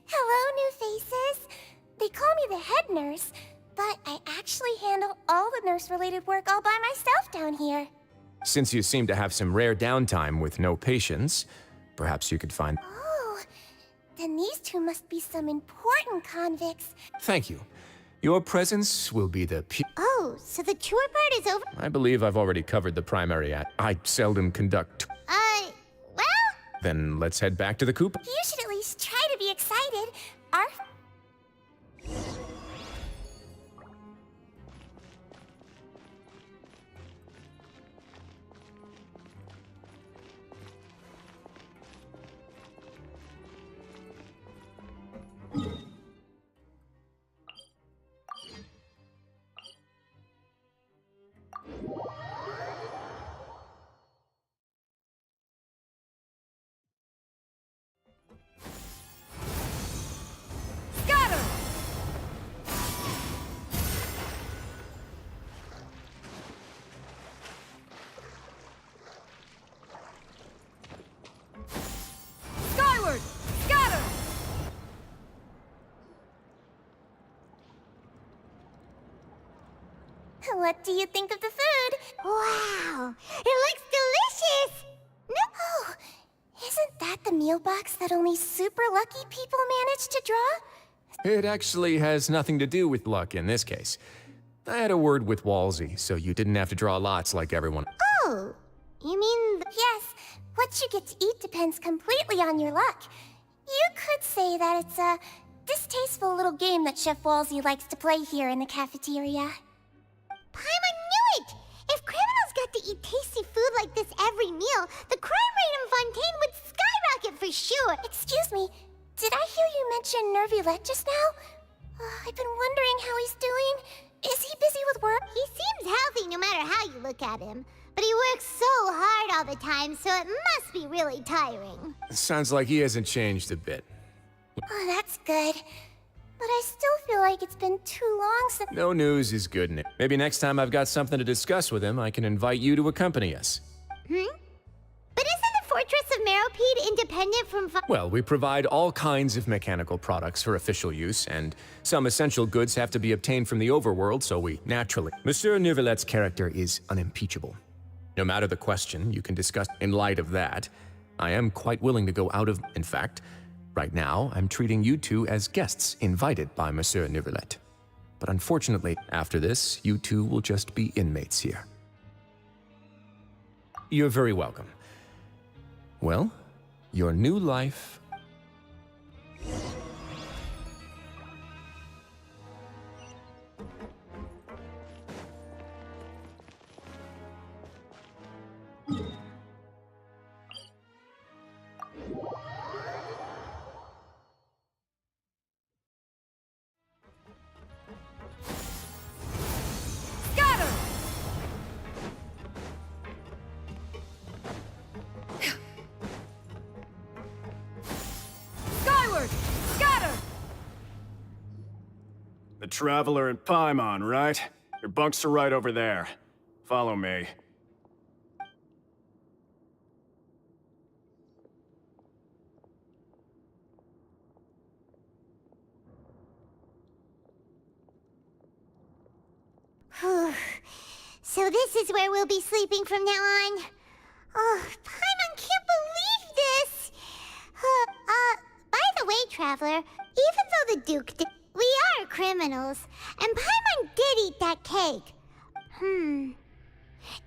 Hello, new faces. They call me the head nurse, but I actually handle all the nurse-related work all by myself down here. Since you seem to have some rare downtime with no patients, perhaps you could find... Oh, then these two must be some important convicts. Thank you. Your presence will be the Oh, so the tour part is over? I believe I've already covered the primary act. I seldom conduct... Well? Then let's head back to the coop. You should at least try to be excited. Our... Scatter! Skyward! Scatter! What do you think of the food? Wow, it looks delicious! No. Oh, isn't that the meal box that only super lucky people manage to draw? It actually has nothing to do with luck in this case. I had a word with Walsey, so you didn't have to draw lots like everyone. Oh, you mean... Yes, what you get to eat depends completely on your luck. You could say that it's a distasteful little game that Chef Walsey likes to play here in the cafeteria. Paimon knew it! If criminals got to eat tasty food like this every meal, the crime rate in Fontaine would skyrocket for sure! Excuse me, did I hear you mention Nervulette just now? I've been wondering how he's doing. Is he busy with work? He seems healthy no matter how you look at him. But he works so hard all the time, so it must be really tiring. Sounds like he hasn't changed a bit. Oh, that's good. But I still feel like it's been too long since... No news is good, Nick. Maybe next time I've got something to discuss with him, I can invite you to accompany us. But isn't the Fortress of Meropide independent from... Well, we provide all kinds of mechanical products for official use, and some essential goods have to be obtained from the overworld, so we naturally... Monsieur Nervulette's character is unimpeachable. No matter the question, you can discuss... In light of that, I am quite willing to go out of... In fact, right now, I'm treating you two as guests invited by Monsieur Nervulette. But unfortunately, after this, you two will just be inmates here. You're very welcome. Well, your new life... Scatter! Skyward! Scatter! The Traveler and Paimon, right? Your bunks are right over there. Follow me. Whew. So this is where we'll be sleeping from now on. Oh, Paimon can't believe this! By the way, Traveler, even though the Duke did, we are criminals, and Paimon did eat that cake. Is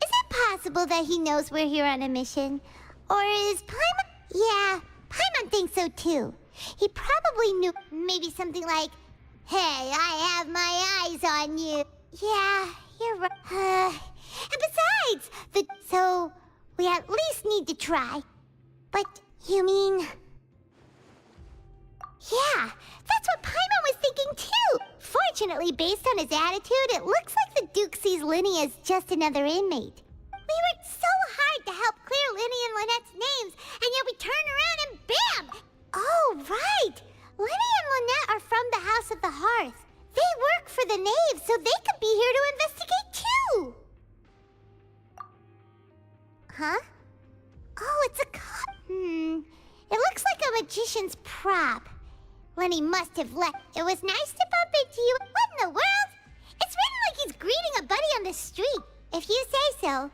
it possible that he knows we're here on a mission? Or is Paimon... Yeah, Paimon thinks so too. He probably knew maybe something like, "Hey, I have my eyes on you." Yeah, you're right. And besides, so we at least need to try. But you mean... Yeah, that's what Paimon was thinking too. Fortunately, based on his attitude, it looks like the Duke sees Linny as just another inmate. We worked so hard to help clear Linny and Lynette's names, and yet we turn around and bam! Oh, right! Linny and Lynette are from the House of the Hearth. They work for the Knave, so they could be here to investigate too! Huh? Oh, it's a cup. It looks like a magician's prop. Lenny must have left. It was nice to bump into you. What in the world? It's written like he's greeting a buddy on the street, if you say so.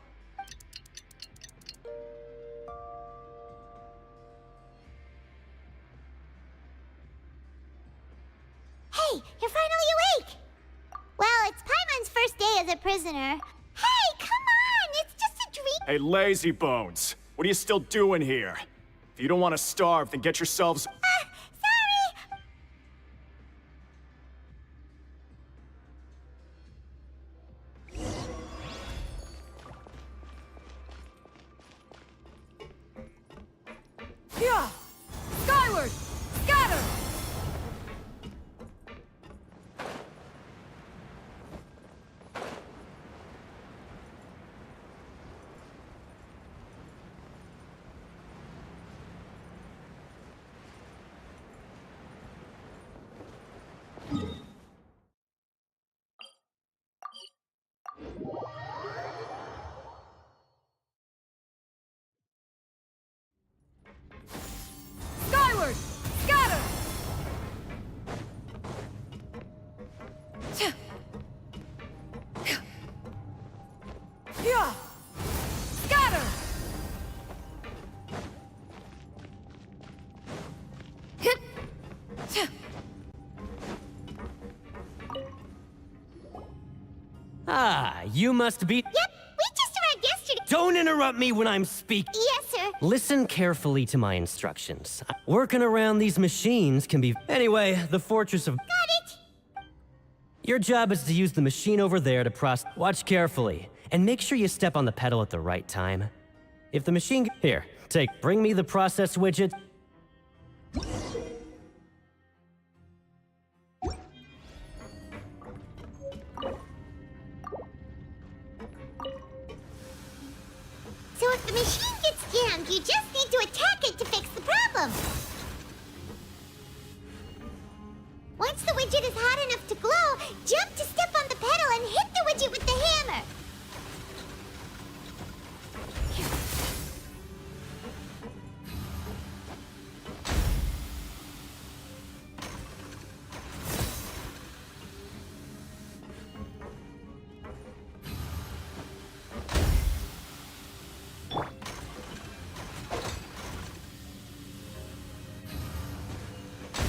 Hey, you're finally awake! Well, it's Paimon's first day as a prisoner. Hey, come on! It's just a dream! Hey, lazy bones. What are you still doing here? If you don't want to starve, then get yourselves... Sorry! Yeah! Skyward! Scatter! Skyward! Scatter! Yeah! Scatter! Hit! Ah, you must be... Yep, we just arrived yesterday. Don't interrupt me when I'm speaking. Yes, sir. Listen carefully to my instructions. Working around these machines can be... Anyway, the Fortress of... Got it! Your job is to use the machine over there to process... Watch carefully, and make sure you step on the pedal at the right time. If the machine... Here, bring me the process widget. So if the machine gets jammed, you just need to attack it to fix the problem. Once the widget is hot enough to glow, jump to step on the pedal and hit the widget with the hammer.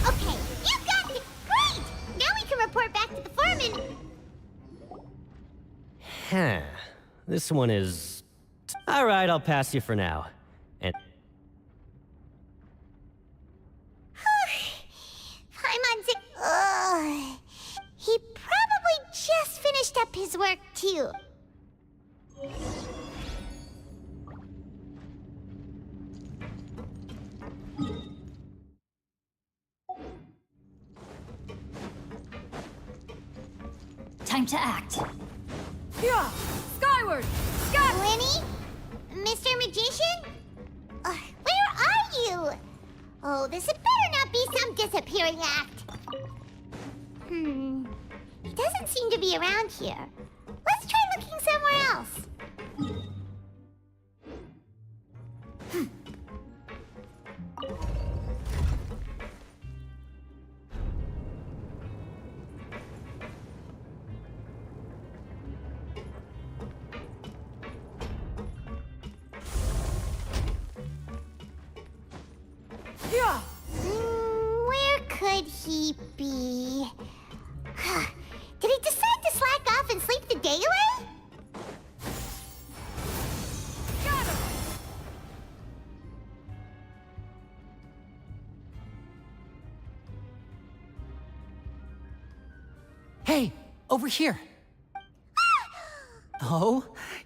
Okay, you got it! Great! Now we can report back to the foreman. Huh. This one is... Alright, I'll pass you for now. And... Paimon's... Ugh. He probably just finished up his work, too. Time to act. Yeah! Skyward! Scatter! Linny? Mr. Magician? Where are you? Oh, this had better not be some disappearing act. He doesn't seem to be around here. Let's try looking somewhere else. sleepy. Did he decide to slack off and sleep the day away? Hey, over here. Oh,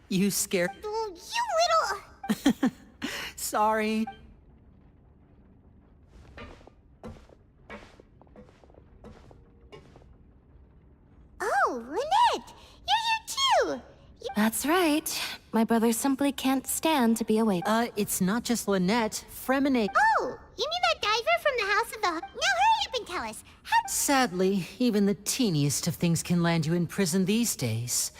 you scared? Oh, you little... Sorry. Oh, Lynette! You're here too! That's right. My brother simply can't stand to be away. It's not just Lynette. Fremenate. Oh, you mean that diver from the House of the... Now hurry up and tell us. Sadly, even the teeniest of things can land you in prison these days.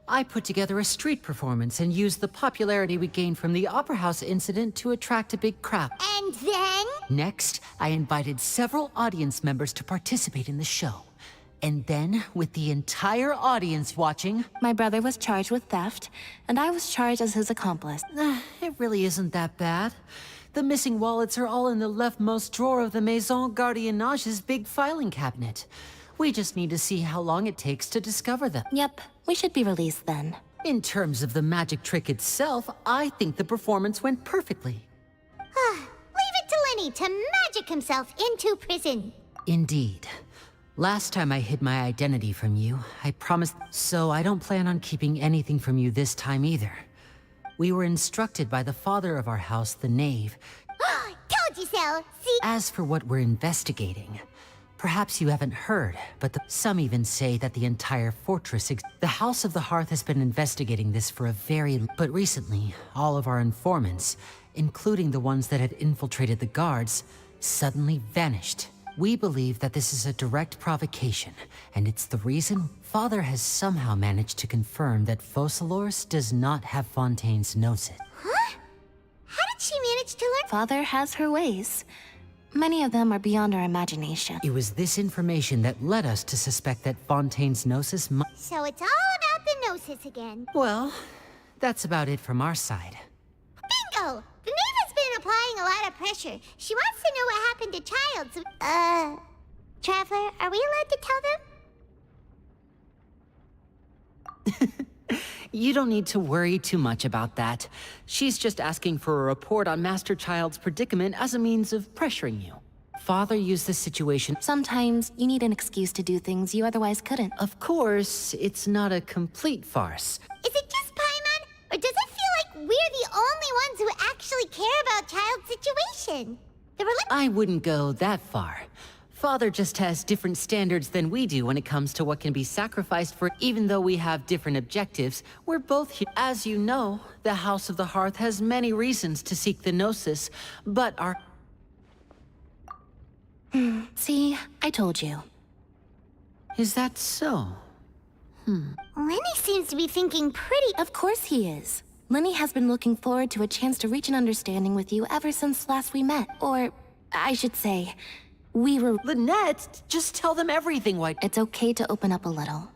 I put together a street performance and used the popularity we gained from the Opera House incident to attract a big crowd. And then? Next, I invited several audience members to participate in the show. And then, with the entire audience watching... My brother was charged with theft, and I was charged as his accomplice. It really isn't that bad. The missing wallets are all in the leftmost drawer of the Maison Gardiennage's big filing cabinet. We just need to see how long it takes to discover them. Yep, we should be released then. In terms of the magic trick itself, I think the performance went perfectly. Leave it to Lenny to magic himself into prison. Indeed. Last time I hid my identity from you, I promised, so I don't plan on keeping anything from you this time either. We were instructed by the father of our house, the knave. Told you so! See? As for what we're investigating, perhaps you haven't heard, but some even say that the entire fortress... The House of the Hearth has been investigating this for a very... But recently, all of our informants, including the ones that had infiltrated the guards, suddenly vanished. We believe that this is a direct provocation, and it's the reason Father has somehow managed to confirm that Focalors does not have Fontaine's gnosis. Huh? How did she manage to learn? Father has her ways. Many of them are beyond our imagination. It was this information that led us to suspect that Fontaine's gnosis So it's all about the gnosis again. Well, that's about it from our side. Bingo! The knave has been applying a lot of pressure. She wants to know what happened to Child, so... Traveler, are we allowed to tell them? You don't need to worry too much about that. She's just asking for a report on Master Child's predicament as a means of pressuring you. Father used this situation... Sometimes you need an excuse to do things you otherwise couldn't. Of course, it's not a complete farce. Is it just Paimon? Or does it feel like we're the only ones who actually care about Child's situation? I wouldn't go that far. Father just has different standards than we do when it comes to what can be sacrificed for. Even though we have different objectives, we're both here. As you know, the House of the Hearth has many reasons to seek the Gnosis, but our... See, I told you. Is that so? Lenny seems to be thinking pretty... Of course he is. Lenny has been looking forward to a chance to reach an understanding with you ever since last we met. Or, I should say... We were... Lynette, just tell them everything, White. It's okay to open up a little.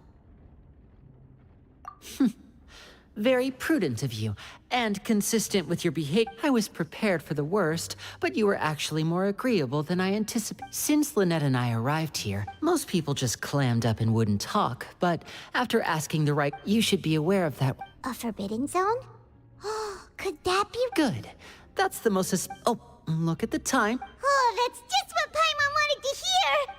Very prudent of you, and consistent with your behavior. I was prepared for the worst, but you were actually more agreeable than I anticipated. Since Lynette and I arrived here, most people just clammed up and wouldn't talk, but after asking the right, you should be aware of that. A forbidden zone? Could that be... Good. That's the most... Oh, look at the time. Oh, that's just what Paimon wanted to hear!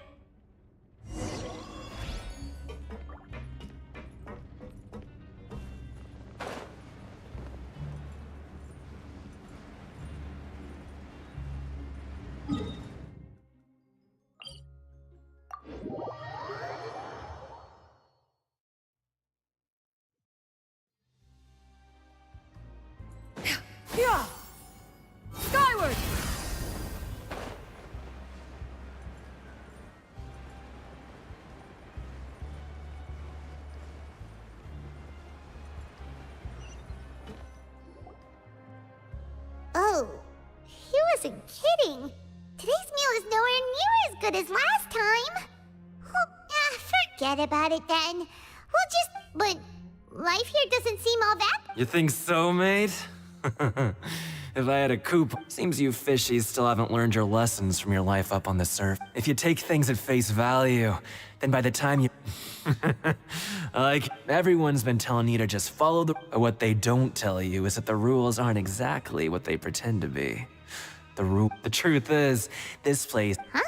Yeah! Skyward! Oh, he wasn't kidding. Today's meal is nowhere near as good as last time. Forget about it then. We'll just... But life here doesn't seem all that... You think so, mate? If I had a coupon... Seems you fishies still haven't learned your lessons from your life up on the surf. If you take things at face value, then by the time you... Like, everyone's been telling you to just follow the... What they don't tell you is that the rules aren't exactly what they pretend to be. The truth is, this place... Huh?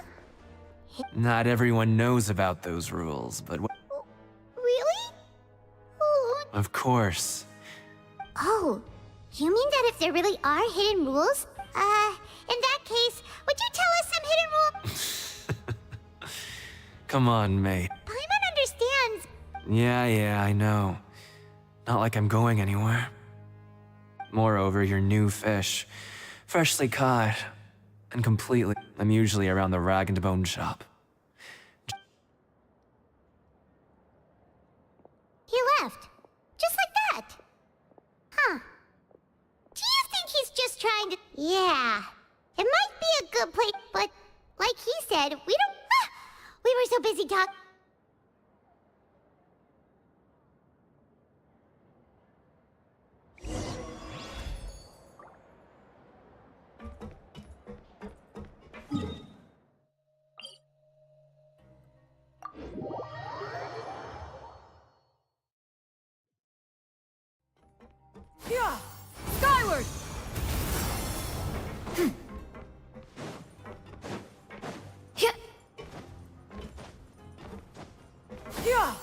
Not everyone knows about those rules, but... Really? Oh. Of course. Oh, you mean that if there really are hidden rules? In that case, would you tell us some hidden rules? Come on, mate. Paimon understands. Yeah, I know. Not like I'm going anywhere. Moreover, you're new fish. Freshly caught. And completely... I'm usually around the rag and bone shop. He left. Just like that. Huh. Do you think he's just trying to... Yeah. It might be a good place, but... Like he said, we don't... We were so busy talking... Yeah! Skyward! Yeah. Yeah!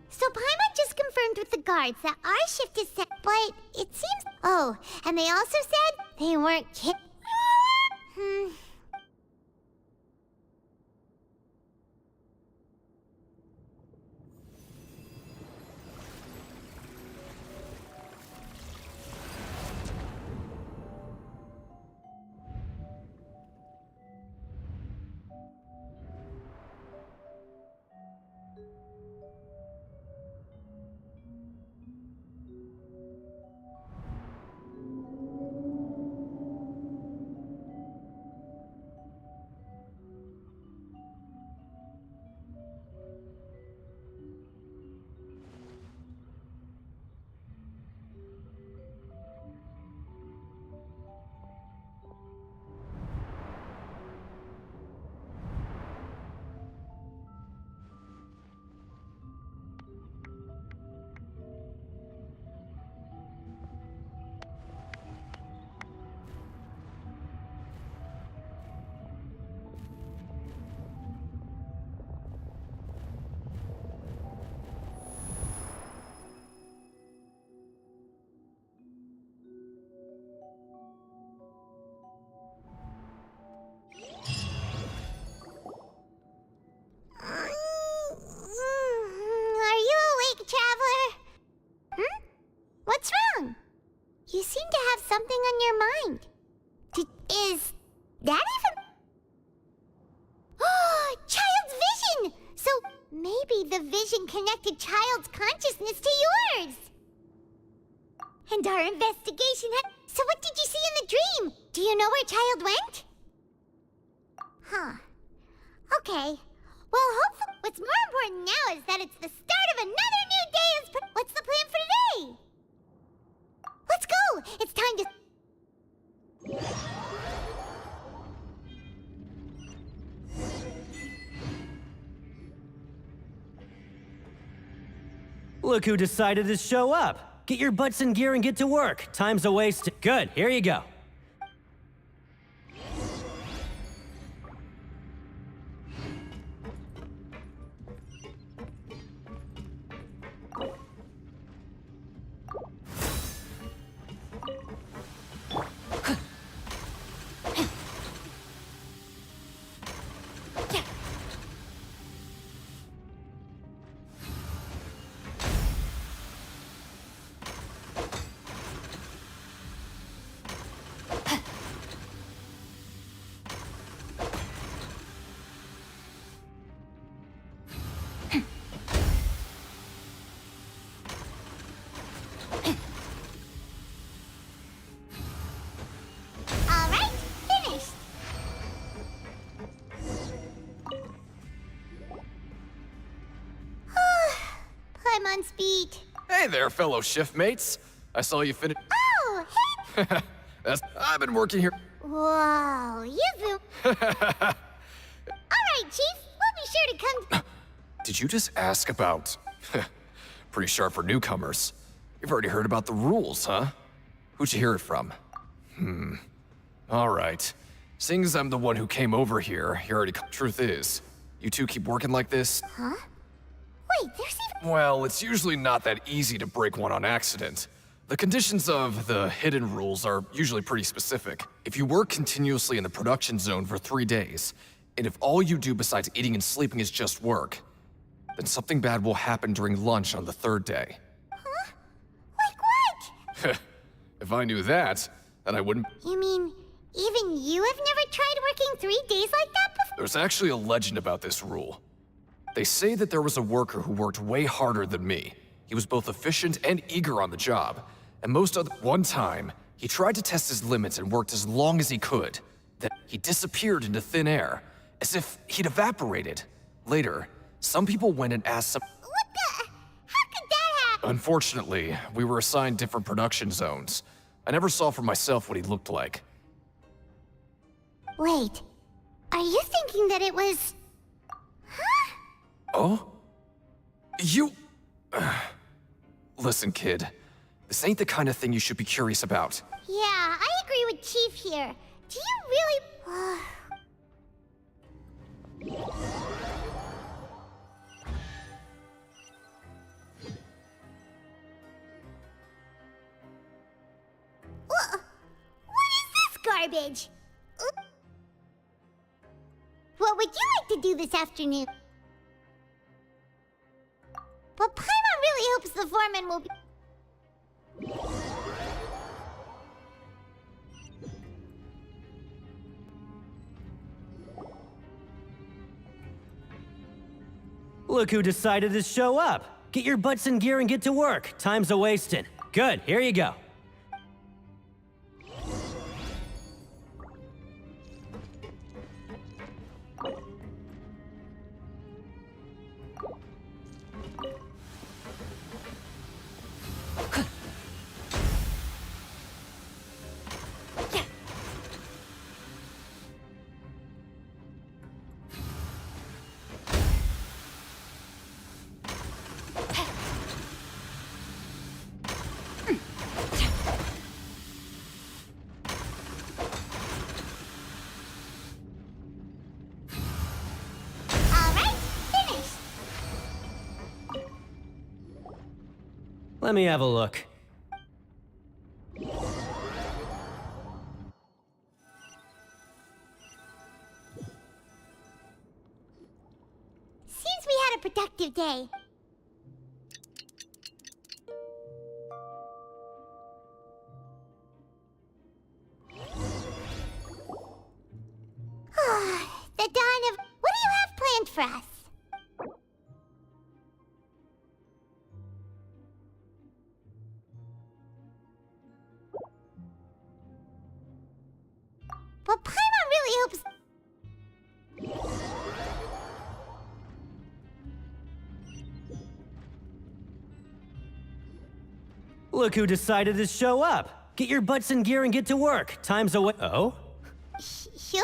So Paimon just confirmed with the guards that our shift is set, but it seems... Oh, and they also said they weren't Are you awake, traveler? What's wrong? You seem to have something on your mind. Is that even... Oh, Child's vision! So maybe the vision connected Child's consciousness to yours. And our investigation had... So what did you see in the dream? Do you know where Child went? Huh. Okay. Well, hopefully, what's more important now is that it's the start of another new day. What's the plan for today? Let's go! It's time to... Look who decided to show up. Get your butts in gear and get to work. Time's a waste. Good, here you go. Paimon's beat. Hey there, fellow shiftmates. I saw you finish. Oh, hey! I've been working here. Whoa, you've been... Alright, Chief. We'll be sure to come... Did you just ask about... Pretty sharp for newcomers. You've already heard about the rules, huh? Who'd you hear it from? Alright. Seeing as I'm the one who came over here, you already... Truth is, you two keep working like this? Huh? Wait, there's even... Well, it's usually not that easy to break one on accident. The conditions of the hidden rules are usually pretty specific. If you work continuously in the production zone for 3 days, and if all you do besides eating and sleeping is just work, then something bad will happen during lunch on the 3rd day. Huh? Like what? If I knew that, then I wouldn't... You mean, even you have never tried working 3 days like that before? There's actually a legend about this rule. They say that there was a worker who worked way harder than me. He was both efficient and eager on the job. And one time, he tried to test his limits and worked as long as he could. Then he disappeared into thin air, as if he'd evaporated. Later, some people went and asked some... What the... How could that happen? Unfortunately, we were assigned different production zones. I never saw for myself what he looked like. Wait, are you thinking that it was... Huh? Oh? You... Listen, kid. This ain't the kind of thing you should be curious about. Yeah, I agree with Chief here. Do you really... What is this garbage? What would you like to do this afternoon? But Paimon really hopes the foreman will be... Look who decided to show up. Get your butts in gear and get to work. Time's a-wasting. Good, here you go. Let me have a look. Seems we had a productive day. The dawn of... What do you have planned for us? But Paimon really hopes... Look who decided to show up. Get your butts in gear and get to work. Time's away. Oh? Sure.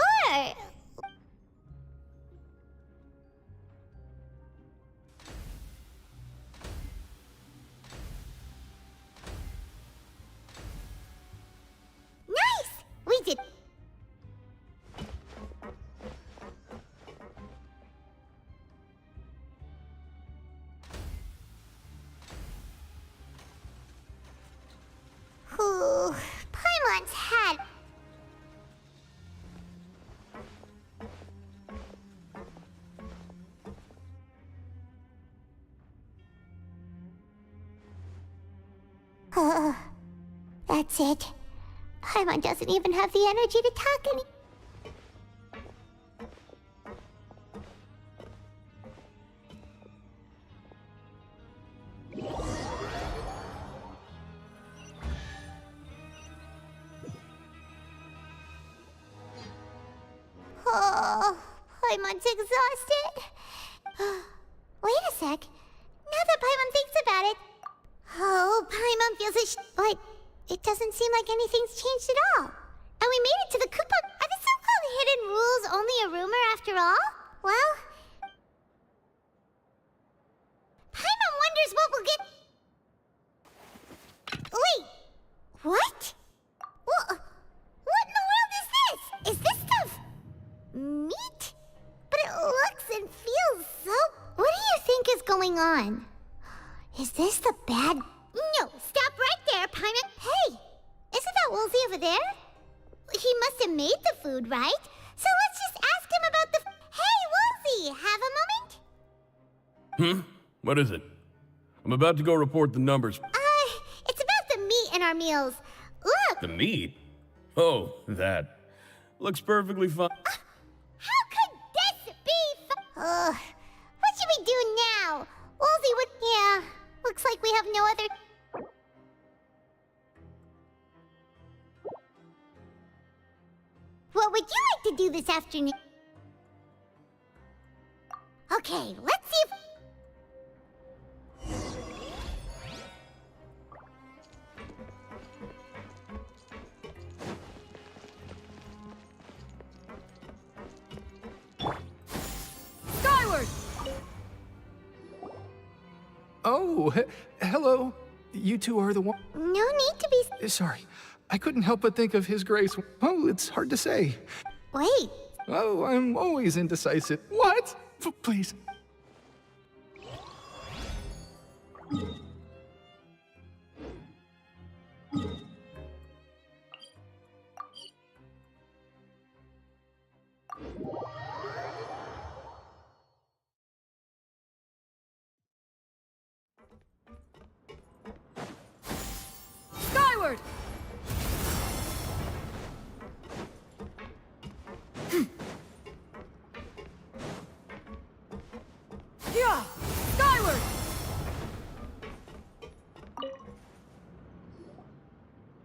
Nice! We did... Ooh, Paimon's hat. That's it. Paimon doesn't even have the energy to talk any... Oh, Paimon's exhausted. Wait a sec. Now that Paimon thinks about about it. Oh, Paimon feels but it doesn't seem like anything's changed at all. And we made it to the coupon. Are the so-called hidden rules only a rumor after all? Well, Paimon wonders what we'll get. Wait, what? What in the world is this? Is this stuff meat? But it looks and feels so... What do you think is going on? Is this the bad... No, stop right there, Paimon. Hey, isn't that Woolsey over there? He must have made the food, right? So let's just ask him about the... Hey, Woolsey, have a moment? What is it? I'm about to go report the numbers. It's about the meat in our meals. Look! The meat? Oh, that. Looks perfectly fine. How could this be what should we do now? Woolsey would... Yeah, looks like we have no other... What would you like to do this afternoon? Okay, let's see if... Skyward! Oh, hello. You two are the one. No need to be... Sorry. I couldn't help but think of His Grace. Oh, it's hard to say. Wait. Oh, I'm always indecisive. What? Please. Skyward! Yeah! Skyward!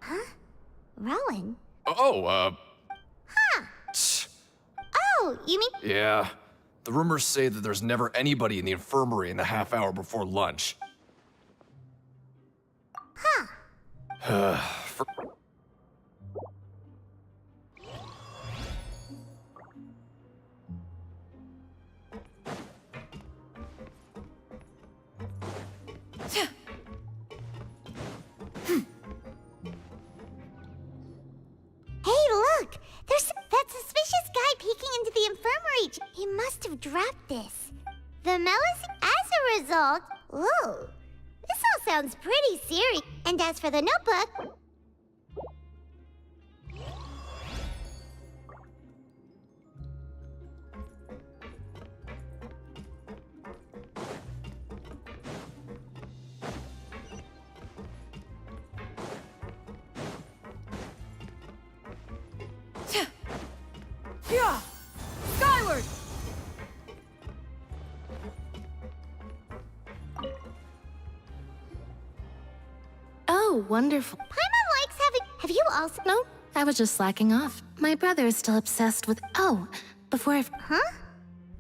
Huh? Rowan? Oh, Oh, you mean... yeah. The rumors say that there's never anybody in the infirmary in the half hour before lunch. Huh. Hey, look! There's that suspicious guy peeking into the infirmary. He must have dropped this. The Melis, as a result... Whoa. This all sounds pretty serious. And as for the notebook... Yeah! Skyward! Oh, wonderful. Paimon likes having... Have you also... No, I was just slacking off. My brother is still obsessed with... Oh, before I've... Huh?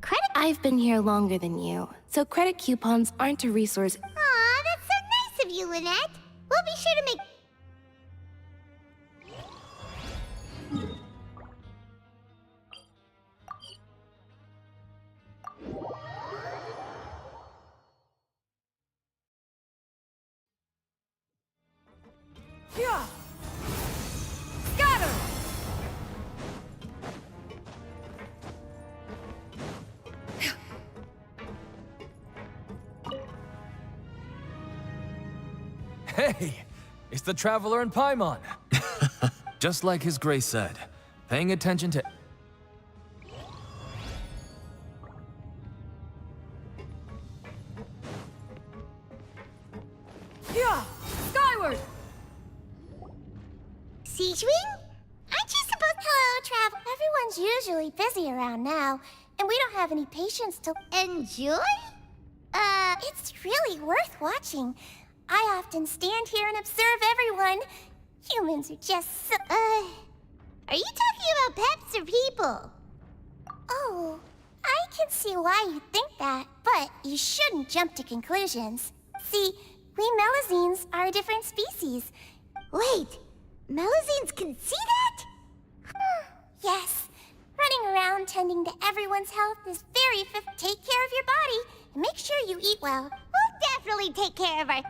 Credit... I've been here longer than you, so credit coupons aren't a resource. Aw, that's so nice of you, Lynette. We'll be sure to make... Yeah! Scatter! Hey, it's the Traveler and Paimon. Just like His Grace said, paying attention to... Yeah! Skyward! Siege Wing? Aren't you supposed... Hello, Trav. Everyone's usually busy around now, and we don't have any patience to... Enjoy? It's really worth watching. I often stand here and observe everyone. Humans are just so... Are you talking about pets or people? Oh, I can see why you think that, but you shouldn't jump to conclusions. See, We Melazines are a different species. Wait, Melazines can see that? Yes. Running around tending to everyone's health is very take care of your body and make sure you eat well. We'll definitely take care of her.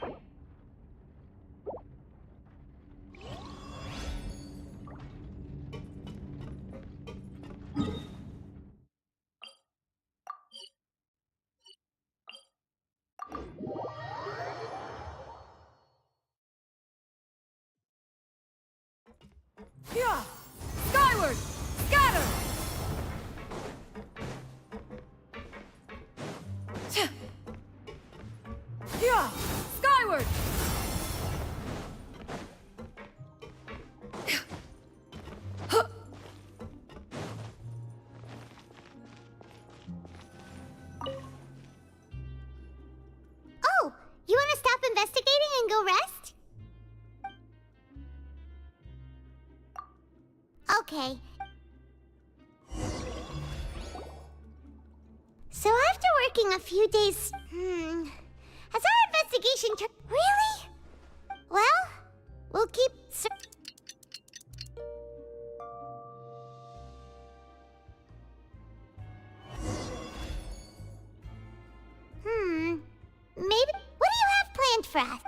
Yeah! Skyward! Scatter! Yeah! Skyward! Oh, you want to stop investigating and go rest? Okay. So after working a few days, has our investigation really? Well, we'll keep maybe. What do you have planned for us?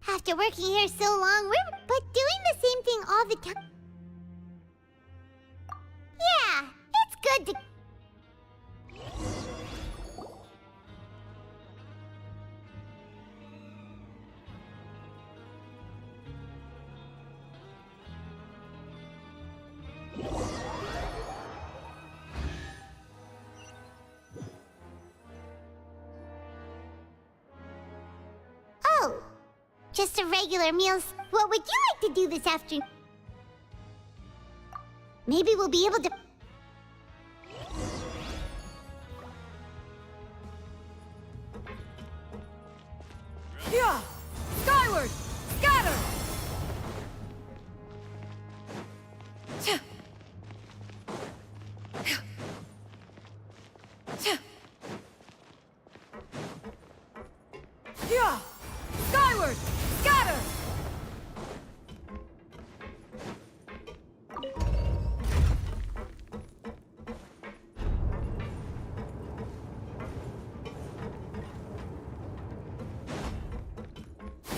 After working here so long, but doing the same thing all the time. Yeah, it's good to... Oh, just a regular meal. What would you like to do this afternoon? Maybe we'll be able to... Yeah! Skyward! Scatter! Yeah! Skyward! Scatter!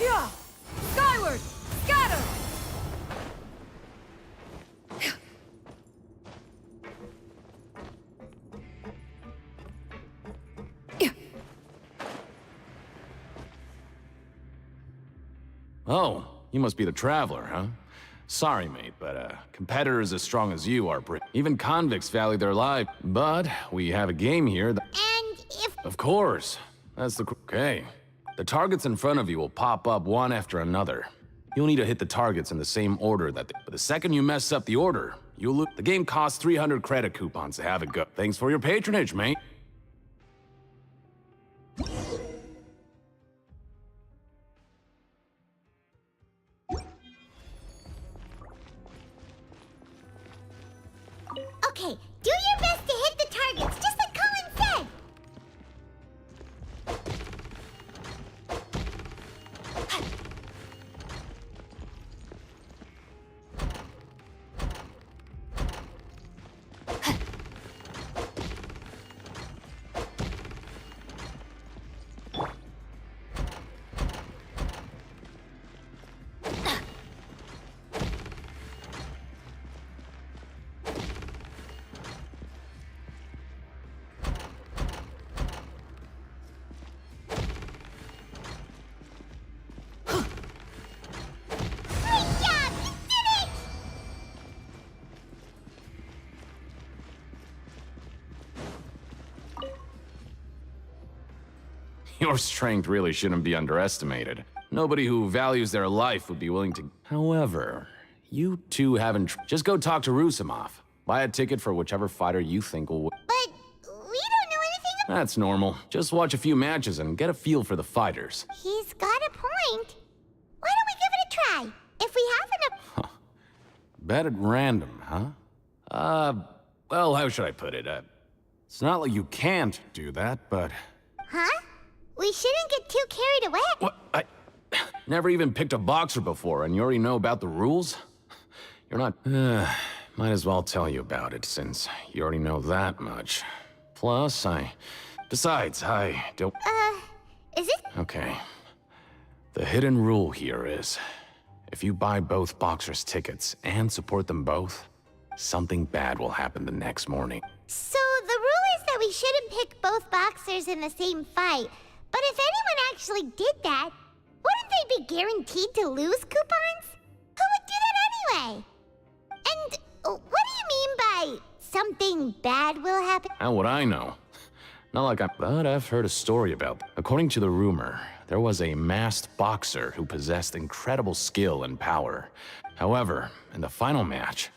Yeah! Skyward! Scatter! Oh, you must be the Traveler, huh? Sorry, mate, but competitors as strong as you are even convicts value their life. But we have a game here that... And if... Of course. That's the... Okay. The targets in front of you will pop up one after another. You'll need to hit the targets in the same order that but the second you mess up the order, you'll lose. The game costs 300 credit coupons to have it go. Thanks for your patronage, mate. Okay, do your best to hit the targets, just like Colin said! Your strength really shouldn't be underestimated. Nobody who values their life would be willing to... However, you two haven't... Just go talk to Rusimov. Buy a ticket for whichever fighter you think will... But we don't know anything That's normal. Just watch a few matches and get a feel for the fighters. He's got a point. Why don't we give it a try? If we have enough... Bet at random, huh? Well, how should I put it? It's not like you can't do that, but... Huh? We shouldn't get too carried away. What? I never even picked a boxer before, and you already know about the rules? You're not... might as well tell you about it, since you already know that much. Plus, Besides, I don't... Is it? Okay. The hidden rule here is, if you buy both boxers' tickets and support them both, something bad will happen the next morning. So the rule is that we shouldn't pick both boxers in the same fight. But if anyone actually did that, wouldn't they be guaranteed to lose coupons? Who would do that anyway? And what do you mean by something bad will happen? How would I know? Not like but I've heard a story about. According to the rumor, there was a masked boxer who possessed incredible skill and power. However, in the final match,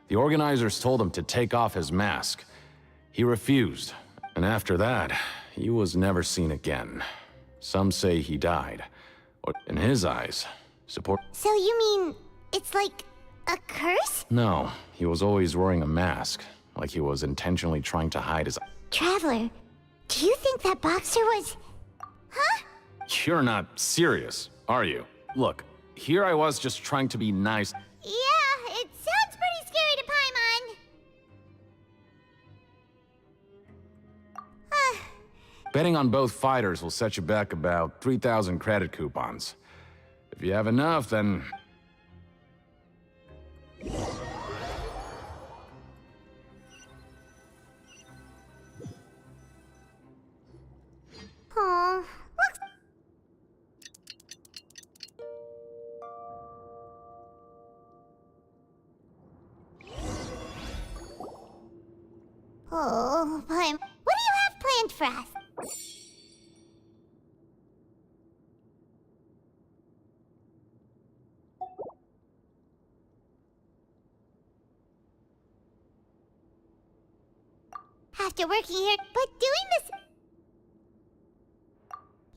the organizers told him to take off his mask. He refused, and after that, he was never seen again. Some say he died, or in his eyes, support... So you mean it's like a curse? No, he was always wearing a mask, like he was intentionally trying to hide his... Traveler, do you think that boxer was... Huh? You're not serious, are you? Look, here I was just trying to be nice. Yeah, it sounds pretty scary to Paimon. Betting on both fighters will set you back about 3,000 credit coupons. If you have enough, then... Oh, looks... Oh, Paimon, what do you have planned for us? After working here, but doing this...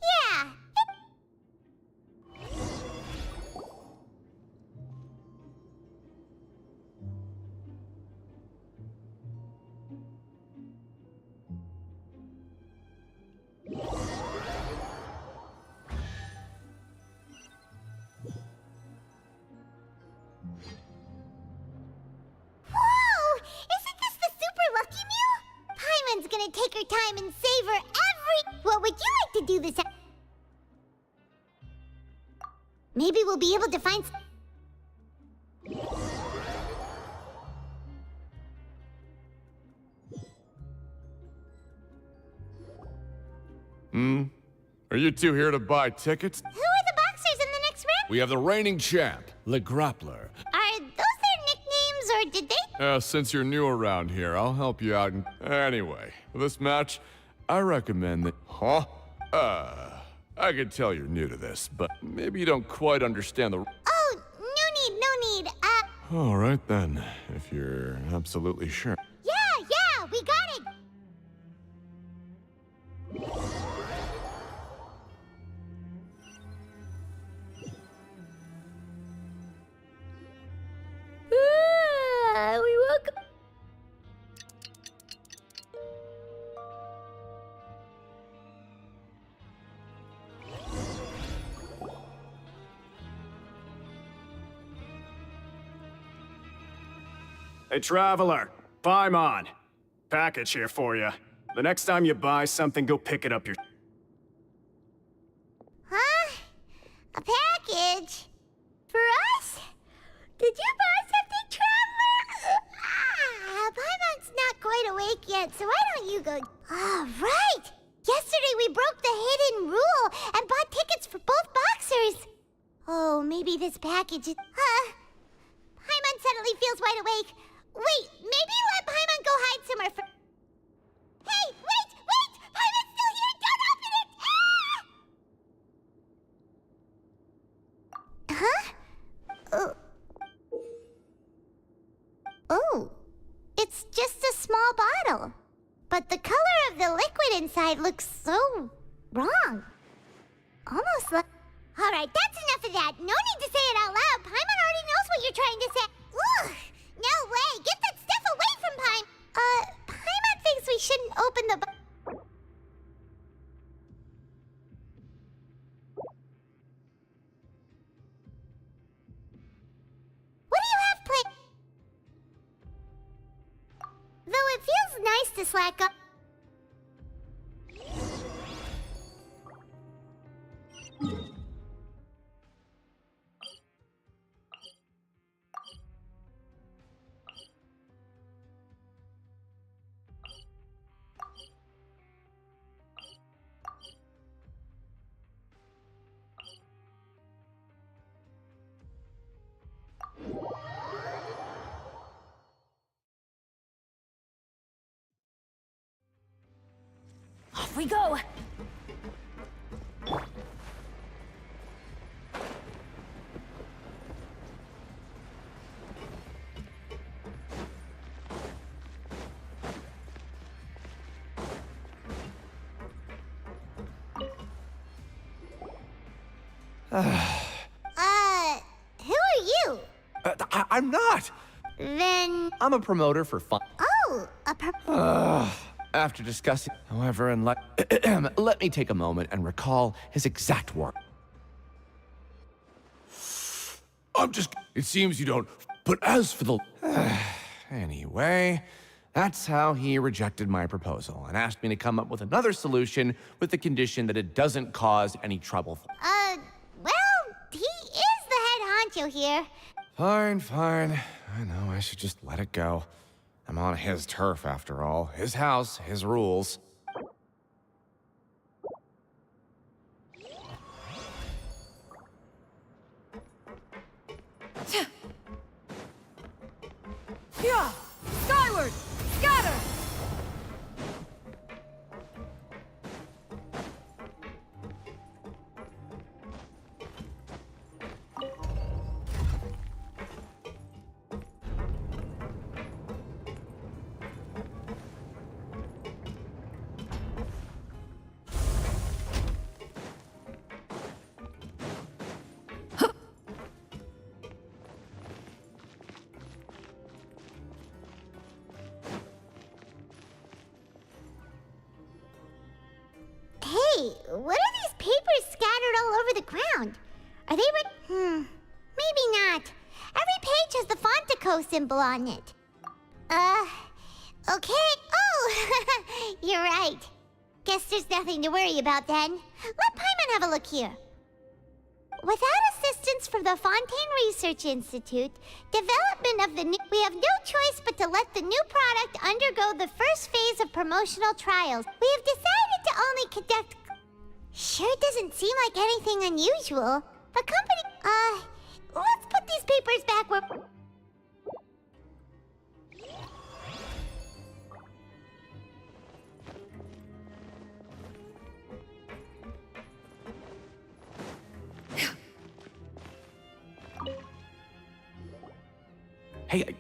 Yeah. Whoa! Isn't this the super lucky meal? Paimon's gonna take her time and savor every... What would you like to do this... Maybe we'll be able to find... Are you two here to buy tickets? Who are the boxers in the next round? We have the reigning champ, Le Grappler. Are those their nicknames, or did they... Since you're new around here, I'll help you out. Anyway, for this match, I recommend that... Huh? I can tell you're new to this, but maybe you don't quite understand the... Oh, no need. All right then, if you're absolutely sure. Yeah, we got it. We woke up. Hey, Traveler, Paimon. Package here for you. The next time you buy something, go pick it up your... Huh? A package? For us? Did you buy something, Traveler? Paimon's not quite awake yet, so why don't you go... Oh, right! Yesterday we broke the hidden rule and bought tickets for both boxers. Oh, maybe this package is... Paimon suddenly feels wide awake. Wait, maybe let Paimon go hide somewhere for... Hey, wait! Paimon's still here! Don't open it! Huh? Oh, it's just a small bottle. but the color of the liquid inside looks so wrong. Almost like... Alright, that's enough of that. No need to say it out loud. Paimon already knows what you're trying to say. Ugh! No way! Get that stuff away from Paimon! Paimon thinks we shouldn't open the... What do you have planned? Though it feels nice to slack up. Off we go! Who are you? I'm not! Then... I'm a promoter for fun. Oh, After discussing, however, and let me take a moment and recall his exact words. It seems you don't. But as for the... Anyway, that's how he rejected my proposal and asked me to come up with another solution with the condition that it doesn't cause any trouble. Well, he is the head honcho here. Fine. I know, I should just let it go. I'm on his turf, after all. His house, his rules. Yeah! Skyward! Scatter! Hey, what are these papers scattered all over the ground? Are they maybe not. Every page has the Fontaco symbol on it. Okay. Oh, you're right. Guess there's nothing to worry about then. Let Paimon have a look here. Without assistance from the Fontaine Research Institute, development of the new... We have no choice but to let the new product undergo the first phase of promotional trials. We have decided to only conduct... Sure doesn't seem like anything unusual. The company... let's put these papers back where... Hey,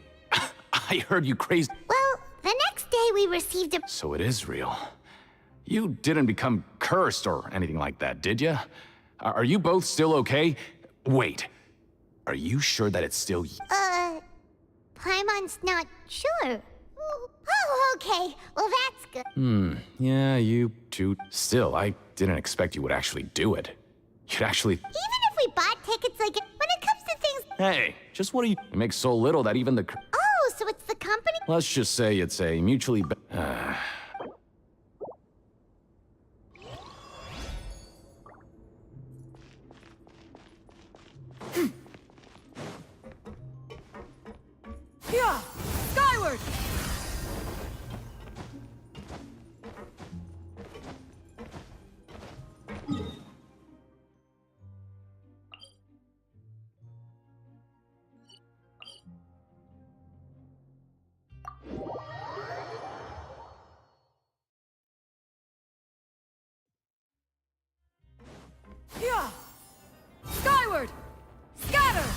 I heard you crazed. Well, the next day we received a... So it is real. You didn't become cursed or anything like that, did you? Are you both still okay? Wait, are you sure that it's still... Paimon's not sure. Oh, okay. Well, that's good. Yeah, you two... Still, I didn't expect you would actually do it. You'd actually... Even if we bought tickets, like, when it comes to things... Hey, just what do you... It makes so little that even the... Oh, so it's the company? Let's just say it's a mutually... Yeah! Skyward! Yeah! Skyward! Scatter!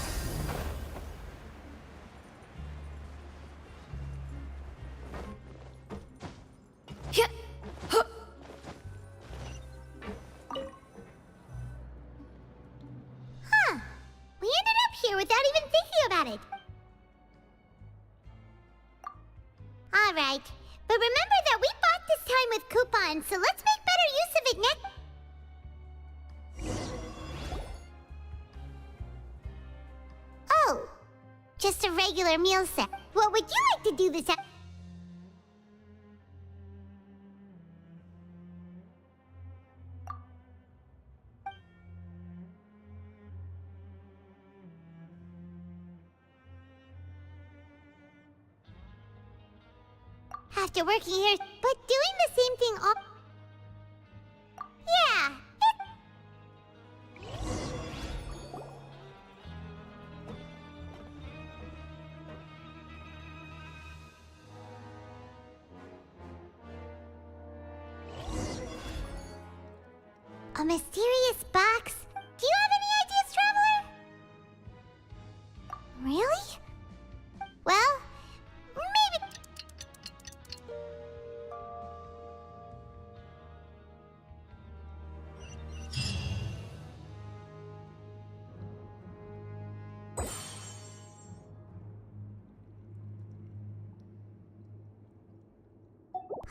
without even thinking about it. Alright, but remember that we bought this time with coupons, so let's make better use of it next. Oh, just a regular meal set. What would you like to do this afternoon? After working here, but doing the same thing all... Yeah. A mysterious box? Do you have any ideas, Traveler? Really? Well, maybe...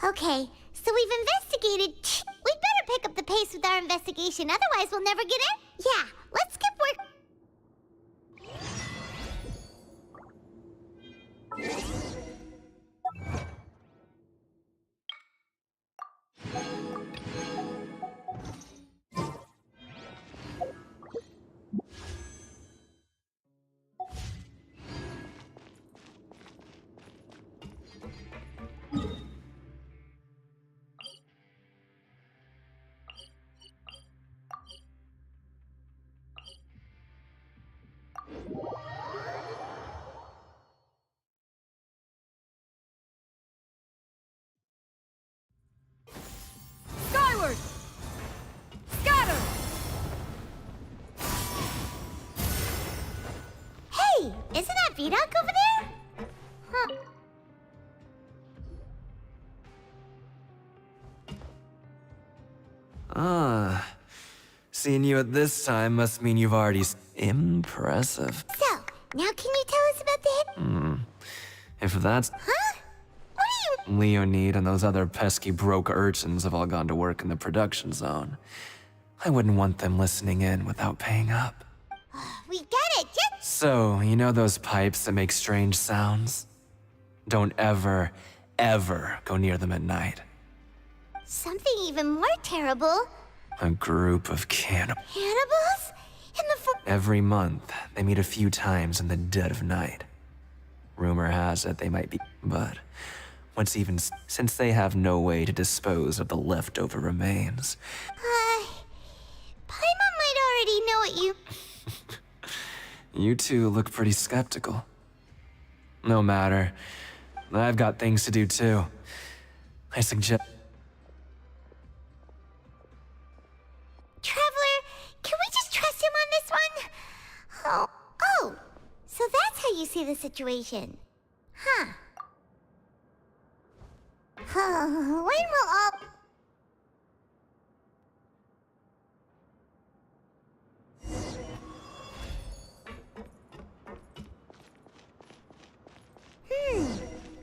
Okay, so we've investigated. We'd better pick up the pace with our investigation, otherwise we'll never get in. Yeah, let's skip work. Skyward! Scatter! Hey, isn't that Vidoc over there? Huh. Ah. Seeing you at this time must mean you've already impressive. So, now can you tell us about the hit? If that's... Huh? What are you... Leonid and those other pesky broke urchins have all gone to work in the production zone. I wouldn't want them listening in without paying up. We get it, just... So, you know those pipes that make strange sounds? Don't ever, ever go near them at night. Something even more terrible. A group of cannibals. Cannibals? In the Every month, they meet a few times in the dead of night. Rumor has it they might be, but what's even since they have no way to dispose of the leftover remains. Paimon might already know what you... You two look pretty skeptical. No matter. I've got things to do too. I suggest... Traveler, can we just trust him on this one? Oh, so that's how you see the situation. Huh. When will all...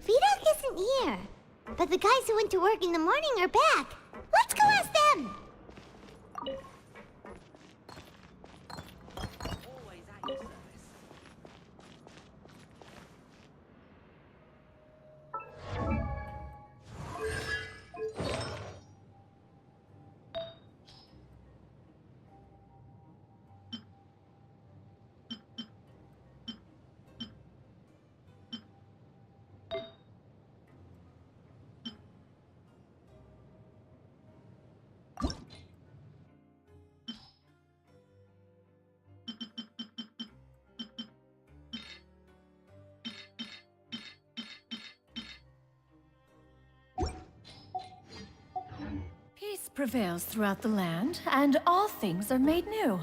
Vidoc isn't here. But the guys who went to work in the morning are back. Let's go ask them. Peace prevails throughout the land, and all things are made new.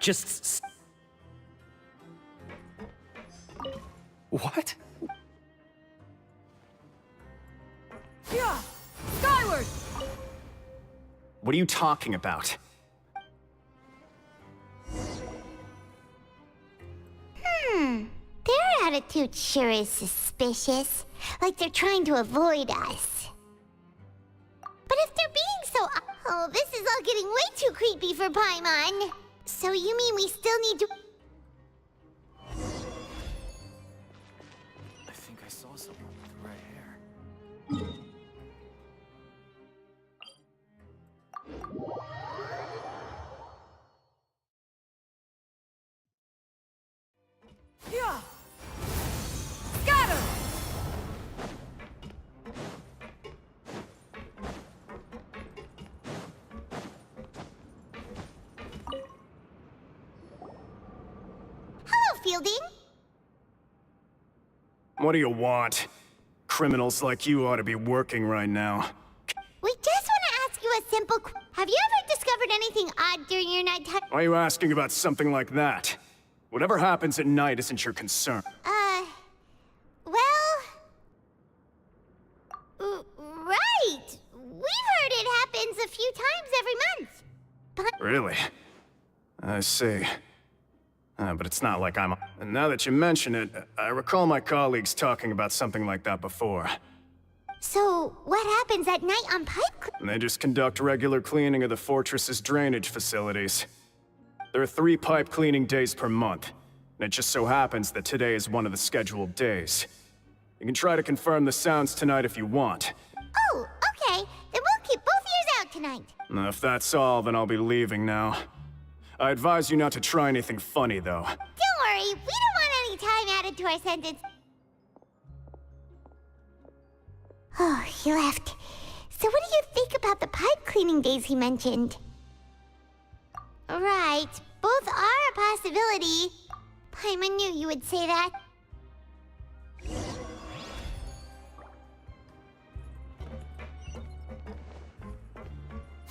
Just... What? Yeah! Skyward! What are you talking about? attitude sure is suspicious. Like they're trying to avoid us. But if they're being so... Oh, this is all getting way too creepy for Paimon. So you mean we still need to... I think I saw someone with red hair. Yeah. Scatter! Hello, Fielding. What do you want? Criminals like you ought to be working right now. We just want to ask you a simple Have you ever discovered anything odd during your nighttime? Why are you asking about something like that? Whatever happens at night isn't your concern. Well... right! We've heard it happens a few times every month. But... Really? I see. But it's not like I'm... And now that you mention it, I recall my colleagues talking about something like that before. So, what happens at night on pipe... And they just conduct regular cleaning of the fortress's drainage facilities. There are 3 pipe cleaning days per month, and it just so happens that today is one of the scheduled days. You can try to confirm the sounds tonight if you want. Oh, okay. Then we'll keep both ears out tonight. If that's all, then I'll be leaving now. I advise you not to try anything funny, though. Don't worry, we don't want any time added to our sentence. Oh, he left. So what do you think about the pipe cleaning days he mentioned? Right, both are a possibility. Paimon knew you would say that.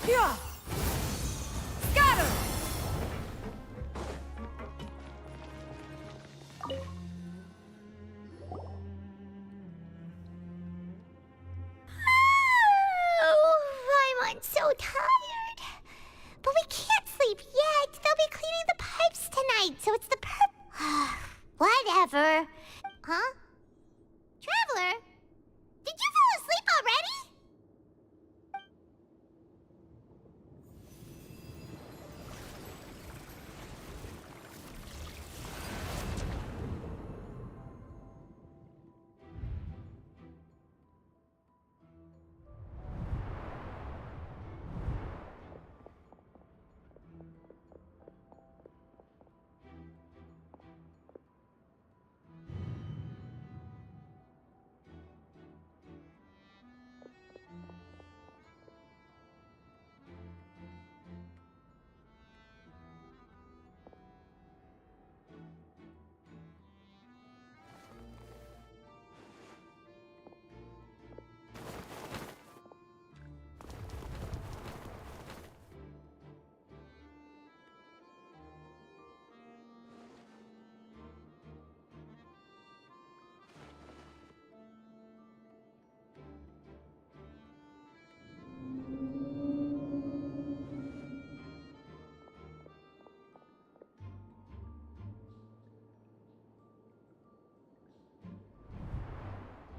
Yeah. Scatter! I'm so tired. But we can't sleep yet. They'll be cleaning the pipes tonight, so it's the Whatever. Huh? Traveler? Did you fall asleep already?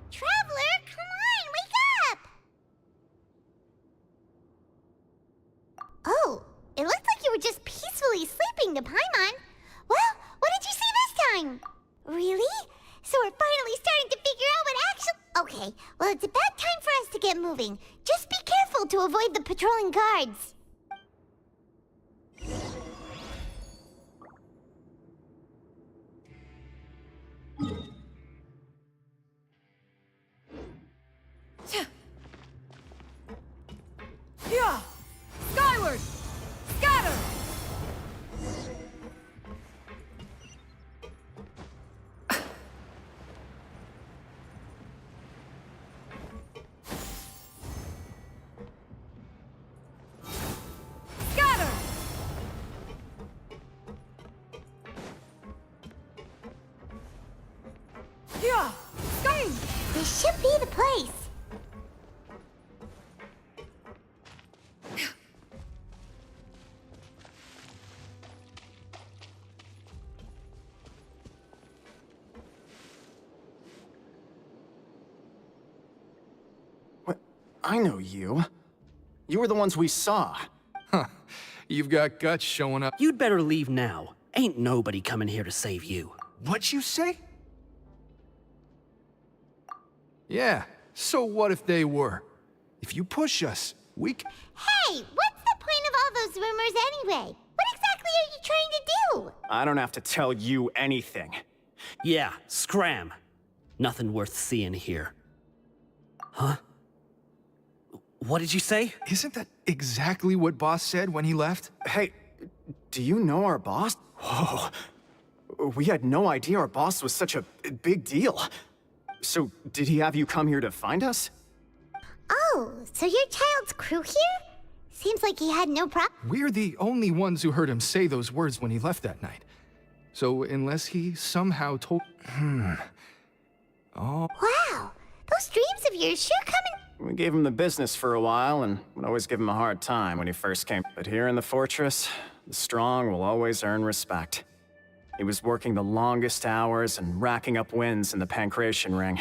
Traveler, come on, wake up! Oh, it looked like you were just peacefully sleeping to Paimon. Well, what did you see this time? Really? So we're finally starting to figure out what actually... Okay, well it's about time for us to get moving. Just be careful to avoid the patrolling guards. Yeah! Skyward! Scatter! Scatter! Yeah! Sky! This should be the place. I know you. You were the ones we saw. Huh. You've got guts showing up. You'd better leave now. Ain't nobody coming here to save you. What'd you say? Yeah, so what if they were? If you push us, we c- Hey, what's the point of all those rumors anyway? What exactly are you trying to do? I don't have to tell you anything. Yeah, scram. Nothing worth seeing here. Huh? What did you say? Isn't that exactly what Boss said when he left? Hey, do you know our boss? Whoa. We had no idea our boss was such a big deal. So, did he have you come here to find us? Oh, so your child's crew here? Seems like he had no problem. We're the only ones who heard him say those words when he left that night. So, unless he somehow told... Oh... Wow, those dreams of yours sure come in... We gave him the business for a while and would always give him a hard time when he first came. But here in the fortress, the strong will always earn respect. He was working the longest hours and racking up wins in the Pancration Ring.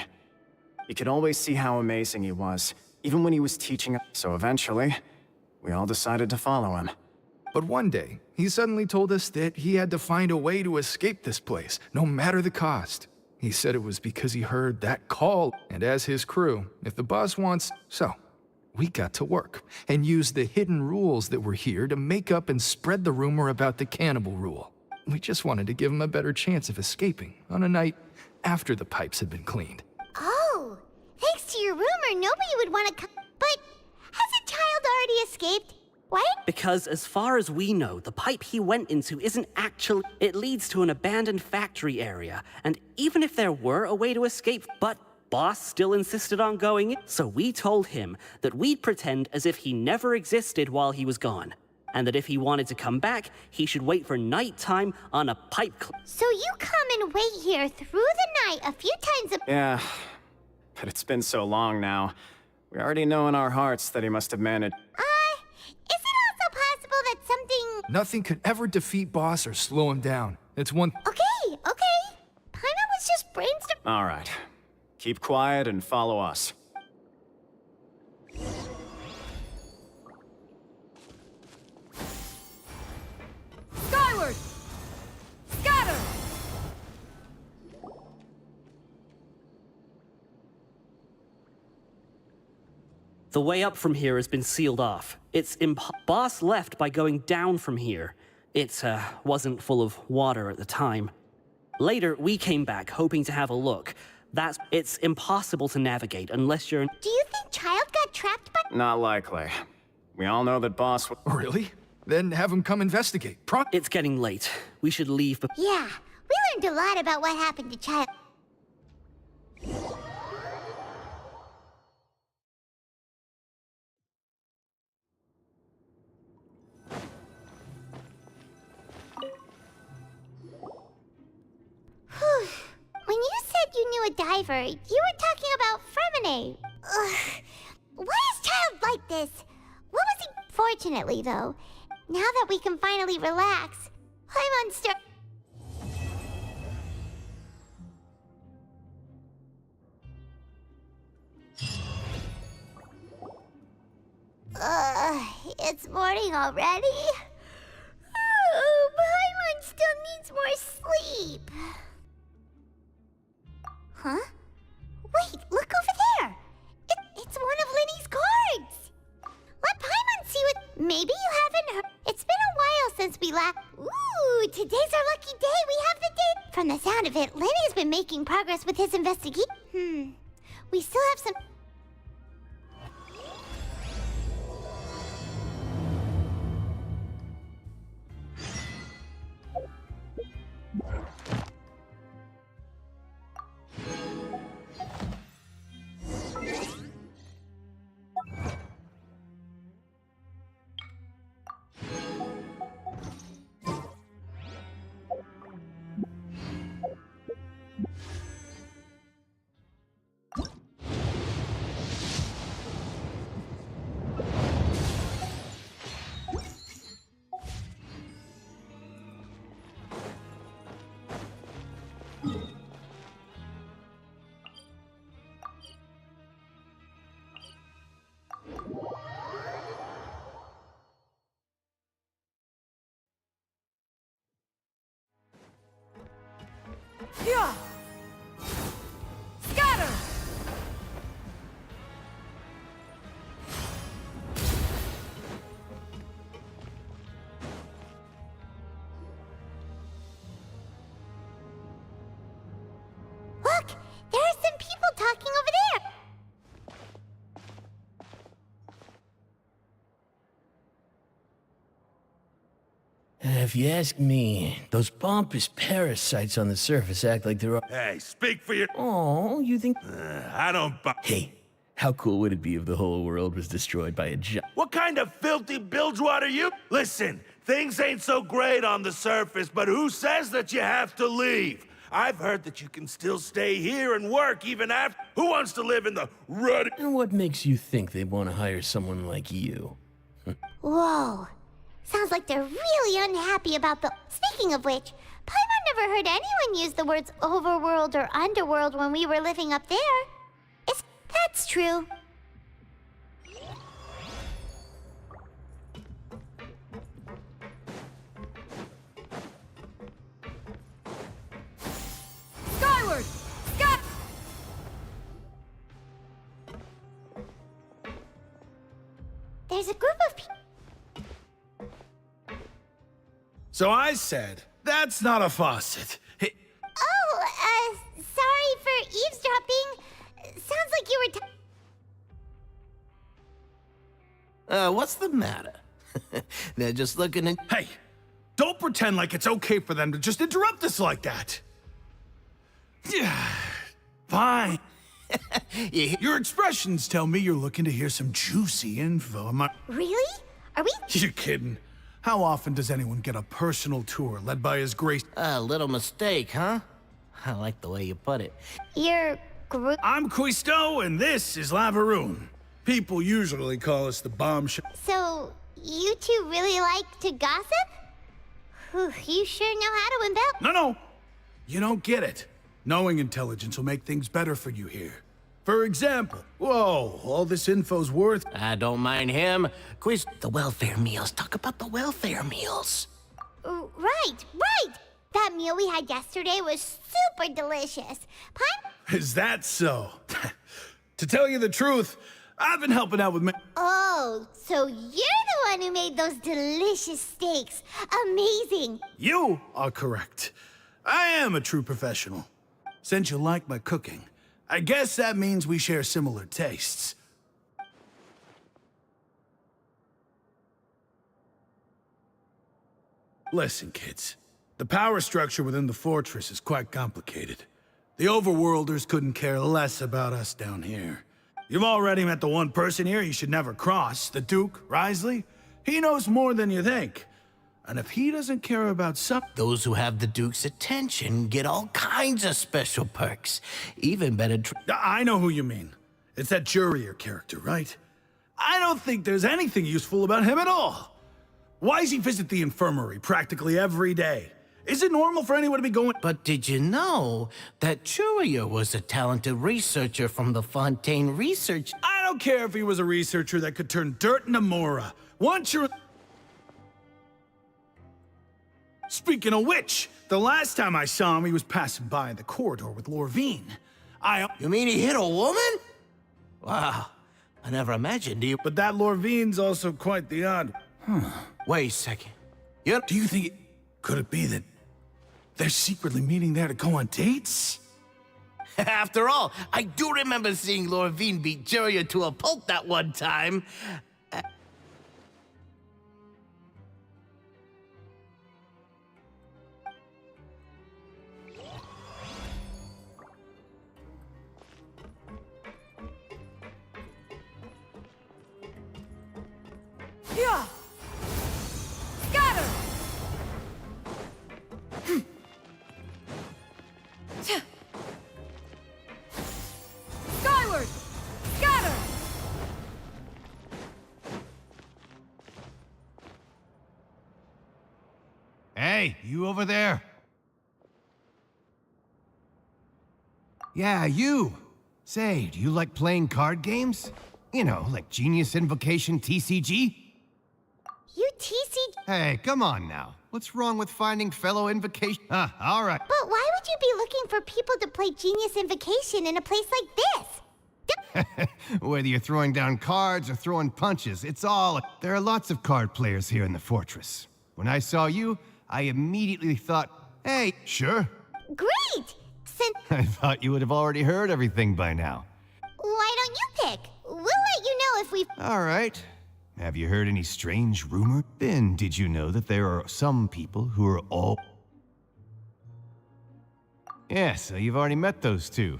You could always see how amazing he was, even when he was teaching. So eventually, we all decided to follow him. But one day, he suddenly told us that he had to find a way to escape this place, no matter the cost. He said it was because he heard that call, and as his crew, if the boss wants... So, we got to work, and used the hidden rules that were here to make up and spread the rumor about the cannibal rule. We just wanted to give him a better chance of escaping on a night after the pipes had been cleaned. Oh, thanks to your rumor, nobody would want to come. But has a child already escaped? What? Because as far as we know, the pipe he went into isn't actually... It leads to an abandoned factory area, and even if there were a way to escape, but Boss still insisted on going in, so we told him that we'd pretend as if he never existed while he was gone. And that if he wanted to come back, he should wait for nighttime on a pipe So you come and wait here through the night a few times Yeah, but it's been so long now. We already know in our hearts that he must have managed. Is it also possible that something... Nothing could ever defeat Boss or slow him down. It's one... Okay. Paimon was just brainstorming. All right. Keep quiet and follow us. Skyward! Scatter! The way up from here has been sealed off. Boss left by going down from here. It wasn't full of water at the time. Later, we came back hoping to have a look. It's impossible to navigate unless you're... Do you think Child got trapped by... Not likely. We all know that Boss... Really? Then have him come investigate. It's getting late. We should leave, but... Yeah, we learned a lot about what happened to Child. When you said you knew a diver, you were talking about Fremine. Ugh. Why is Child like this? What was he... Fortunately, though, now that we can finally relax, I'm unstuck. It's morning already? Oh, Paimon still needs more sleep. Huh? Wait, look over there! It's one of Linny's cards! Let Paimon see what... Maybe you haven't heard... It's been a while since we last... Ooh, today's our lucky day! We have the date! From the sound of it, Linny's been making progress with his investigation. We still have some... Yeah. Scatter! Look! There are some people talking over there! If you ask me, those pompous parasites on the surface act like they're all— Hey, speak for your... Oh, you think— I don't buy... Hey, how cool would it be if the whole world was destroyed by a giant— What kind of filthy bilgewater are you? Listen, things ain't so great on the surface, but who says that you have to leave? I've heard that you can still stay here and work even after... Who wants to live in the ruddy... And what makes you think they want to hire someone like you? Whoa. Sounds like they're really unhappy about the... Speaking of which, Paimon never heard anyone use the words overworld or underworld when we were living up there. That's true. Skyward! Sky! There's a group of people... So I said, that's not a faucet. Hey, Oh, sorry for eavesdropping. Sounds like you were What's the matter? They're just looking at... Hey, don't pretend like it's okay for them to just interrupt us like that. Yeah, fine. Your expressions tell me you're looking to hear some juicy info. Am I... Really? Are we... You're kidding. How often does anyone get a personal tour led by His Grace? A little mistake, huh? I like the way you put it. Your group... I'm Quisto, and this is Lavaroon. People usually call us the bombshell. So, you two really like to gossip? Whew, you sure know how to embellish. No. You don't get it. Knowing intelligence will make things better for you here. For example, whoa, all this info's worth... I don't mind him. Quiz the welfare meals. Talk about the welfare meals. Right. That meal we had yesterday was super delicious. Is that so? To tell you the truth, I've been helping out with Oh, so you're the one who made those delicious steaks. Amazing. You are correct. I am a true professional. Since you like my cooking, I guess that means we share similar tastes. Listen, kids. The power structure within the fortress is quite complicated. The overworlders couldn't care less about us down here. You've already met the one person here you should never cross, the Duke, Risley. He knows more than you think. And if he doesn't care about those who have the Duke's attention get all kinds of special perks. Even better... I know who you mean. It's that Jurier character, right? I don't think there's anything useful about him at all. Why does he visit the infirmary practically every day? Is it normal for anyone to be going... But did you know that Jurier was a talented researcher from the Fontaine Research... I don't care if he was a researcher that could turn dirt into Mora. Once you're... Speaking of which, the last time I saw him, he was passing by in the corridor with Lorvine. You mean he hit a woman? Wow, I never imagined you... But that Lorvine's also quite the odd... Wait a second. Do you think Could it be that they're secretly meeting there to go on dates? After all, I do remember seeing Lorvine beat Jurier to a pulp that one time. Yeah! Scatter! Skyward! Scatter! Hey, you over there? Yeah, you. Say, do you like playing card games? You know, like Genius Invocation TCG? You TC... Hey, come on now. What's wrong with finding fellow invocation? All right. But why would you be looking for people to play Genius Invocation in a place like this? Whether you're throwing down cards or throwing punches, it's all... There are lots of card players here in the fortress. When I saw you, I immediately thought, hey, sure. Great! I thought you would have already heard everything by now. Why don't you pick? We'll let you know if we've... All right. Have you heard any strange rumor? Then did you know that there are some people who are all... Yeah, so you've already met those two.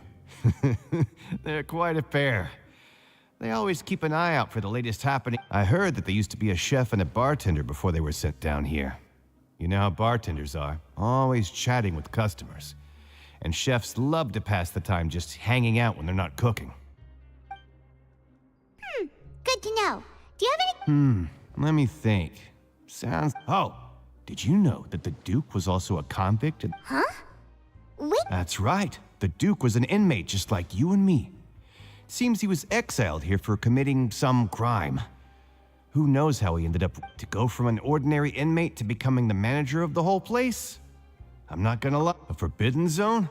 They're quite a pair. They always keep an eye out for the latest happening. I heard that they used to be a chef and a bartender before they were sent down here. You know how bartenders are, always chatting with customers. And chefs love to pass the time just hanging out when they're not cooking. Good to know. Do you have any... Let me think. Sounds... Oh, did you know that the Duke was also a convict? Huh? Wait... That's right. The Duke was an inmate just like you and me. Seems he was exiled here for committing some crime. Who knows how he ended up to go from an ordinary inmate to becoming the manager of the whole place? I'm not gonna lie. A forbidden zone?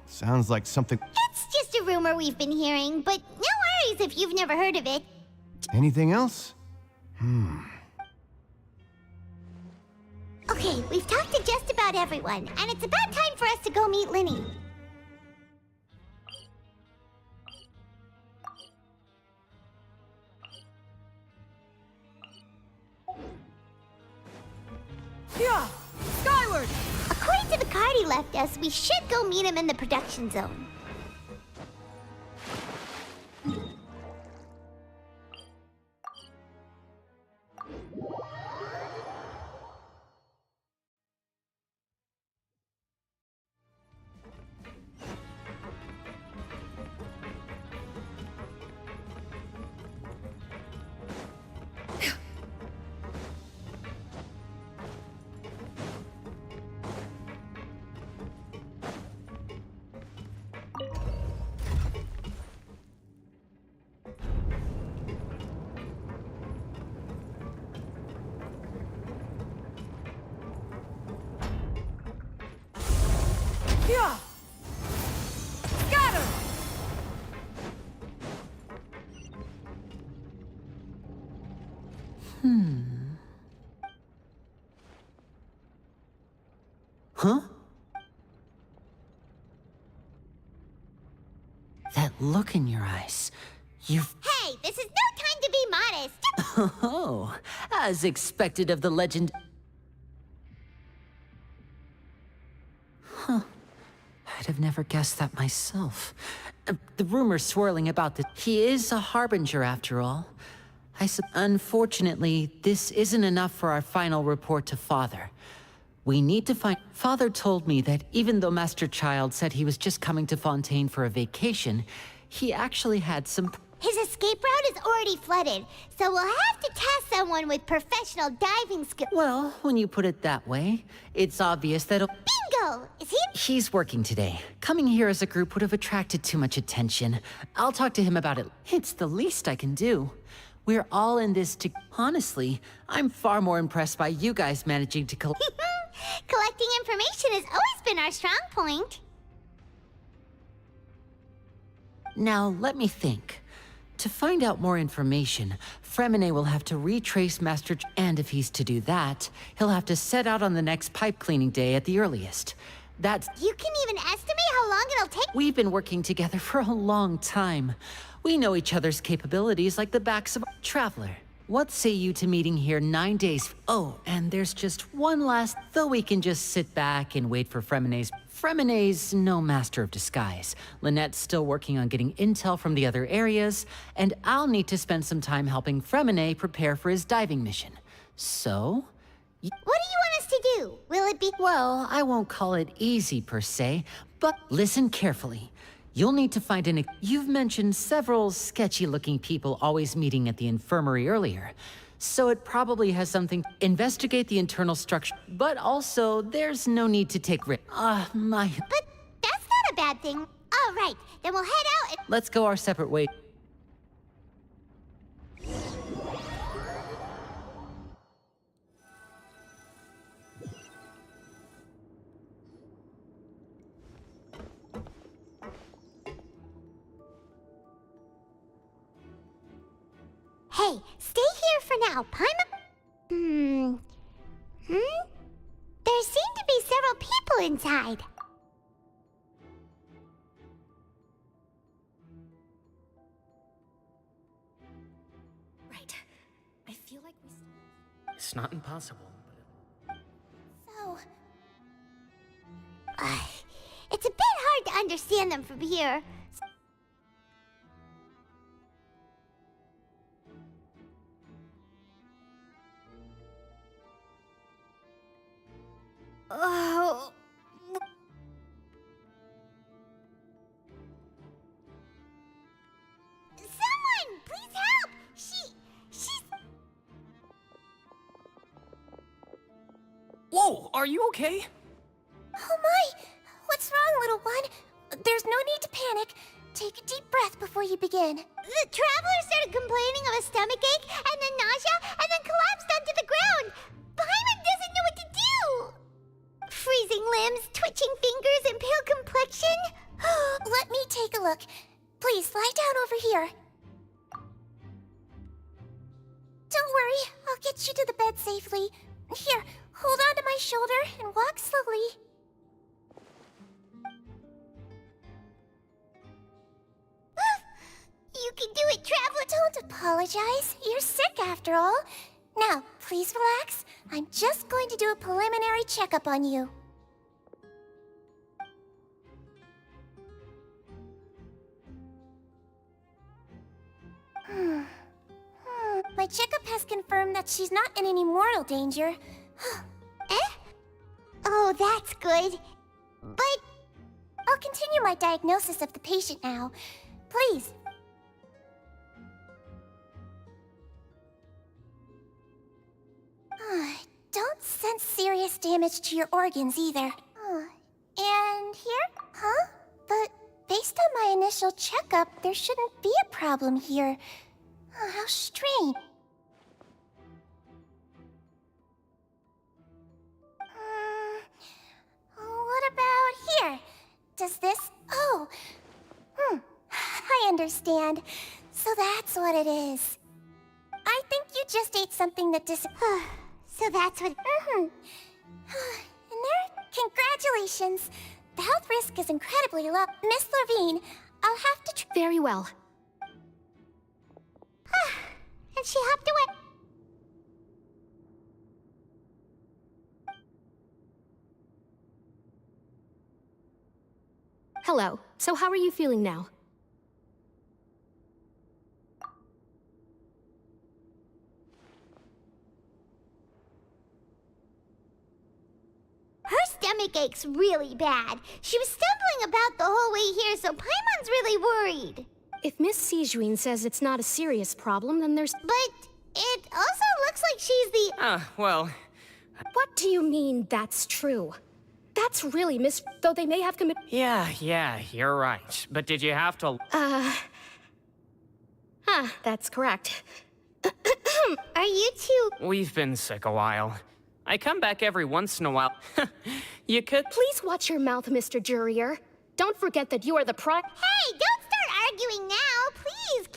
Sounds like something... It's just a rumor we've been hearing, but no worries if you've never heard of it. Anything else? Okay, we've talked to just about everyone, and it's about time for us to go meet Linny. Yeah! Skyward! According to the card he left us, we should go meet him in the production zone. Yeah! Scatter! Huh? That look in your eyes. You've... Hey, this is no time to be modest. Oh, as expected of the legend... Huh. I'd have never guessed that myself. The rumors swirling about that he is a harbinger after all. Unfortunately, this isn't enough for our final report to Father. We need to find... Father told me that even though Master Child said he was just coming to Fontaine for a vacation, he actually had some... His escape route is already flooded, so we'll have to task someone with professional diving skills. Well, when you put it that way, it's obvious that... Bingo! Is he... He's working today. Coming here as a group would have attracted too much attention. I'll talk to him about it. It's the least I can do. We're all in this to... Honestly, I'm far more impressed by you guys managing to Collecting information has always been our strong point. Now, let me think. To find out more information, Fremine will have to retrace Master and if he's to do that, he'll have to set out on the next pipe cleaning day at the earliest. That's... You can even estimate how long it'll take? We've been working together for a long time. We know each other's capabilities like the backs of a traveler. What say you to meeting here 9 days? Oh, and there's just one last... Though we can just sit back and wait for Fremine's... Fremine's no master of disguise. Lynette's still working on getting intel from the other areas, and I'll need to spend some time helping Fremine prepare for his diving mission. So... What do you want us to do? Will it be... Well, I won't call it easy per se, but listen carefully. You'll need to find an... You've mentioned several sketchy-looking people always meeting at the infirmary earlier, so it probably has something... Investigate the internal structure, but also there's no need to take risk. But that's not a bad thing. All right, then we'll head out and... Let's go our separate ways. Okay, stay here for now. Paimon... There seem to be several people inside. Right. I feel like we... It's not impossible, but... So... It's a bit hard to understand them from here. Oh... Someone! Please help! She's... Whoa, are you okay? Oh my! What's wrong, little one? There's no need to panic. Take a deep breath before you begin. The traveler started complaining of a stomachache, and then nausea, and then collapsed onto the ground. Paimon doesn't know what to do! Freezing limbs, twitching fingers, and pale complexion? Let me take a look. Please, lie down over here. Don't worry, I'll get you to the bed safely. Here, hold on to my shoulder and walk slowly. You can do it, traveler! Don't apologize. You're sick after all. Now, please relax. I'm just going to do a preliminary checkup on you. My checkup has confirmed that she's not in any mortal danger. Eh? Oh, that's good. But... I'll continue my diagnosis of the patient now. Please. Don't sense serious damage to your organs either. And here? Huh? But based on my initial checkup, there shouldn't be a problem here. How strange. What about here? Does this... Oh. I understand. So that's what it is. I think you just ate something that So that's what... And there... Congratulations. The health risk is incredibly low. Miss Levine, I'll have to... Very well. And she hopped away. Hello. So how are you feeling now? Her stomach aches really bad. She was stumbling about the whole way here, so Paimon's really worried. If Miss Sijuin says it's not a serious problem, then there's... But it also looks like she's the... Well... What do you mean, that's true? That's really though they may have committed... Yeah, you're right. But did you have to... That's correct. Are you two... We've been sick a while. I come back every once in a while. You could... Please watch your mouth, Mr. Jurrier. Don't forget that you are the Hey, don't start arguing now, please!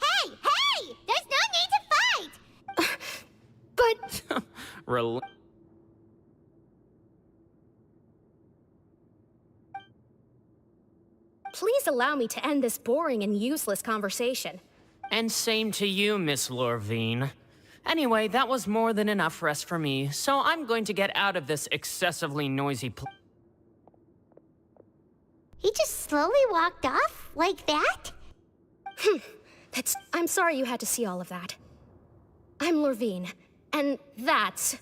Hey! There's no need to fight! But... Please allow me to end this boring and useless conversation. And same to you, Miss Lorvine. Anyway, that was more than enough rest for me, so I'm going to get out of this excessively noisy He just slowly walked off like that? I'm sorry you had to see all of that. I'm Lorvine, and that's...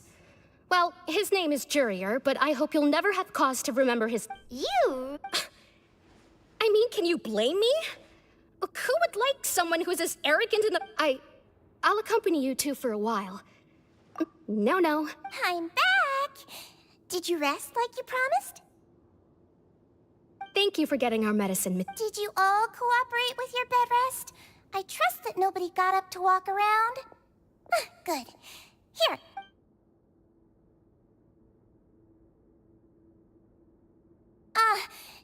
Well, his name is Jurrier, but I hope you'll never have cause to remember his... You? I mean, can you blame me? Who would like someone who's as arrogant and... I'll accompany you two for a while. No. I'm back! Did you rest like you promised? Thank you for getting our medicine. Did you all cooperate with your bed rest? I trust that nobody got up to walk around. Good. Here.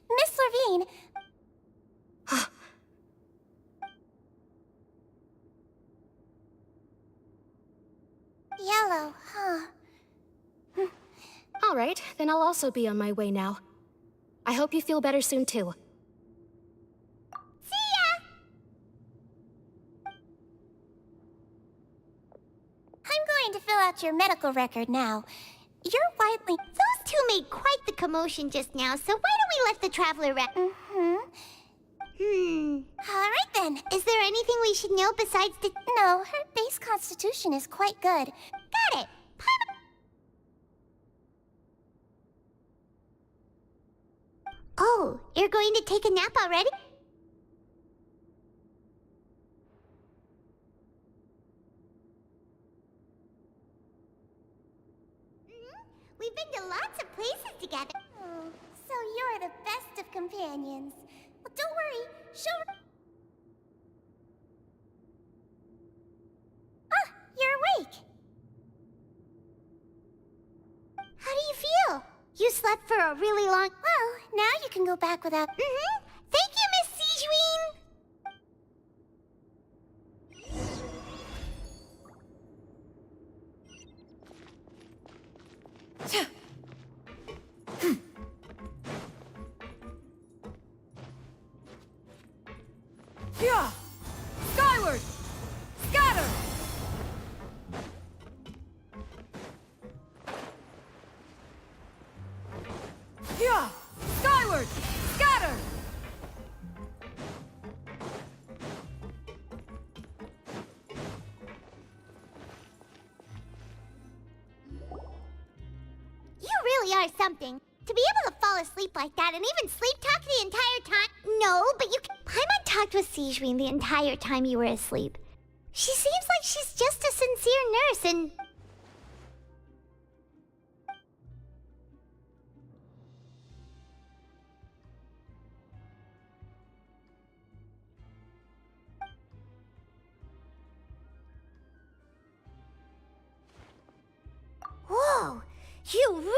Miss Levine. Yellow, huh? All right, then I'll also be on my way now. I hope you feel better soon, too. See ya! I'm going to fill out your medical record now. You're widely... Those two made quite the commotion just now, so why don't we let the traveler Alright then. Is there anything we should know besides the... No, her base constitution is quite good. Got it. Oh, you're going to take a nap already? We've been to lots of places together. Oh, so you're the best of companions. Well, don't worry, she'll... Ah, you're awake. How do you feel? You slept for a really long... Well, now you can go back without... Thank you, Miss Sijuin! Yeah! Skyward! Scatter! Yeah! Skyward! Scatter! You really are something. To be able to fall asleep like that and even sleep talk the entire time... No, but you can... Paimon talked with Sijuin the entire time you were asleep. She seems like she's just a sincere nurse and... Whoa! You really...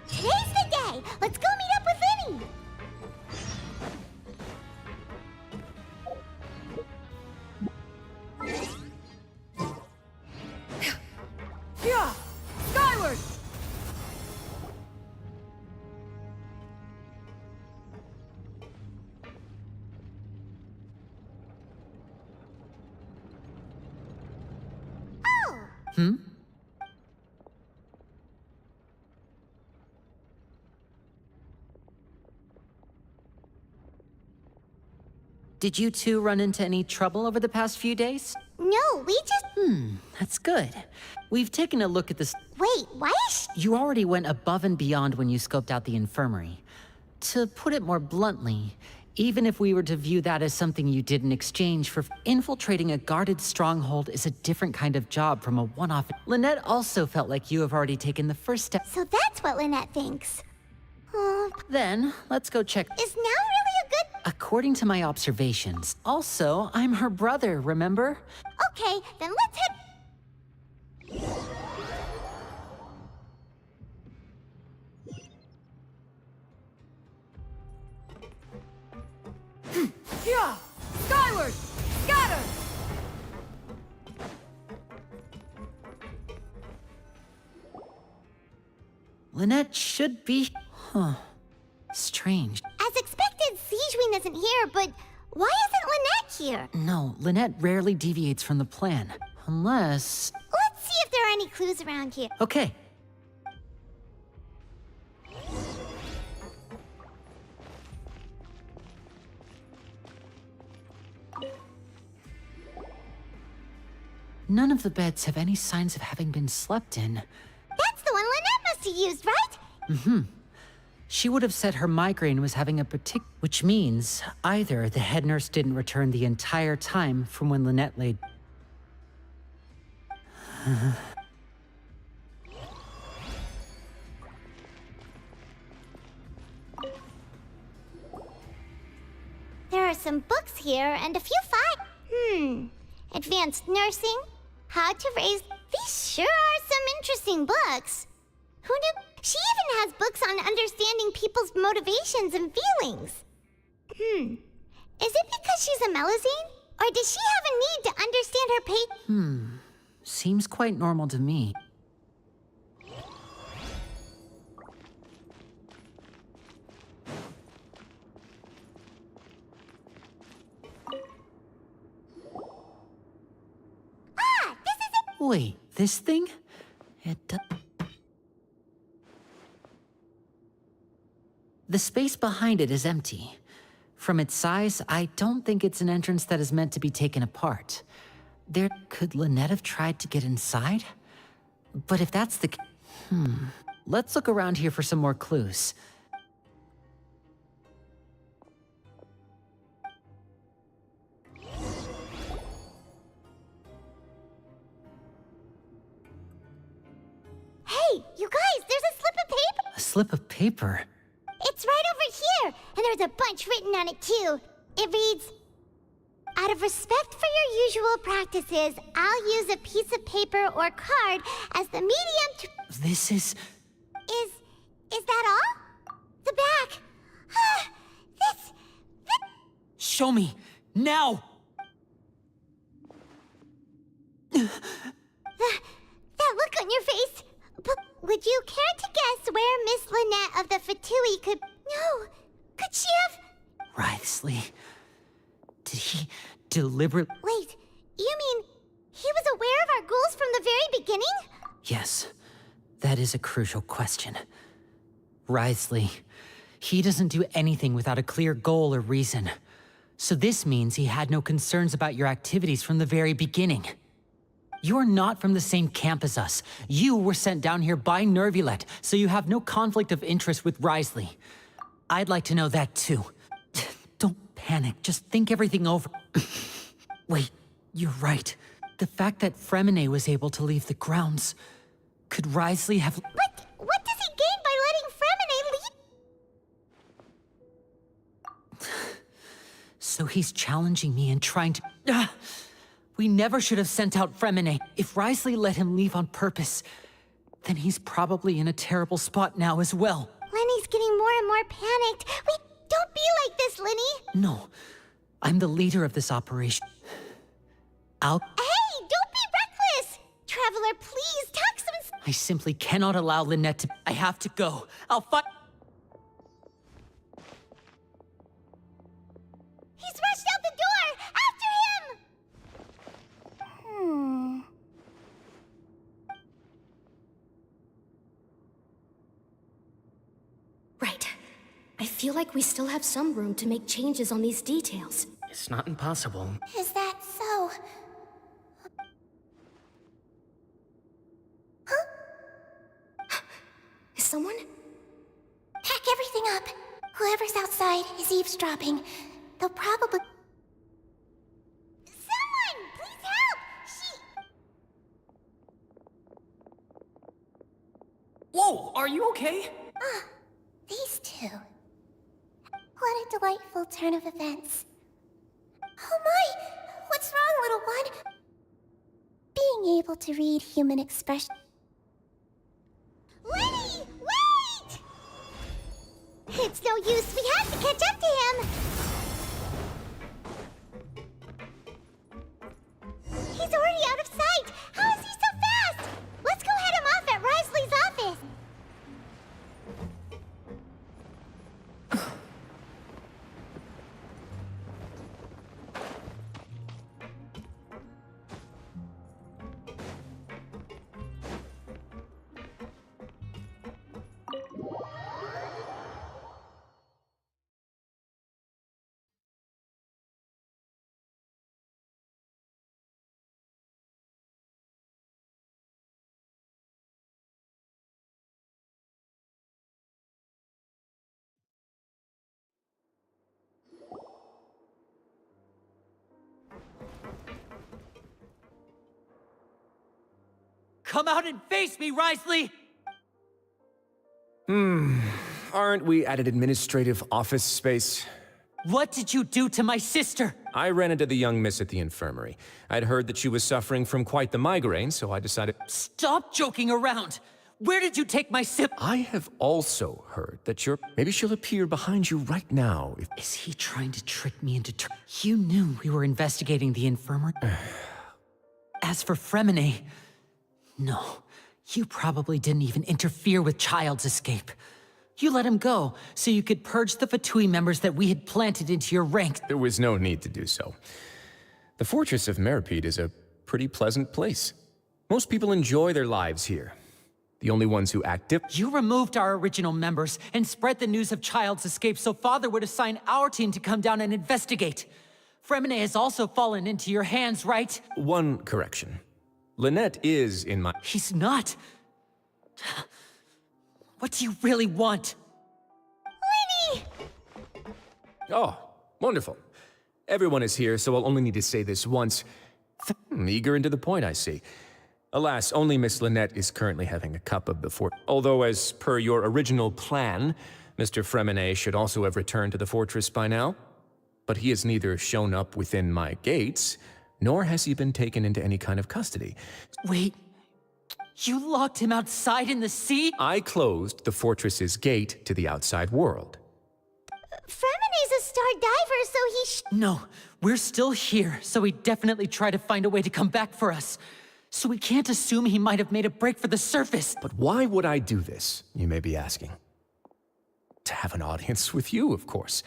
Today's the day! Let's go meet up with Vinny! Yeah! Skyward! Hmm? Did you two run into any trouble over the past few days? No, we just... That's good. We've taken a look at this... Wait, why is You already went above and beyond when you scoped out the infirmary. To put it more bluntly, even if we were to view that as something you did in exchange for infiltrating a guarded stronghold is a different kind of job from a one-off... Lynette also felt like you have already taken the first step. So that's what Lynette thinks. Then, let's go check... Is now really a good... According to my observations. Also, I'm her brother, remember? Okay, then let's head... Yeah! Skyward! Scatter! Lynette should be... Huh. Strange. As expected, Sijwin isn't here, but why isn't Lynette here? No, Lynette rarely deviates from the plan. Unless... Let's see if there are any clues around here. Okay. None of the beds have any signs of having been slept in. That's the one Lynette must have used, right? Mm-hmm. She would have said her migraine was having a which means either the head nurse didn't return the entire time from when Lynette laid... There are some books here and a few advanced nursing, how to raise... These sure are some interesting books. Who knew? She even has books on understanding people's motivations and feelings. Is it because she's a Melusine? Or does she have a need to understand her pain? Seems quite normal to me. Wait, this thing? The space behind it is empty. From its size, I don't think it's an entrance that is meant to be taken apart. Could Lynette have tried to get inside? But if that's the... Let's look around here for some more clues. Hey, you guys, there's a slip of paper! A slip of paper? It's right over here, and there's a bunch written on it too. It reads, out of respect for your usual practices, I'll use a piece of paper or card as the medium to... This is... Is that all? The back. This... Show me! Now! That look on your face. But would you care to guess where Miss Lynette of the Fatui could... No. Could she have... Wriothesley. Did he deliberately... Wait, you mean he was aware of our goals from the very beginning? Yes, that is a crucial question. Wriothesley, he doesn't do anything without a clear goal or reason. So this means he had no concerns about your activities from the very beginning. You're not from the same camp as us. You were sent down here by Nervulet, so you have no conflict of interest with Wriothesley. I'd like to know that too. Don't panic, just think everything over. Wait, you're right. The fact that Fremine was able to leave the grounds... Could Wriothesley have... But what does he gain by letting Fremine leave? So he's challenging me and trying to... We never should have sent out Fremine. If Wriothesley let him leave on purpose, then he's probably in a terrible spot now as well. Lenny's getting more and more panicked. Wait, don't be like this, Lenny. No, I'm the leader of this operation. Hey, don't be reckless! Traveler, please, talk some... I simply cannot allow Lynette to... I have to go. I'll fight... He's rushed out the door! After him! Right. I feel like we still have some room to make changes on these details. It's not impossible. Is that so? Is someone? Pack everything up. Whoever's outside is eavesdropping. They'll probably... Someone! Please help! Whoa, are you okay? These two. What a delightful turn of events. Oh my! What's wrong, little one? Being able to read human expression... Lenny! Wait! It's no use. We have to catch up to him. He's already out of sight. How is he so fast? Let's go head him off at Wriothesley's office. Come out and face me, Risley! Aren't we at an administrative office space? What did you do to my sister? I ran into the young miss at the infirmary. I'd heard that she was suffering from quite the migraine, so I decided... Stop joking around! Where did you take my sip? I have also heard that you're... Maybe she'll appear behind you right now. Is he trying to trick me into... You knew we were investigating the infirmary? As for Fremine... No, you probably didn't even interfere with Child's escape. You let him go, so you could purge the Fatui members that we had planted into your ranks. There was no need to do so. The Fortress of Meripede is a pretty pleasant place. Most people enjoy their lives here. The only ones who act You removed our original members and spread the news of Child's escape so Father would assign our team to come down and investigate. Fremine has also fallen into your hands, right? One correction. Lynette is in my... He's not. What do you really want? Lenny! Oh, wonderful. Everyone is here, so I'll only need to say this once. Eager and to the point, I see. Alas, only Miss Lynette is currently having a cup of before. Although, as per your original plan, Mr. Fremine should also have returned to the fortress by now. But he has neither shown up within my gates, nor has he been taken into any kind of custody. Wait, you locked him outside in the sea? I closed the fortress's gate to the outside world. Fremine's a star diver, so he No, we're still here, so he definitely tried to find a way to come back for us. So we can't assume he might have made a break for the surface. But why would I do this, you may be asking? To have an audience with you, of course.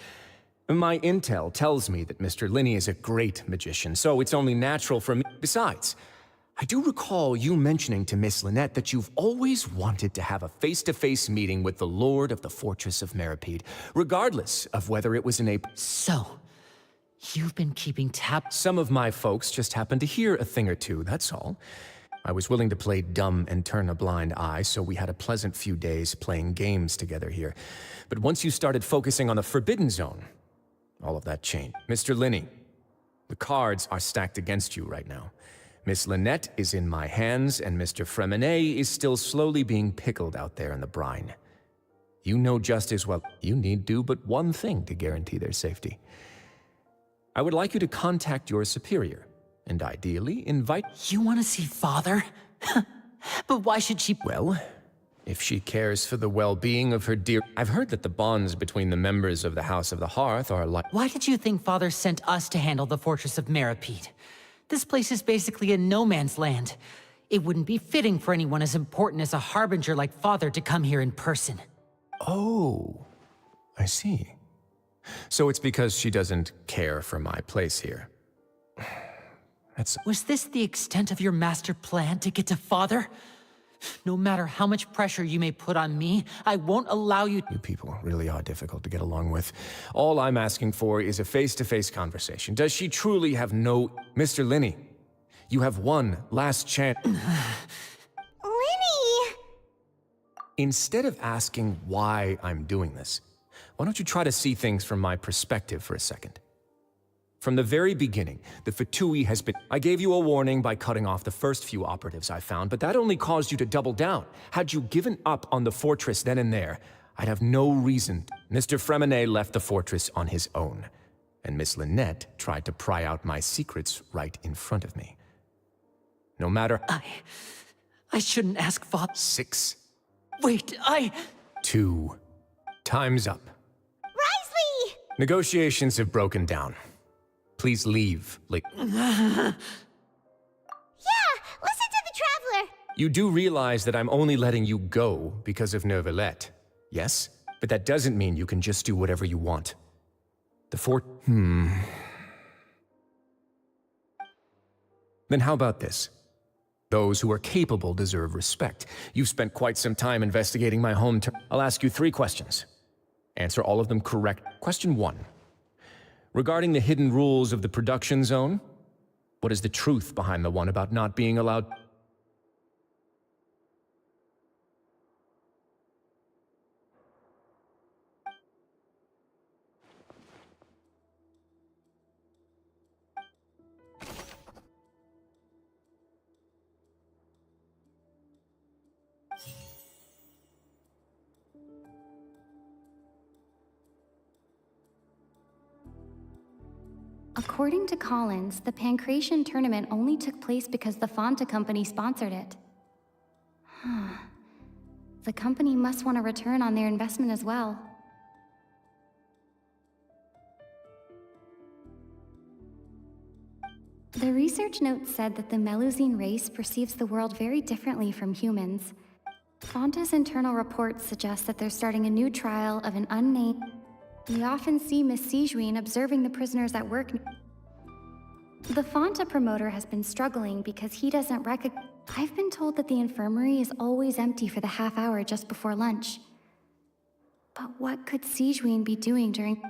My intel tells me that Mr. Linney is a great magician, so it's only natural for me. Besides, I do recall you mentioning to Miss Lynette that you've always wanted to have a face-to-face meeting with the Lord of the Fortress of Meripede, regardless of whether it was in a... So, you've been keeping tabs? Some of my folks just happened to hear a thing or two, that's all. I was willing to play dumb and turn a blind eye, so we had a pleasant few days playing games together here. But once you started focusing on the Forbidden Zone, all of that changed. Mr. Linney, the cards are stacked against you right now. Miss Lynette is in my hands, and Mr. Fremine is still slowly being pickled out there in the brine. You know just as well, you need do but one thing to guarantee their safety. I would like you to contact your superior, and ideally invite... You want to see Father? But why should she... Well, if she cares for the well-being of her dear... I've heard that the bonds between the members of the House of the Hearth are like... Why did you think Father sent us to handle the Fortress of Meripede? This place is basically a no-man's land. It wouldn't be fitting for anyone as important as a harbinger like Father to come here in person. Oh, I see. So it's because she doesn't care for my place here. Was this the extent of your master plan to get to Father? No matter how much pressure you may put on me, I won't allow you... You people really are difficult to get along with. All I'm asking for is a face-to-face conversation. Does she truly have no... Mr. Linney, you have one last chance. Lenny! Instead of asking why I'm doing this, why don't you try to see things from my perspective for a second? From the very beginning, the Fatui has been... I gave you a warning by cutting off the first few operatives I found, but that only caused you to double down. Had you given up on the fortress then and there, I'd have no reason. Mr. Fremine left the fortress on his own, and Miss Lynette tried to pry out my secrets right in front of me. No matter... I shouldn't ask Father... 6. Wait, 2. Time's up. Risley! Negotiations have broken down. Please leave, Yeah, listen to the Traveler! You do realize that I'm only letting you go because of Neuvillette, yes? But that doesn't mean you can just do whatever you want. Then how about this? Those who are capable deserve respect. You've spent quite some time investigating my home turf. I'll ask you 3 questions. Answer all of them correct. Question 1. Regarding the hidden rules of the production zone, what is the truth behind the one about not being allowed... According to Collins, the Pancration tournament only took place because the Fonta company sponsored it. The company must want a return on their investment as well. The research note said that the Melusine race perceives the world very differently from humans. Fonta's internal reports suggest that they're starting a new trial of an unnamed... We often see Miss Sijuin observing the prisoners at work. The Fonta promoter has been struggling because he doesn't recognize... I've been told that the infirmary is always empty for the half hour just before lunch. But what could Sijuin be doing during...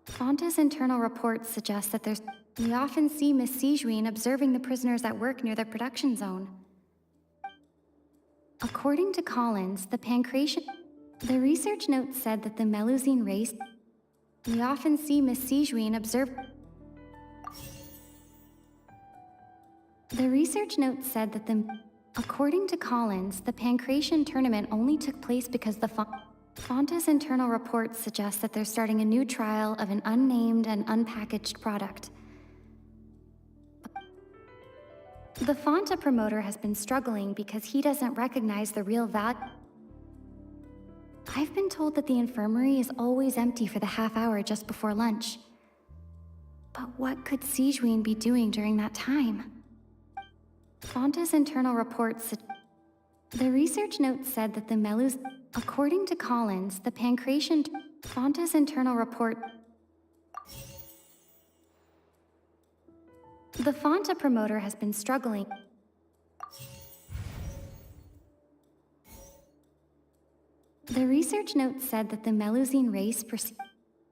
Fonta's internal reports suggest that there's... We often see Miss Sijuin observing the prisoners at work near the production zone. According to Collins, the Pancration... The research note said that the Melusine race... We often see Miss Sijuin observe... The research note said that the... According to Collins, the Pancration tournament only took place because the Fonta's internal reports suggest that they're starting a new trial of an unnamed and unpackaged product. The Fonta promoter has been struggling because he doesn't recognize the real value. I've been told that the infirmary is always empty for the half hour just before lunch. But what could Sijuin be doing during that time? Fonta's internal reports... The research note said that the Melus... According to Collins, the Pancration... Fonta's internal report... The Fonta promoter has been struggling. The research note said that the Melusine race...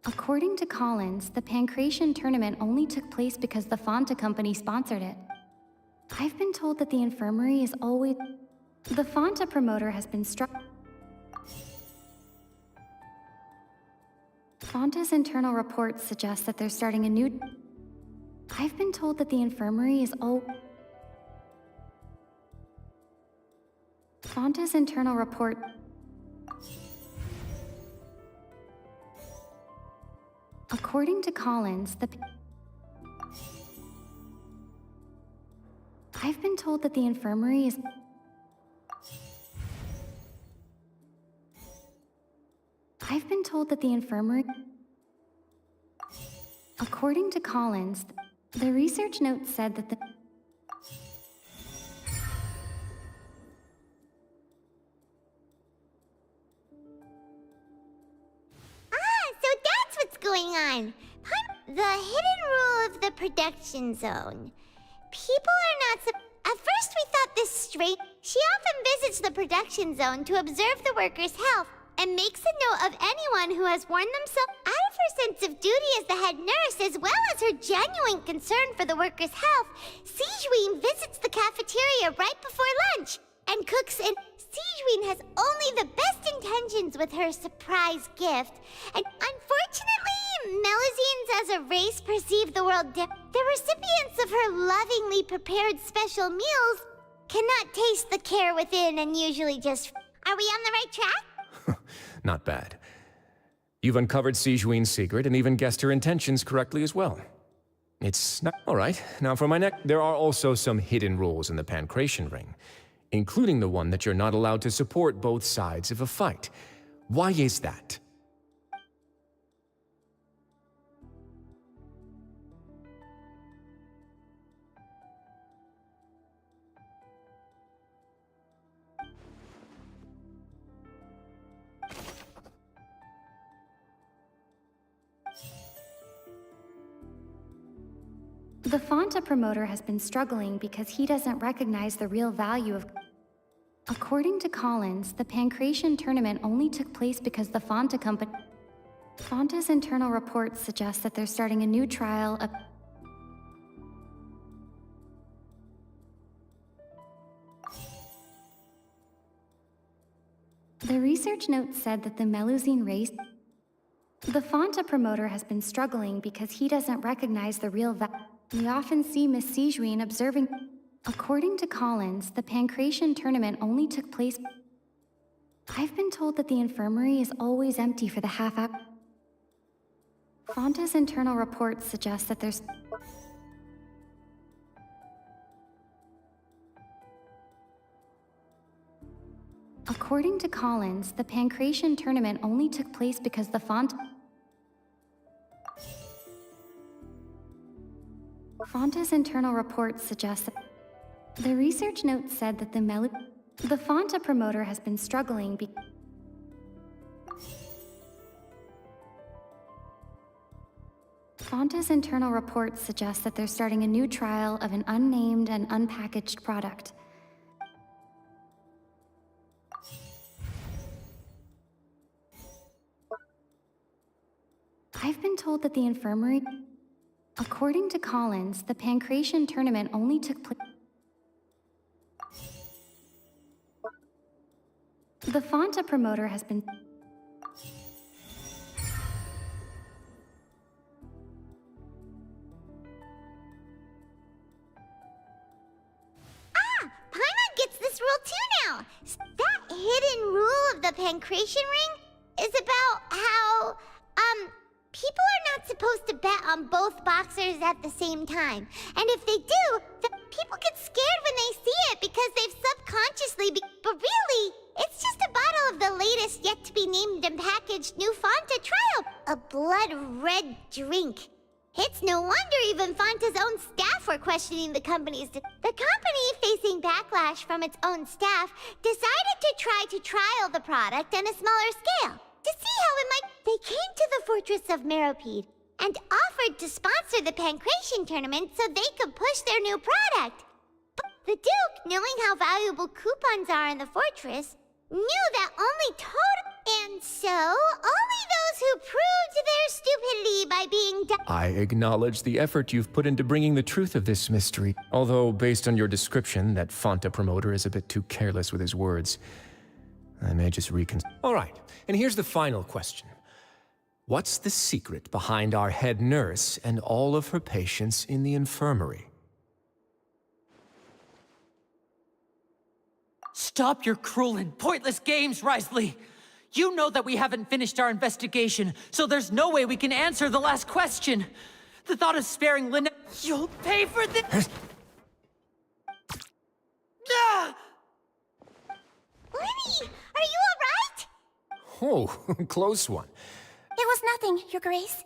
According to Collins, the Pancration tournament only took place because the Fonta company sponsored it. I've been told that the infirmary is always... The Fonta promoter has been Fonta's internal reports suggest that they're starting a new... I've been told that the infirmary is Fonta's internal report... According to Collins, the... I've been told that the infirmary is... I've been told that the infirmary... According to Collins, the research note said that the... So that's what's going on. The hidden rule of the production zone. People are not At first we thought this straight. She often visits the production zone to observe the workers' health and makes a note of anyone who has worn themselves out of her sense of duty as the head nurse, as well as her genuine concern for the workers' health. Sijuin visits the cafeteria right before lunch and cooks in. Sijuin has only the best intentions with her surprise gift, and unfortunately, Melusines as a race perceive the world The recipients of her lovingly prepared special meals cannot taste the care within and usually just... Are we on the right track? Not bad. You've uncovered Sijuin's secret and even guessed her intentions correctly as well. It's not... All right, now for my next... There are also some hidden rules in the Pancration ring, including the one that you're not allowed to support both sides of a fight. Why is that? The Fonta promoter has been struggling because he doesn't recognize the real value of... According to Collins, the Pancration tournament only took place because the Fonta company... Fonta's internal reports suggest that they're starting a new trial of... The research note said that the Melusine race... The Fonta promoter has been struggling because he doesn't recognize the real value. We often see Miss Sijuin observing... According to Collins, the Pancration tournament only took place... I've been told that the infirmary is always empty for the half hour. Fonta's internal reports suggest that there's... According to Collins, the Pancration tournament only took place because the Fonta's internal reports suggest that... The research note said that the Fonta promoter has been struggling Fonta's internal reports suggest that they're starting a new trial of an unnamed and unpackaged product. I've been told that the infirmary... According to Collins, the Pancration tournament only took place... The Fonta promoter has been... Paimon gets this rule too now! That hidden rule of the Pancration ring is about how, people are not supposed to bet on both boxers at the same time. And if they do, the people get scared when they see it because they've subconsciously but really, it's just a bottle of the latest yet-to-be-named and packaged new Fonta trial. A blood-red drink. It's no wonder even Fonta's own staff were questioning the company's... The company, facing backlash from its own staff, decided to try to trial the product on a smaller scale. To see how it might... They came to the Fortress of Meropide and offered to sponsor the Pancration tournament so they could push their new product. But the Duke, knowing how valuable coupons are in the fortress, knew that only and so, only those who proved their stupidity by being I acknowledge the effort you've put into bringing the truth of this mystery. Although, based on your description, that Fonta promoter is a bit too careless with his words. I may just All right, and here's the final question. What's the secret behind our head nurse and all of her patients in the infirmary? Stop your cruel and pointless games, Risley! You know that we haven't finished our investigation, so there's no way we can answer the last question. The thought of sparing Linda... You'll pay for this... Lenny, are you alright? Oh, close one. It was nothing, Your Grace.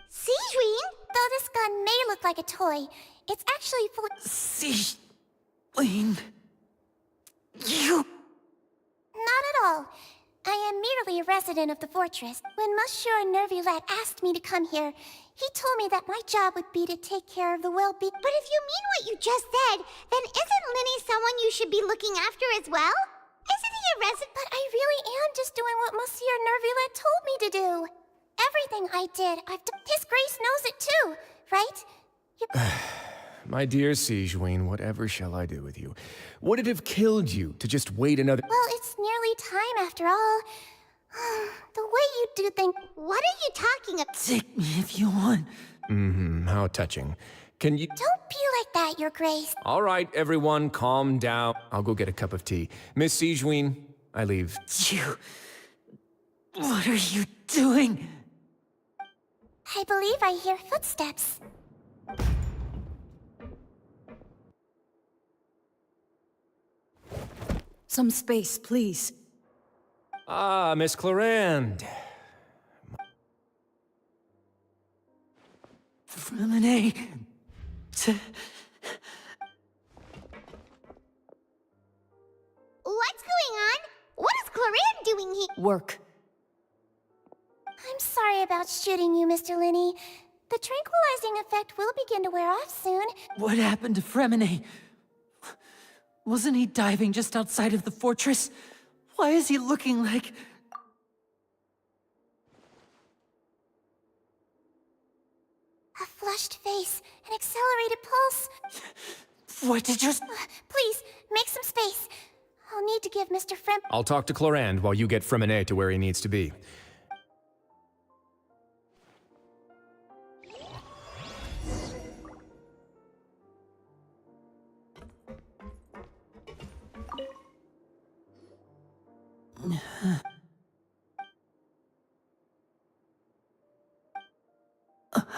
Sigewinne? Though this gun may look like a toy, it's actually full of... Sigewinne... You... Not at all. I am merely a resident of the fortress. When Monsieur Nervulette asked me to come here, he told me that my job would be to take care of the well-being... But if you mean what you just said, then isn't Linny someone you should be looking after as well? Isn't he a resident? But I really am just doing what Monsieur Nervulette told me to do. Everything I did, I've done. His Grace knows it too, right? My dear Sigewinne, whatever shall I do with you? Would it have killed you to just wait another... Well, it's nearly time after all. The way you do things... What are you talking about? Take me if you want. How touching. Can you... Don't be like that, Your Grace. All right, everyone, calm down. I'll go get a cup of tea. Miss Sigewinne, I leave. You... What are you doing? I believe I hear footsteps. Some space, please. Ah, Miss Clarande. Freminet... What's going on? What is Clarande doing here? Work. I'm sorry about shooting you, Mr. Linny. The tranquilizing effect will begin to wear off soon. What happened to Freminet? Wasn't he diving just outside of the fortress? Why is he looking like... A flushed face, an accelerated pulse. What did you... Please, make some space. I'll need to give Mr. I'll talk to Clarande while you get Freminet to where he needs to be.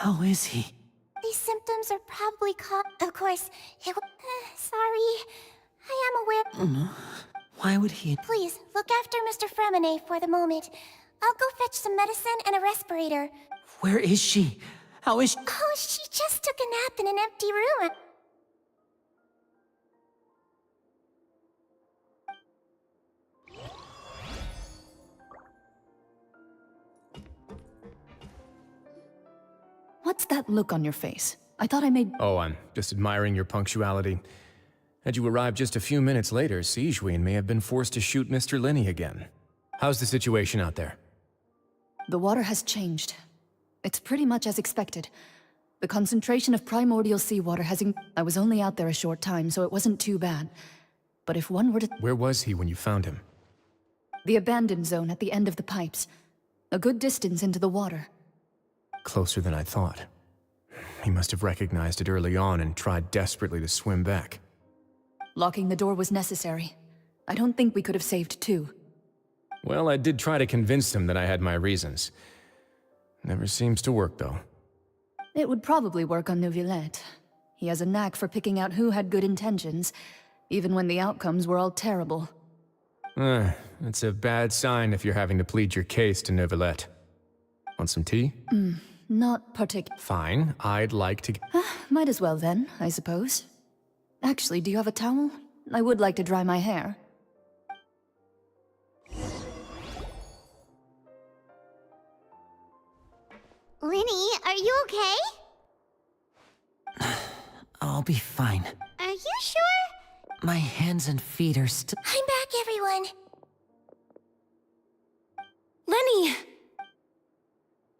How is he? These symptoms are probably Of course, sorry. I am aware. Why would he? Please, look after Mr. Fremine for the moment. I'll go fetch some medicine and a respirator. Where is she? How is she? Oh, she just took a nap in an empty room. What's that look on your face? I thought I made— Oh, I'm just admiring your punctuality. Had you arrived just a few minutes later, Sigewinne may have been forced to shoot Mr. Linny again. How's the situation out there? The water has changed. It's pretty much as expected. The concentration of primordial seawater has I was only out there a short time, so it wasn't too bad. But if one were to— Where was he when you found him? The abandoned zone at the end of the pipes. A good distance into the water. Closer than I thought. He must have recognized it early on and tried desperately to swim back. Locking the door was necessary. I don't think we could have saved two. Well, I did try to convince him that I had my reasons. Never seems to work, though. It would probably work on Neuvillette. He has a knack for picking out who had good intentions, even when the outcomes were all terrible. It's a bad sign if you're having to plead your case to Neuvillette. Want some tea? Not particular. Fine, I'd like to— Might as well then, I suppose. Actually, do you have a towel? I would like to dry my hair. Linny, are you okay? I'll be fine. Are you sure? My hands and feet are still— I'm back, everyone. Lenny!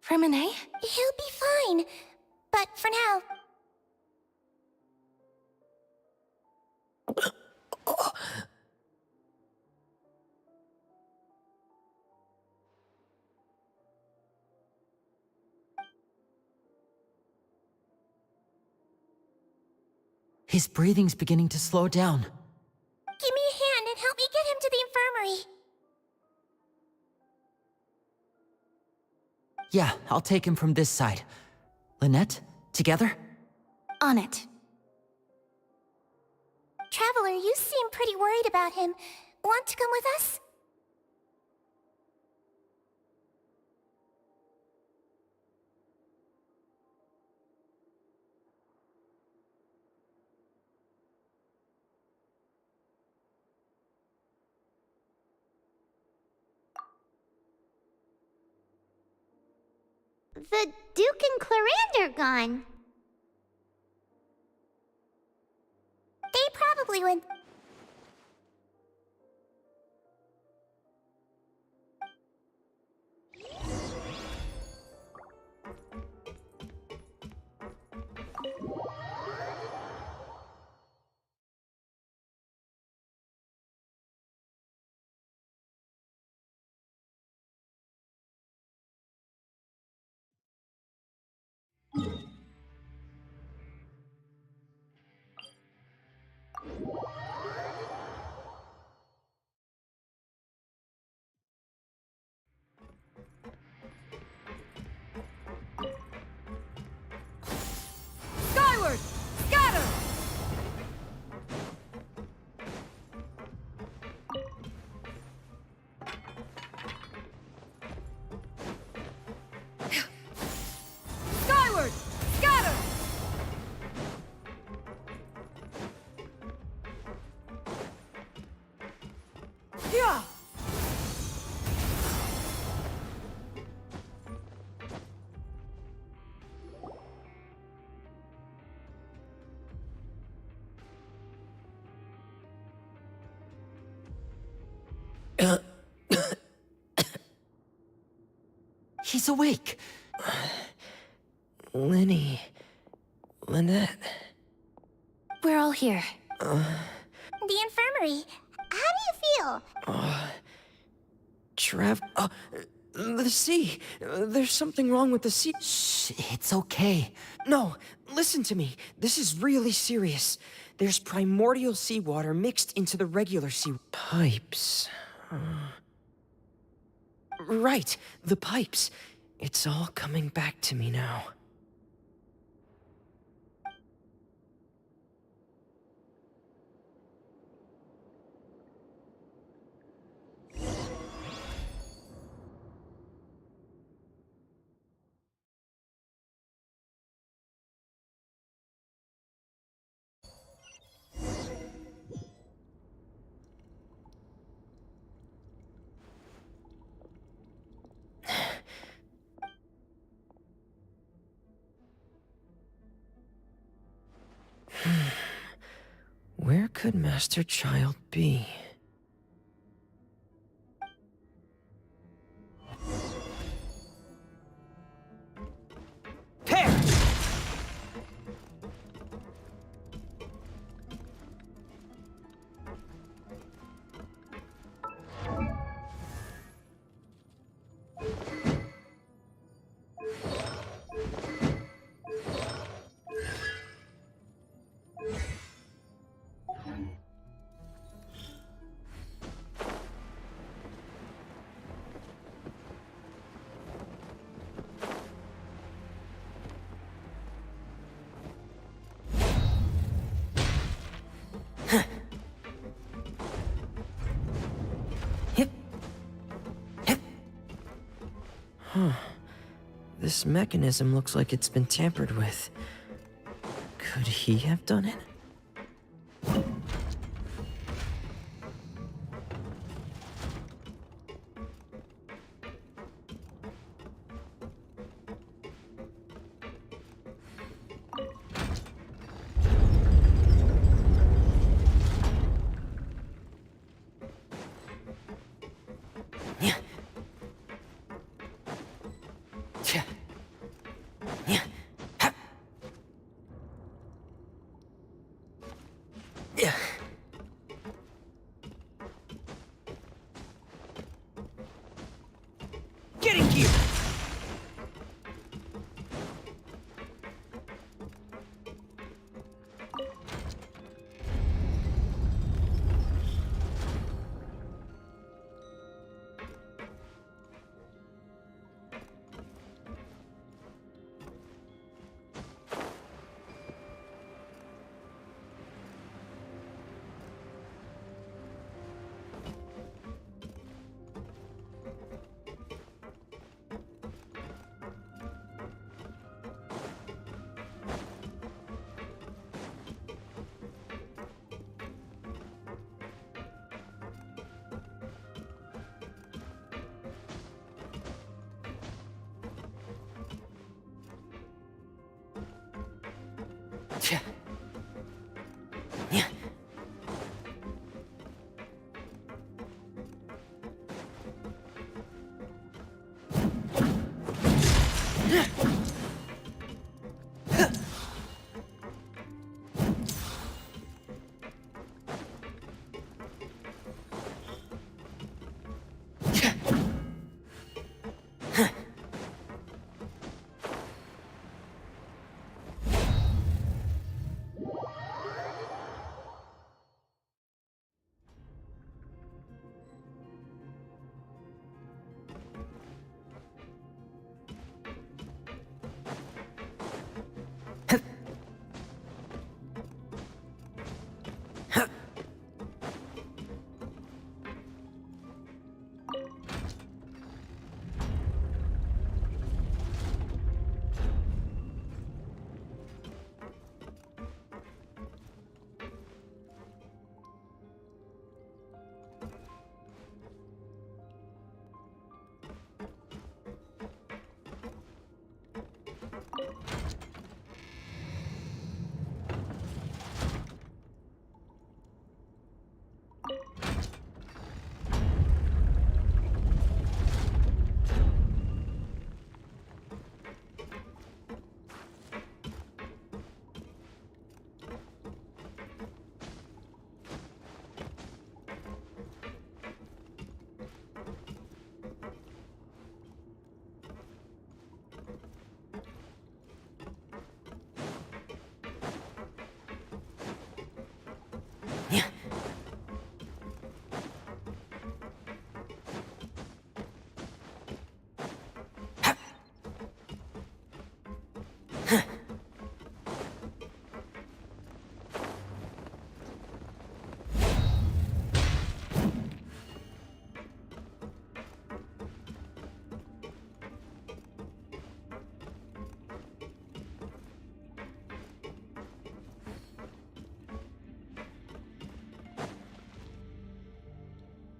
Fremine? He'll be fine. But for now... His breathing's beginning to slow down. Give me a hand and help me get him to the infirmary. Yeah, I'll take him from this side. Lynette, together? On it. Traveler, you seem pretty worried about him. Want to come with us? The Duke and Clarande are gone. They probably went... Skyward! Scatter! Skyward! Scatter! Yeah! He's awake. Linny. Lynette. We're all here. The infirmary. How do you feel? The sea. There's something wrong with the sea. Shh, it's okay. No, listen to me. This is really serious. There's primordial seawater mixed into the regular sea pipes. Right, the pipes. It's all coming back to me now. Where could Master Child be? Huh. This mechanism looks like it's been tampered with. Could he have done it? Getting gear!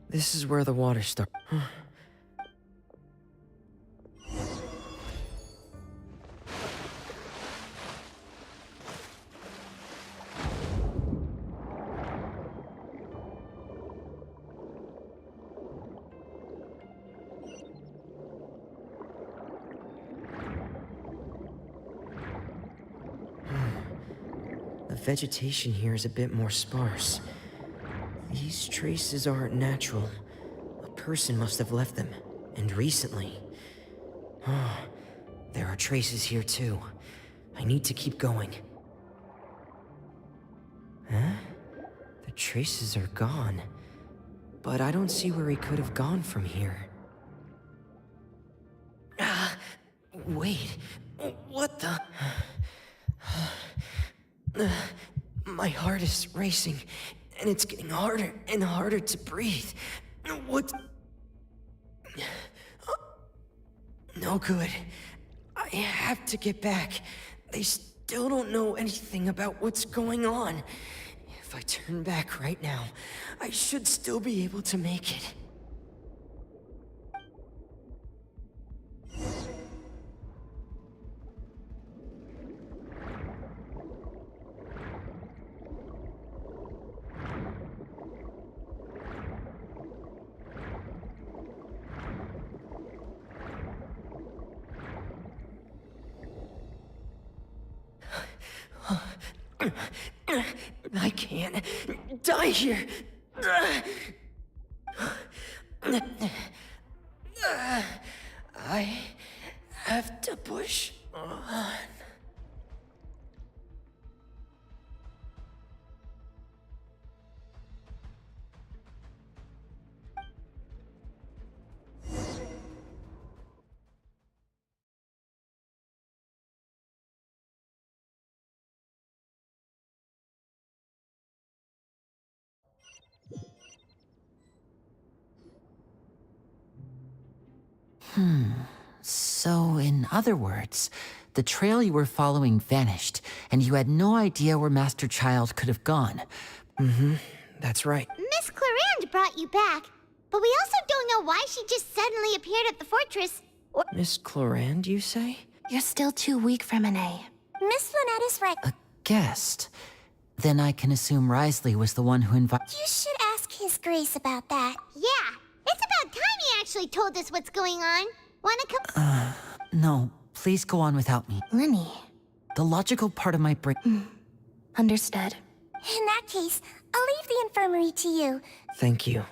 This is where the water starts. vegetation here is a bit more sparse. These traces aren't natural. A person must have left them, and recently. Oh, there are traces here too. I need to keep going. Huh? The traces are gone. But I don't see where he could have gone from here. Wait. What the? My heart is racing, and it's getting harder and harder to breathe. What? No good. I have to get back. They still don't know anything about what's going on. If I turn back right now, I should still be able to make it. I can't die here. I have to push on. So, in other words, the trail you were following vanished, and you had no idea where Master Child could have gone. That's right. Miss Clarande brought you back, but we also don't know why she just suddenly appeared at the fortress. Miss Clarande, you say? You're still too weak for Monet. Miss Lynette is right. A guest? Then I can assume Risley was the one who invited. You should ask His Grace about that. Yeah, it's about time he actually told us what's going on. Wanna come? No, please go on without me. Lenny. The logical part of my brain. Understood. In that case, I'll leave the infirmary to you. Thank you.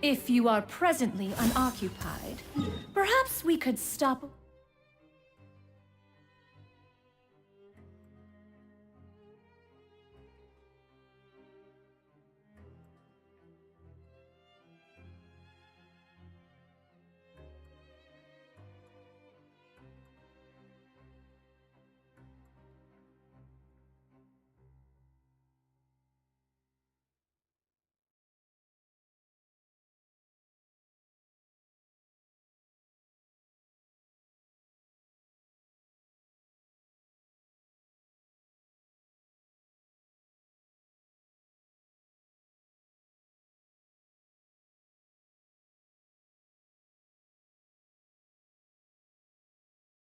If you are presently unoccupied, perhaps we could stop